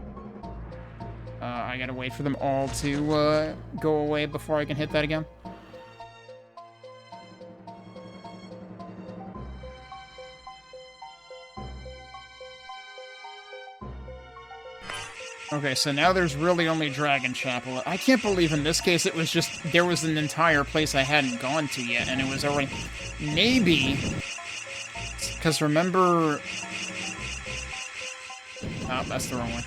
Speaker 3: I gotta wait for them all to go away before I can hit that again. Okay, so now there's really only Dragon Chapel. I can't believe in this case it was just, there was an entire place I hadn't gone to yet, and it was already, maybe, because remember, oh, that's the wrong one.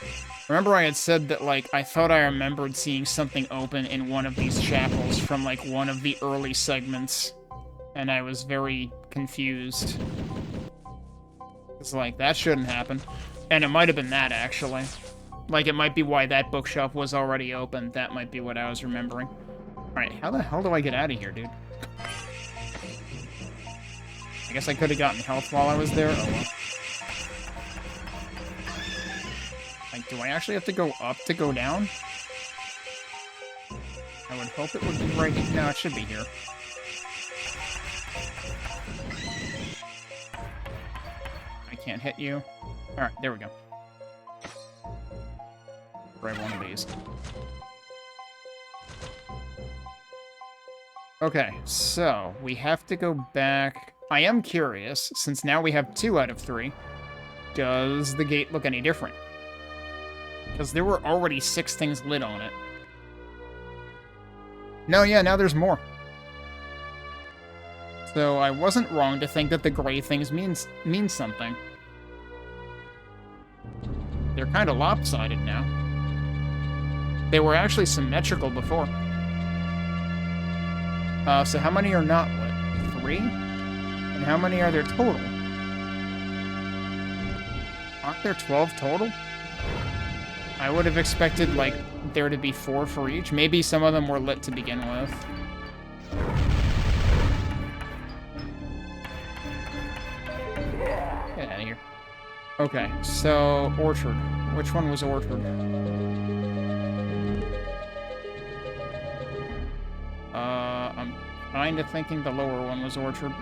Speaker 3: Remember I had said that, like, I thought I remembered seeing something open in one of these chapels from, like, one of the early segments, and I was very confused. It's like, that shouldn't happen. And it might have been that, actually. Like, it might be why that bookshelf was already open. That might be what I was remembering. Alright, how the hell do I get out of here, dude? I guess I could have gotten health while I was there. Oh, well. Like, do I actually have to go up to go down? I would hope it would be right here. No, it should be here. I can't hit you. Alright, there we go. Grab one of these. Okay, so we have to go back. I am curious, since now we have 2 out of 3, does the gate look any different? Because there were already 6 things lit on it. No, yeah, now there's more. So I wasn't wrong to think that the gray things mean something. They're kind of lopsided now. They were actually symmetrical before. So how many are not lit? 3? And how many are there total? Aren't there 12 total? I would have expected, like, there to be 4 for each. Maybe some of them were lit to begin with. Get out of here. Okay, so Orchard. Which one was Orchard? I'm kinda thinking the lower one was Orchard.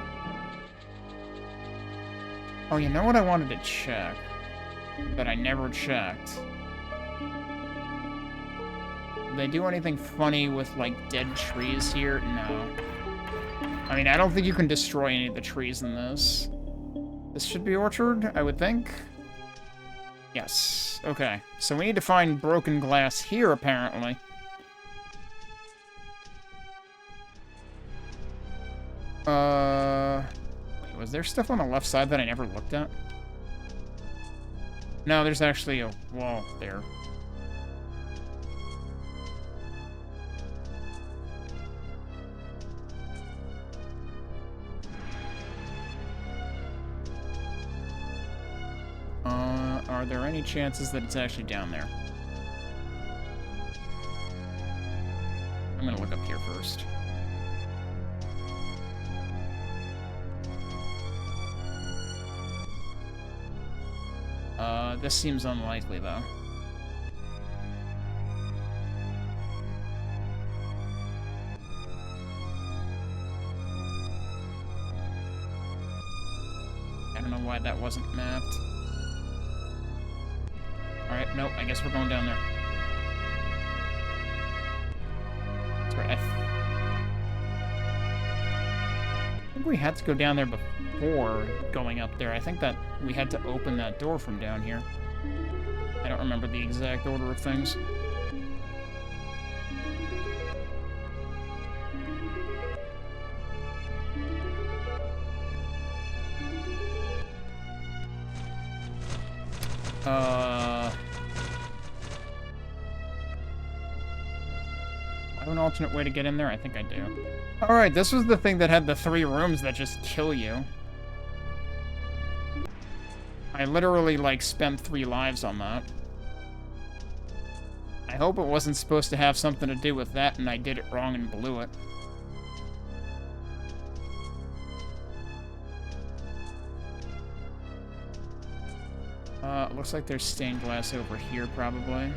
Speaker 3: Oh, you know what I wanted to check? That I never checked. Do they do anything funny with, like, dead trees here? No. I mean, I don't think you can destroy any of the trees in this. This should be Orchard, I would think. Yes. Okay. So we need to find broken glass here, apparently. Wait, was there stuff on the left side that I never looked at? No, there's actually a wall there. Are there any chances that it's actually down there? I'm gonna look up here first. This seems unlikely, though. I don't know why that wasn't mapped. Alright, nope, I guess we're going down there. That's where I think we had to go down there before going up there. I think that we had to open that door from down here. I don't remember the exact order of things. I have an alternate way to get in there? I think I do. Alright, this was the thing that had the 3 rooms that just kill you. I literally, like, spent 3 lives on that. I hope it wasn't supposed to have something to do with that and I did it wrong and blew it. Looks like there's stained glass over here, probably.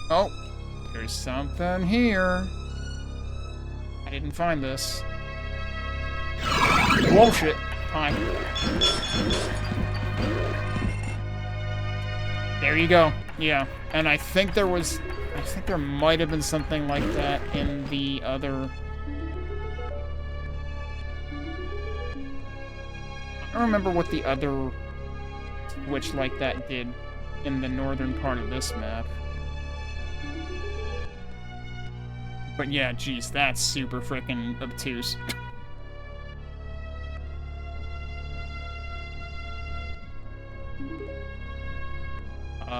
Speaker 3: Oh, there's something here. I didn't find this. Bullshit. Hi. There you go. Yeah, and I think there might have been something like that in the other... I don't remember what the other switch like that did in the northern part of this map. But yeah, geez, that's super freaking obtuse.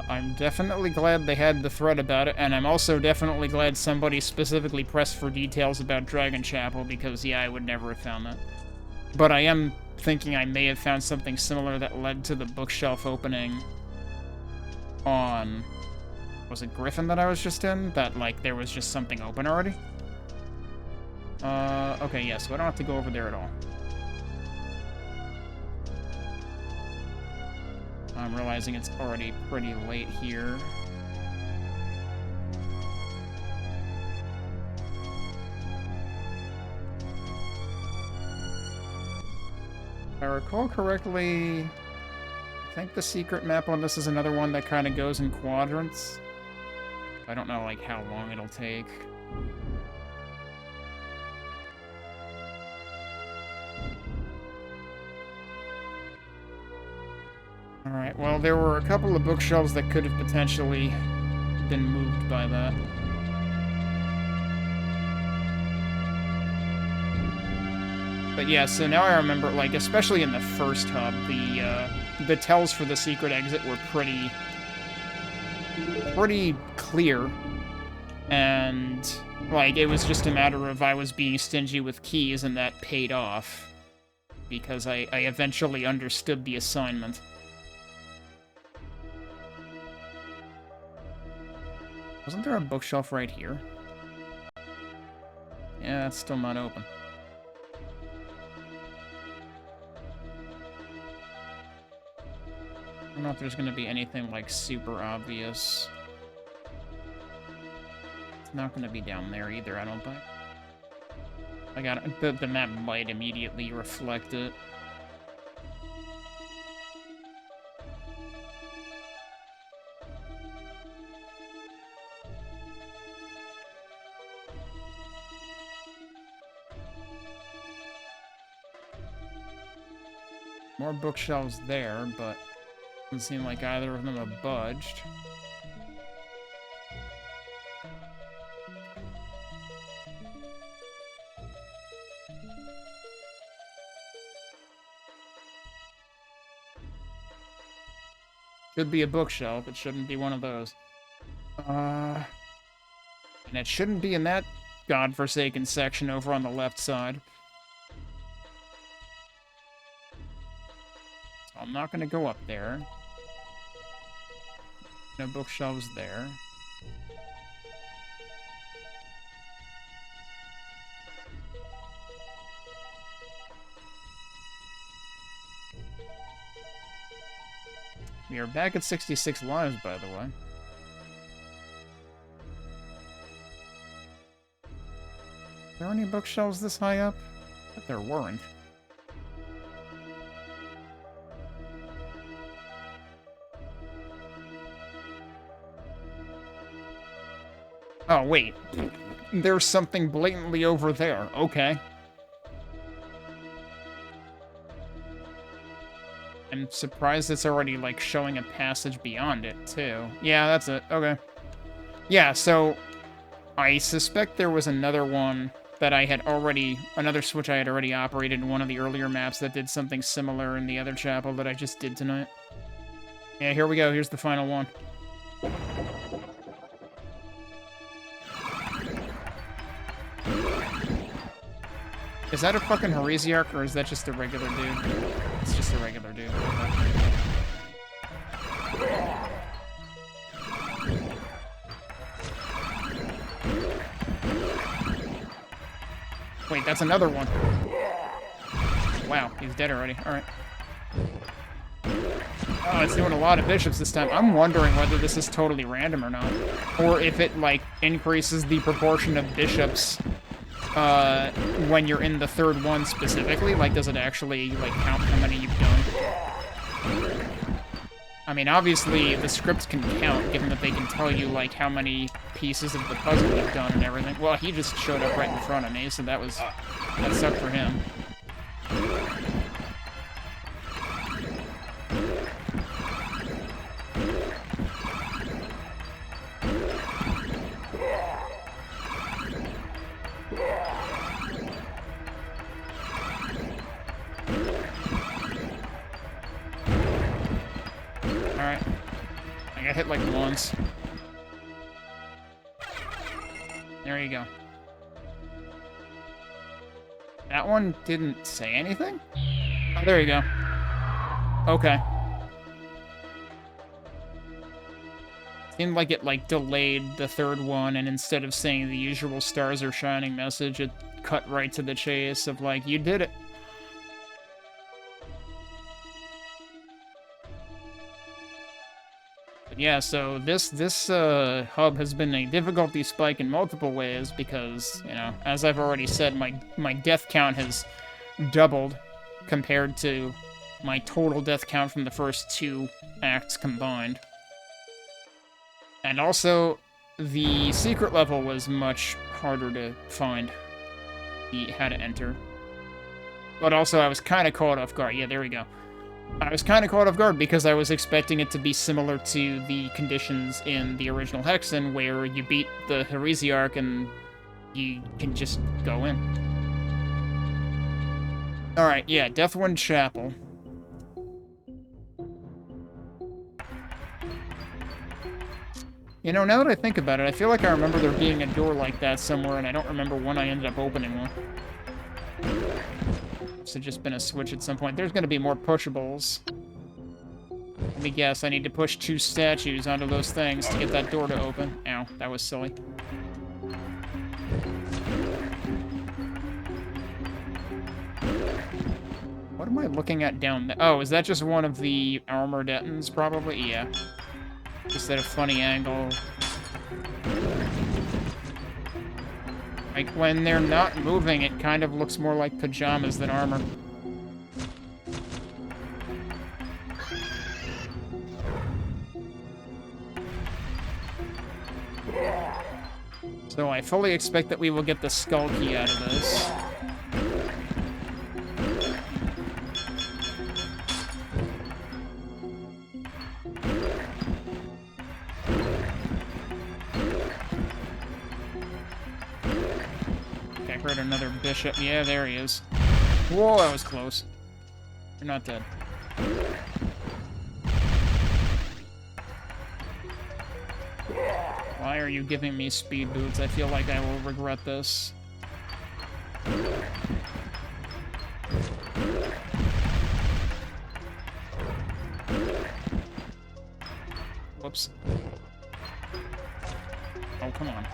Speaker 3: I'm definitely glad they had the thread about it, and I'm also definitely glad somebody specifically pressed for details about Dragon Chapel, because, yeah, I would never have found that. But I am thinking I may have found something similar that led to the bookshelf opening on... Was it Griffin that I was just in? That, like, there was just something open already? Okay, yeah, so I don't have to go over there at all. I'm realizing it's already pretty late here. If I recall correctly, I think the secret map on this is another one that kind of goes in quadrants. I don't know, like, how long it'll take. Alright, well, there were a couple of bookshelves that could have potentially been moved by that. But yeah, so now I remember, like, especially in the first hub, the tells for the secret exit were pretty clear. And, like, it was just a matter of I was being stingy with keys, and that paid off. Because I eventually understood the assignment. Wasn't there a bookshelf right here? Yeah, that's still not open. I don't know if there's gonna be anything, like, super obvious. It's not gonna be down there either, I don't think. I got the map might immediately reflect it. More bookshelves there, but doesn't seem like either of them have budged. Should be a bookshelf, it shouldn't be one of those. And it shouldn't be in that godforsaken section over on the left side. I'm not gonna go up there. No bookshelves there. We are back at 66 lives, by the way. Are there any bookshelves this high up? But there weren't. Oh, wait. There's something blatantly over there. Okay. I'm surprised it's already, like, showing a passage beyond it, too. Yeah, that's it. Okay. Yeah, so I suspect there was another one that I had already... Another switch I had already operated in one of the earlier maps that did something similar in the other chapel that I just did tonight. Yeah, here we go. Here's the final one. Is that a fucking Heresiarch, or is that just a regular dude? It's just a regular dude. Wait, that's another one. Wow, he's dead already. Alright. Oh, it's doing a lot of bishops this time. I'm wondering whether this is totally random or not. Or if it, like, increases the proportion of bishops when you're in the third one specifically. Like, does it actually, like, count how many you've done? I mean, obviously, the scripts can count, given that they can tell you, like, how many pieces of the puzzle you've done and everything. Well, he just showed up right in front of me, so that sucked for him. got hit like once. There you go. That one didn't say anything? Oh, there you go. Okay. Seemed like it, like, delayed the third one, and instead of saying the usual stars are shining message, it cut right to the chase of, like, you did it. But yeah, so this hub has been a difficulty spike in multiple ways because, you know, as I've already said, my death count has doubled compared to my total death count from the first 2 acts combined. And also, the secret level was much harder to find. How to enter. But also, I was kind of caught off guard. Yeah, there we go. I was kind of caught off guard because I was expecting it to be similar to the conditions in the original Hexen, where you beat the Heresiarch and you can just go in. Alright, yeah, Deathwind Chapel. You know, now that I think about it, I feel like I remember there being a door like that somewhere, and I don't remember when I ended up opening one. Must have just been a switch at some point. There's gonna be more pushables. Let me guess, I need to push 2 statues onto those things to get that door to open. Ow, that was silly. What am I looking at down there? Oh, is that just one of the armor detons, probably? Yeah. Just at a funny angle. Like, when they're not moving, it kind of looks more like pajamas than armor. So I fully expect that we will get the skull key out of this. Heard another bishop. Yeah, there he is. Whoa, that was close. You're not dead. Why are you giving me speed boots? I feel like I will regret this. Whoops. Oh, come on.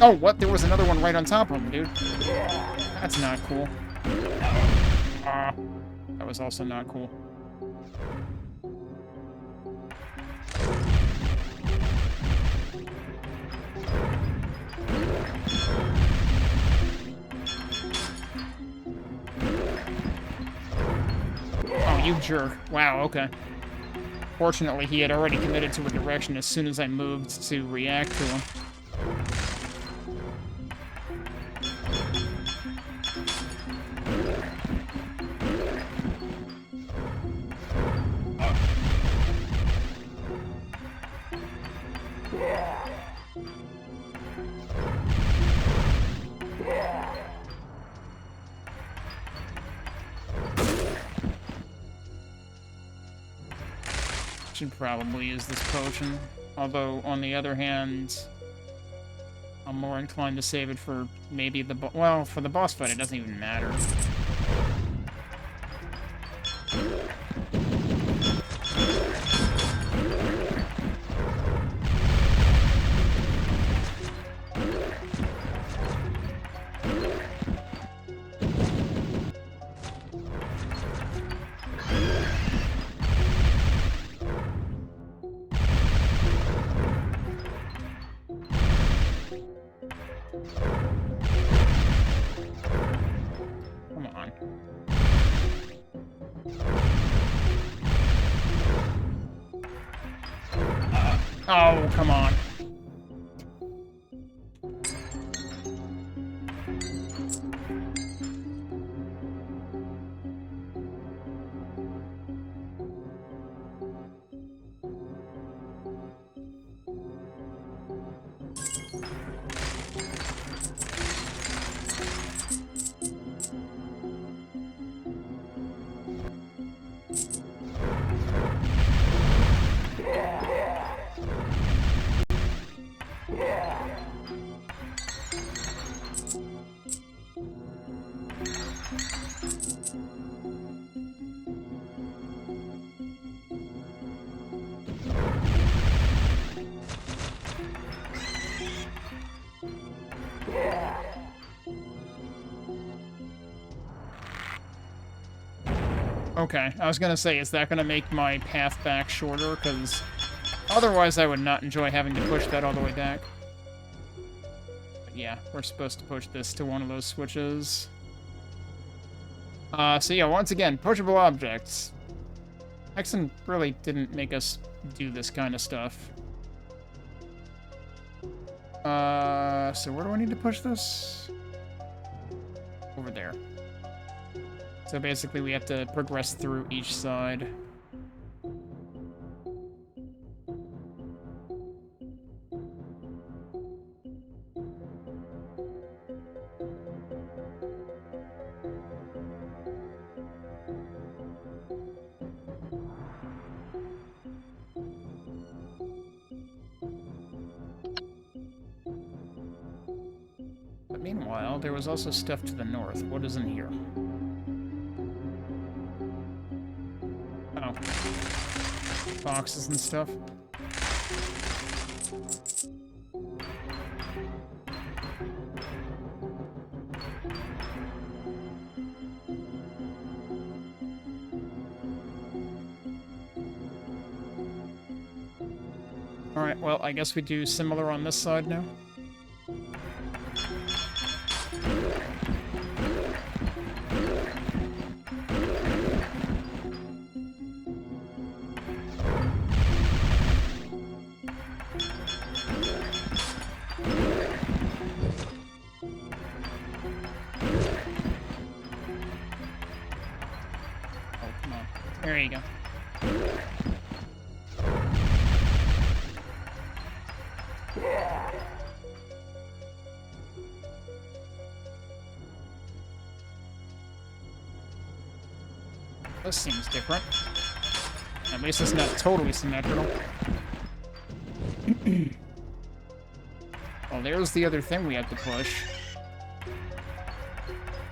Speaker 3: Oh, what? There was another one right on top of him, dude. That's not cool. That was also not cool. Oh, you jerk. Wow, okay. Fortunately, he had already committed to a direction as soon as I moved to react to him. Should probably use this potion. Although, on the other hand, I'm more inclined to save it for maybe the well, for the boss fight, it doesn't even matter. Come on. Oh, come on. Okay, I was gonna say, is that gonna make my path back shorter? Because otherwise I would not enjoy having to push that all the way back. But yeah, we're supposed to push this to one of those switches. So yeah, once again, pushable objects. Hexen really didn't make us do this kind of stuff. So where do I need to push this? Over there. So basically we have to progress through each side. But meanwhile, there was also stuff to the north. What is in here? Oh. Boxes and stuff. Alright, well, I guess we do similar on this side now. There you go. This seems different. At least it's not totally symmetrical. Well, there's the other thing we have to push.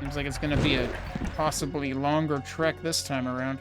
Speaker 3: Seems like it's gonna be a possibly longer trek this time around.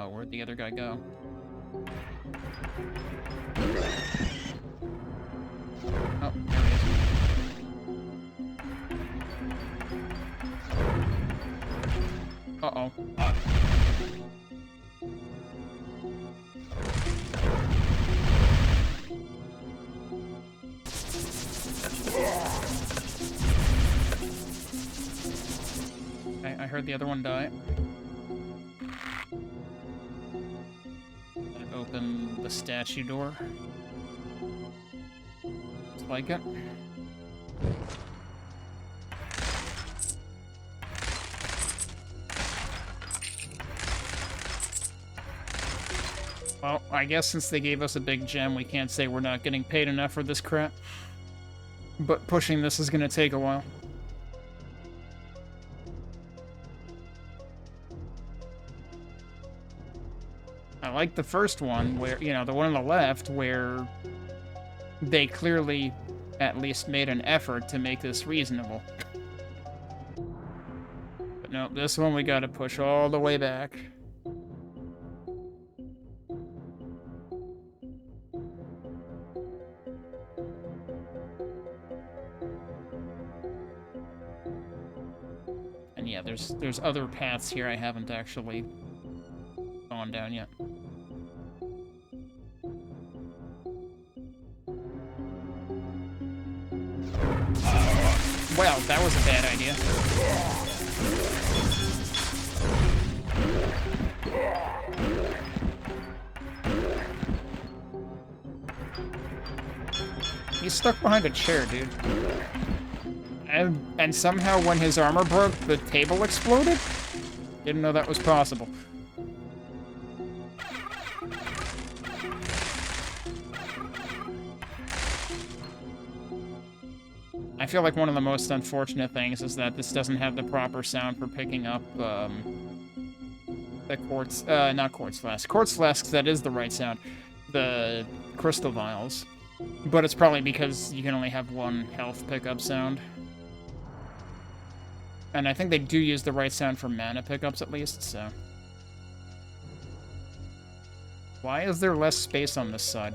Speaker 3: Oh, where'd the other guy go? Oh, there he is. Uh-oh. I heard the other one die. I open the statue door. Just like it. Well, I guess since they gave us a big gem, we can't say we're not getting paid enough for this crap. But pushing this is gonna take a while. I like the first one, where, you know, the one on the left, where they clearly at least made an effort to make this reasonable.
Speaker 1: But no, this one we gotta push all the way back. And yeah, there's other paths here I haven't actually gone down yet. Well, that was a bad idea. He's stuck behind a chair, dude. And somehow when his armor broke, the table exploded? Didn't know that was possible. I feel like one of the most unfortunate things is that this doesn't have the proper sound for picking up, the quartz, not quartz flasks. Quartz flasks, that is the right sound. The crystal vials. But it's probably because you can only have one health pickup sound. And I think they do use the right sound for mana pickups at least, so. Why is there less space on this side?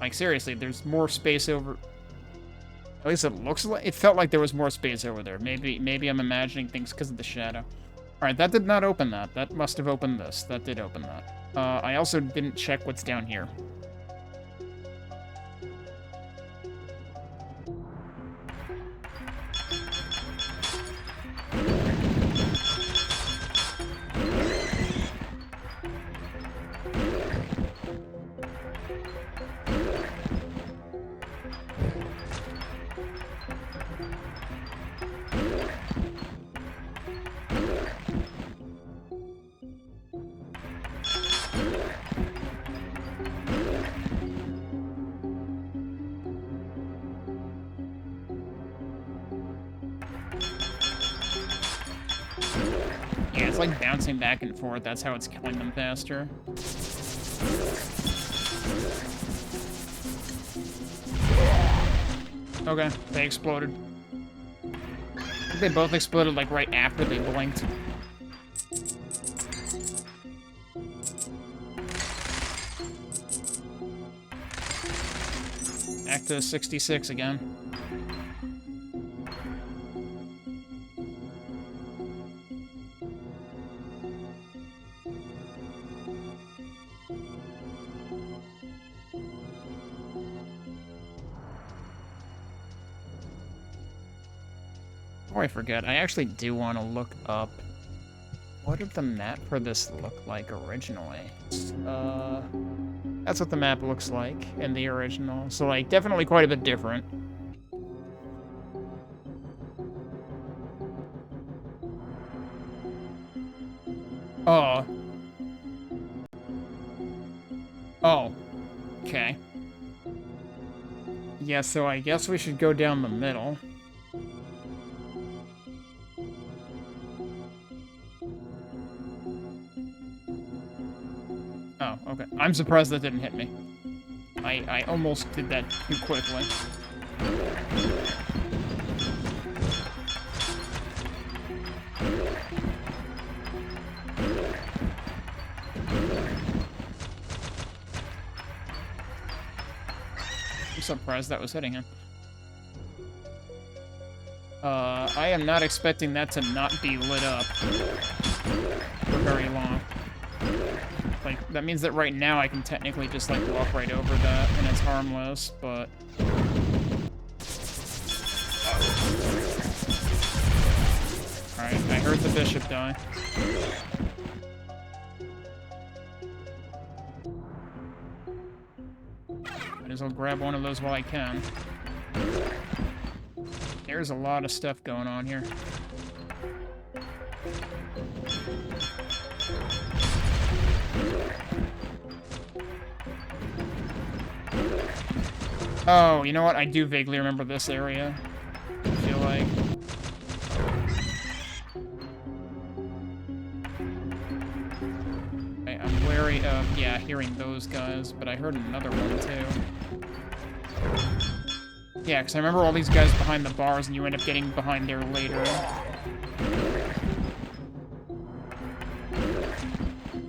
Speaker 1: Like, seriously, there's more space over... At least it looks like... It felt like there was more space over there. Maybe I'm imagining things because of the shadow. Alright, that did not open that. That must have opened this. That did open that. I also didn't check what's down here. Yeah, it's like bouncing back and forth. That's how it's killing them faster. Okay, they exploded. I think they both exploded like right after they blinked. Back to 66 again. Before I forget, I actually do want to look up what did the map for this look like originally. That's what the map looks like in the original. So, like, definitely quite a bit different. Oh. Oh. Okay. Yeah, so I guess we should go down the middle. Oh, okay. I'm surprised that didn't hit me. I almost did that too quickly. I'm surprised that was hitting him. I am not expecting that to not be lit up for very long. Like, that means that right now I can technically just, like, walk right over that, and it's harmless, but... Alright, I heard the bishop die. Might as well grab one of those while I can. There's a lot of stuff going on here. Oh, you know what? I do vaguely remember this area. I feel like. Okay, I'm wary of, yeah, hearing those guys, but I heard another one too.
Speaker 3: Yeah, because I remember all these guys behind the bars, and you end up getting behind there later.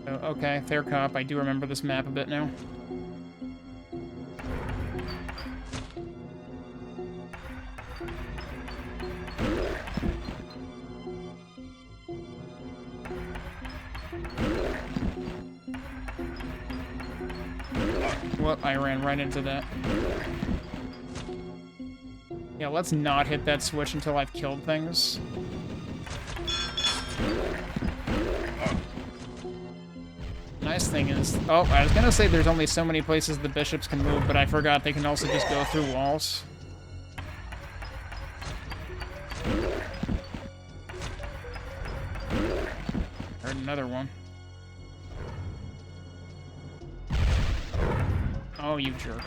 Speaker 3: Oh, okay, fair cop. I do remember this map a bit now. Well, I ran right into that. Yeah, let's not hit that switch until I've killed things. Nice thing is... Oh, I was gonna say there's only so many places the bishops can move, but I forgot they can also just go through walls. Heard another one. Oh, you jerk.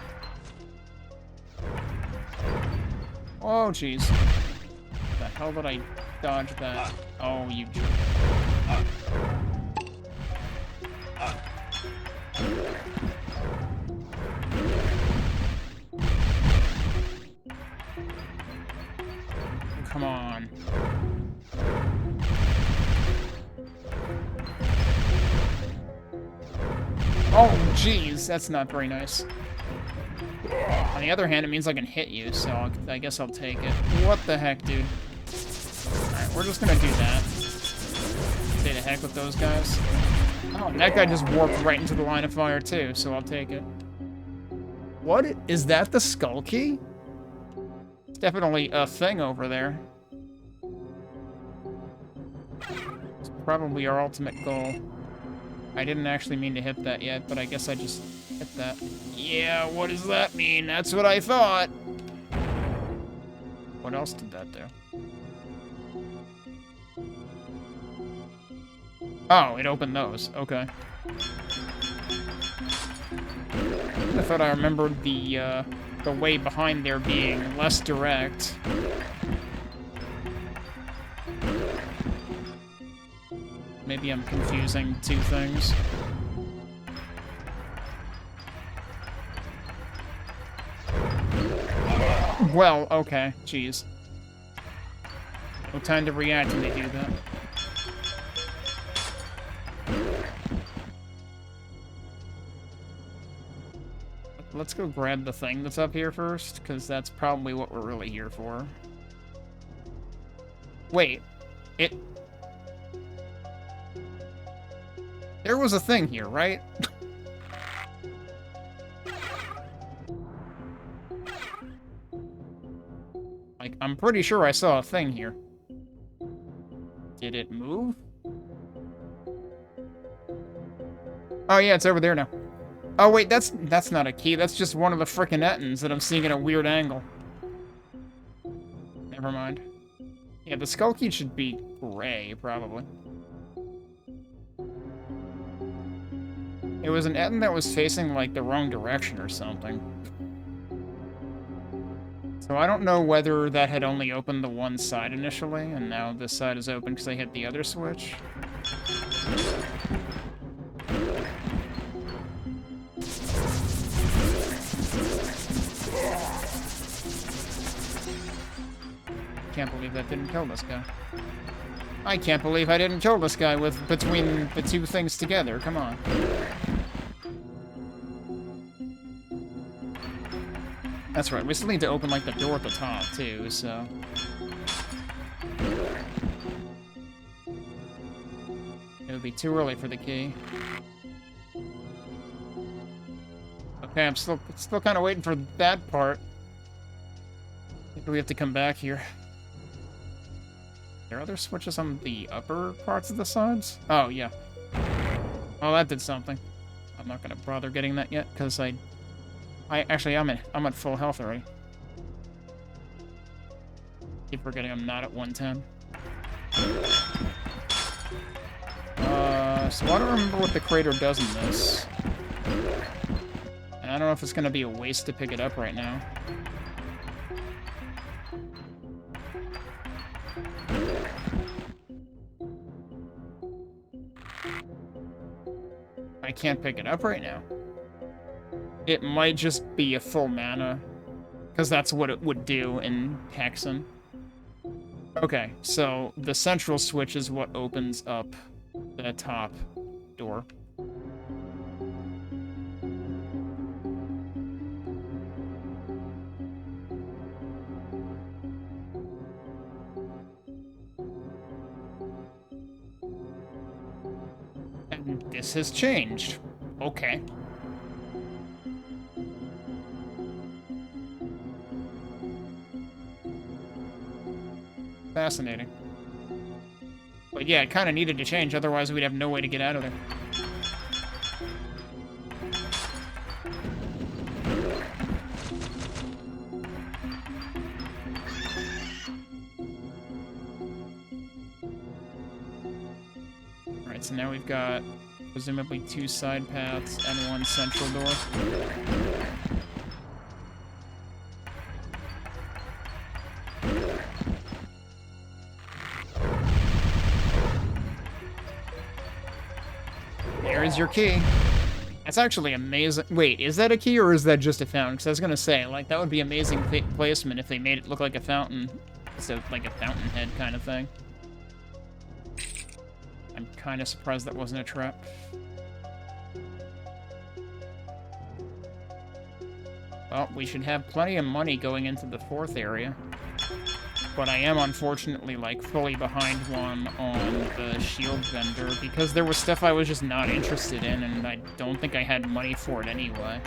Speaker 3: Oh, jeez. The hell did I dodge that? Oh, you jerk. Come on. Oh, jeez, that's not very nice. On the other hand, it means I can hit you, so I guess I'll take it. What the heck, dude? Alright, we're just gonna do that. Stay the heck with those guys. Oh, and that guy just warped right into the line of fire, too, so I'll take it. What? Is that the skull key? It's definitely a thing over there. It's probably our ultimate goal. I didn't actually mean to hit that yet, but I guess I just hit that. Yeah, what does that mean? That's what I thought. What else did that do? Oh, it opened those. Okay. I thought I remembered the way behind there being less direct. Maybe I'm confusing two things. Well, okay. Jeez. No time to react when they do that. Let's go grab the thing that's up here first, because that's probably what we're really here for. Wait. There was a thing here, right? Like, I'm pretty sure I saw a thing here. Did it move? Oh yeah, it's over there now. Oh wait, that's not a key. That's just one of the frickin' Ettins that I'm seeing at a weird angle. Never mind. Yeah, the skull key should be gray, probably. It was an Ettin that was facing, like, the wrong direction or something. So I don't know whether that had only opened the one side initially, and now this side is open because I hit the other switch. Can't believe that didn't kill this guy. I can't believe I didn't kill this guy with between the two things together. Come on. That's right. We still need to open, like, the door at the top, too, so... It would be too early for the key. Okay, I'm still kind of waiting for that part. Maybe we have to come back here. Are there other switches on the upper parts of the sides? Oh, yeah. Oh, that did something. I'm not gonna bother getting that yet, because actually, I'm at full health already. Keep forgetting I'm not at 110. So I don't remember what the crater does in this. And I don't know if it's gonna be a waste to pick it up right now. I can't pick it up right now. It might just be a full mana Because that's what it would do in Hexen. Okay, so the central switch is what opens up the top door. And this has changed. Okay. Fascinating. But yeah, it kind of needed to change, otherwise we'd have no way to get out of there. Alright, so now we've got presumably 2 side paths and 1 central door. There's your key. That's actually amazing. Wait, is that a key or is that just a fountain? Because I was going to say, like, that would be amazing placement if they made it look like a fountain. So, like a fountainhead kind of thing. I'm kind of surprised that wasn't a trap. Well, we should have plenty of money going into the 4th area. But I am unfortunately, like, fully behind one on the shield vendor because there was stuff I was just not interested in, and I don't think I had money for it anyway.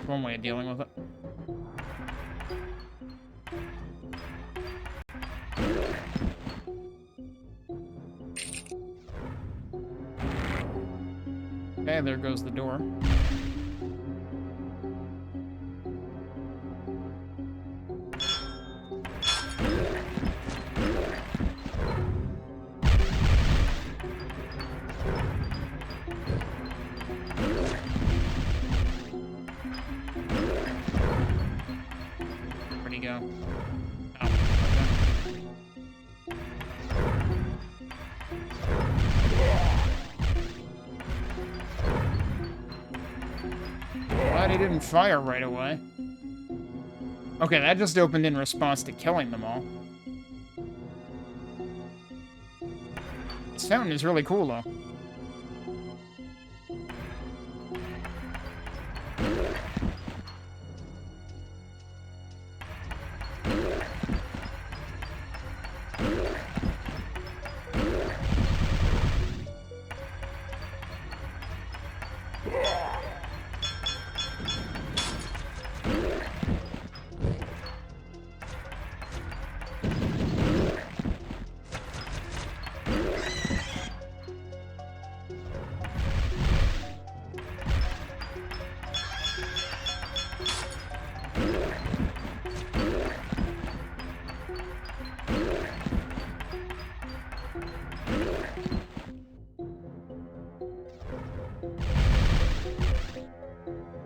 Speaker 3: One way of dealing with it. Okay, there goes the door. Where'd he go? Oh, okay. Glad he didn't fire right away. Okay, that just opened in response to killing them all. This fountain is really cool, though.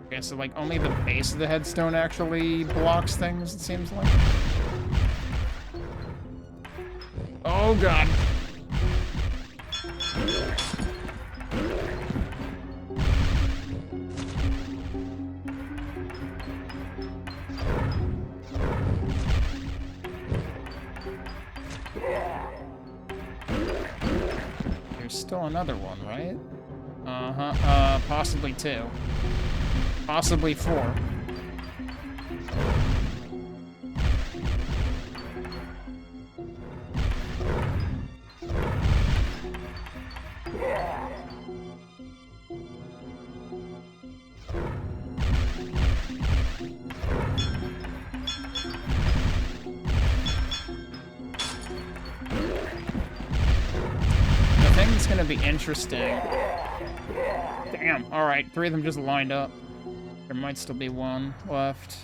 Speaker 3: Okay, so like only the base of the headstone actually blocks things, it seems like. Oh god. There's still another one, right? Possibly 2. Possibly 4. The thing that's gonna be interesting. Damn, alright, 3 of them just lined up. There might still be 1 left.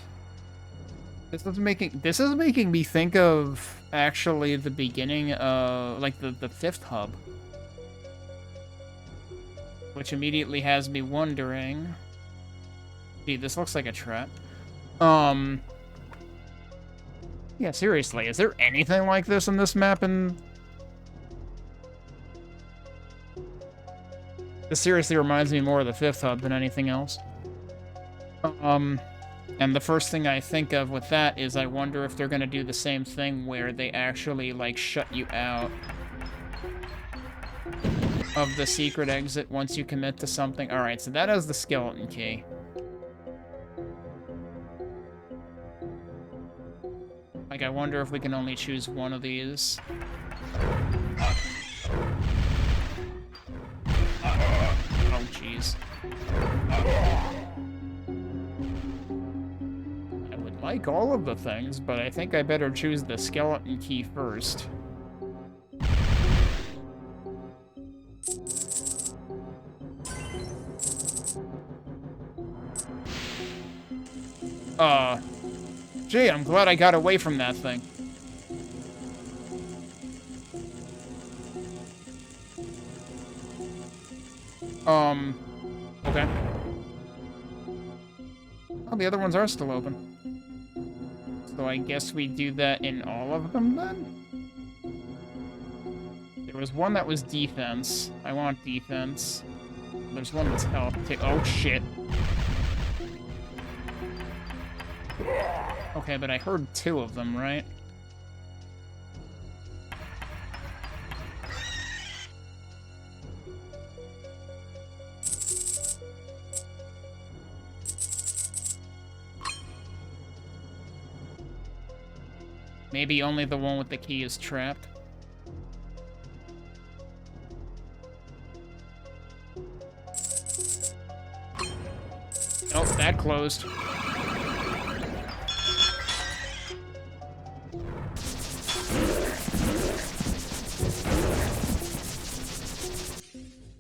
Speaker 3: This is making me think of actually the beginning of like the 5th hub. Which immediately has me wondering. Gee, this looks like a trap. Yeah, seriously, is there anything like this in this map? And this seriously reminds me more of the 5th hub than anything else.
Speaker 1: And the first thing I think of with that is I wonder if they're gonna do the same thing where they actually, like, shut you out of the secret exit once you commit to something. Alright, so that has the skeleton key. Like, I wonder if we can only choose one of these. Oh, jeez. I would like all of the things, but I think I better choose the skeleton key first. Gee, I'm glad I got away from that thing. Okay. Oh, the other ones are still open. So I guess we do that in all of them, then? There was one that was defense. I want defense. There's one that's health. Oh, shit. Okay, but I heard two of them, right? Maybe only the one with the key is trapped. Oh, that closed.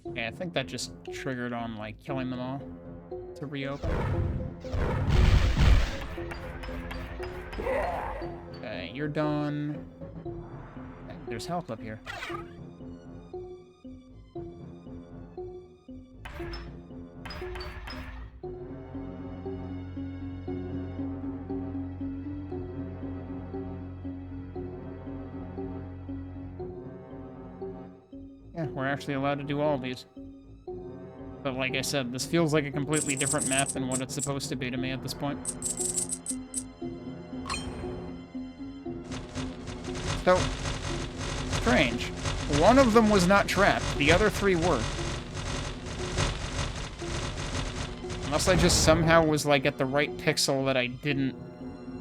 Speaker 1: Okay, I think that just triggered on, like, killing them all to reopen. Okay, you're done. Okay, there's health up here. Yeah, we're actually allowed to do all of these. But like I said, this feels like a completely different map than what it's supposed to be to me at this point. So, strange. One of them was not trapped, the other three were. Unless I just somehow was, like, at the right pixel that I didn't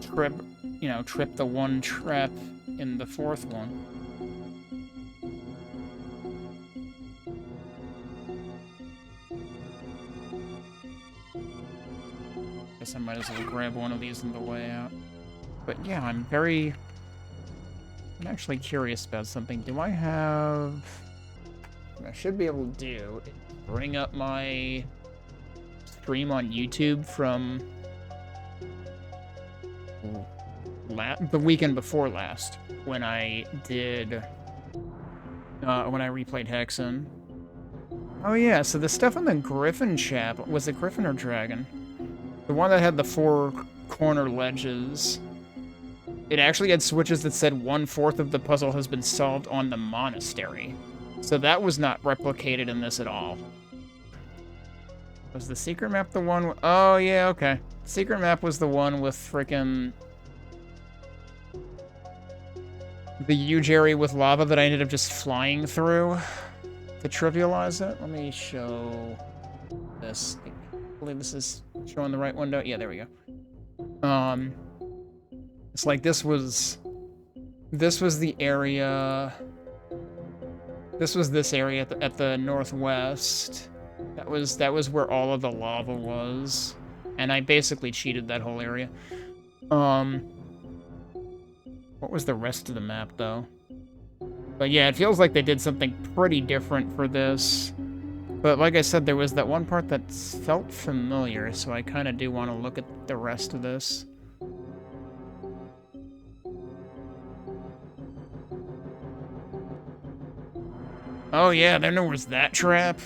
Speaker 1: trip, you know, trip the one trap in the fourth one. Guess I might as well grab one of these on the way out. But yeah, I'm actually curious about something. Do I have... What I should be able to do is bring up my stream on YouTube from the weekend before last, when I did... when I replayed Hexen. Oh yeah, so the stuff on the Griffin chap, was it Griffin or Dragon? The one that had the four corner ledges. It actually had switches that said 1/4 of the puzzle has been solved on the monastery. So that was not replicated in this at all. Was the secret map the one? Oh, yeah, okay. Secret map was the one with frickin' the huge area with lava that I ended up just flying through to trivialize it. Let me show this. I believe this is showing the right window. Yeah, there we go. It's like this was the area. This was this area at the northwest. That was where all of the lava was, and I basically cheated that whole area. What was the rest of the map though? But yeah, it feels like they did something pretty different for this. But like I said, there was that one part that felt familiar, so I kind of do want to look at the rest of this. Oh yeah, then there was that trap.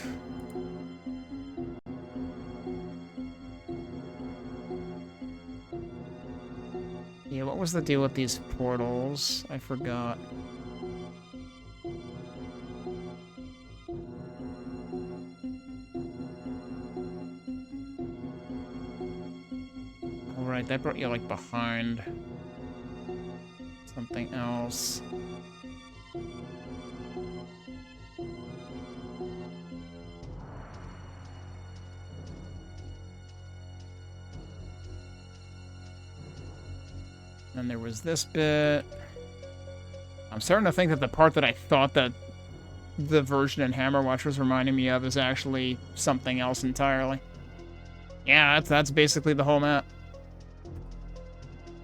Speaker 1: Yeah, what was the deal with these portals? I forgot. Wait, that brought you, like, behind something else. Then there was this bit. I'm starting to think that the part that I thought that the version in Hammerwatch was reminding me of is actually something else entirely. Yeah, that's basically the whole map.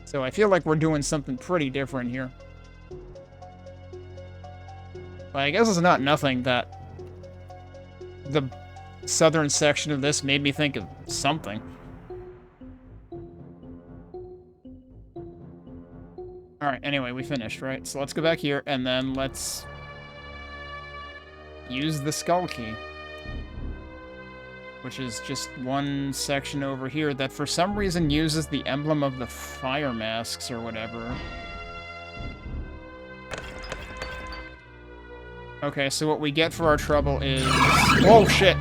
Speaker 1: So I feel like we're doing something pretty different here. But I guess it's not nothing that the southern section of this made me think of something. Alright, anyway, we finished, right? So let's go back here, and then let's use the skull key. Which is just one section over here that for some reason uses the emblem of the fire masks or whatever. Okay, so what we get for our trouble is... Oh, shit!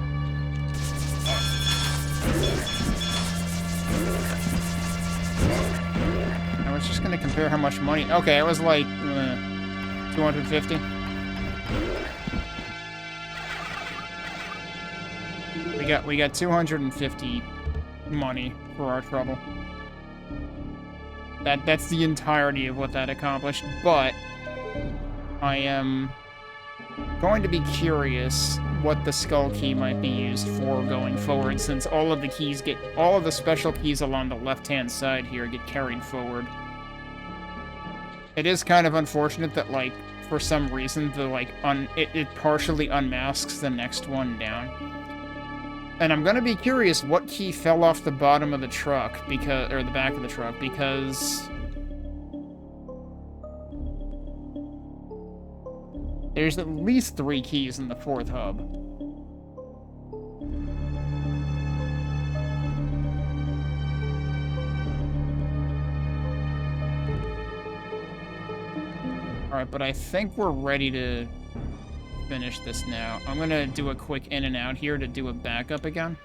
Speaker 1: I was just gonna compare how much money... Okay, it was like... 250. We got 250 money for our trouble. That's the entirety of what that accomplished, but I am going to be curious what the skull key might be used for going forward, since all of the special keys along the left-hand side here get carried forward. It is kind of unfortunate that, like, for some reason, it partially unmasks the next one down. And I'm gonna be curious what key fell off the bottom of the truck, or the back of the truck, because there's at least 3 keys in the 4th hub. Alright, but I think we're ready to finish this now. I'm gonna do a quick in and out here to do a backup again.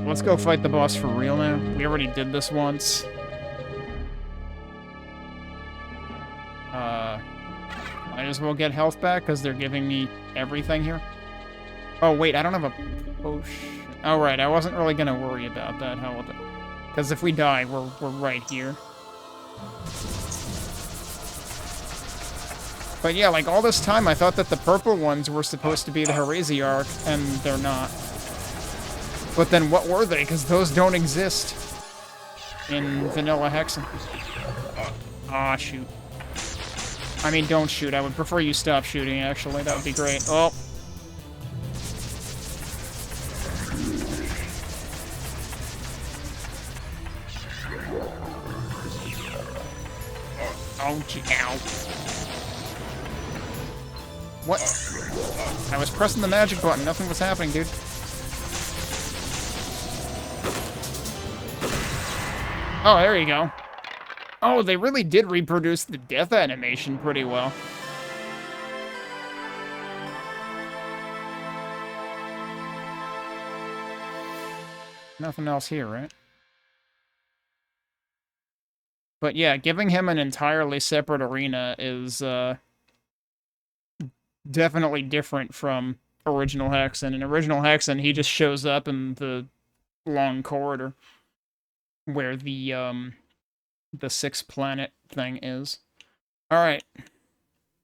Speaker 1: Let's go fight the boss for real now. We already did this once. Might as well get health back because they're giving me everything here. Oh wait, I don't have a potion. Oh right, I wasn't really gonna worry about that. Hell with it. Because if we die, we're right here. But yeah, like all this time I thought that the purple ones were supposed to be the Heresiarch, and they're not. But then what were they? Because those don't exist in vanilla Hexen. Ah, shoot. I mean, don't shoot. I would prefer you stop shooting, actually. That would be great. Oh. Oh, ow. What? I was pressing the magic button. Nothing was happening, dude. Oh, there you go. Oh, they really did reproduce the death animation pretty well. Nothing else here, right? But yeah, giving him an entirely separate arena is definitely different from original Hexen. In original Hexen, he just shows up in the long corridor where the 6 planet thing is. All right.